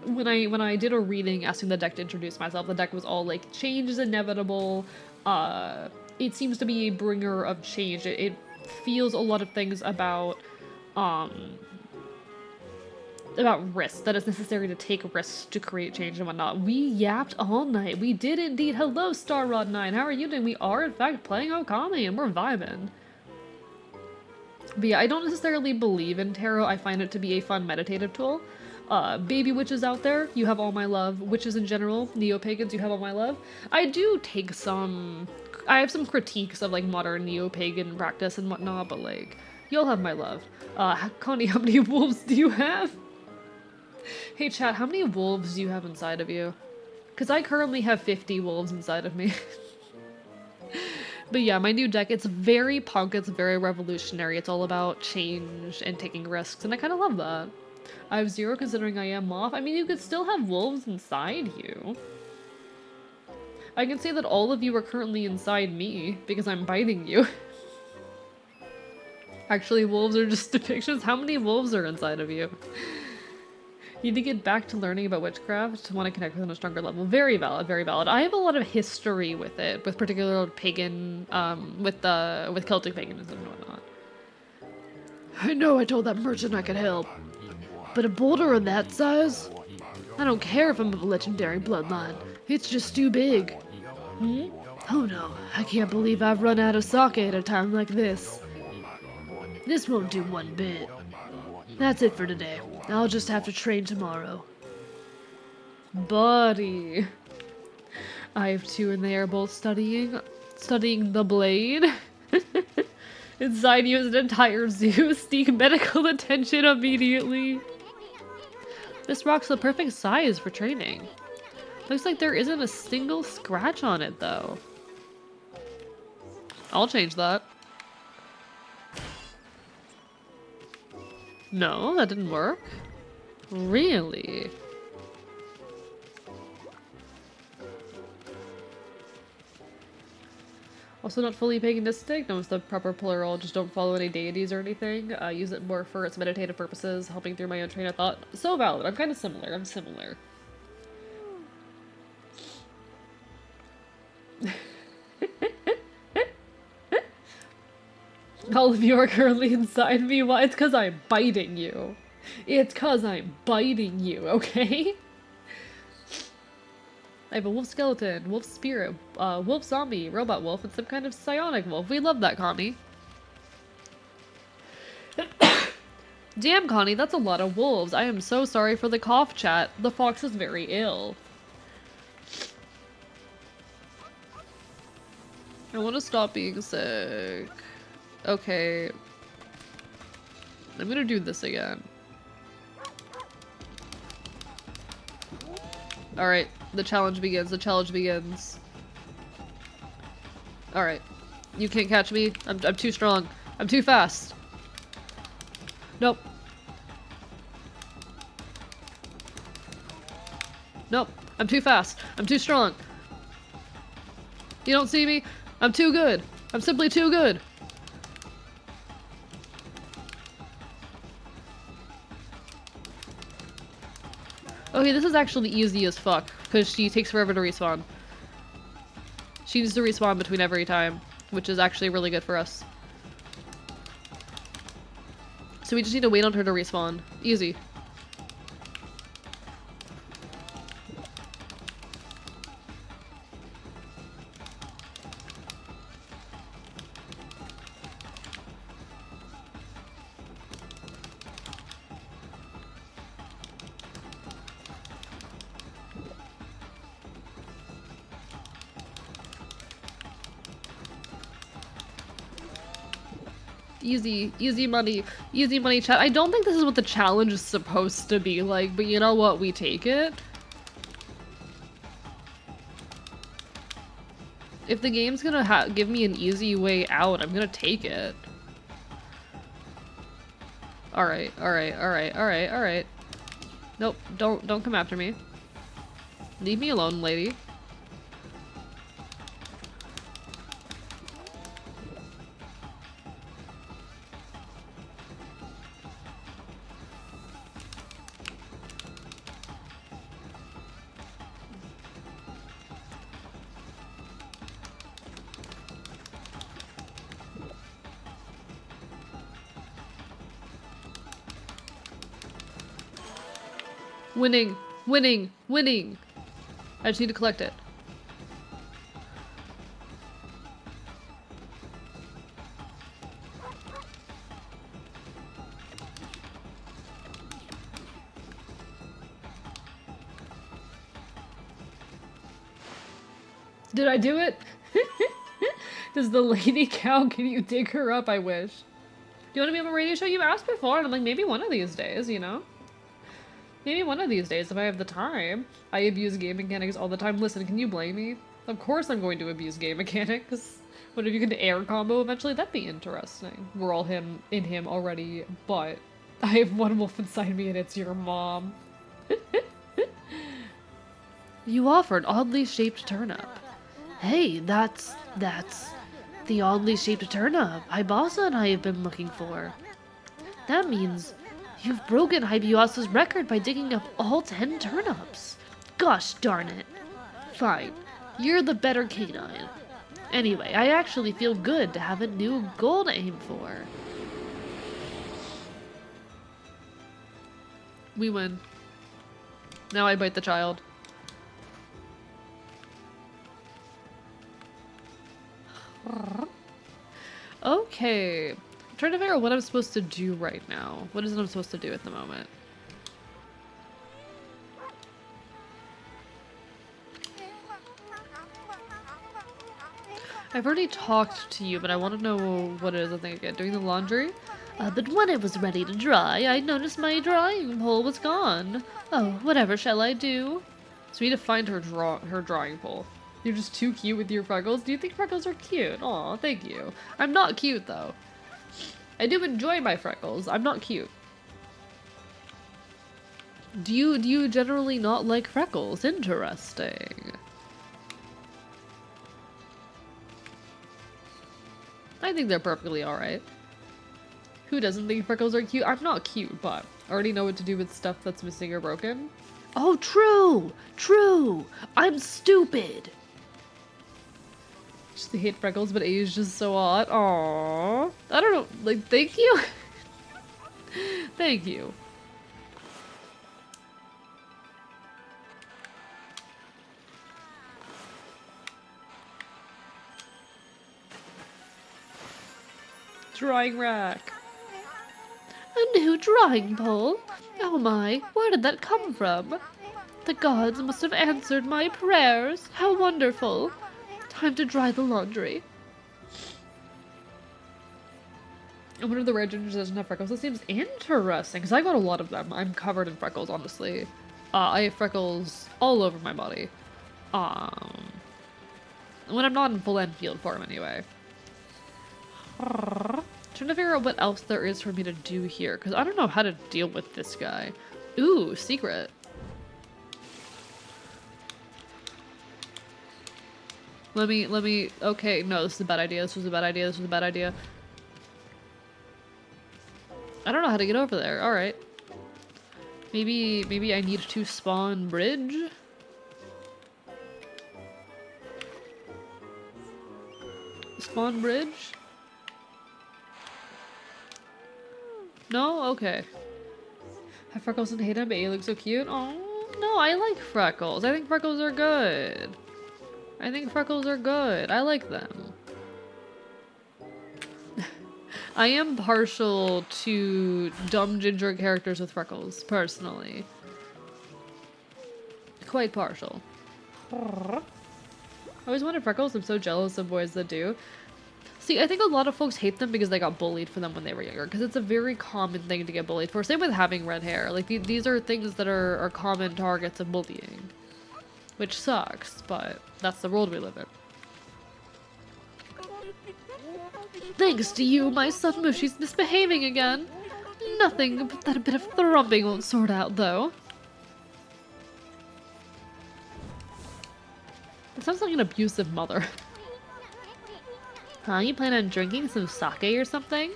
when I did a reading asking the deck to introduce myself, the deck was all like, change is inevitable. It seems to be a bringer of change. It feels a lot of things about risk, that it's necessary to take risks to create change and whatnot. We yapped all night. We did indeed. Hello, Starrod9. How are you doing? We are, in fact, playing Okami, and we're vibing. But yeah, I don't necessarily believe in tarot. I find it to be a fun meditative tool. Baby witches out there, you have all my love. Witches in general, neo-pagans, you have all my love. I have some critiques of, like, modern neo-pagan practice and whatnot, but, like, you'll have my love. Connie, how many wolves do you have? Hey chat, how many wolves do you have inside of you? Because I currently have 50 wolves inside of me. But yeah, my new deck, it's very punk, it's very revolutionary, it's all about change and taking risks, and I kind of love that. I have 0 considering I am off. I mean, you could still have wolves inside you. I can say that all of you are currently inside me, because I'm biting you. Actually, wolves are just depictions. How many wolves are inside of you? You need to get back to learning about witchcraft to want to connect with it on a stronger level. Very valid, very valid. I have a lot of history with it, with particular pagan, with Celtic paganism and whatnot. I know I told that merchant I could help. But a boulder of that size? I don't care if I'm of a legendary bloodline. It's just too big. Oh no, I can't believe I've run out of sake at a time like this. This won't do one bit. That's it for today. I'll just have to train tomorrow. Buddy. I have two and they are both studying the blade. Inside you is an entire zoo. Seek medical attention immediately. This rock's the perfect size for training. Looks like there isn't a single scratch on it though. I'll change that. No, that didn't work. Really? Also not fully paganistic, no, it's the proper plural, just don't follow any deities or anything. Use it more for its meditative purposes, helping through my own train of thought. So valid, I'm kind of similar, I'm similar. All of you are currently inside me, why? It's cause I'm biting you. It's cause I'm biting you, okay? I have a wolf skeleton, wolf spirit, wolf zombie, robot wolf, and some kind of psionic wolf. We love that, Connie. Damn, Connie, that's a lot of wolves. I am so sorry for the cough, chat. The fox is very ill. I want to stop being sick. Okay. I'm gonna do this again. Alright. The challenge begins. The challenge begins. Alright. You can't catch me. I'm too strong. I'm too fast. Nope. Nope. I'm too fast. I'm too strong. You don't see me? I'm too good. I'm simply too good. Okay, this is actually easy as fuck, because she takes forever to respawn. She needs to respawn between every time, which is actually really good for us. So we just need to wait on her to respawn. Easy. Easy money, chat. I don't think this is what the challenge is supposed to be like, but you know what? We take it. If the game's gonna give me an easy way out, I'm gonna take it. Alright. Nope, don't come after me. Leave me alone, lady. Winning! I just need to collect it. Did I do it? Does the lady cow, can you dig her up? I wish. Do you want to be on a radio show? You've asked before, and I'm like, maybe one of these days, you know? Maybe one of these days if I have the time. I abuse game mechanics all the time. Listen, can you blame me? Of course I'm going to abuse game mechanics. What if you can air combo eventually? That'd be interesting. We're all in him already, but I have one wolf inside me and it's your mom. You offered oddly shaped turnip. Hey, that's the oddly shaped turnip Ibasa and I have been looking for. That means you've broken Hibiasa's record by digging up all 10 turnips. Gosh darn it. Fine, you're the better canine. Anyway, I actually feel good to have a new goal to aim for. We win. Now I bite the child. Okay. I'm trying to figure out what I'm supposed to do right now. What is it I'm supposed to do at the moment? I've already talked to you, but I want to know what it is I think again. Doing the laundry? But when it was ready to dry, I noticed my drying pole was gone. Oh, whatever shall I do? So we need to find her drawing pole. You're just too cute with your freckles. Do you think freckles are cute? Aw, thank you. I'm not cute though. I do enjoy my freckles. I'm not cute. Do you generally not like freckles? Interesting. I think they're perfectly alright. Who doesn't think freckles are cute? I'm not cute, but I already know what to do with stuff that's missing or broken. Oh, true! True! I'm stupid! Just hate freckles, but A's just so hot. Aww. I don't know, like, thank you? Thank you. Drawing rack. A new drawing pole? Oh my, where did that come from? The gods must have answered my prayers. How wonderful. Time to dry the laundry. I wonder if the rare ginger doesn't have freckles. That seems interesting, because I got a lot of them. I'm covered in freckles, honestly. I have freckles all over my body. When I'm not in full Enfield form, anyway. Trying to figure out what else there is for me to do here, because I don't know how to deal with this guy. Ooh, secret. Let me, okay, no, this is a bad idea, this was a bad idea, this was a bad idea. I don't know how to get over there, alright. Maybe I need to spawn bridge? Spawn bridge? No? Okay. Have freckles and hate him, but he looks so cute. Oh no, I like freckles. I think freckles are good. I think freckles are good. I like them. I am partial to dumb ginger characters with freckles, personally. Quite partial. I always wanted freckles. I'm so jealous of boys that do. See, I think a lot of folks hate them because they got bullied for them when they were younger, because it's a very common thing to get bullied for. Same with having red hair. Like, these are things that are common targets of bullying. Which sucks, but that's the world we live in. Thanks to you, my son Mushi's misbehaving again. Nothing but that a bit of thrumping won't sort out, though. It sounds like an abusive mother. Huh? You plan on drinking some sake or something?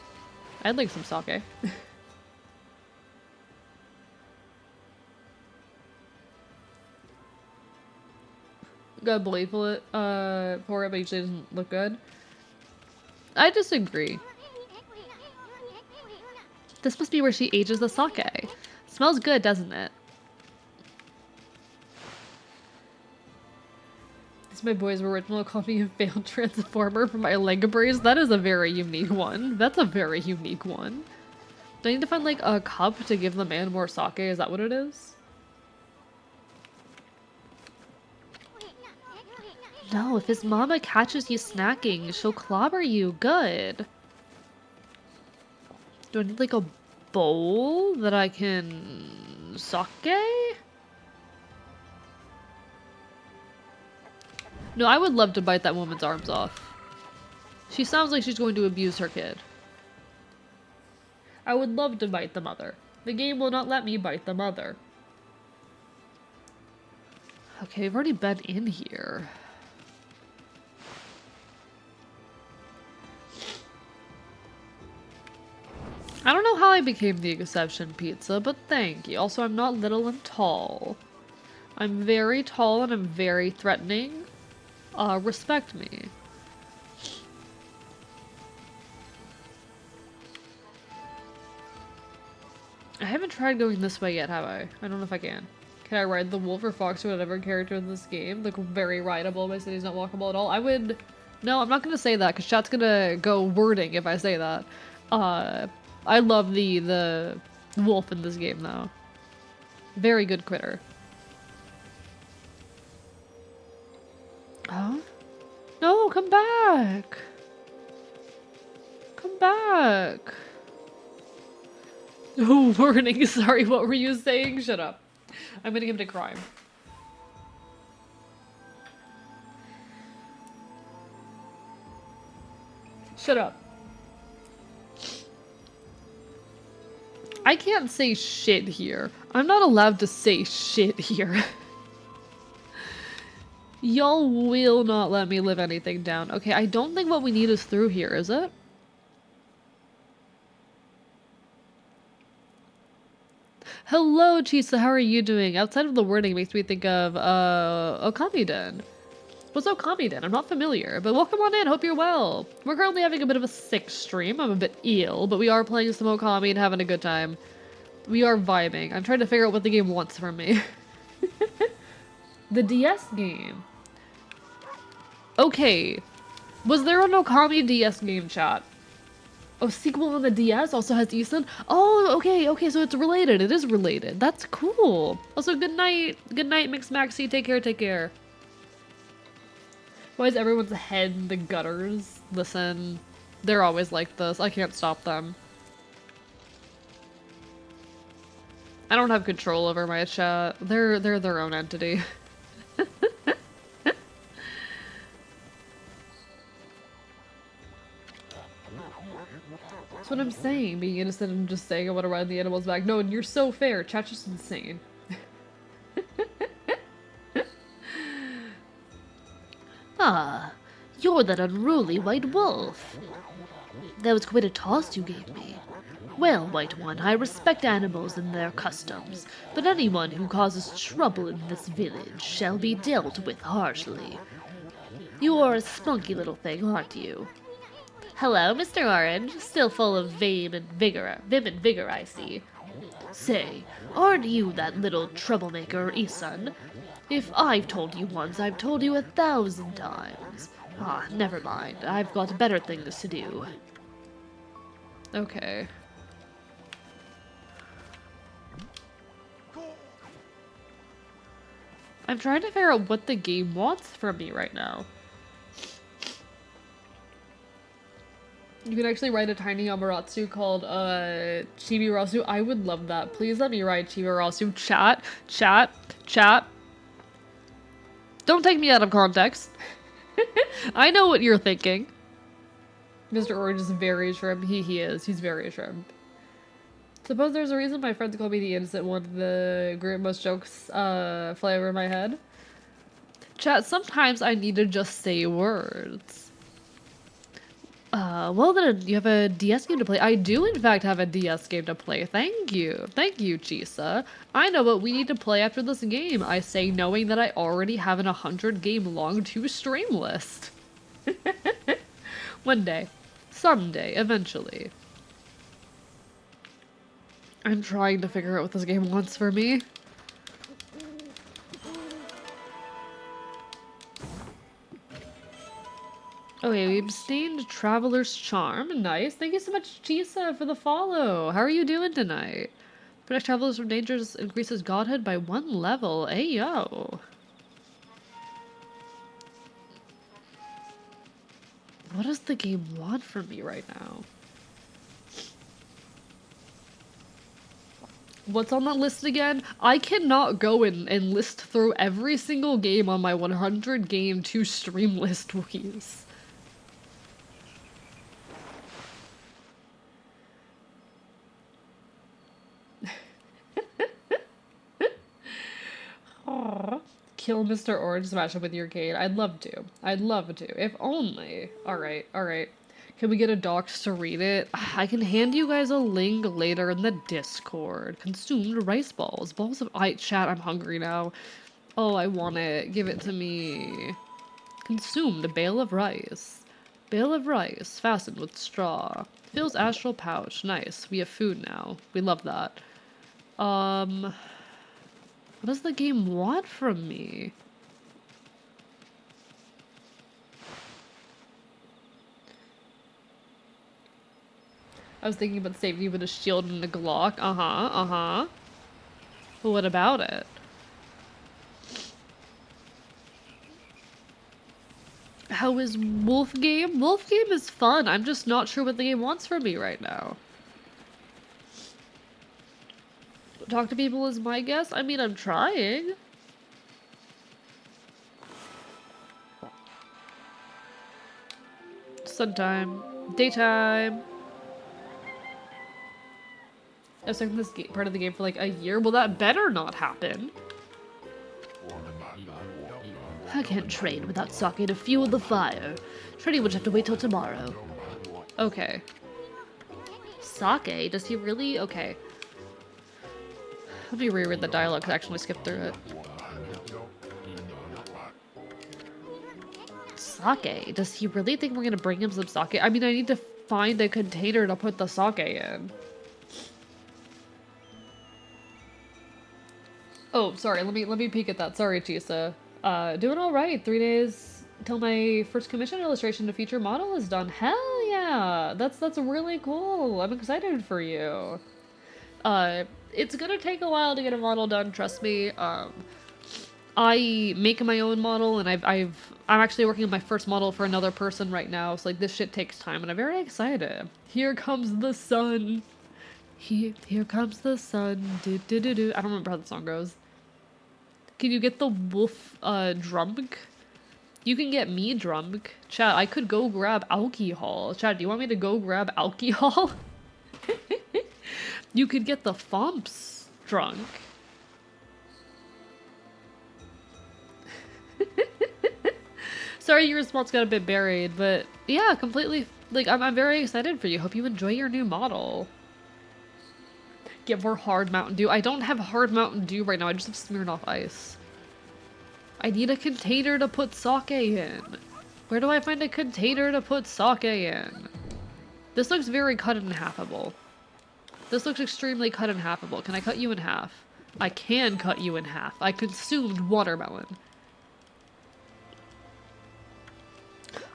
I'd like some sake. Got blade for it, but usually doesn't look good. I disagree. This must be where she ages the sake. Smells good, doesn't it? This is my boy's original copy of Failed Transformer from my Legabraze. That is a very unique one. That's a very unique one. Do I need to find like a cup to give the man more sake? Is that what it is? No, if his mama catches you snacking, she'll clobber you good. Do I need like a bowl that I can sake? No, I would love to bite that woman's arms off. She sounds like she's going to abuse her kid. I would love to bite the mother. The game will not let me bite the mother. Okay, I've already been in here. I don't know how I became the exception pizza, but thank you. Also, I'm not little and tall. I'm very tall and I'm very threatening. Respect me. I haven't tried going this way yet, have I? I don't know if I can. Can I ride the wolf or fox or whatever character in this game? Like, very rideable. My city's not walkable at all. I would... No, I'm not gonna say that, because chat's gonna go wording if I say that. I love the wolf in this game, though. Very good critter. Huh? No, come back! Come back! Oh, warning, sorry, what were you saying? Shut up. I'm gonna commit a crime. Shut up. I can't say shit here. I'm not allowed to say shit here. Y'all will not let me live anything down. Okay, I don't think what we need is through here, is it? Hello, Chisa, how are you doing? Outside of the wording, it makes me think of, Okami Den. What's Okami Den? I'm not familiar, but welcome on in, hope you're well. We're currently having a bit of a sick stream. I'm a bit ill, but we are playing some Okami and having a good time. We are vibing. I'm trying to figure out what the game wants from me. The DS game. Okay. Was there an Okami DS game, chat? Oh, sequel on the DS also has Ethan? Oh, okay, so it's related. It is related. That's cool. Also, good night. Good night, Mix Maxi. Take care, take care. Why is everyone's head in the gutters? Listen, they're always like this. I can't stop them. I don't have control over my chat. They're their own entity. That's what I'm saying, being innocent and just saying I want to ride the animals back. No, you're so fair. Chat's just insane. Ah, you're that unruly white wolf. That was quite a toss you gave me. Well, White One, I respect animals and their customs, but anyone who causes trouble in this village shall be dealt with harshly. You are a spunky little thing, aren't you? Hello, Mr. Orange. Still full of vim and vigor, I see. Say, aren't you that little troublemaker, Isan? If I've told you once, I've told you 1,000 times. Ah, never mind. I've got better things to do. Okay. I'm trying to figure out what the game wants from me right now. You can actually ride a tiny Amaterasu called, Chibirasu. I would love that. Please let me ride Chibirasu. Chat. Don't take me out of context. I know what you're thinking. Mr. Orange is very shrimp. He is. He's very shrimp. Suppose there's a reason my friends call me the innocent one. The group most jokes, fly over my head. Chat, sometimes I need to just say words. Well then, you have a DS game to play. I do, in fact, have a DS game to play. Thank you. Thank you, Chisa. I know what we need to play after this game. I say knowing that I already have an 100 game long to stream list. One day. Someday. Eventually. I'm trying to figure out what this game wants for me. Okay, we obtained Traveler's Charm. Nice. Thank you so much, Chisa, for the follow. How are you doing tonight? Protect travelers from dangers, increases godhood by 1 level. Ayo. What does the game want from me right now? What's on that list again? I cannot go and list through every single game on my 100 game to stream list, please. Kill Mr. Orange, smash him with your cane. I'd love to. I'd love to. If only. Alright. Can we get a docs to read it? I can hand you guys a link later in the Discord. Consumed rice balls. Balls of... chat, I'm hungry now. Oh, I want it. Give it to me. Consumed a bale of rice. Bale of rice, fastened with straw. Fills astral pouch. Nice. We have food now. We love that. What does the game want from me? I was thinking about saving you with a shield and a Glock. What about it? How is Wolf Game? Wolf Game is fun. I'm just not sure what the game wants from me right now. Talk to people is my guess. I mean, I'm trying. Suntime. Daytime. I was stuck this part of the game for like a year. Well, that better not happen. I can't train without sake to fuel the fire. Training would have to wait till tomorrow. Okay. Sake? Does he really? Okay. Let me reread the dialogue because I actually skipped through it. Sake? Does he really think we're gonna bring him some sake? I mean, I need to find a container to put the sake in. Oh, sorry. Let me peek at that. Sorry, Chisa. Doing all right. 3 days till my first commission illustration to feature model is done. Hell yeah! That's really cool. I'm excited for you. It's gonna take a while to get a model done. Trust me. I make my own model, and I'm actually working on my first model for another person right now. So like this shit takes time, and I'm very excited. Here comes the sun. Here comes the sun. Do do do do. I don't remember how the song goes. Can you get the wolf drunk? You can get me drunk. Chat, I could go grab alcohol. Chat, do you want me to go grab alcohol? You could get the Fomps drunk. Sorry your response got a bit buried, but yeah, completely, like, I'm very excited for you. Hope you enjoy your new model. Get more hard Mountain Dew. I don't have hard Mountain Dew right now. I just have Smirnoff Ice. I need a container to put sake in. Where do I find a container to put sake in? This looks very cut in halfable. This looks extremely cut in halfable. Can I cut you in half? I can cut you in half. I consumed watermelon.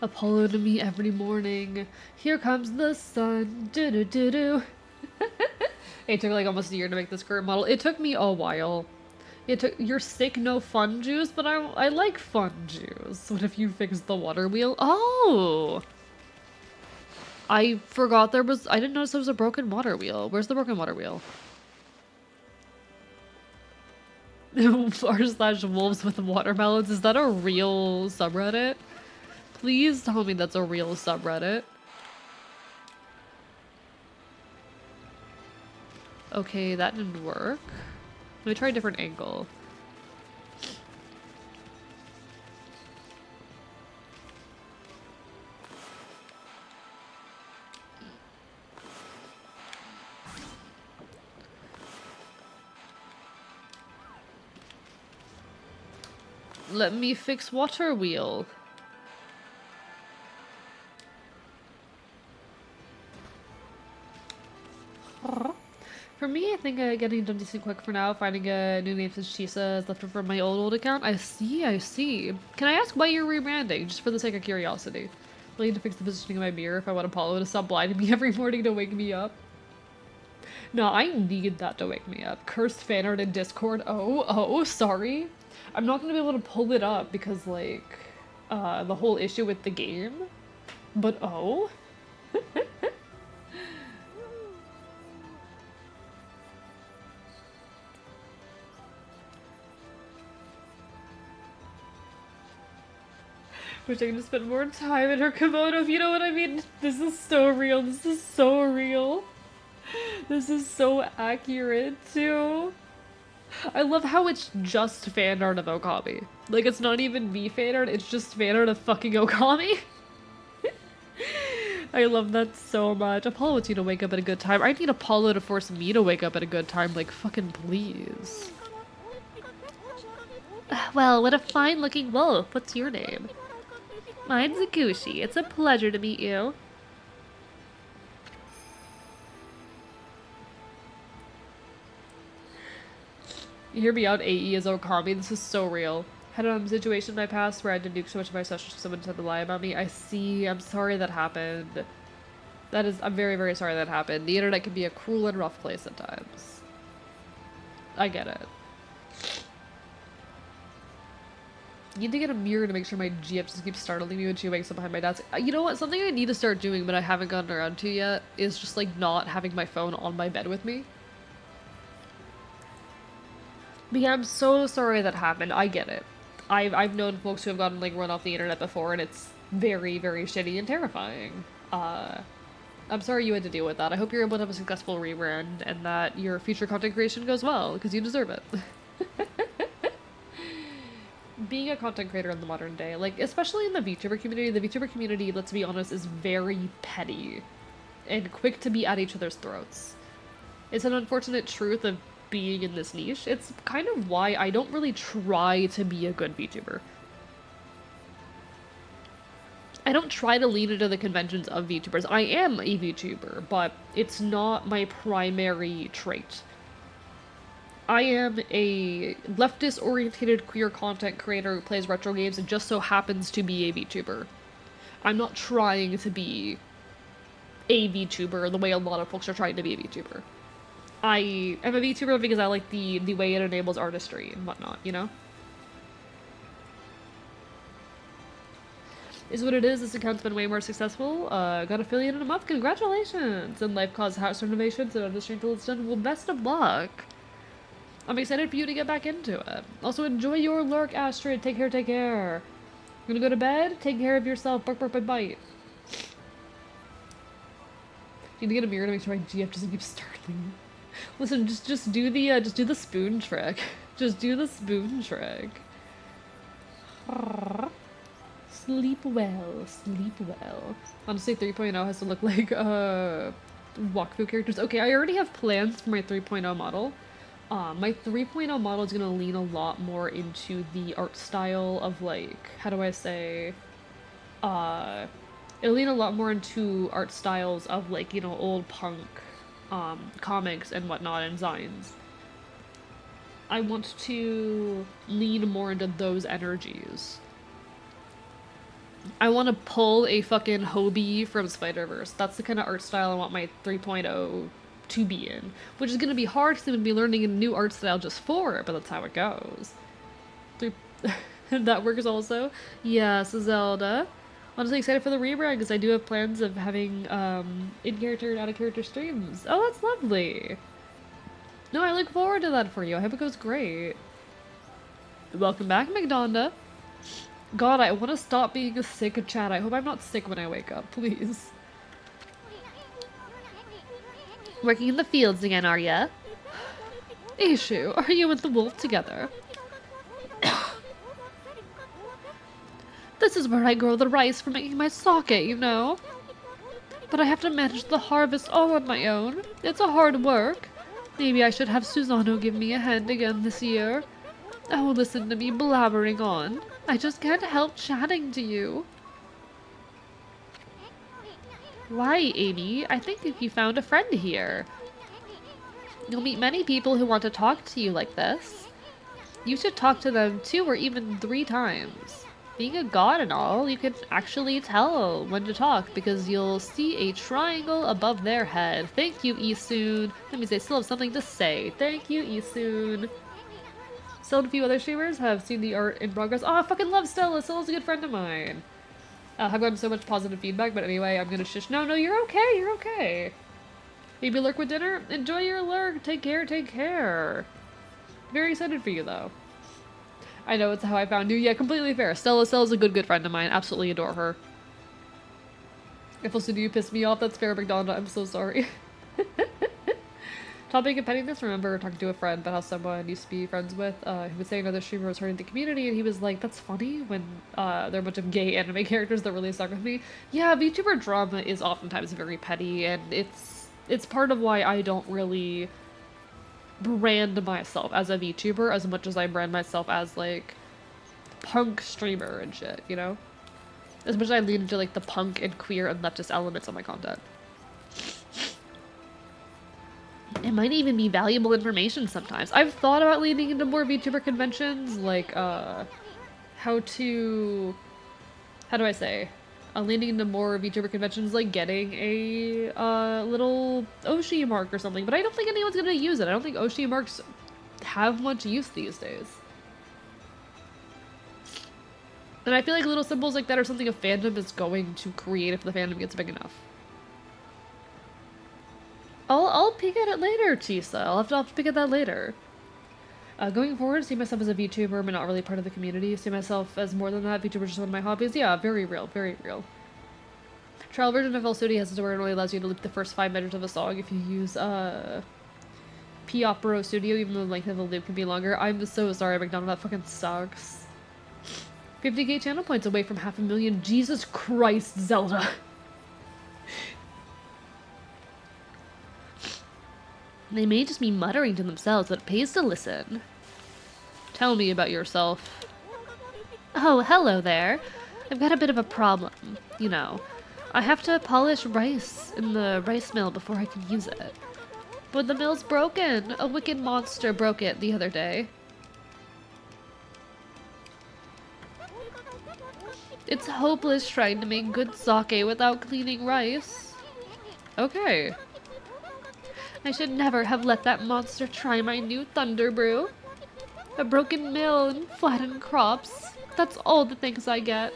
Apollo to me every morning. Here comes the sun. Do do do do. It took like almost a year to make this current model. It took me a while. It took. You're sick, no fun juice, but I like fun juice. What if you fixed the water wheel? Oh! I forgot there was. I didn't notice there was a broken water wheel. Where's the broken water wheel? r/wolves with watermelons. Is that a real subreddit? Please tell me that's a real subreddit. Okay, that didn't work. Let me try a different angle. Let me fix water wheel. For me, I think getting done decent quick for now. Finding a new name since Chisa is left from my old account. I see, I see. Can I ask why you're rebranding? Just for the sake of curiosity. I need to fix the positioning of my mirror if I want Apollo to stop blinding me every morning to wake me up. No, I need that to wake me up. Cursed fan art in Discord. Oh, sorry. I'm not gonna be able to pull it up because, like, the whole issue with the game. But oh. Wish I could spend more time in her kimono, if you know what I mean. This is so real. This is so real. This is so accurate, too. I love how it's just fan art of Okami. Like, it's not even me fan art, it's just fan art of fucking Okami. I love that so much. Apollo wants you to wake up at a good time. I need Apollo to force me to wake up at a good time, like, fucking please. Well, what a fine-looking wolf. What's your name? Mine's Zakushi. It's a pleasure to meet you. You hear me out, AE is Okami. This is so real. Had a situation in my past where I did nuke so much of my sessions someone tried to lie about me. I see. I'm sorry that happened. I'm very, very sorry that happened. The internet can be a cruel and rough place at times. I get it. I need to get a mirror to make sure my GF just keeps startling me when she wakes up behind my desk. You know what? Something I need to start doing but I haven't gotten around to yet is just like not having my phone on my bed with me. But yeah, I'm so sorry that happened. I get it. I've known folks who have gotten like run off the internet before and it's very, very shitty and terrifying. I'm sorry you had to deal with that. I hope you're able to have a successful rebrand and that your future content creation goes well, because you deserve it. Being a content creator in the modern day, like, especially in the VTuber community, let's be honest, is very petty and quick to be at each other's throats. It's an unfortunate truth of being in this niche. It's kind of why I don't really try to be a good VTuber. I don't try to lean into the conventions of VTubers. I am a VTuber, but it's not my primary trait. I am a leftist-oriented queer content creator who plays retro games and just so happens to be a VTuber. I'm not trying to be a VTuber the way a lot of folks are trying to be a VTuber. I am a VTuber because I like the way it enables artistry and whatnot, you know? Is what it is. This account's been way more successful. Got affiliated in a month. Congratulations! And life cause house renovations and industry until it's done. Well, best of luck. I'm excited for you to get back into it. Also, enjoy your lurk, Astrid. Take care, take care. You gonna go to bed? Take care of yourself. Bark, bark, bite, bite. Need to get a mirror to make sure my GF doesn't keep startling. Listen, just do the spoon trick. Just do the spoon trick. Sleep well, sleep well. Honestly, 3.0 has to look like walkthrough characters. Okay, I already have plans for my 3.0 model. My 3.0 model is gonna lean a lot more into the art style of like, how do I say? It'll lean a lot more into art styles of like, you know, old punk comics and whatnot and zines. I want to lean more into those energies. I want to pull a fucking Hobie from Spider-Verse. That's the kind of art style I want my 3.0 to be in. Which is going to be hard because I'm going to be learning a new art style just for it, but that's how it goes. That works also. Yes, Zelda. Honestly excited for the rebrand because I do have plans of having in-character and out-of-character streams. Oh, that's lovely. No, I look forward to that for you. I hope it goes great. Welcome back, McDonda. God, I want to stop being sick of chat. I hope I'm not sick when I wake up, please. Working in the fields again, are ya? Ishu, are you and the wolf together? This is where I grow the rice for making my sake, you know? But I have to manage the harvest all on my own. It's a hard work. Maybe I should have Susano give me a hand again this year. Oh, listen to me blabbering on. I just can't help chatting to you. Why, Amy? I think you found a friend here. You'll meet many people who want to talk to you like this. You should talk to them 2 or even 3 times. Being a god and all, you can actually tell when to talk because you'll see a triangle above their head. Thank you, Isoon. That means they still have something to say. Thank you, Isoon. Still, a few other streamers have seen the art in progress. Oh, I fucking love Stella. Stella's a good friend of mine. I've gotten so much positive feedback, but anyway, I'm gonna shush. No, you're okay. You're okay. Maybe lurk with dinner? Enjoy your lurk. Take care, take care. Very excited for you, though. I know, it's how I found you. Yeah, completely fair. Stella's a good friend of mine. Absolutely adore her. If also do you piss me off, that's fair, McDonald. I'm so sorry. Topic of pettiness, remember talking to a friend about how someone used to be friends with, who was saying another streamer was hurting the community, and he was like, that's funny when there are a bunch of gay anime characters that really stuck with me. Yeah, VTuber drama is oftentimes very petty, and it's part of why I don't really brand myself as a VTuber as much as I brand myself as, like, punk streamer and shit, you know? As much as I lean into, like, the punk and queer and leftist elements of my content. It might even be valuable information sometimes. I've thought about leaning into more VTuber conventions, like, how do I say? Leaning into more VTuber conventions, like getting a little Oshi mark or something, but I don't think anyone's gonna use it. I don't think Oshi marks have much use these days. And I feel like little symbols like that are something a fandom is going to create if the fandom gets big enough. I'll peek at it later, Chisa. I'll have to peek at that later. Going forward, see myself as a VTuber, but not really part of the community. See myself as more than that. VTuber is just one of my hobbies. Yeah, very real, very real. Trial version of LSUD has a word that only allows you to loop the first 5 measures of a song if you use P Opera Studio, even though the length of the loop can be longer. I'm so sorry, McDonald. That fucking sucks. 50k channel points away from 500,000. Jesus Christ, Zelda. They may just be muttering to themselves, but it pays to listen. Tell me about yourself. Oh, hello there. I've got a bit of a problem. You know, I have to polish rice in the rice mill before I can use it. But the mill's broken. A wicked monster broke it the other day. It's hopeless trying to make good sake without cleaning rice. Okay. I should never have let that monster try my new Thunder Brew. A broken mill and flattened crops. That's all the things I get.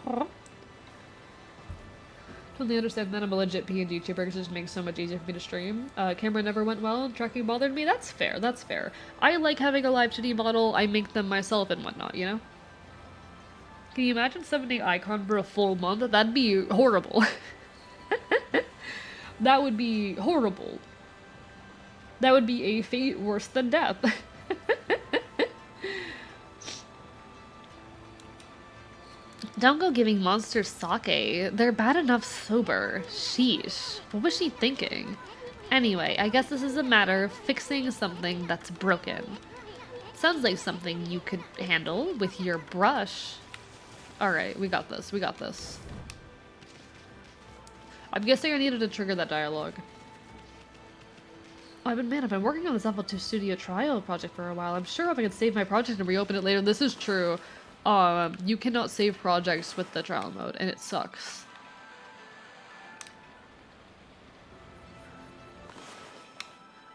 Huh? Totally understand that. I'm a legit PNG YouTuber because it just makes it so much easier for me to stream. Camera never went well, tracking bothered me. That's fair, that's fair. I like having a live 2D model. I make them myself and whatnot, you know? Can you imagine summoning Icon for a full month? That'd be horrible. That would be horrible. That would be a fate worse than death. Don't go giving monsters sake. They're bad enough sober. Sheesh. What was she thinking? Anyway, I guess this is a matter of fixing something that's broken. Sounds like something you could handle with your brush. Alright, we got this. We got this. I'm guessing I needed to trigger that dialogue. Oh, I've been working on this Alpha 2 Studio trial project for a while. I'm sure if I can save my project and reopen it later. This is true. You cannot save projects with the trial mode, and it sucks.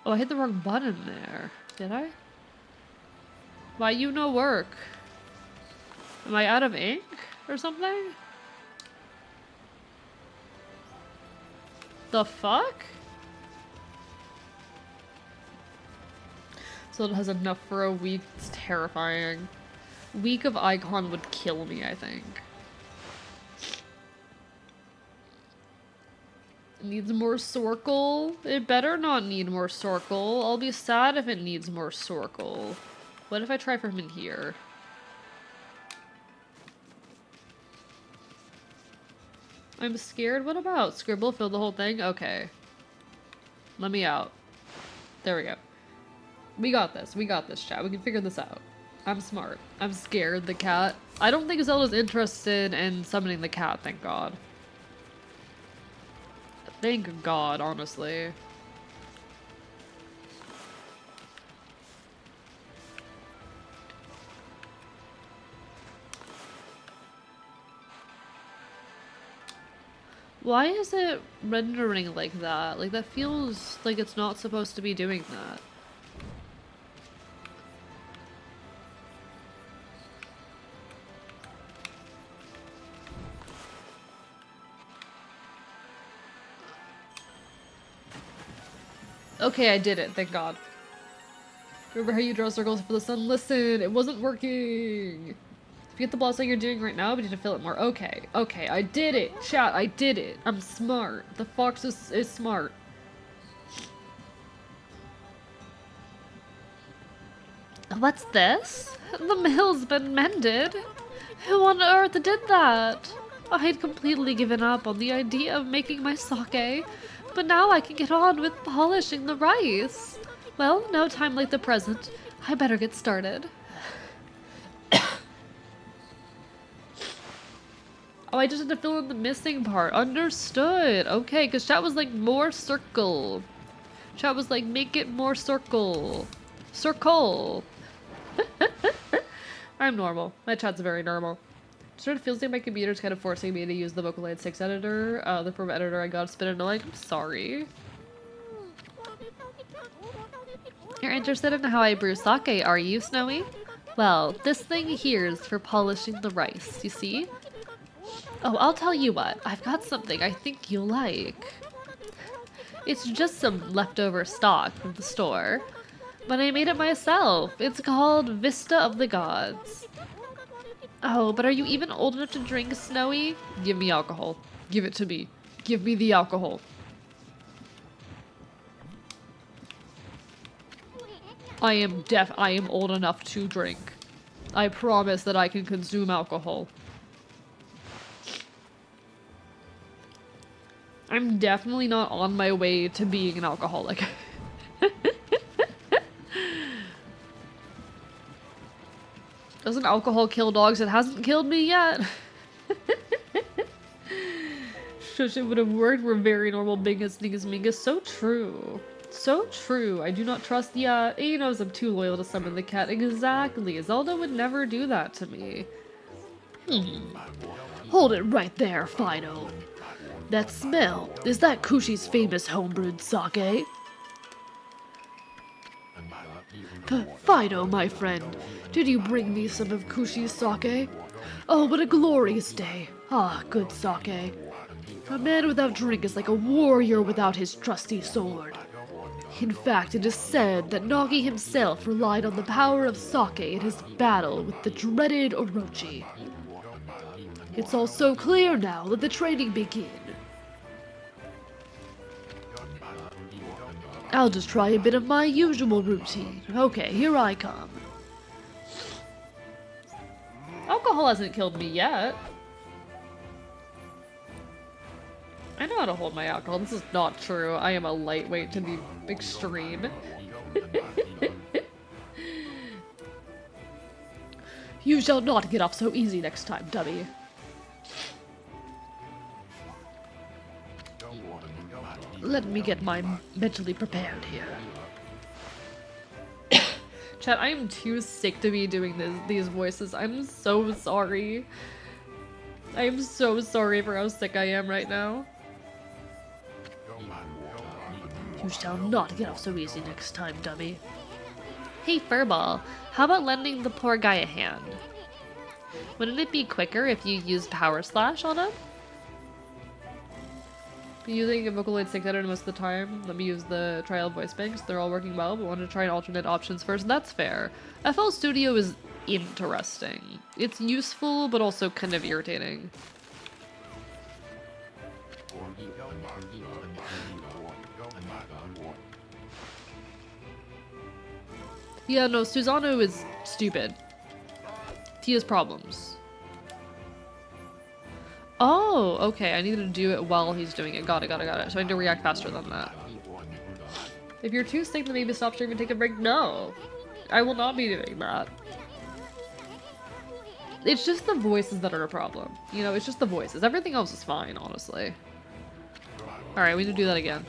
Oh, I hit the wrong button there. Did I? Why you no work? Am I out of ink or something? The fuck? So it has enough for a week. It's terrifying. Week of Icon would kill me, I think. It needs more Sorkle. It better not need more Sorkle. I'll be sad if it needs more Sorkle. What if I try from in here? I'm scared. What about? Scribble, fill the whole thing? Okay. Let me out. There we go. We got this. We got this, chat. We can figure this out. I'm smart. I'm scared, the cat. I don't think Zelda's interested in summoning the cat, thank God. Thank God, honestly. Why is it rendering like that? Like, that feels like it's not supposed to be doing that. Okay, I did it, thank God. Remember how you draw circles for the sun? Listen, it wasn't working! If you get the blast like you're doing right now, we need to fill it more. Okay, okay, I did it! Chat, I did it! I'm smart. The fox is smart. What's this? The mill's been mended? Who on earth did that? I had completely given up on the idea of making my sake, but now I can get on with polishing the rice. Well, no time like the present. I better get started. Oh, I just had to fill in the missing part. Understood. Okay, because chat was like, more circle. Chat was like, make it more circle. Circle. I'm normal. My chat's very normal. Sort of feels like my computer's kind of forcing me to use the Vocaloid 6 editor. The program editor I got is a bit annoying. I'm sorry. You're interested in how I brew sake, are you, Snowy? Well, this thing here is for polishing the rice, you see? Oh, I'll tell you what. I've got something I think you'll like. It's just some leftover stock from the store, but I made it myself. It's called Vista of the Gods. Oh, but are you even old enough to drink, Snowy? Give me alcohol. Give it to me. Give me the alcohol. I am old enough to drink. I promise that I can consume alcohol. I'm definitely not on my way to being an alcoholic. Doesn't alcohol kill dogs? It hasn't killed me yet. Shush, it would have worked. We're very normal. Bingus, dingus, mingus. So true. So true. I do not trust. Yeah, he knows I'm too loyal to summon the cat. Exactly. Zelda would never do that to me. Hold it right there, Fido. That smell, is that Kushi's famous homebrewed sake? Fido, my friend, did you bring me some of Kushi's sake? Oh, what a glorious day. Ah, good sake. A man without drink is like a warrior without his trusty sword. In fact, it is said that Nagi himself relied on the power of sake in his battle with the dreaded Orochi. It's all so clear now. Let the training begin. I'll just try a bit of my usual routine. Okay, here I come. Alcohol hasn't killed me yet. I know how to hold my alcohol. This is not true. I am a lightweight to the extreme. You shall not get off so easy next time, dummy. Let me get my mentally prepared here. Chat, I am too sick to be doing these voices. I'm so sorry. I am so sorry for how sick I am right now. You shall not get off so easy next time, dummy. Hey, Furball, how about lending the poor guy a hand? Wouldn't it be quicker if you used Power Slash on him? Using a Vocaloid 6 editor most of the time. Let me use the trial voice banks. They're all working well, but want to try an alternate options first. That's fair. FL Studio is interesting. It's useful, but also kind of irritating. Yeah, no, Susano is stupid. He has problems. Oh, okay, I needed to do it while he's doing it. Got it. So I need to react faster than that. If you're too sick, then maybe stop streaming and take a break. No, I will not be doing that. It's just the voices that are a problem. You know, it's just the voices. Everything else is fine, honestly. Alright, we need to do that again.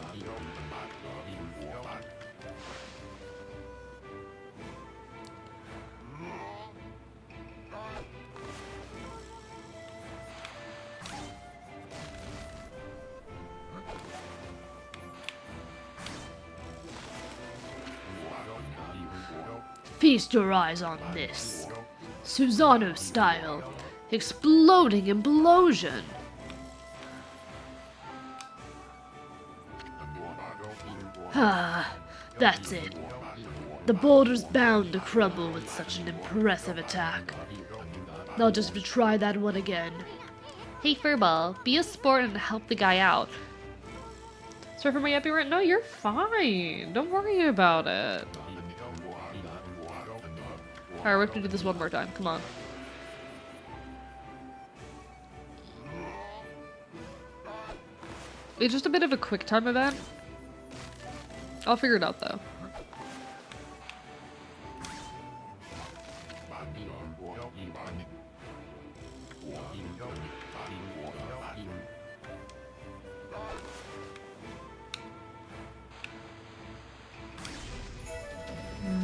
Feast your eyes on this. Susano style. Exploding implosion. Ah, that's it. The boulder's bound to crumble with such an impressive attack. I'll just try that one again. Hey Furball, be a sport and help the guy out. Sorry for my epi rant. No, you're fine. Don't worry about it. Alright, we have to do this one more time. Come on. It's just a bit of a quick time event. I'll figure it out though.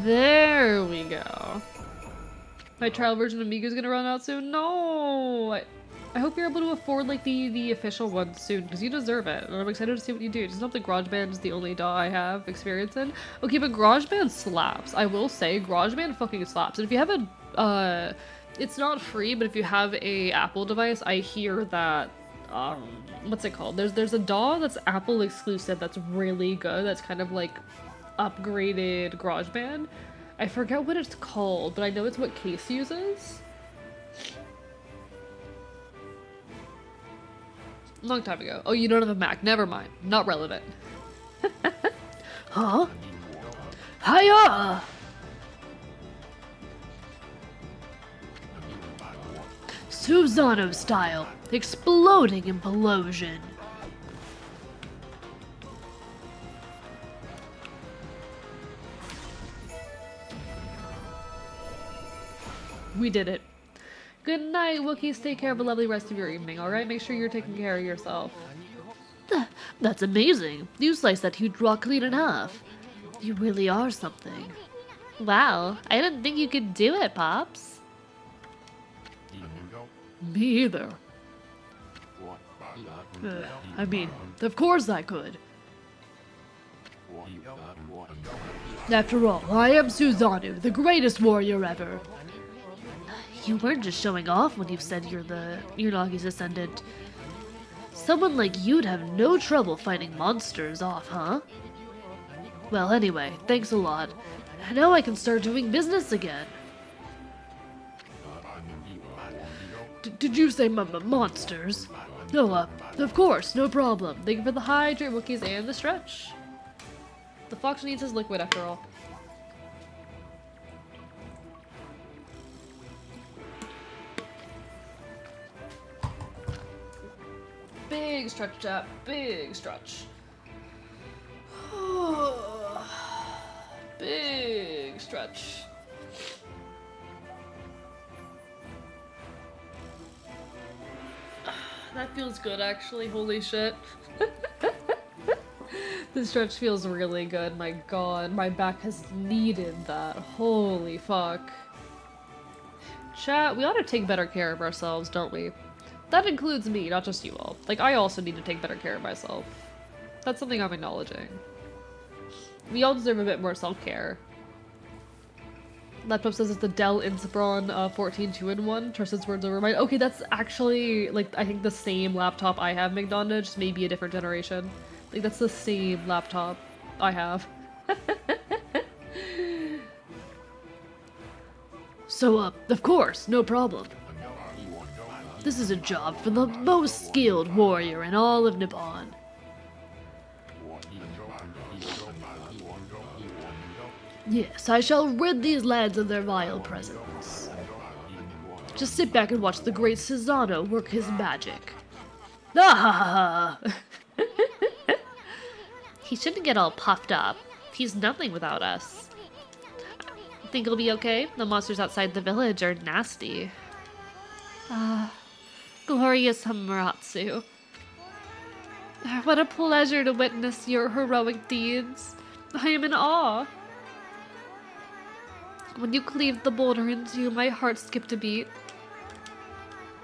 There we go. My trial version of Migo's gonna run out soon? No! I hope you're able to afford like the official one soon, because you deserve it. And I'm excited to see what you do. Just not the GarageBand is the only DAW I have experience in. Okay, but GarageBand slaps. I will say, GarageBand fucking slaps. And if you have a, it's not free, but if you have a Apple device, I hear that, what's it called? There's a DAW that's Apple exclusive that's really good. That's kind of like upgraded GarageBand. I forget what it's called, but I know it's what Case uses. Long time ago. Oh, you don't have a Mac. Never mind. Not relevant. Huh? Hiya! Susano style. Exploding implosion. We did it. Good night, Wookiees. Take care of a lovely rest of your evening, alright? Make sure you're taking care of yourself. That's amazing. You sliced that huge rock clean in half. You really are something. Wow, I didn't think you could do it, Pops. Me either. I mean, of course I could. After all, I am Susanoo, the greatest warrior ever. You weren't just showing off when you said you're Nagi's ascendant. Someone like you'd have no trouble fighting monsters off, huh? Well, anyway, thanks a lot. Now I can start doing business again. Did you say monsters? Oh, of course, no problem. Thank you for the hydrate, Wookiees, and the stretch. The fox needs his liquid after all. Big stretch, chat. Big stretch. Big stretch. That feels good, actually. Holy shit. This stretch feels really good. My god, my back has needed that. Holy fuck. Chat, we ought to take better care of ourselves, don't we? That includes me, not just you all. Like, I also need to take better care of myself. That's something I'm acknowledging. We all deserve a bit more self-care. Laptop says it's the Dell Inspiron 14 2-in-1. Tristan's words over mine. Okay, that's actually, like, I think the same laptop I have, McDonald's, just maybe a different generation. Like, that's the same laptop I have. So, of course, no problem. This is a job for the most skilled warrior in all of Nippon. Yes, I shall rid these lads of their vile presence. Just sit back and watch the great Susano work his magic. Ah! He shouldn't get all puffed up. He's nothing without us. Think he'll be okay? The monsters outside the village are nasty. Glorious Hamaratsu. What a pleasure to witness your heroic deeds. I am in awe. When you cleaved the boulder in two, my heart skipped a beat.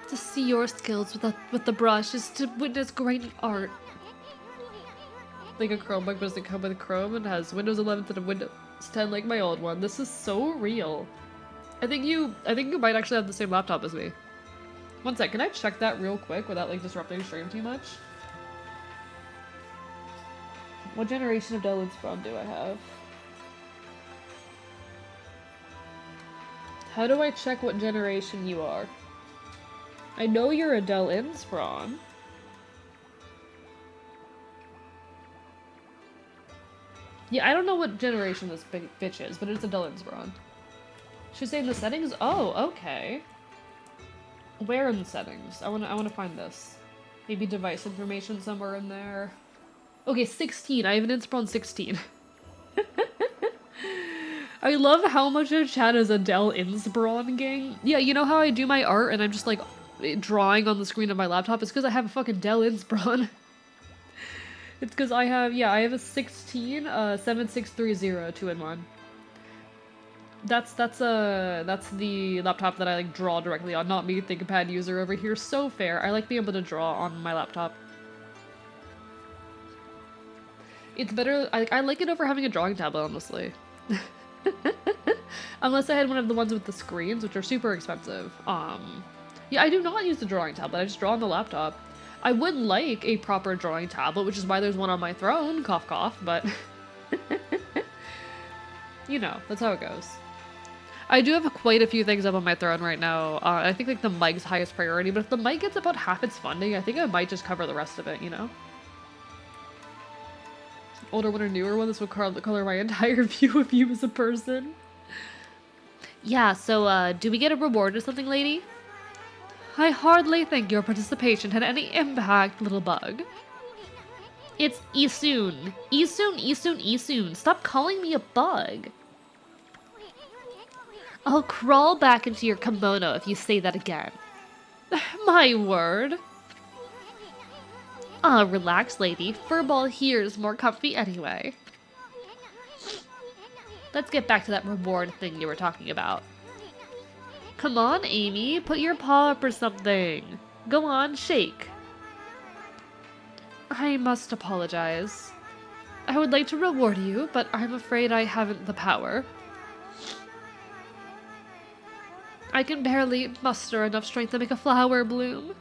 To see your skills with the brush is to witness great art. Like a Chromebook doesn't come with Chrome and has Windows 11 to Windows 10 like my old one. This is so real. I think you might actually have the same laptop as me. One sec, can I check that real quick without like disrupting the stream too much? What generation of Dell Inspiron do I have? How do I check what generation you are? I know you're a Dell Inspiron. Yeah, I don't know what generation this big bitch is, but it's a Dell Inspiron. Should I say in the settings? Oh, okay. Where in the settings? I wanna find this. Maybe device information somewhere in there. Okay, 16. I have an Inspiron 16. I love how much of chat is a Dell Inspiron gang. Yeah, you know how I do my art and I'm just like drawing on the screen of my laptop? It's because I have a fucking Dell Inspiron. It's because I have a 16 7630 2-in-1. That's the laptop that I like draw directly on, not me, ThinkPad user over here. So fair. I like being able to draw on my laptop. It's better. I like it over having a drawing tablet, honestly. Unless I had one of the ones with the screens, which are super expensive. Yeah, I do not use the drawing tablet. I just draw on the laptop. I would like a proper drawing tablet, which is why there's one on my throne. Cough, cough. But you know, that's how it goes. I do have quite a few things up on my throne right now. I think like the mic's highest priority, but if the mic gets about half its funding, I think I might just cover the rest of it, you know? Older one or newer one, this will color my entire view of you as a person. Yeah, so, do we get a reward or something, lady? I hardly think your participation had any impact, little bug. It's Isoon. Isoon, Isoon, Isoon. Stop calling me a bug. I'll crawl back into your kimono if you say that again. My word. Ah, relax, lady. Furball here is more comfy anyway. Let's get back to that reward thing you were talking about. Come on, Amy. Put your paw up or something. Go on, shake. I must apologize. I would like to reward you, but I'm afraid I haven't the power. I can barely muster enough strength to make a flower bloom.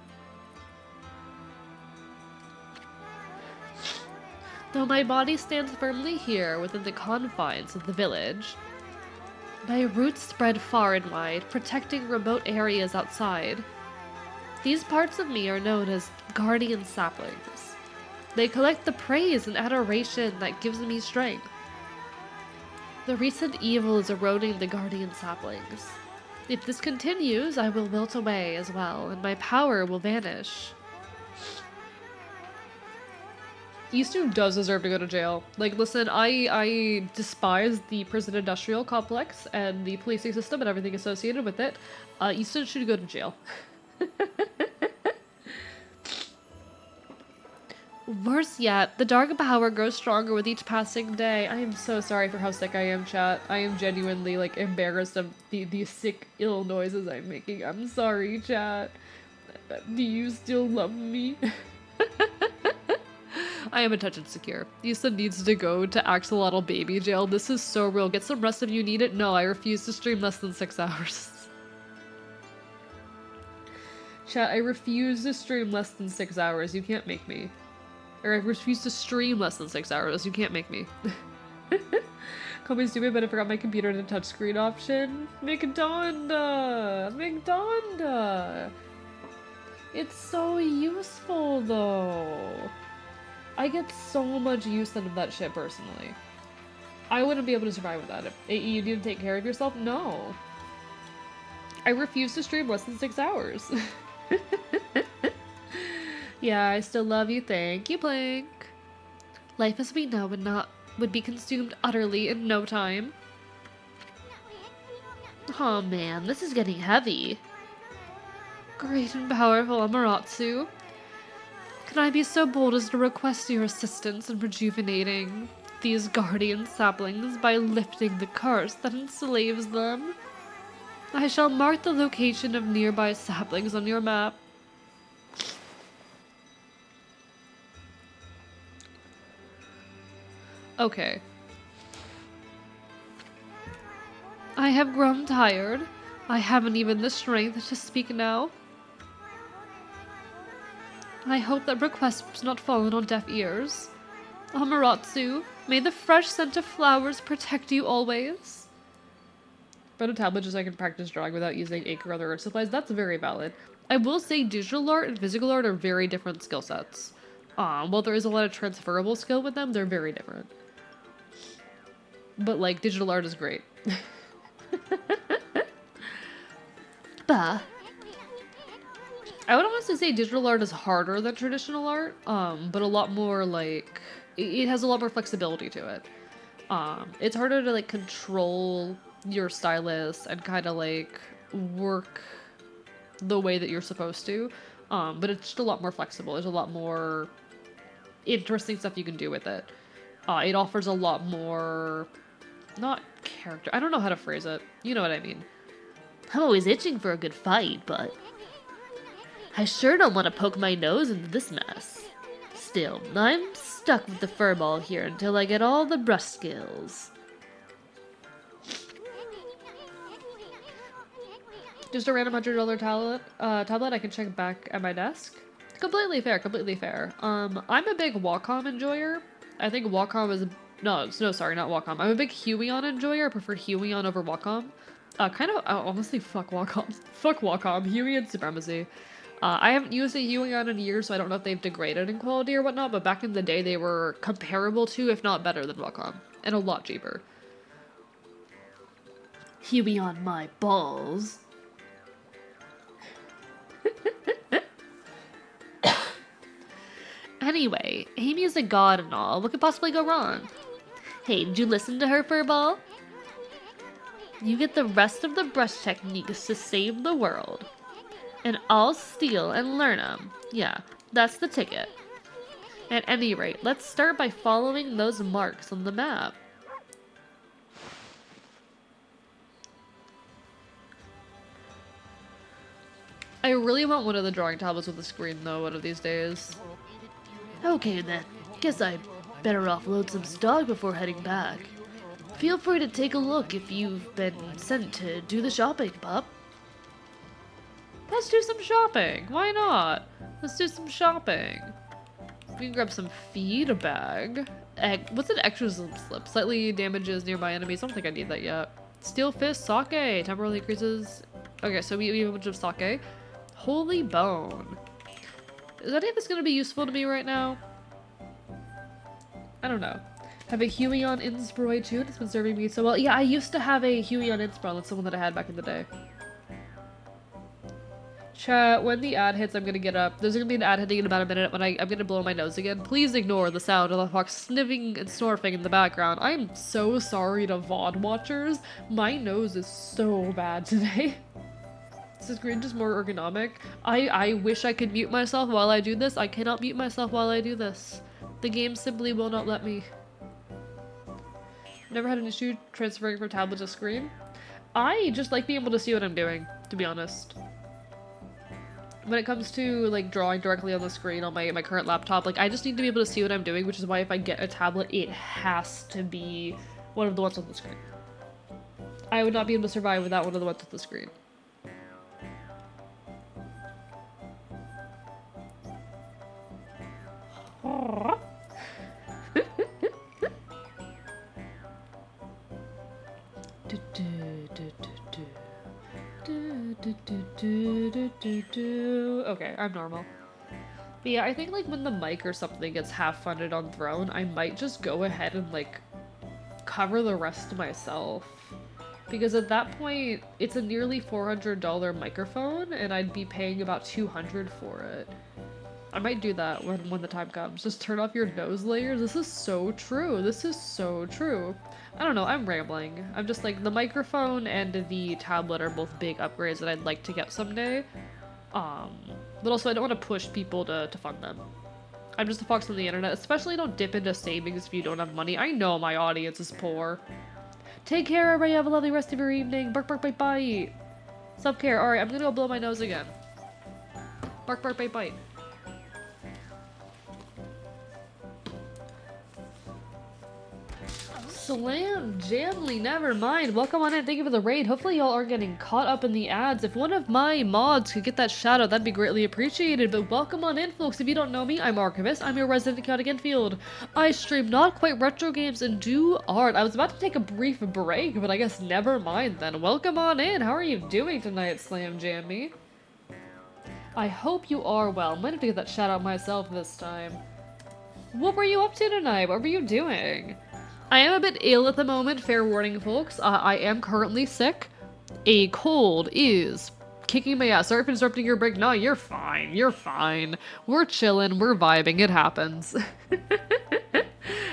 Though my body stands firmly here within the confines of the village, my roots spread far and wide, protecting remote areas outside. These parts of me are known as guardian saplings. They collect the praise and adoration that gives me strength. The recent evil is eroding the guardian saplings. If this continues, I will wilt away as well, and my power will vanish. Easton does deserve to go to jail. Like, listen, I despise the prison industrial complex and the policing system and everything associated with it. Easton should go to jail. Worse yet, the dark power grows stronger with each passing day. I am so sorry for how sick I am, chat. I am genuinely, like, embarrassed of the sick, ill noises I'm making. I'm sorry, chat. Do you still love me? I am a touch insecure. Issa needs to go to axolotl baby jail. This is so real. Get some rest if you need it. No, I refuse to stream less than 6 hours. Chat, I refuse to stream less than 6 hours. You can't make me. Or I refuse to stream less than 6 hours. You can't make me. Call me stupid, but I forgot my computer and the touchscreen option. McDonda! McDonda! It's so useful, though. I get so much use out of that shit, personally. I wouldn't be able to survive without it. You need to take care of yourself? No. I refuse to stream less than 6 hours. Yeah, I still love you. Thank you, Blink. Life as we know would be consumed utterly in no time. Oh man, this is getting heavy. Great and powerful Amaterasu. Can I be so bold as to request your assistance in rejuvenating these guardian saplings by lifting the curse that enslaves them? I shall mark the location of nearby saplings on your map. Okay. I have grown tired. I haven't even the strength to speak now. I hope that request has not fallen on deaf ears. Amaterasu, may the fresh scent of flowers protect you always. But a tablet just so I can practice drawing without using ink or other art supplies. That's very valid. I will say digital art and physical art are very different skill sets. While there is a lot of transferable skill with them, they're very different. But like, digital art is great. Bah. I would honestly say digital art is harder than traditional art, but a lot more like, it has a lot more flexibility to it. It's harder to like control your stylus and kind of like work the way that you're supposed to, but it's just a lot more flexible. There's a lot more interesting stuff you can do with it. It offers a lot more not character. I don't know how to phrase it. You know what I mean. I'm always itching for a good fight, but I sure don't want to poke my nose into this mess. Still, I'm stuck with the furball here until I get all the brush skills. Just a random $100 tablet I can check back at my desk. Completely fair, completely fair. I'm a big Wacom enjoyer. I think Wacom is no, sorry, not Wacom. I'm a big Huion enjoyer. I prefer Huion over Wacom. Honestly, fuck Wacom. Fuck Wacom. Huion supremacy. I haven't used a Huion in years, so I don't know if they've degraded in quality or whatnot, but back in the day they were comparable to, if not better than Wacom. And a lot cheaper. Huion my balls. Anyway, Amy's a god and all. What could possibly go wrong? Hey, did you listen to her, furball? You get the rest of the brush techniques to save the world. And I'll steal and learn them. Yeah, that's the ticket. At any rate, let's start by following those marks on the map. I really want one of the drawing tablets with a screen though, one of these days. Okay then, guess I better offload some stock before heading back. Feel free to take a look if you've been sent to do the shopping, pup. Let's do some shopping. Why not? Let's do some shopping. We can grab some feed, a bag. What's an extra slip? Slightly damages nearby enemies. I don't think I need that yet. Steel fist, sake. Temporarily increases. Okay, so we have a bunch of sake. Holy bone. Is any of this going to be useful to me right now? I don't know. Have a Huion Inspiro too. It's been serving me so well. Yeah, I used to have a Huion Inspiro. That's the one that I had back in the day. Chat, when the ad hits, I'm gonna get up. There's gonna be an ad hitting in about a minute when I'm gonna blow my nose again. Please ignore the sound of the fox sniffing and snorting in the background. I'm so sorry to VOD watchers. My nose is so bad today. This screen just more ergonomic. I wish I could mute myself while I do this. I cannot mute myself while I do this. The game simply will not let me. Never had an issue transferring from tablet to screen. I just like being able to see what I'm doing, to be honest. When it comes to like drawing directly on the screen on my current laptop, like I just need to be able to see what I'm doing, which is why if I get a tablet, it has to be one of the ones on the screen. I would not be able to survive without one of the ones on the screen. Okay, I'm normal. But yeah, I think like when the mic or something gets half funded on Throne, I might just go ahead and like cover the rest myself. Because at that point, it's a nearly $400 microphone and I'd be paying about $200 for it. I might do that when the time comes. Just turn off your nose layers. This is so true. This is so true. I don't know, I'm rambling. I'm just like, the microphone and the tablet are both big upgrades that I'd like to get someday. But also I don't want to push people to fund them. I'm just a fox on the internet. Especially don't dip into savings if you don't have money. I know my audience is poor. Take care, everybody. Have a lovely rest of your evening. Bark, bark, bite, bite. Self-care. Alright, I'm gonna go blow my nose again. Bark, bark, bite, bite. Slam Jamly, never mind. Welcome on in. Thank you for the raid. Hopefully y'all are getting caught up in the ads. If one of my mods could get that shout out, that'd be greatly appreciated. But welcome on in, folks. If you don't know me, I'm Archivist. I'm your resident chaotic infield. I stream not quite retro games and do art. I was about to take a brief break, but I guess never mind then. Welcome on in. How are you doing tonight, Slam Jammy? I hope you are well. Might have to get that shout out myself this time. What were you up to tonight? What were you doing? I am a bit ill at the moment, fair warning folks. I am currently sick. A cold is kicking my ass. Sorry for interrupting your break. No, you're fine. You're fine. We're chilling. We're vibing. It happens.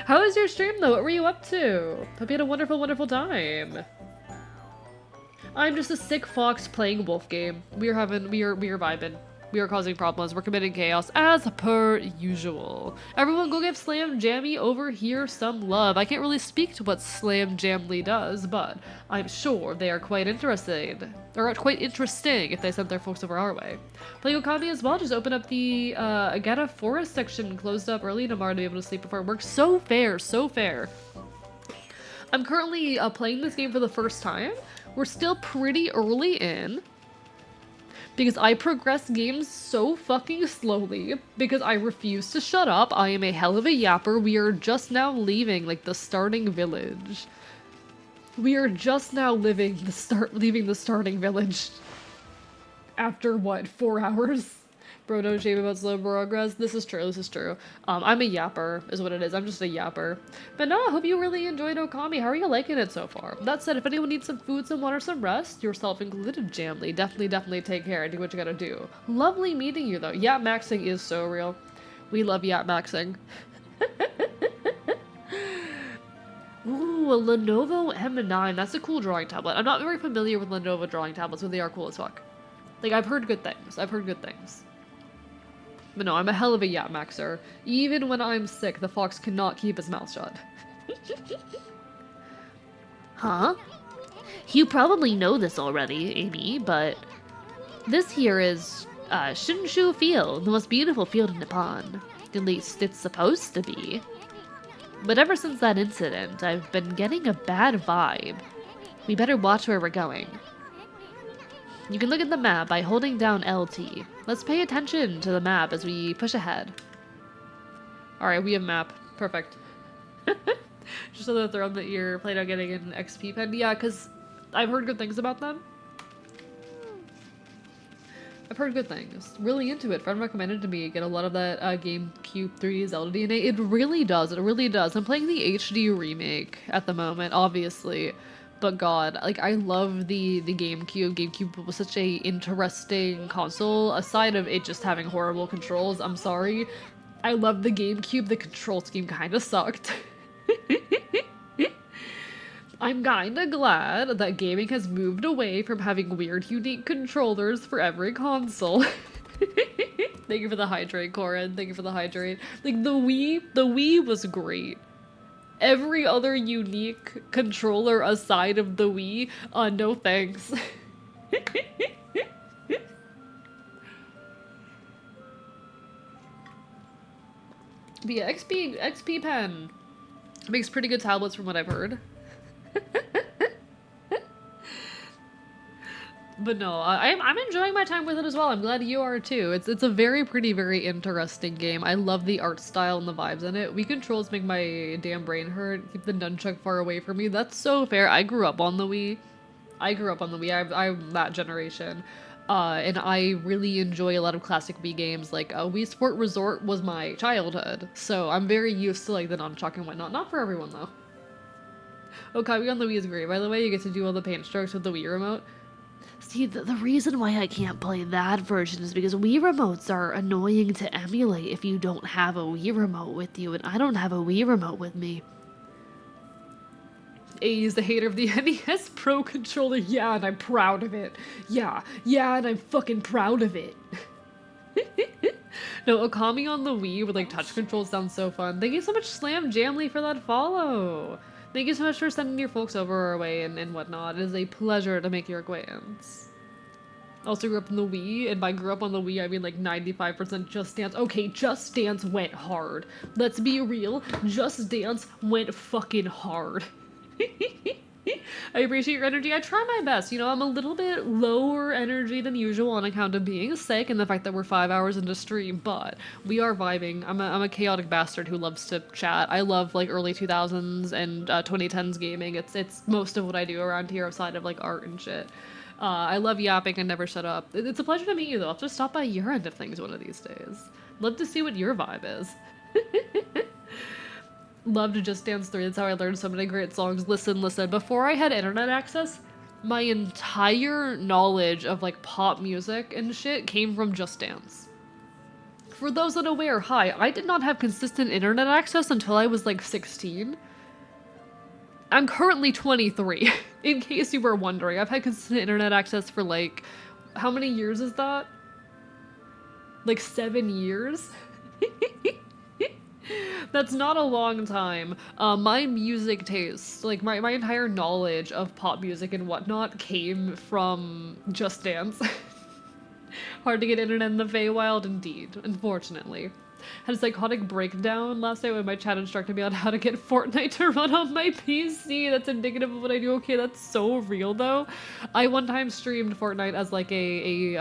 How was your stream though? What were you up to? Hope you had a wonderful, wonderful time. I'm just a sick fox playing wolf game. We are vibing. We are causing problems. We're committing chaos as per usual. Everyone go give Slam Jammy over here some love. I can't really speak to what Slam Jamly does, but I'm sure they are quite interested. Or quite interesting if they sent their folks over our way. Playing Okami as well, just open up the Agata Forest section, closed up early tomorrow to be able to sleep before work. So fair, so fair. I'm currently playing this game for the first time. We're still pretty early in. Because I progress games so fucking slowly, because I refuse to shut up. I am a hell of a yapper. We are just now leaving, like, the starting village. We are just now leaving the starting village. After, what, 4 hours? Bro, don't shame about slow progress. This is true, this is true. I'm a yapper, is what it is. I'm just a yapper. But no, I hope you really enjoyed Okami. How are you liking it so far? That said, if anyone needs some food, some water, some rest, yourself included, Jamly, definitely take care and do what you gotta do. Lovely meeting you, though. Yap maxing is so real. We love yap maxing. Ooh, a Lenovo M9. That's a cool drawing tablet. I'm not very familiar with Lenovo drawing tablets, but they are cool as fuck. Like, I've heard good things. I've heard good things. But no, I'm a hell of a yap maxer. Even when I'm sick, the fox cannot keep his mouth shut. Huh? You probably know this already, Amy, but this here is Shinshu Field, the most beautiful field in Nippon. At least it's supposed to be. But ever since that incident, I've been getting a bad vibe. We better watch where we're going. You can look at the map by holding down LT. Let's pay attention to the map as we push ahead. Alright, we have map. Perfect. Just so that they're on the ear, planning on getting an XP pen. Yeah, because I've heard good things about them. I've heard good things. Really into it. Friend recommended to me get a lot of that GameCube 3D Zelda DNA. It really does. It really does. I'm playing the HD remake at the moment, obviously. But god, like, I love the GameCube. GameCube was such a interesting console. Aside of it just having horrible controls, I'm sorry. I love the GameCube. The control scheme kind of sucked. I'm kinda glad that gaming has moved away from having weird, unique controllers for every console. Thank you for the hydrate, Corin. Thank you for the hydrate. Like, the Wii was great. Every other unique controller aside of the Wii, no thanks. But yeah, XP pen makes pretty good tablets from what I've heard. But no, I'm enjoying my time with it as well. I'm glad you are too. It's a very pretty, very interesting game. I love the art style and the vibes in it. Wii controls make my damn brain hurt. Keep the nunchuck far away from me. That's so fair. I grew up on the Wii. I'm that generation. And I really enjoy a lot of classic Wii games. Like, Wii Sport Resort was my childhood. So I'm very used to, like, the nunchuck and whatnot. Not for everyone, though. Okami on the Wii is great, by the way. You get to do all the paint strokes with the Wii remote. See, the reason why I can't play that version is because Wii remotes are annoying to emulate if you don't have a Wii remote with you, and I don't have a Wii remote with me. A is the hater of the NES Pro Controller. Yeah, and I'm proud of it. Yeah, and I'm fucking proud of it. No, Okami on the Wii with, like, touch controls sounds so fun. Thank you so much, Slam Jamly, for that follow. Thank you so much for sending your folks over our way and whatnot. It is a pleasure to make your acquaintance. Also grew up in the Wii, and by grew up on the Wii, I mean like 95% Just Dance. Okay, Just Dance went hard. Let's be real, Just Dance went fucking hard. I appreciate your energy. I try my best. You know, I'm a little bit lower energy than usual on account of being sick and the fact that we're 5 hours into stream, but we are vibing. I'm a chaotic bastard who loves to chat. I love, like, early 2000s and 2010s gaming. It's most of what I do around here outside of, like, art and shit. I love yapping and never shut up. It's a pleasure to meet you, though. I'll have to stop by your end of things one of these days. Love to see what your vibe is. Loved Just Dance 3. That's how I learned so many great songs. Listen. Before I had internet access, my entire knowledge of, like, pop music and shit came from Just Dance. For those unaware, hi, I did not have consistent internet access until I was, like, 16. I'm currently 23, in case you were wondering. I've had consistent internet access for, like, how many years is that? Like 7 years? That's not a long time. My music taste, like my entire knowledge of pop music and whatnot came from Just Dance. Hard to get internet in the Feywild, indeed, unfortunately. Had a psychotic breakdown last night when my chat instructed me on how to get Fortnite to run on my PC. That's indicative of what I do. Okay, that's so real though. I one time streamed Fortnite as like a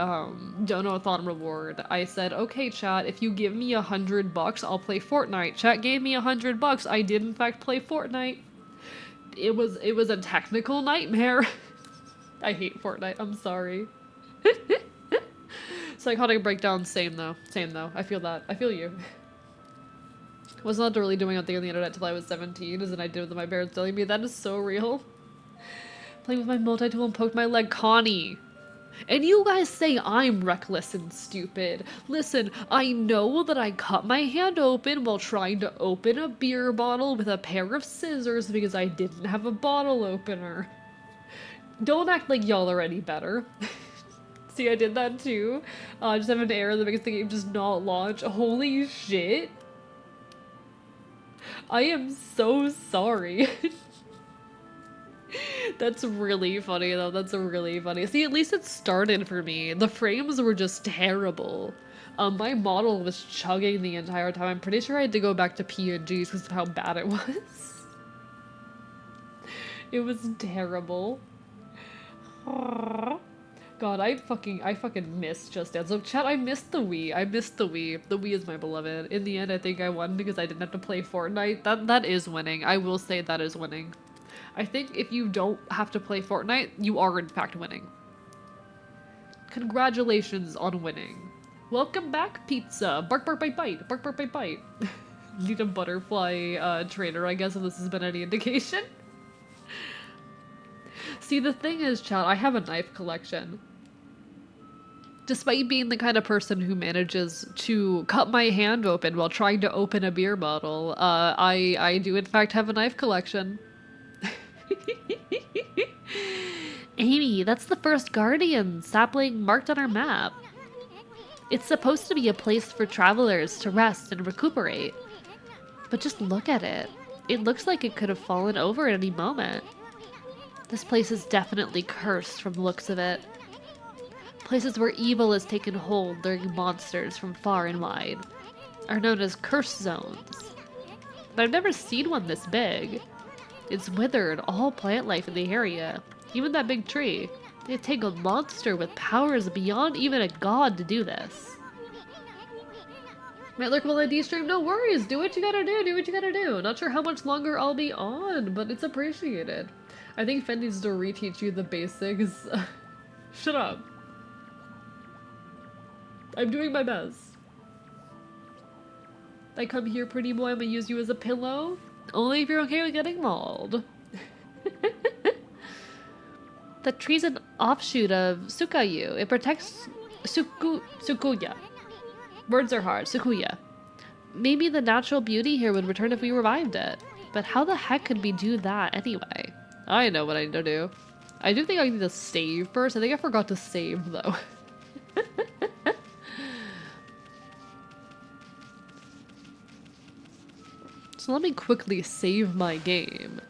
dono-a-thon reward. I said, okay chat, if you give me $100, I'll play Fortnite. Chat gave me $100. I did in fact play Fortnite. It was a technical nightmare. I hate Fortnite, I'm sorry. Psychotic breakdown, same though. Same though. I feel that. I feel you. Was not really doing anything on the internet till I was 17, as in I did with my parents telling me. That is so real. Playing with my multi-tool and poked my leg. Connie. And you guys say I'm reckless and stupid. Listen, I know that I cut my hand open while trying to open a beer bottle with a pair of scissors because I didn't have a bottle opener. Don't act like y'all are any better. See, I did that too. Just have an error that makes the game just not launch. Holy shit. I am so sorry. That's really funny though, that's really funny. See, at least it started for me. The frames were just terrible. My model was chugging the entire time. I'm pretty sure I had to go back to PNGs because of how bad it was. It was terrible. God, I fucking miss Just Dance. So chat, I missed the Wii. I missed the Wii. The Wii is my beloved. In the end, I think I won because I didn't have to play Fortnite. That is winning. I will say that is winning. I think if you don't have to play Fortnite, you are in fact winning. Congratulations on winning. Welcome back, pizza. Bark, bark, bite, bite. Bark, bark, bite, bite. Need a butterfly trainer, I guess, if this has been any indication. See, the thing is, chat, I have a knife collection. Despite being the kind of person who manages to cut my hand open while trying to open a beer bottle, I do in fact have a knife collection. Amy, that's the first Guardian sapling marked on our map. It's supposed to be a place for travelers to rest and recuperate. But just look at it. It looks like it could have fallen over at any moment. This place is definitely cursed from the looks of it. Places where evil has taken hold, luring monsters from far and wide, are known as curse zones. But I've never seen one this big. It's withered all plant life in the area, even that big tree. It'd take a monster with powers beyond even a god to do this. Might lurk while I de-stream, no worries, do what you gotta do what you gotta do. Not sure how much longer I'll be on, but it's appreciated. I think Fen needs to reteach you the basics. Shut up. I'm doing my best. I come here, pretty boy, I'm gonna use you as a pillow. Only if you're okay with getting mauled. The tree's an offshoot of Sukayu. It protects Sukuya. Words are hard. Sukuya. Maybe the natural beauty here would return if we revived it. But how the heck could we do that anyway? I know what I need to do. I do think I need to save first. I think I forgot to save though. So let me quickly save my game.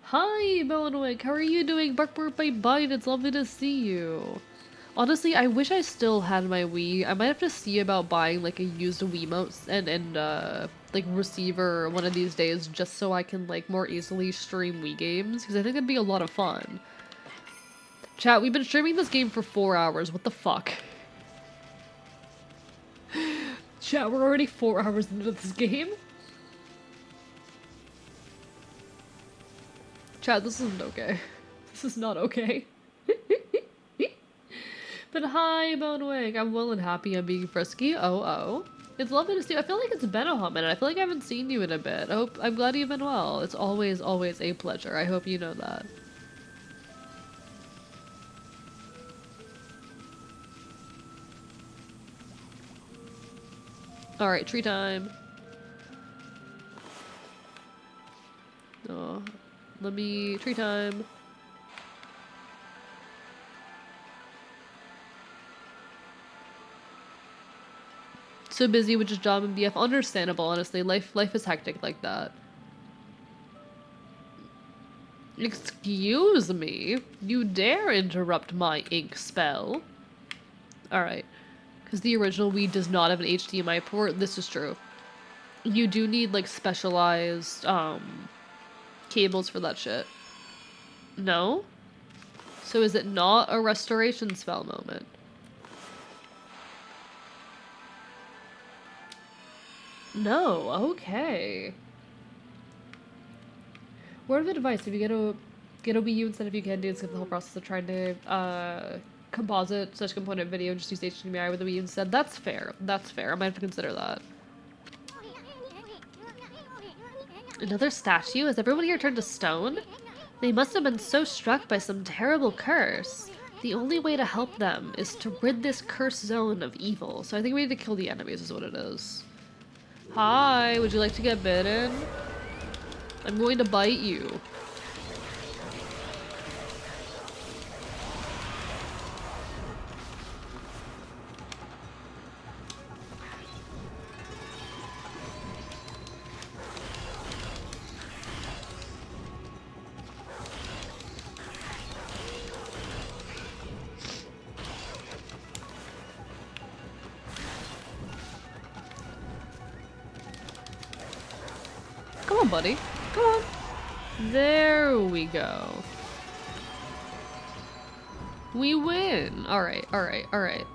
Hi, Bowenwick. How are you doing? Bark, bark, bite, bite. It's lovely to see you. Honestly, I wish I still had my Wii. I might have to see about buying like a used Wiimote and like receiver one of these days just so I can like more easily stream Wii games because I think it'd be a lot of fun. Chat, we've been streaming this game for 4 hours. What the fuck? Chat, we're already 4 hours into this game. Chat, this isn't okay. This is not okay. But hi, Bonewig. I'm well and happy I'm being frisky. Oh. It's lovely to see you. I feel like it's been a hot minute. I feel like I haven't seen you in a bit. I'm glad you've been well. It's always a pleasure. I hope you know that. Alright, tree time. Oh, tree time. So busy with just job and BF. Understandable, honestly. Life is hectic like that. Excuse me? You dare interrupt my ink spell? Alright. Because the original Wii does not have an HDMI port. This is true. You do need, like, specialized, cables for that shit. No? So is it not a restoration spell moment? No, okay. Word of advice, if you get a Wii U instead of you can do, skip the whole process of trying to composite such component video, just use HDMI with the Wii U instead. That's fair. That's fair. I might have to consider that. Another statue? Has everyone here turned to stone? They must have been so struck by some terrible curse. The only way to help them is to rid this cursed zone of evil. So I think we need to kill the enemies is what it is. Hi, would you like to get bitten? I'm going to bite you. Come on, buddy. Come on. There we go. We win. Alright, alright, alright.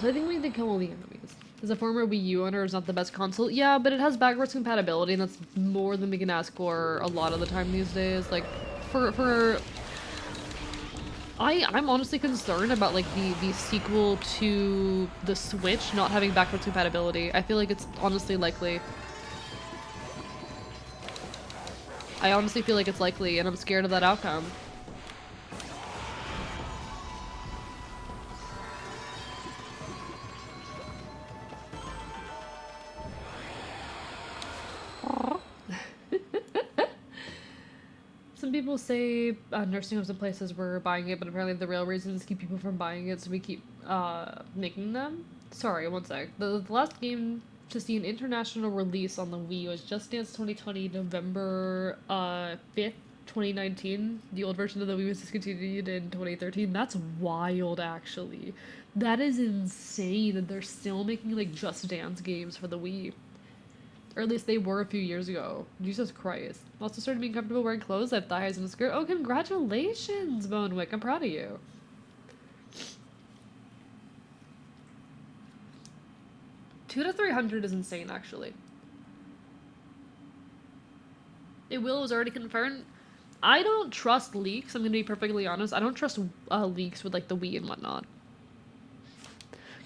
So I think we need to kill all the enemies. As a former Wii U owner, it's not the best console. Yeah, but it has backwards compatibility, and that's more than we can ask for a lot of the time these days. Like, I'm honestly concerned about, like, the sequel to the Switch not having backwards compatibility. I feel like it's honestly likely. I honestly feel like it's likely, and I'm scared of that outcome. Some people say nursing homes and places were buying it, but apparently the real reason is to keep people from buying it, so we keep making them. Sorry, one sec. The last game to see an international release on the Wii was Just Dance 2020, November 5th, 2019. The old version of the Wii was discontinued in 2013. That's wild, actually. That is insane that they're still making, like, Just Dance games for the Wii. Or at least they were a few years ago. Jesus Christ. Also started being comfortable wearing clothes that have thighs and a skirt. Oh, congratulations, Bonewick. I'm proud of you. $200 to $300 is insane, actually. It was already confirmed. I don't trust leaks, I'm gonna be perfectly honest. I don't trust leaks with, like, the Wii and whatnot.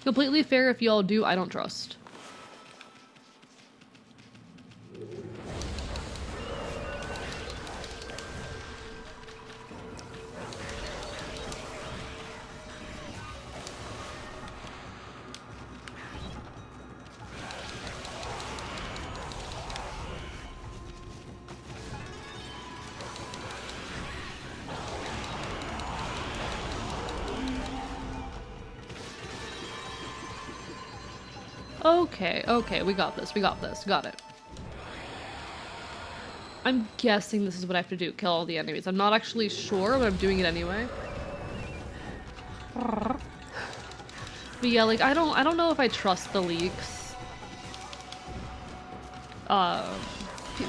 Completely fair if y'all do, I don't trust. Okay, okay, we got this, got it. I'm guessing this is what I have to do, kill all the enemies. I'm not actually sure, but I'm doing it anyway. But yeah, like, I don't know if I trust the leaks.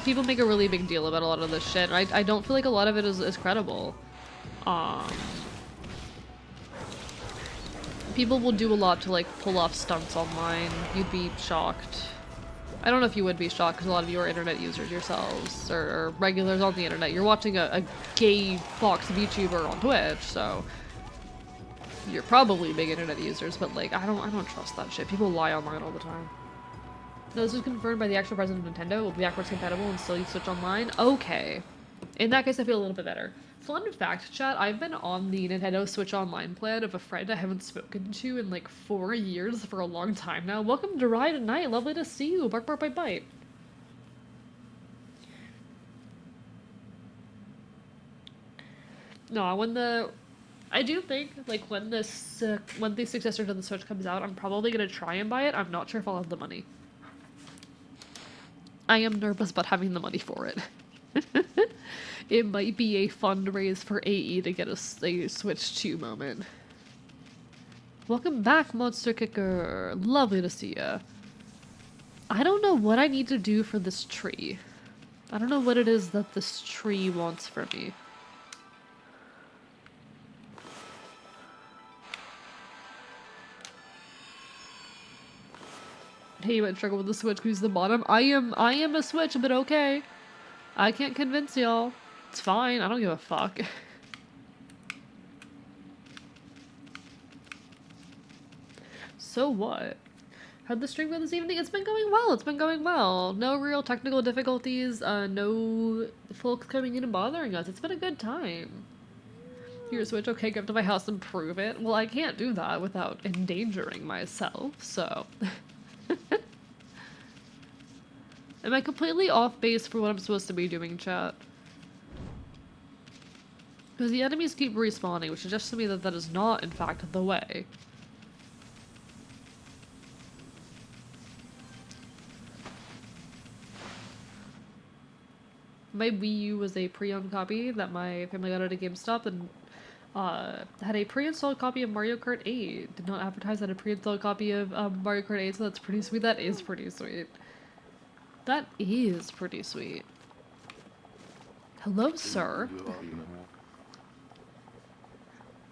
People make a really big deal about a lot of this shit. I don't feel like a lot of it is credible. People will do a lot to, like, pull off stunts online. You'd be shocked. I don't know if you would be shocked because a lot of you are internet users yourselves, or regulars on the internet. You're watching a gay Fox VTuber on Twitch, so you're probably big internet users. But, like, I don't trust that shit. People lie online all the time. No, this was confirmed by the actual president of Nintendo. It will be backwards compatible and still use Switch Online. Okay, in that case, I feel a little bit better. Fun fact, chat, I've been on the Nintendo Switch Online plan of a friend I haven't spoken to in, like, 4 years for a long time now. Welcome to Ride at Night. Lovely to see you. Bark, bark, bite, bite. No, when the I do think, like, when this, when the successor to the Switch comes out, I'm probably gonna try and buy it. I'm not sure if I'll have the money. I am nervous about having the money for it. It might be a fundraise for AE to get a Switch 2 moment. Welcome back, Monster Kicker. Lovely to see ya. I don't know what I need to do for this tree. I don't know what it is that this tree wants from me. Hey, you might struggle with the Switch because the bottom. I am a Switch, but okay. I can't convince y'all. It's fine. I don't give a fuck. So what? How'd the stream go this evening? It's been going well. It's been going well. No real technical difficulties. No folks coming in and bothering us. It's been a good time. Your Switch, okay, come to my house and prove it. Well, I can't do that without endangering myself, so. Am I completely off base for what I'm supposed to be doing, chat? Because the enemies keep respawning, which suggests to me that that is not, in fact, the way. My Wii U was a pre-owned copy that my family got at a GameStop and had a pre-installed copy of Mario Kart 8. Did not advertise had a pre-installed copy of Mario Kart 8, so that's pretty sweet. That is pretty sweet. That is pretty sweet. Hello, sir.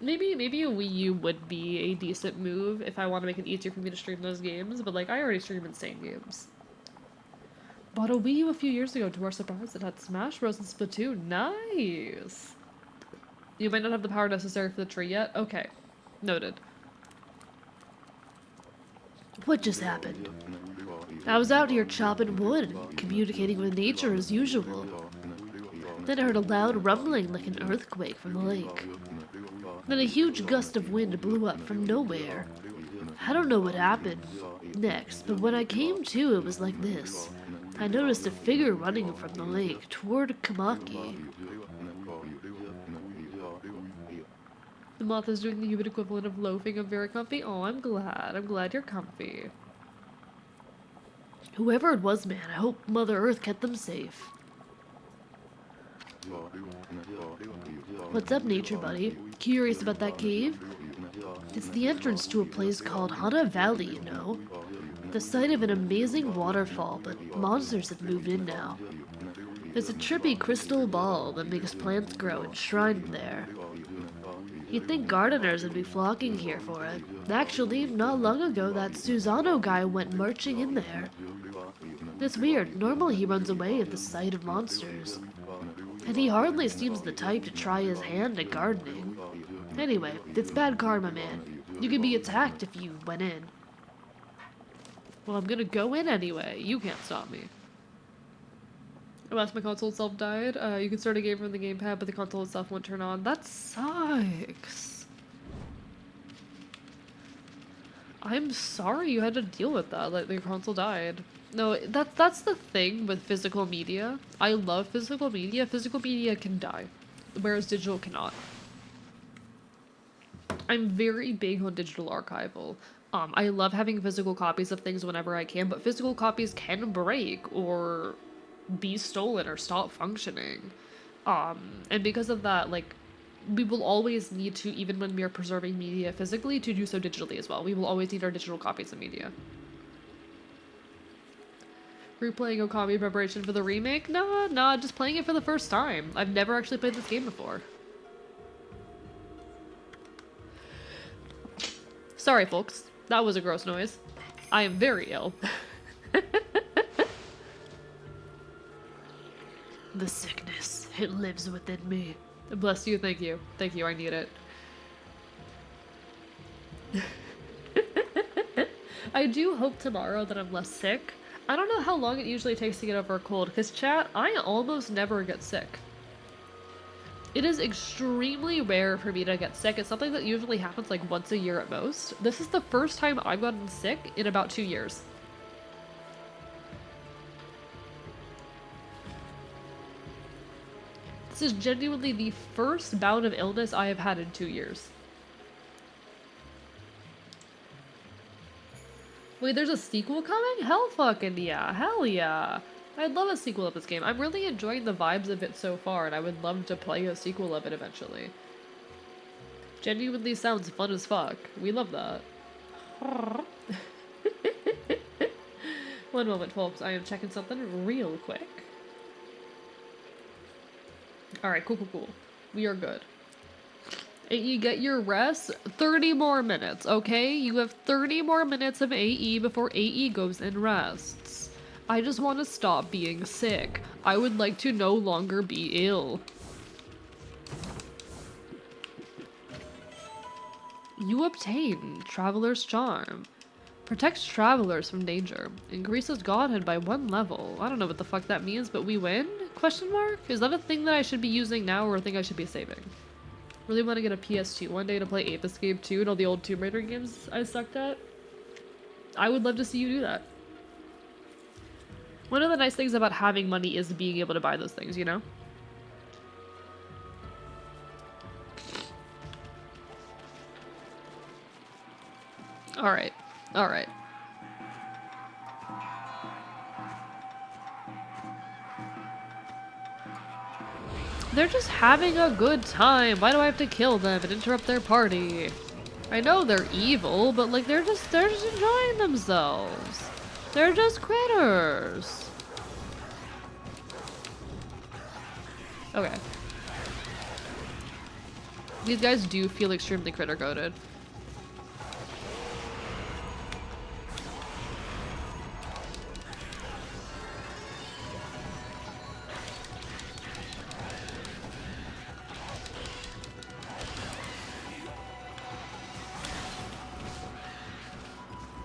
Maybe a Wii U would be a decent move if I want to make it easier for me to stream those games, but like I already stream insane games. Bought a Wii U a few years ago to our surprise. It had Smash Bros. And Splatoon. Nice! You might not have the power necessary for the tree yet. Okay. Noted. What just happened? I was out here chopping wood, communicating with nature as usual. Then I heard a loud rumbling like an earthquake from the lake. Then a huge gust of wind blew up from nowhere. I don't know what happened next, but when I came to, it was like this. I noticed a figure running from the lake toward Kamaki. The moth is doing the human equivalent of loafing. I'm very comfy. Oh, I'm glad. I'm glad you're comfy. Whoever it was, man, I hope Mother Earth kept them safe. What's up, nature buddy? Curious about that cave? It's the entrance to a place called Hana Valley, you know? The site of an amazing waterfall, but monsters have moved in now. There's a trippy crystal ball that makes plants grow enshrined there. You'd think gardeners would be flocking here for it. Actually, not long ago, that Susano guy went marching in there. It's weird. Normally he runs away at the sight of monsters. And he hardly seems the type to try his hand at gardening. Anyway, it's bad karma, man. You could be attacked if you went in. Well, I'm gonna go in anyway. You can't stop me. Unless my console itself died. You can start a game from the gamepad, but the console itself won't turn on. That sucks. I'm sorry you had to deal with that, like your console died. No, that's the thing with physical media. I love physical media. Physical media can die, whereas digital cannot. I'm very big on digital archival. I love having physical copies of things whenever I can, but physical copies can break or be stolen or stop functioning. And because of that, like, we will always need to, even when we are preserving media physically, to do so digitally as well. We will always need our digital copies of media. Replaying Okami in preparation for the remake? Nah, just playing it for the first time. I've never actually played this game before. Sorry, folks. That was a gross noise. I am very ill. The sickness, it lives within me. Bless you, thank you. Thank you, I need it. I do hope tomorrow that I'm less sick. I don't know how long it usually takes to get over a cold, because chat, I almost never get sick. It is extremely rare for me to get sick. It's something that usually happens like once a year at most. This is the first time I've gotten sick in about 2 years. This is genuinely the first bout of illness I have had in 2 years. Wait, there's a sequel coming? Hell fucking yeah. Hell yeah. I'd love a sequel of this game. I'm really enjoying the vibes of it so far, and I would love to play a sequel of it eventually. Genuinely sounds fun as fuck. We love that. One moment, folks. I am checking something real quick. Alright, cool. We are good. AE, get your rest. 30 more minutes, okay? You have 30 more minutes of AE before AE goes and rests. I just want to stop being sick. I would like to no longer be ill. You obtain Traveler's Charm. Protects travelers from danger. Increases godhood by 1 level. I don't know what the fuck that means, but we win? Question mark? Is that a thing that I should be using now or a thing I should be saving? Really want to get a PS2 one day to play Ape Escape 2 and all the old Tomb Raider games I sucked at. I would love to see you do that. One of the nice things about having money is being able to buy those things, you know? Alright. Alright. They're just having a good time. Why do I have to kill them and interrupt their party? I know they're evil, but like they're just enjoying themselves. They're just critters. Okay. These guys do feel extremely critter coded.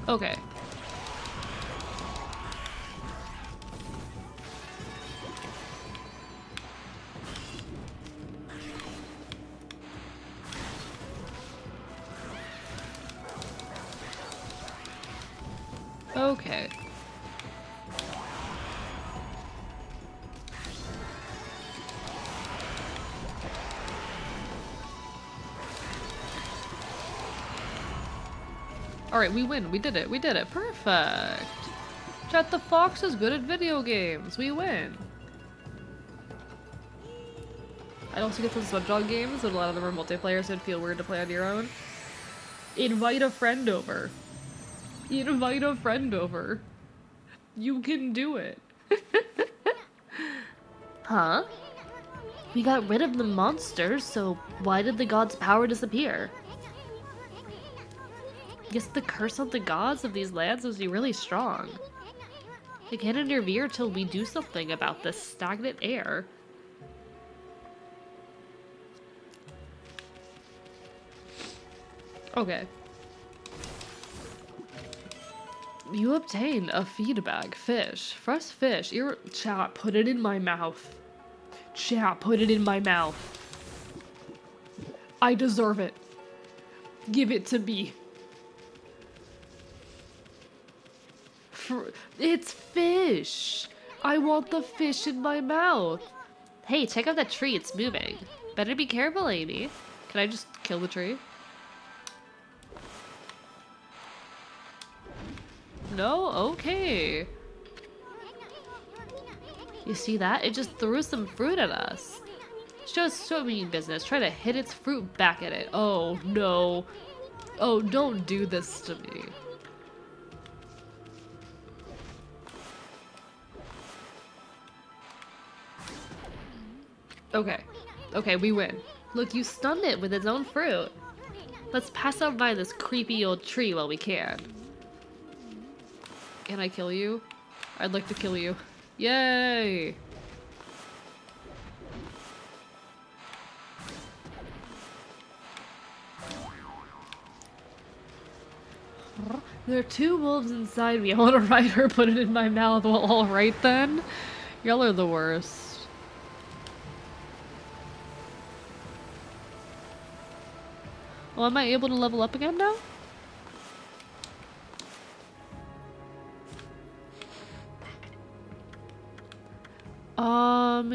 Okay. Okay. Alright, we win. We did it. We did it. Perfect. Chat, the Fox is good at video games. We win. I also get some SpongeBob games, but a lot of them are multiplayer, so it'd feel weird to play on your own. Invite a friend over. Invite a friend over. You can do it. Huh? We got rid of the monsters, so why did the gods' power disappear? Guess the curse of the gods of these lands must be really strong. They can't interfere till we do something about this stagnant air. Okay. You obtain a feedback fish. Fresh fish. Chat, put it in my mouth. Chat, put it in my mouth. I deserve it. Give it to me. It's fish. I want the fish in my mouth. Hey, check out that tree. It's moving. Better be careful, Amy. Can I just kill the tree? No? Okay. You see that? It just threw some fruit at us. Shows so mean business. Try to hit its fruit back at it. Oh, no. Oh, don't do this to me. Okay. Okay, we win. Look, you stunned it with its own fruit. Let's pass out by this creepy old tree while we can. Can I kill you? I'd like to kill you. Yay! There are 2 wolves inside me. I want to ride her, put it in my mouth. Well, alright then. Y'all are the worst. Well, am I able to level up again now?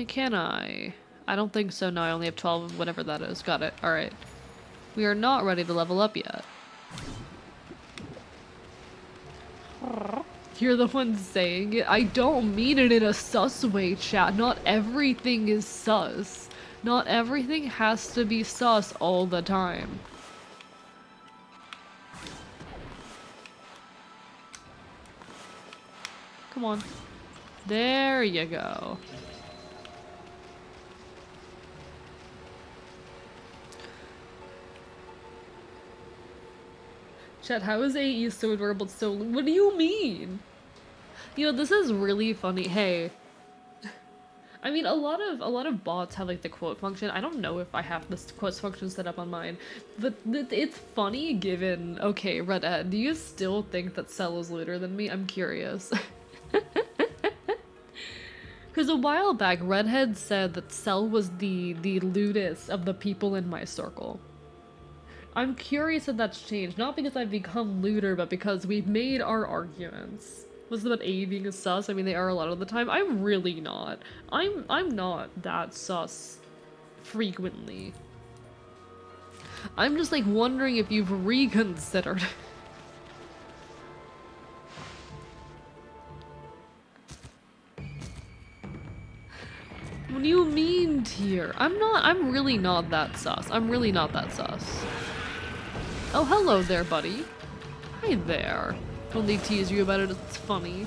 Can I? I don't think so. No, I only have 12 of whatever that is. Got it. Alright. We are not ready to level up yet. You're the one saying it. I don't mean it in a sus way, chat. Not everything is sus. Not everything has to be sus all the time. Come on. There you go. Chat, how is AE so adorable? So, what do you mean? You know, this is really funny. Hey, I mean, a lot of bots have like the quote function. I don't know if I have this quotes function set up on mine, but it's funny given. Okay, Redhead, do you still think that Cell is looter than me? I'm curious. Because a while back, Redhead said that Cell was the lewdest of the people in my circle. I'm curious if that's changed, not because I've become looter, but because we've made our arguments. Was it about A being a sus? I mean, they are a lot of the time. I'm really not. I'm not that sus frequently. I'm just like wondering if you've reconsidered. What do you mean, tier? I'm really not that sus. I'm really not that sus. Oh, hello there, buddy. Hi there. Only tease you about it, it's funny.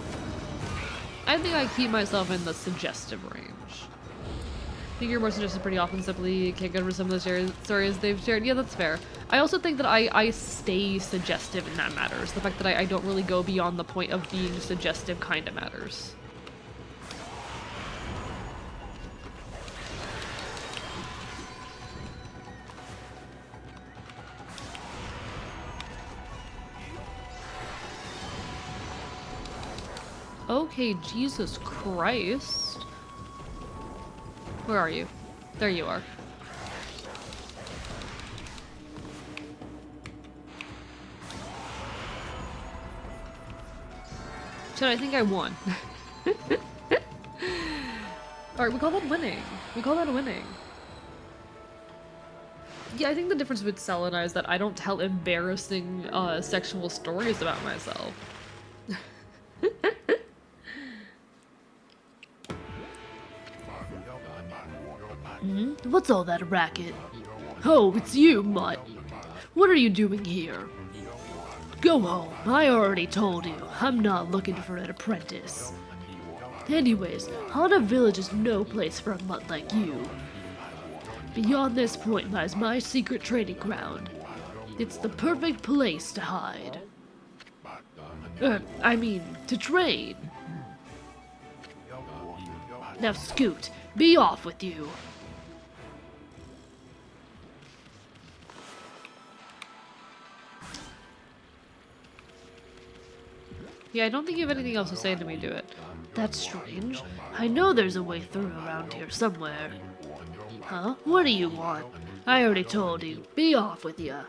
I think I keep myself in the suggestive range. I think you're more suggestive pretty often, simply can't get over some of the stories they've shared. Yeah, that's fair. I also think that I stay suggestive and that matters. The fact that I don't really go beyond the point of being suggestive kinda matters. Okay, Jesus Christ. Where are you? There you are. Chad, I think I won. Alright, we call that winning. We call that winning. Yeah, I think the difference with Cell and I is that I don't tell embarrassing sexual stories about myself. What's all that racket? Oh, it's you, Mutt. What are you doing here? Go home. I already told you. I'm not looking for an apprentice. Anyways, Hana Village is no place for a mutt like you. Beyond this point lies my secret training ground. It's the perfect place to hide. I mean, to train. Now scoot, be off with you. Yeah, I don't think you have anything else to say to me, do it. That's strange. I know there's a way through around here somewhere. Huh? What do you want? I already told you. Be off with ya.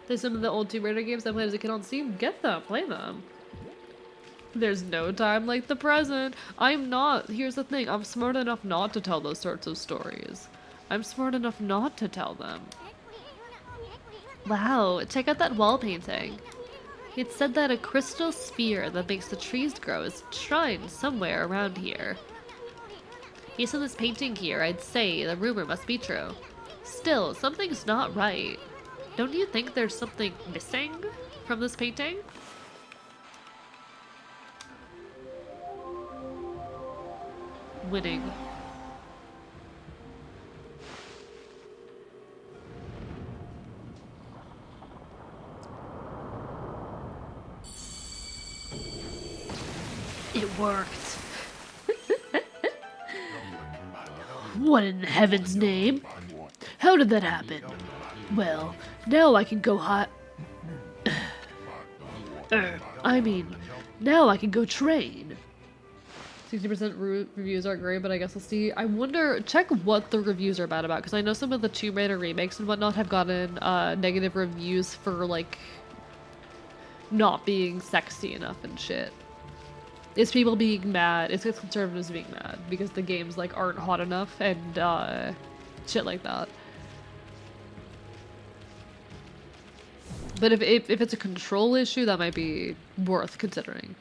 There's some of the old Tomb Raider games I played as a kid on Steam. Get them, play them. There's no time like the present. I'm not, here's the thing, I'm smart enough not to tell those sorts of stories. I'm smart enough not to tell them. Wow, check out that wall painting. It said that a crystal sphere that makes the trees grow is enshrined somewhere around here. Based on this painting here, I'd say the rumor must be true. Still, something's not right. Don't you think there's something missing from this painting? Winning. It worked. What in heaven's name? How did that happen? Well, now I can go now I can go train. 60% reviews aren't great, but I guess we'll see. I wonder, check what the reviews are bad about, because I know some of the Tomb Raider remakes and whatnot have gotten negative reviews for, like, not being sexy enough and shit. It's people being mad. It's conservatives being mad because the games like aren't hot enough and shit like that. But if it's a control issue, that might be worth considering.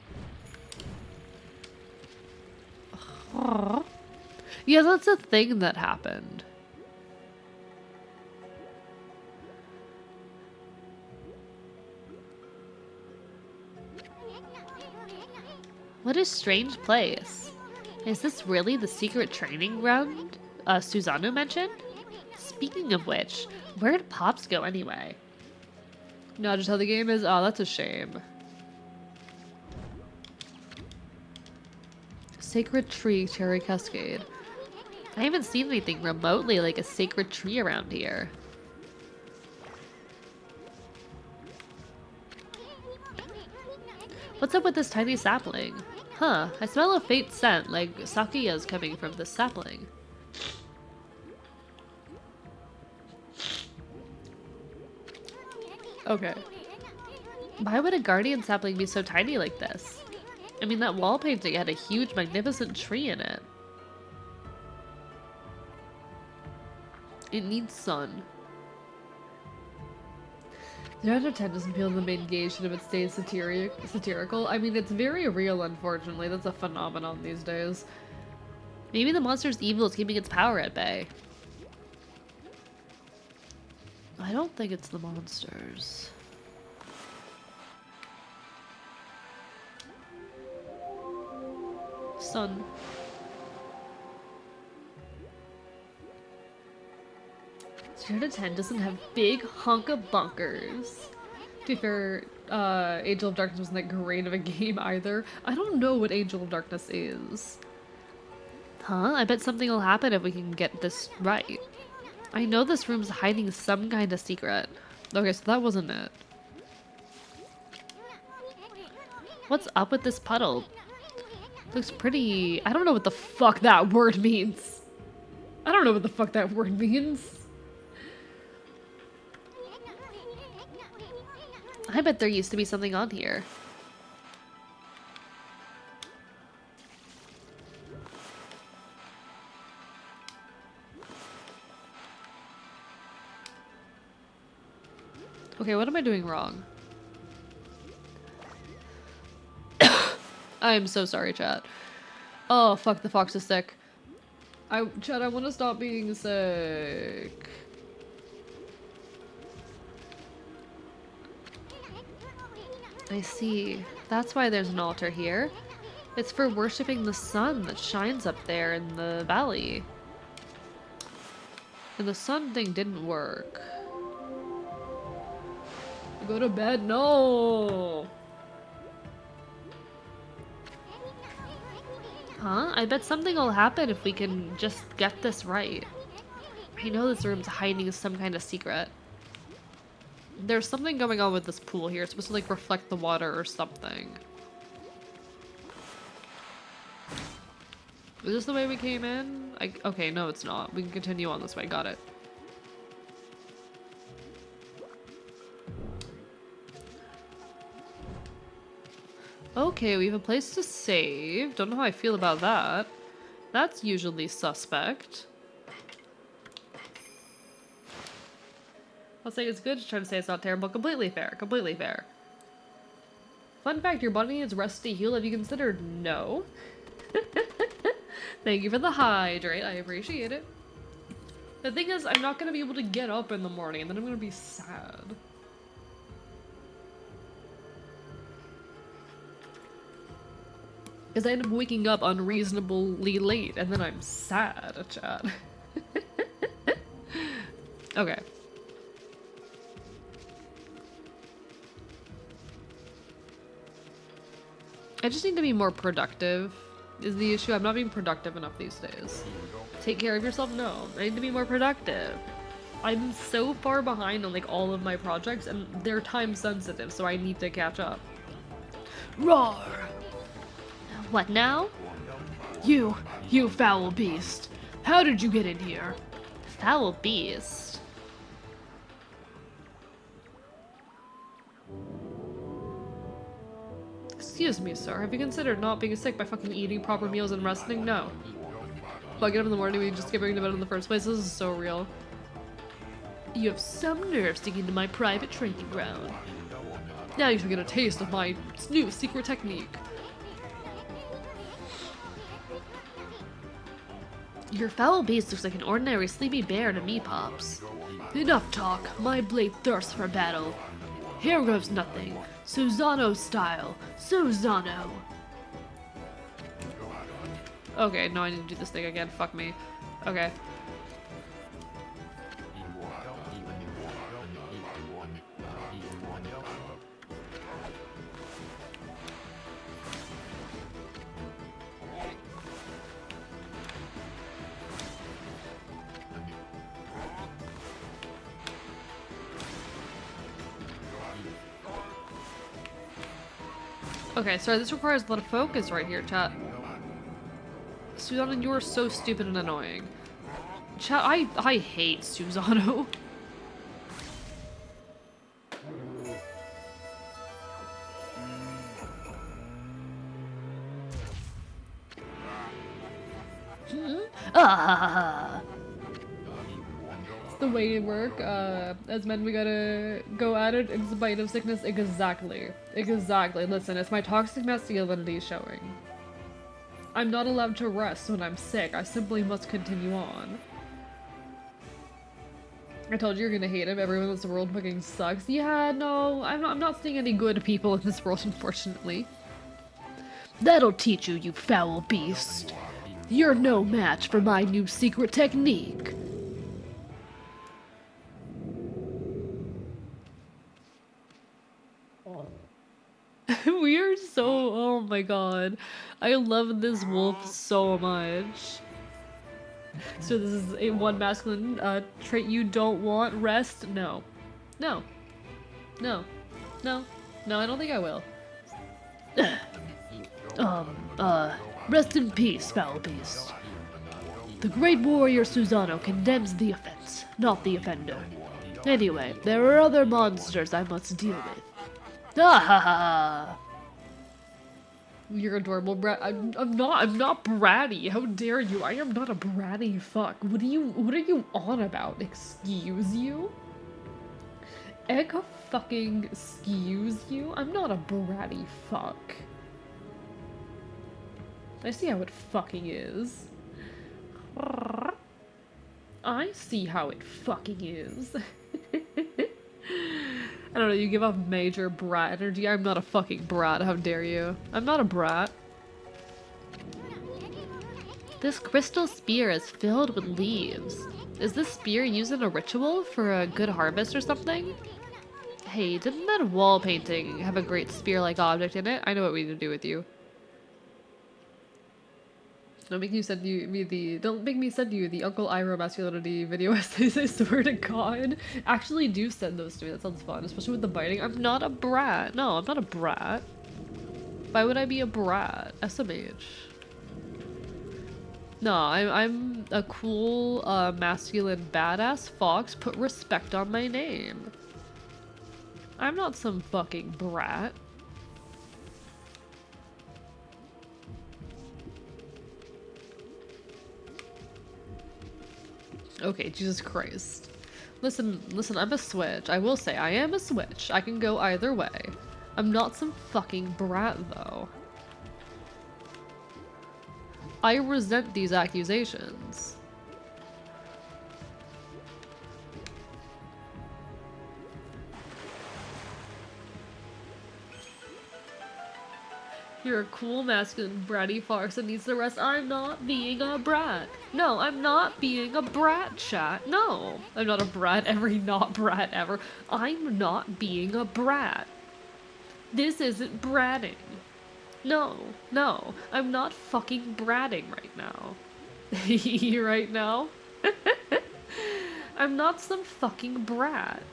Yeah, that's a thing that happened. What a strange place. Is this really the secret training ground Susanoo mentioned? Speaking of which, where'd Pops go anyway? Not just how the game is? Oh, that's a shame. Sacred Tree, Cherry Cascade. I haven't seen anything remotely like a sacred tree around here. What's up with this tiny sapling? Huh, I smell a faint scent like Sakuya's coming from this sapling. Okay. Why would a guardian sapling be so tiny like this? I mean, that wall painting had a huge, magnificent tree in it. It needs sun. 0 out of 10 doesn't feel to be engaged if it stays satirical. I mean, it's very real, unfortunately. That's a phenomenon these days. Maybe the monster's evil is keeping its power at bay. I don't think it's the monsters. Sun. 0 to 10 doesn't have big hunk of bunkers. To be fair, Angel of Darkness wasn't that great of a game either. I don't know what Angel of Darkness is. Huh? I bet something will happen if we can get this right. I know this room's hiding some kind of secret. Okay, so that wasn't it. What's up with this puddle? Looks pretty... I don't know what the fuck that word means. I don't know what the fuck that word means. I bet there used to be something on here. Okay, what am I doing wrong? I am so sorry, chat. Oh, fuck, the fox is sick. Chat, I want to stop being sick. I see. That's why there's an altar here. It's for worshipping the sun that shines up there in the valley. And the sun thing didn't work. Go to bed? No! Huh? I bet something will happen if we can just get this right. I know this room's hiding some kind of secret. There's something going on with this pool here. It's supposed to like reflect the water or something. Is this the way we came in? Okay, no it's not. We can continue on this way. Got it. Okay, we have a place to save. Don't know how I feel about that. That's usually suspect. I'll say it's good to try to say it's not terrible. Completely fair. Completely fair. Fun fact, your body needs rest to heal. Have you considered no? Thank you for the hydrate. I appreciate it. The thing is, I'm not going to be able to get up in the morning, and then I'm going to be sad. Because I end up waking up unreasonably late, and then I'm sad, chat. Okay. I just need to be more productive, is the issue. I'm not being productive enough these days. Take care of yourself? No. I need to be more productive. I'm so far behind on like all of my projects, and they're time sensitive, so I need to catch up. Roar! What now? You foul beast. How did you get in here? Foul beast. Excuse me, sir. Have you considered not being sick by fucking eating proper meals and resting? No. If I get up in the morning, we just get going to bed in the first place. This is so real. You have some nerve sticking to my private training ground. Now you should get a taste of my new secret technique. Your foul beast looks like an ordinary sleepy bear to me, Pops. Enough talk. My blade thirsts for battle. Here goes nothing. Susano style. Susano. Okay, no, I need to do this thing again. Fuck me. Okay. Okay, sorry, this requires a lot of focus right here, chat. Susanna, you are so stupid and annoying. Chat, I hate Susano. Ah! It's the way it work. As men, we gotta go at it in spite of sickness. Exactly. Exactly. Listen, it's my toxic masculinity showing. I'm not allowed to rest when I'm sick. I simply must continue on. I told you you're gonna hate him. Everyone in this world fucking sucks. Yeah, no, I'm not seeing any good people in this world, unfortunately. That'll teach you, you foul beast. You're no match for my new secret technique. We are so, oh my god. I love this wolf so much. So this is a one masculine trait you don't want. Rest? No. No. No. No. No, I don't think I will. Rest in peace, foul beast. The great warrior Susano condemns the offense, not the offender. Anyway, there are other monsters I must deal with. Ah ha ha! You're adorable, brat. I'm not bratty. How dare you? I am not a bratty fuck. What are you on about? Excuse you? Egg fucking excuse you? I'm not a bratty fuck. I see how it fucking is. I see how it fucking is. I don't know, you give off major brat energy. I'm not a fucking brat, how dare you? I'm not a brat. This crystal spear is filled with leaves. Is this spear used in a ritual for a good harvest or something? Hey, didn't that wall painting have a great spear-like object in it? I know what we need to do with you. Don't make me send you the Uncle Iroh masculinity video essays, I swear to god. Actually do send those to me, that sounds fun, especially with the biting. I'm not a brat. No, I'm not a brat. Why would I be a brat? SMH. No, I'm a cool, masculine badass fox. Put respect on my name. I'm not some fucking brat. Okay, Jesus Christ. Listen, I'm a switch. I will say, I am a switch. I can go either way. I'm not some fucking brat, though. I resent these accusations. You're a cool, masculine, bratty fox that needs the rest. I'm not being a brat. No, I'm not being a brat, chat. No, I'm not a brat. Every not brat ever. I'm not being a brat. This isn't bratting. No, no, I'm not fucking bratting right now. Right now? I'm not some fucking brat.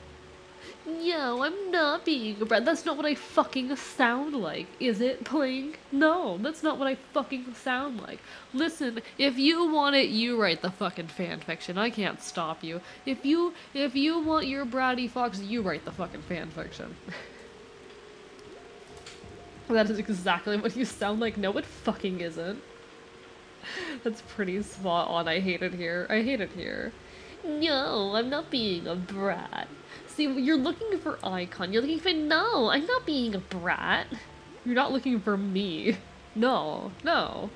Yo, I'm not being a brat. That's not what I fucking sound like, is it, Plink? No, that's not what I fucking sound like. Listen, if you want it, you write the fucking fanfiction. I can't stop you. If you want your bratty fox, you write the fucking fanfiction. That is exactly what you sound like. No, it fucking isn't. That's pretty spot on. I hate it here. I hate it here. No, I'm not being a brat. See, you're looking for icon. You're looking for no, I'm not being a brat. You're not looking for me. No, no.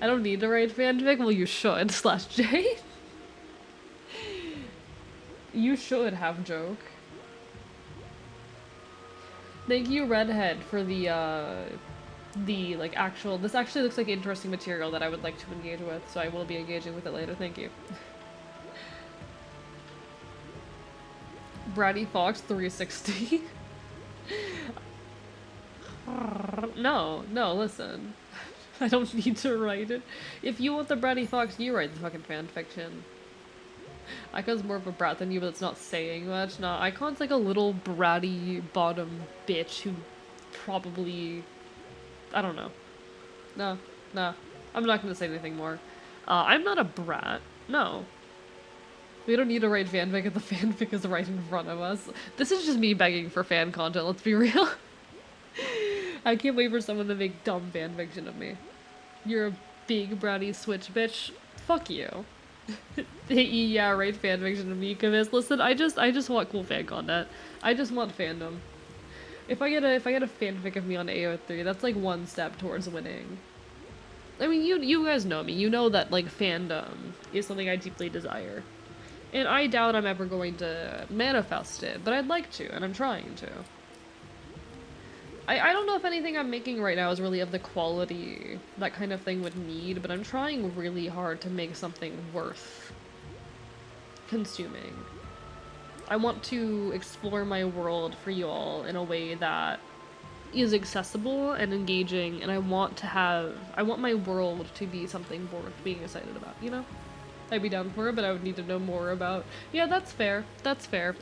I don't need to write fanfic. Well, you should. Slash J. You should have joke. Thank you, Redhead, for the like actual. This actually looks like interesting material that I would like to engage with, so I will be engaging with it later. Thank you. Bratty Fox 360. No, no, listen. I don't need to write it. If you want the Bratty Fox, you write the fucking fanfiction. Icon's more of a brat than you, but it's not saying much. Nah, Icon's like a little bratty bottom bitch who probably... I don't know. No, no. I'm not gonna say anything more. I'm not a brat. No. We don't need to write fanfic if the fanfic is right in front of us. This is just me begging for fan content, let's be real. I can't wait for someone to make dumb fanfiction of me. You're a big bratty switch bitch. Fuck you. Yeah, write fanfiction of me, Kavis. Listen, I just want cool fan content. I just want fandom. If I get a fanfic of me on AO3, that's like one step towards winning. I mean, you guys know me. You know that like fandom is something I deeply desire. And I doubt I'm ever going to manifest it, but I'd like to, and I'm trying to. I don't know if anything I'm making right now is really of the quality that kind of thing would need, but I'm trying really hard to make something worth consuming. I want to explore my world for you all in a way that is accessible and engaging, and I want my world to be something worth being excited about, you know? I'd be down for it, but I would need to know more about... Yeah, that's fair. That's fair.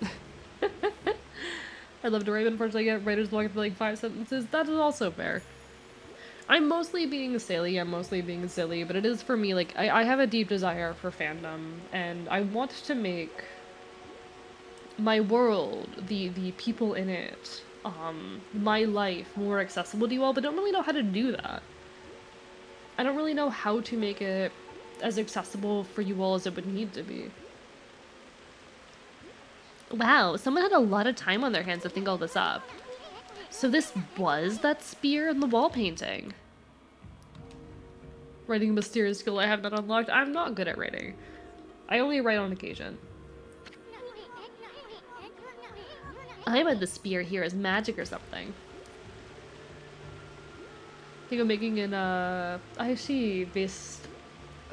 I'd love to write, but unfortunately I get writer's block for like 5 sentences. That is also fair. I'm mostly being silly, but it is for me, like, I have a deep desire for fandom, and I want to make my world, the people in it, my life more accessible to you all, but don't really know how to do that. I don't really know how to make it as accessible for you all as it would need to be. Wow, someone had a lot of time on their hands to think all this up. So this was that spear in the wall painting. Writing a mysterious skill I have not unlocked. I'm not good at writing. I only write on occasion. I bet the spear here is magic or something. I think I'm making an IC based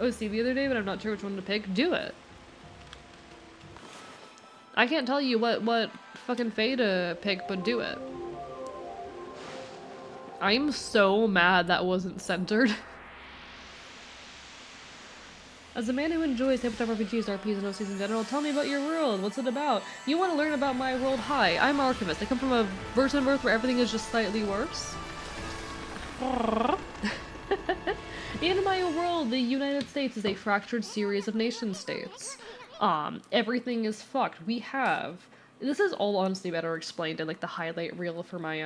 OC the other day, but I'm not sure which one to pick. Do it. I can't tell you what fucking Fae to pick, but do it. I'm so mad that wasn't centered. As a man who enjoys tabletop RPGs, RPs, and OCs in general, tell me about your world. What's it about? You want to learn about my world? Hi, I'm Archivist. I come from a version of Earth where everything is just slightly worse. In my world, the United States is a fractured series of nation states. Everything is fucked. We have... This is all honestly better explained in like the highlight reel for my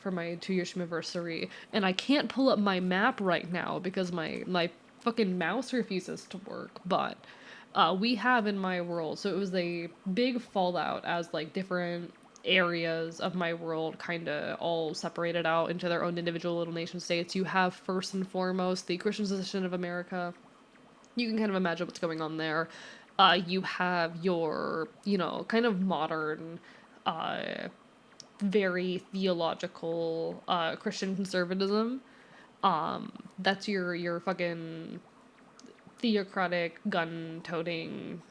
2-year anniversary, and I can't pull up my map right now because my fucking mouse refuses to work, but we have in my world, so it was a big fallout as like different areas of my world kind of all separated out into their own individual little nation states. You have first and foremost the Christian Position of America. You can kind of imagine what's going on there. You have your, you know, kind of modern, very theological Christian conservatism. That's your fucking theocratic gun-toting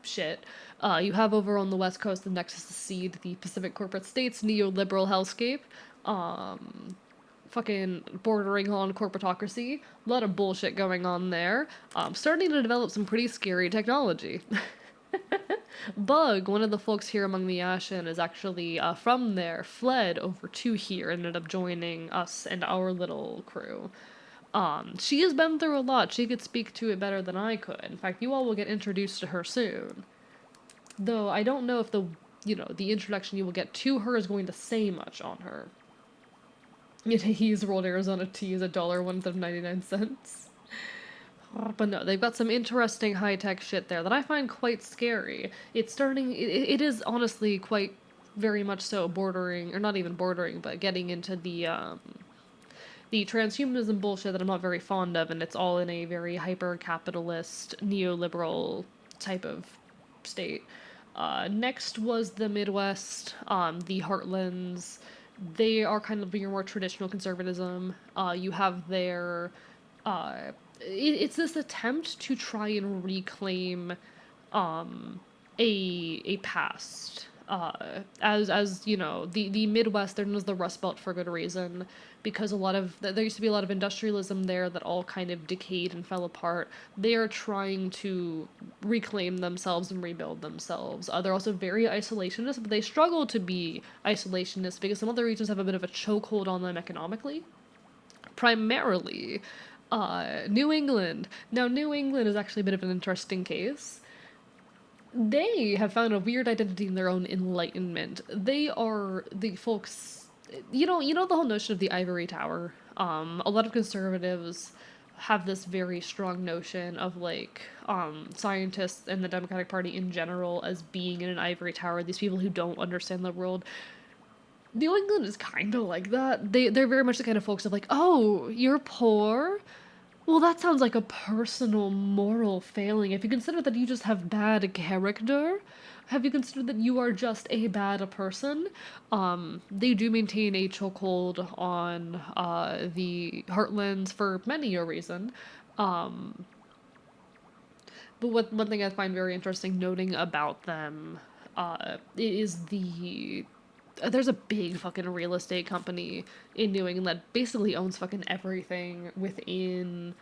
shit. You have over on the west coast the Nexus to Seed, the Pacific Corporate States, neoliberal hellscape, fucking bordering on corporatocracy. A lot of bullshit going on there. Starting to develop some pretty scary technology. Bug, one of the folks here among the Ashen, is actually from there, fled over to here, ended up joining us and our little crew. She has been through a lot. She could speak to it better than I could. In fact, you all will get introduced to her soon. Though I don't know if the introduction you will get to her is going to say much on her. He's rolled Arizona tea is $1.99. But no, they've got some interesting high-tech shit there that I find quite scary. It's starting, it is honestly quite very much so bordering, or not even bordering, but getting into the transhumanism bullshit that I'm not very fond of, and it's all in a very hyper-capitalist, neoliberal type of state. Next was the Midwest, the Heartlands. They are kind of your more traditional conservatism. You have their it's this attempt to try and reclaim a past. As you know, the Midwest, there was the Rust Belt for good reason, because a lot of there used to be a lot of industrialism there that all kind of decayed and fell apart. They are trying to reclaim themselves and rebuild themselves. They're also very isolationist, but they struggle to be isolationist because some other regions have a bit of a chokehold on them economically. Primarily, New England. Now, New England is actually a bit of an interesting case. They have found a weird identity in their own enlightenment. They are the folks. You know the whole notion of the ivory tower. A lot of conservatives have this very strong notion of like scientists and the Democratic Party in general as being in an ivory tower. These people who don't understand the world. New England is kind of like that. They're very much the kind of folks of like, oh, you're poor. Well, that sounds like a personal moral failing. If you consider that you just have bad character, have you considered that you are just a bad person? They do maintain a chokehold on the Heartlands for many a reason. But one thing I find very interesting noting about them is there's a big fucking real estate company in New England that basically owns fucking everything within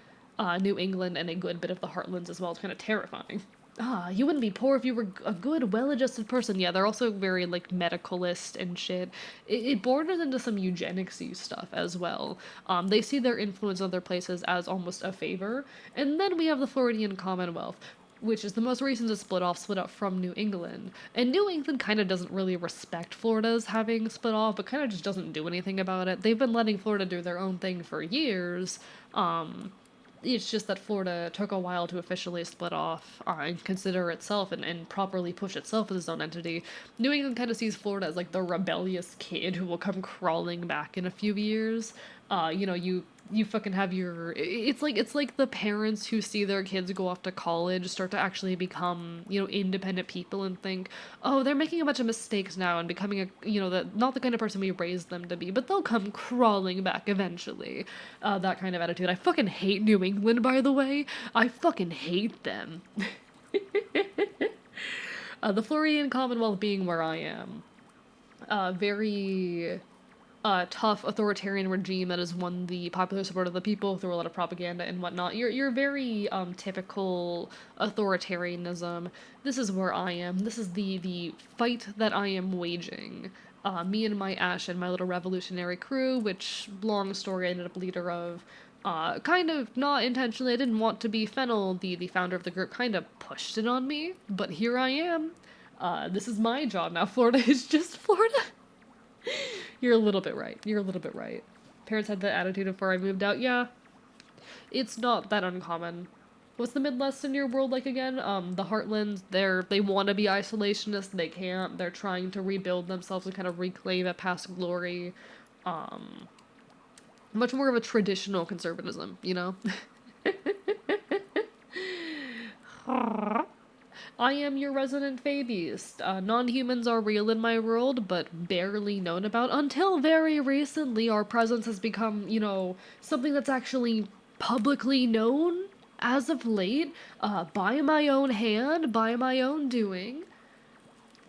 New England and a good bit of the Heartlands as well. It's kind of terrifying. You wouldn't be poor if you were a good, well-adjusted person. Yeah, they're also very, like, medicalist and shit. It borders into some eugenics-y stuff as well. They see their influence in other places as almost a favor. And then we have the Floridian Commonwealth, which is the most recent to split up from New England. And New England kind of doesn't really respect Florida's having split off, but kind of just doesn't do anything about it. They've been letting Florida do their own thing for years. It's just that Florida took a while to officially split off and consider itself and properly push itself as its own entity. New England kind of sees Florida as like the rebellious kid who will come crawling back in a few years. You fucking have your it's like the parents who see their kids go off to college start to actually become independent people and think, oh, they're making a bunch of mistakes now and becoming not the kind of person we raised them to be, but they'll come crawling back eventually. That kind of attitude. I fucking hate New England, by the way. I fucking hate them. The Floridian Commonwealth being where I am, very tough authoritarian regime that has won the popular support of the people through a lot of propaganda and whatnot. You're very typical authoritarianism. This is where I am. This is the fight that I am waging. Me and my Ash and my little revolutionary crew, which, long story, I ended up leader of. Kind of not intentionally. I didn't want to be Fennel, the founder of the group, kind of pushed it on me, but here I am. This is my job now. Florida is just Florida. You're a little bit right. You're a little bit right. Parents had that attitude before I moved out. Yeah, it's not that uncommon. What's the Midwest in your world like again? The Heartlands, they want to be isolationist, they can't. They're trying to rebuild themselves and kind of reclaim a past glory. Much more of a traditional conservatism, you know? I am your resident Fabiest. Non-humans are real in my world, but barely known about. Until very recently, our presence has become, something that's actually publicly known as of late, by my own hand, by my own doing.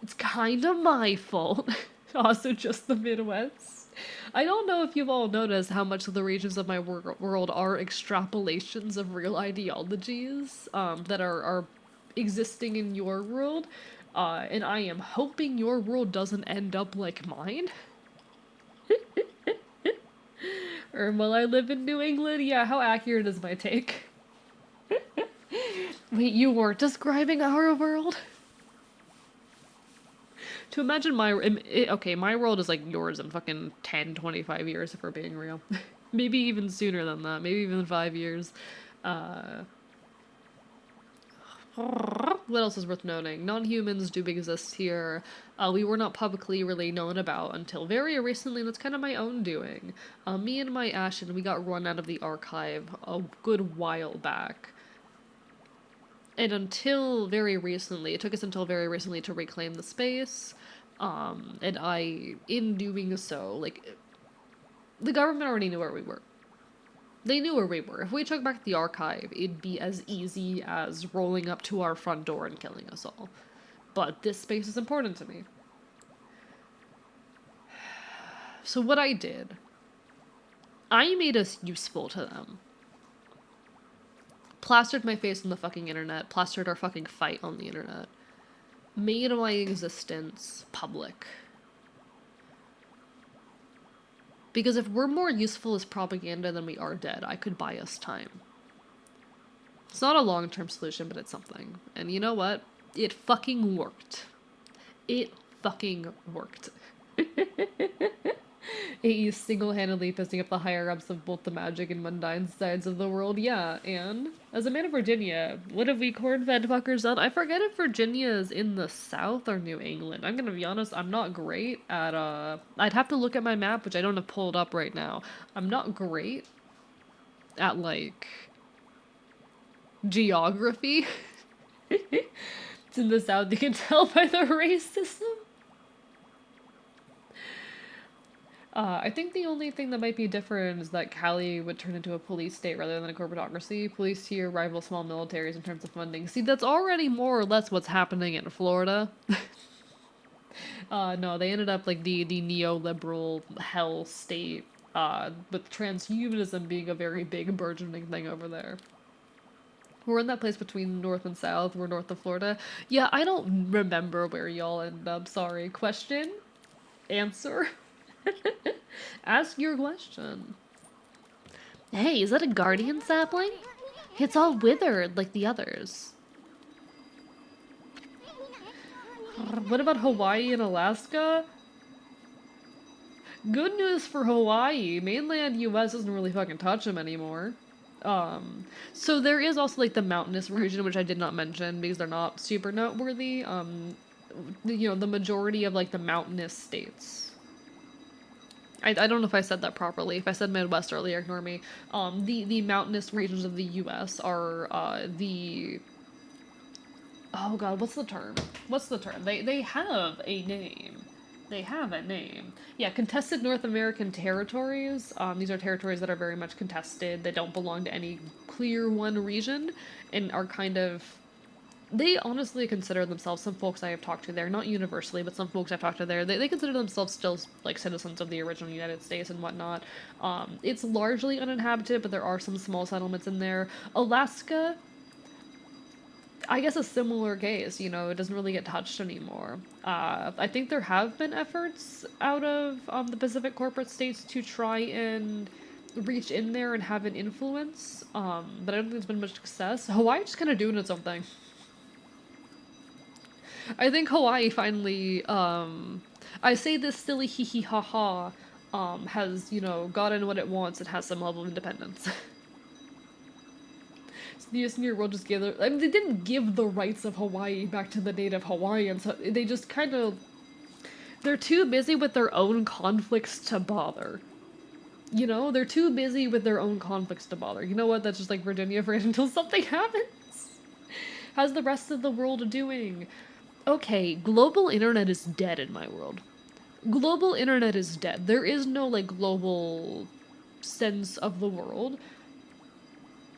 It's kinda my fault. Also just the Midwest. I don't know if you've all noticed how much of the regions of my world are extrapolations of real ideologies that are existing in your world, and I am hoping your world doesn't end up like mine. Or will I live in New England? Yeah, how accurate is my take? Wait, you weren't describing our world? To imagine okay, my world is like yours in fucking 10, 25 years if we're being real. Maybe even sooner than that. Maybe even 5 years. Uh, what else is worth noting? Non-humans do exist here. We were not publicly really known about until very recently, and that's kind of my own doing. Me and my Ashen, we got run out of the archive a good while back. And until very recently, it took us until very recently to reclaim the space. And in doing so, like, the government already knew where we were. They knew where we were. If we took back the archive, it'd be as easy as rolling up to our front door and killing us all. But this space is important to me. So what I did, I made us useful to them. Plastered my face on the fucking internet, plastered our fucking fight on the internet. Made my existence public. Because if we're more useful as propaganda than we are dead, I could buy us time. It's not a long-term solution, but it's something. And you know what? It fucking worked. It fucking worked. AE single-handedly pissing up the higher-ups of both the magic and mundane sides of the world, yeah, and as a man of Virginia, what have we corn-fed fuckers done? I forget if Virginia is in the South or New England. I'm gonna be honest, I'm not great at, I'd have to look at my map, which I don't have pulled up right now. I'm not great at, like, geography. It's in the South, you can tell by the race system. I think the only thing that might be different is that Cali would turn into a police state rather than a corporatocracy. Police here rival small militaries in terms of funding. See, that's already more or less what's happening in Florida. No, they ended up like the neoliberal hell state, with transhumanism being a very big burgeoning thing over there. We're in that place between north and south. We're north of Florida. Yeah, I don't remember where y'all end up. Sorry. Question? Answer? Ask your question. Hey, is that a guardian sapling? It's all withered like the others. What about Hawaii and Alaska? Good news for Hawaii. Mainland US doesn't really fucking touch them anymore. So there is also like the mountainous region, which I did not mention because they're not super noteworthy. You know, the majority of like the mountainous states. I don't know if I said that properly. If I said Midwest earlier, ignore me. The mountainous regions of the U.S. are, oh god, what's the term? What's the term? They have a name. They have a name. Yeah, contested North American territories. These are territories that are very much contested. They don't belong to any clear one region and are kind of, they honestly consider themselves, some folks I have talked to there, not universally, but some folks I've talked to there, they consider themselves still, like, citizens of the original United States and whatnot. It's largely uninhabited, but there are some small settlements in there. Alaska, I guess a similar case, you know, it doesn't really get touched anymore. I think there have been efforts out of the Pacific corporate states to try and reach in there and have an influence, but I don't think there's been much success. Hawaii's just kind of doing its own thing. I think Hawaii finally, I say this silly hee hee ha ha, has, you know, gotten what it wants and has some level of independence. So the US Near World just gave I mean, they didn't give the rights of Hawaii back to the native Hawaiians, so they just kind of, they're too busy with their own conflicts to bother. You know, they're too busy with their own conflicts to bother. You know what, that's just like Virginia for it until something happens. How's the rest of the world doing? Okay, global internet is dead in my world. Global internet is dead. There is no, like, global sense of the world.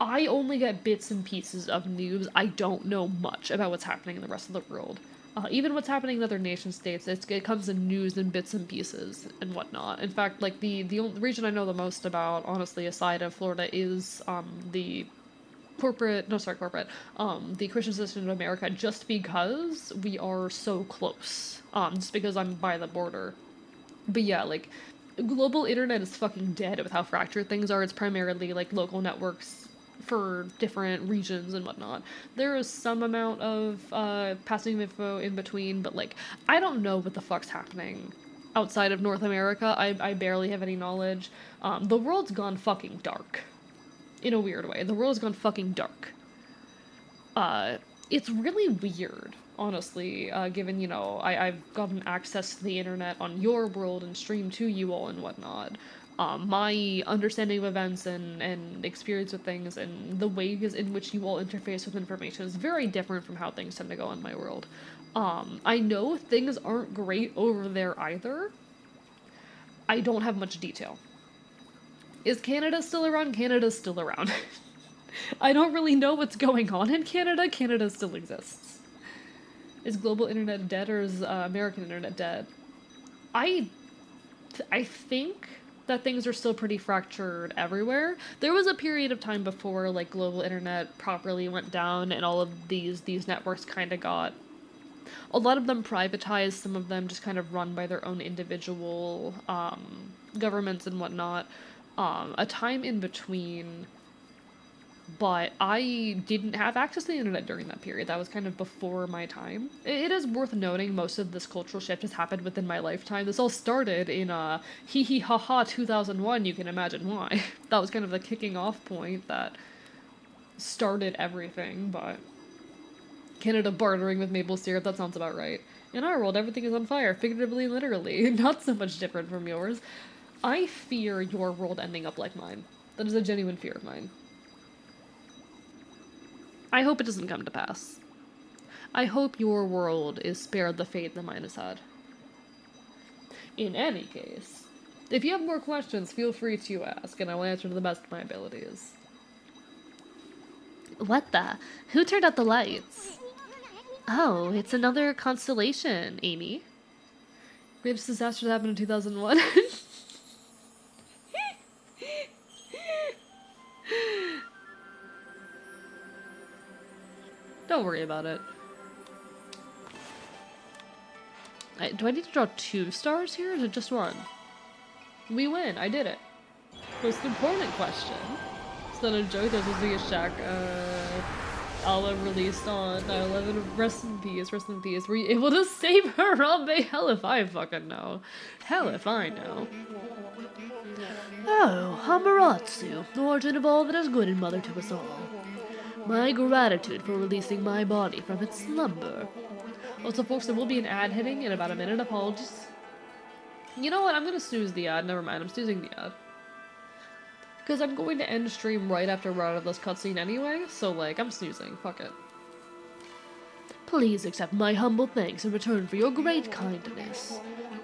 I only get bits and pieces of news. I don't know much about what's happening in the rest of the world. Even what's happening in other nation states, it comes in news and bits and pieces and whatnot. In fact, like, the only region I know the most about, honestly, aside of Florida, is, the Christian Citizen of America, just because we are so close. Just because I'm by the border. But yeah, like, global internet is fucking dead with how fractured things are. It's primarily, like, local networks for different regions and whatnot. There is some amount of passing info in between, but like I don't know what the fuck's happening outside of North America. I barely have any knowledge. The world's gone fucking dark. In a weird way. The world's gone fucking dark. It's really weird, honestly, given, you know, I've gotten access to the internet on your world and stream to you all and whatnot. My understanding of events and experience with things and the ways in which you all interface with information is very different from how things tend to go in my world. I know things aren't great over there either. I don't have much detail. Is Canada still around? Canada's still around. I don't really know what's going on in Canada. Canada still exists. Is global internet dead or is American internet dead? I think that things are still pretty fractured everywhere. There was a period of time before like global internet properly went down and all of these networks kind of got, a lot of them privatized, some of them just kind of run by their own individual governments and whatnot. A time in between, but I didn't have access to the internet during that period. That was kind of before my time. It is worth noting most of this cultural shift has happened within my lifetime. This all started in hee hee ha ha 2001, you can imagine why. That was kind of the kicking off point that started everything, but Canada bartering with maple syrup, that sounds about right. In our world, everything is on fire, figuratively and literally. Not so much different from yours. I fear your world ending up like mine. That is a genuine fear of mine. I hope it doesn't come to pass. I hope your world is spared the fate that mine has had. In any case, if you have more questions, feel free to ask, and I will answer to the best of my abilities. What the? Who turned out the lights? Oh, it's another constellation, Amy. Greatest disaster that happened in 2001. Don't worry about it. Do I need to draw 2 stars here, or is it just 1? We win. I did it. Most important question. It's not a joke. There's supposed to be a Shaq album released on 9/11. Rest in peace. Rest in peace. Were you able to save Harambe? Hell if I fucking know. Hell if I know. Oh, Hamaratsu, origin of all that is good and mother to us all. My gratitude for releasing my body from its slumber. Also, folks, there will be an ad hitting in about a minute. Apologies. You know what? I'm gonna snooze the ad. Never mind. I'm snoozing the ad. Because I'm going to end stream right after we're out of this cutscene anyway, so, like, I'm snoozing. Fuck it. Please accept my humble thanks in return for your great kindness.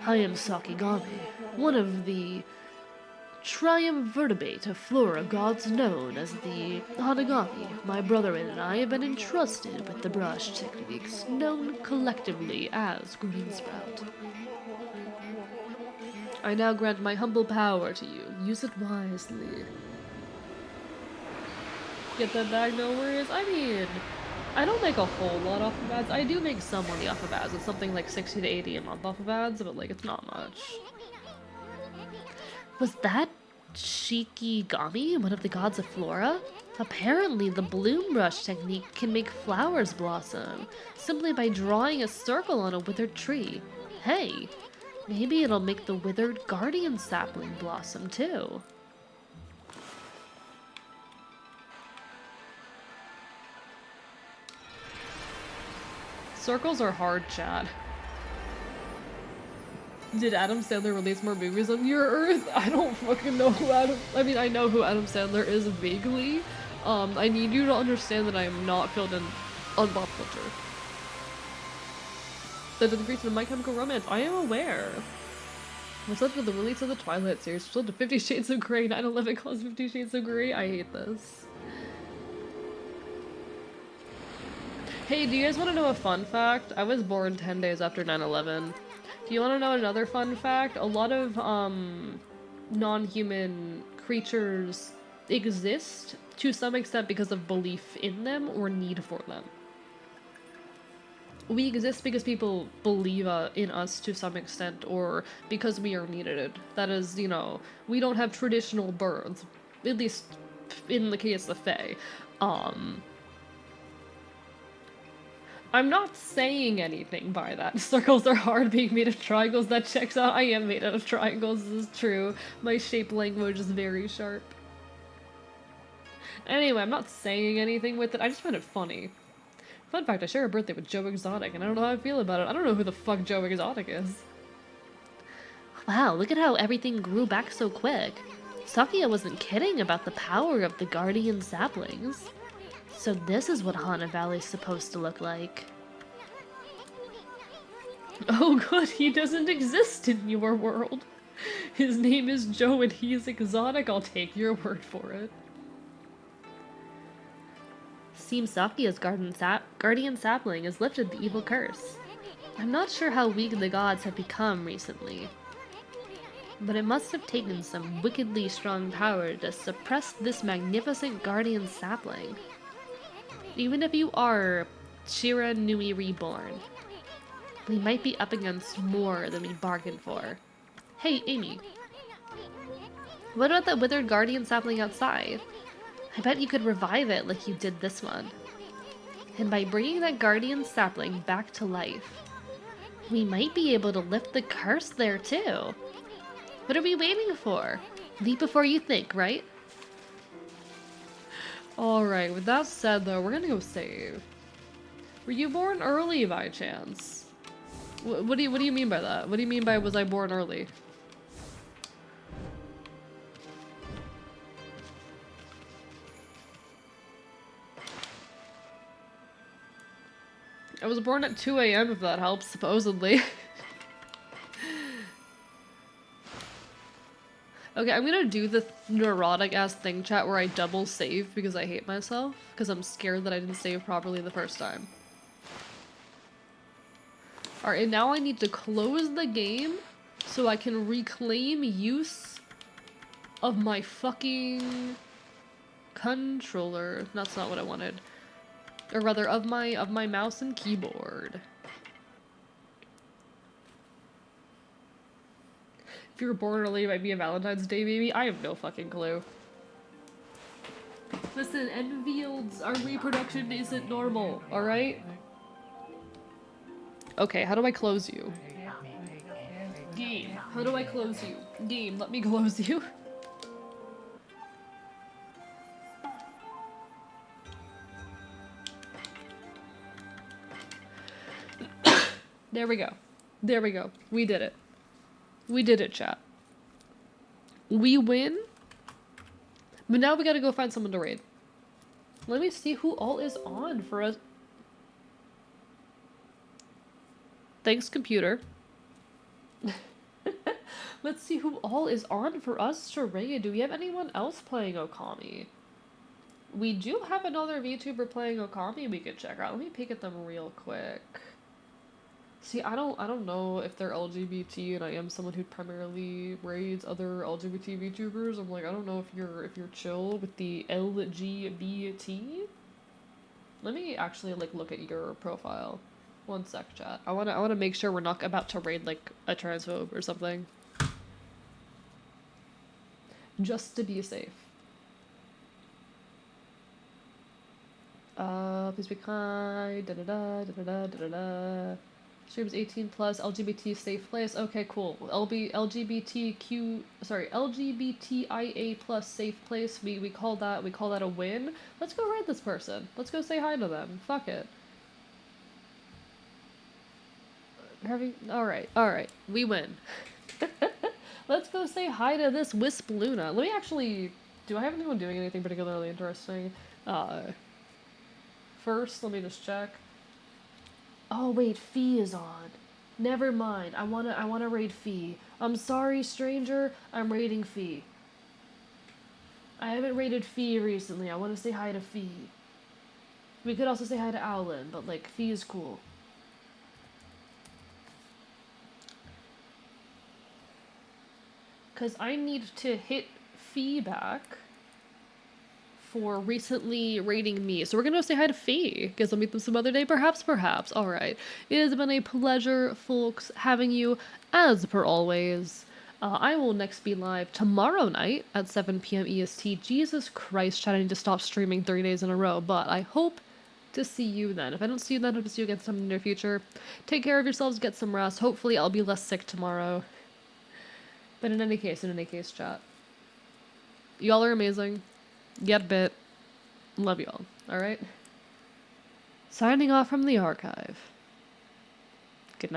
I am Sakigami, one of the triumvirate of flora gods known as the Hanagami. My brother and I have been entrusted with the brush techniques known collectively as Green Sprout. I now grant my humble power to you. Use it wisely. Get that bag, no worries. I mean, I don't make a whole lot off of ads. I do make some money off of ads. It's something like 60 to 80 a month off of ads, but like, it's not much. Was that Shikigami, one of the gods of flora? Apparently, the bloom brush technique can make flowers blossom, simply by drawing a circle on a withered tree. Hey, maybe it'll make the withered guardian sapling blossom too. Circles are hard, chat. Did Adam Sandler release more movies on your Earth? I don't fucking know who I mean, I know who Adam Sandler is vaguely. I need you to understand that I am not filled in on pop culture. That doesn't agree to My Chemical Romance. I am aware. What's up with the release of the Twilight series? Still to 50 Shades of Grey. 9/11 calls 50 Shades of Grey. I hate this. Hey, do you guys want to know a fun fact? I was born 10 days after 9/11. Do you want to know another fun fact? A lot of non-human creatures exist to some extent because of belief in them or need for them. We exist because people believe in us to some extent, or because we are needed. That is, you know, we don't have traditional birds. At least in the case of Faye. I'm not saying anything by that. Circles are hard, being made of triangles, that checks out. I am made out of triangles, this is true. My shape language is very sharp. Anyway, I'm not saying anything with it, I just find it funny. Fun fact, I share a birthday with Joe Exotic, and I don't know how I feel about it. I don't know who the fuck Joe Exotic is. Wow, look at how everything grew back so quick. Sakia wasn't kidding about the power of the guardian saplings. So this is what Hana Valley's supposed to look like. Oh good, he doesn't exist in your world. His name is Joe and he's exotic, I'll take your word for it. Seems Sakia's guardian sapling has lifted the evil curse. I'm not sure how weak the gods have become recently, but it must have taken some wickedly strong power to suppress this magnificent guardian sapling. Even if you are Shira Nui reborn, we might be up against more than we bargained for. Hey, Amy. What about that withered guardian sapling outside? I bet you could revive it like you did this one. And by bringing that guardian sapling back to life, we might be able to lift the curse there too. What are we waiting for? Leap before you think, right? Alright, with that said though, we're gonna go save. Were you born early by chance? What do you mean by that? What do you mean by was I born early? I was born at 2 AM if that helps, supposedly. Okay, I'm gonna do the neurotic ass thing chat where I double save because I hate myself, because I'm scared that I didn't save properly the first time. Alright, and now I need to close the game so I can reclaim use of my fucking controller. That's not what I wanted. Or rather, of my mouse and keyboard. If you were born early, it might be a Valentine's Day baby. I have no fucking clue. Listen, Enfields, our reproduction isn't normal, alright? Okay, how do I close you? Game, how do I close you? Game, let me close you. There we go. There we go. We did it. We did it, chat. We win. But now we gotta go find someone to raid. Let me see who all is on for us. Thanks, computer. Let's see who all is on for us to raid. Do we have anyone else playing Okami? We do have another VTuber playing Okami we could check out. Let me peek at them real quick. See, I don't know if they're LGBT, and I am someone who primarily raids other LGBT VTubers. I'm like, I don't know if you're chill with the LGBT. Let me actually like look at your profile. One sec, chat. I wanna make sure we're not about to raid like a transphobe or something. Just to be safe. Please be kind. Da da da da da da da da. Streams 18 plus, LGBT safe place. Okay, cool. LGBTIA plus safe place. We call that a win. Let's go raid this person. Let's go say hi to them. Fuck it. Alright. We win. Let's go say hi to this Wisp Luna. Let me actually, do I have anyone doing anything particularly interesting? First, let me just check. Oh wait, Fee is on. Never mind. I wanna raid Fee. I'm sorry, stranger. I'm raiding Fee. I haven't raided Fee recently. I wanna say hi to Fee. We could also say hi to Owlin, but like Fee is cool. Cause I need to hit Fee back for recently raiding me. So we're gonna go say hi to Fee. Guess I'll meet them some other day, perhaps. Alright. It has been a pleasure, folks, having you, as per always. I will next be live tomorrow night at 7 p.m. EST. Jesus Christ, Chad, I need to stop streaming 3 days in a row, but I hope to see you then. If I don't see you then, I hope to see you again sometime in the near future. Take care of yourselves, get some rest. Hopefully I'll be less sick tomorrow. But in any case, chat. Y'all are amazing. Get bit. Love y'all. Alright? Signing off from the archive.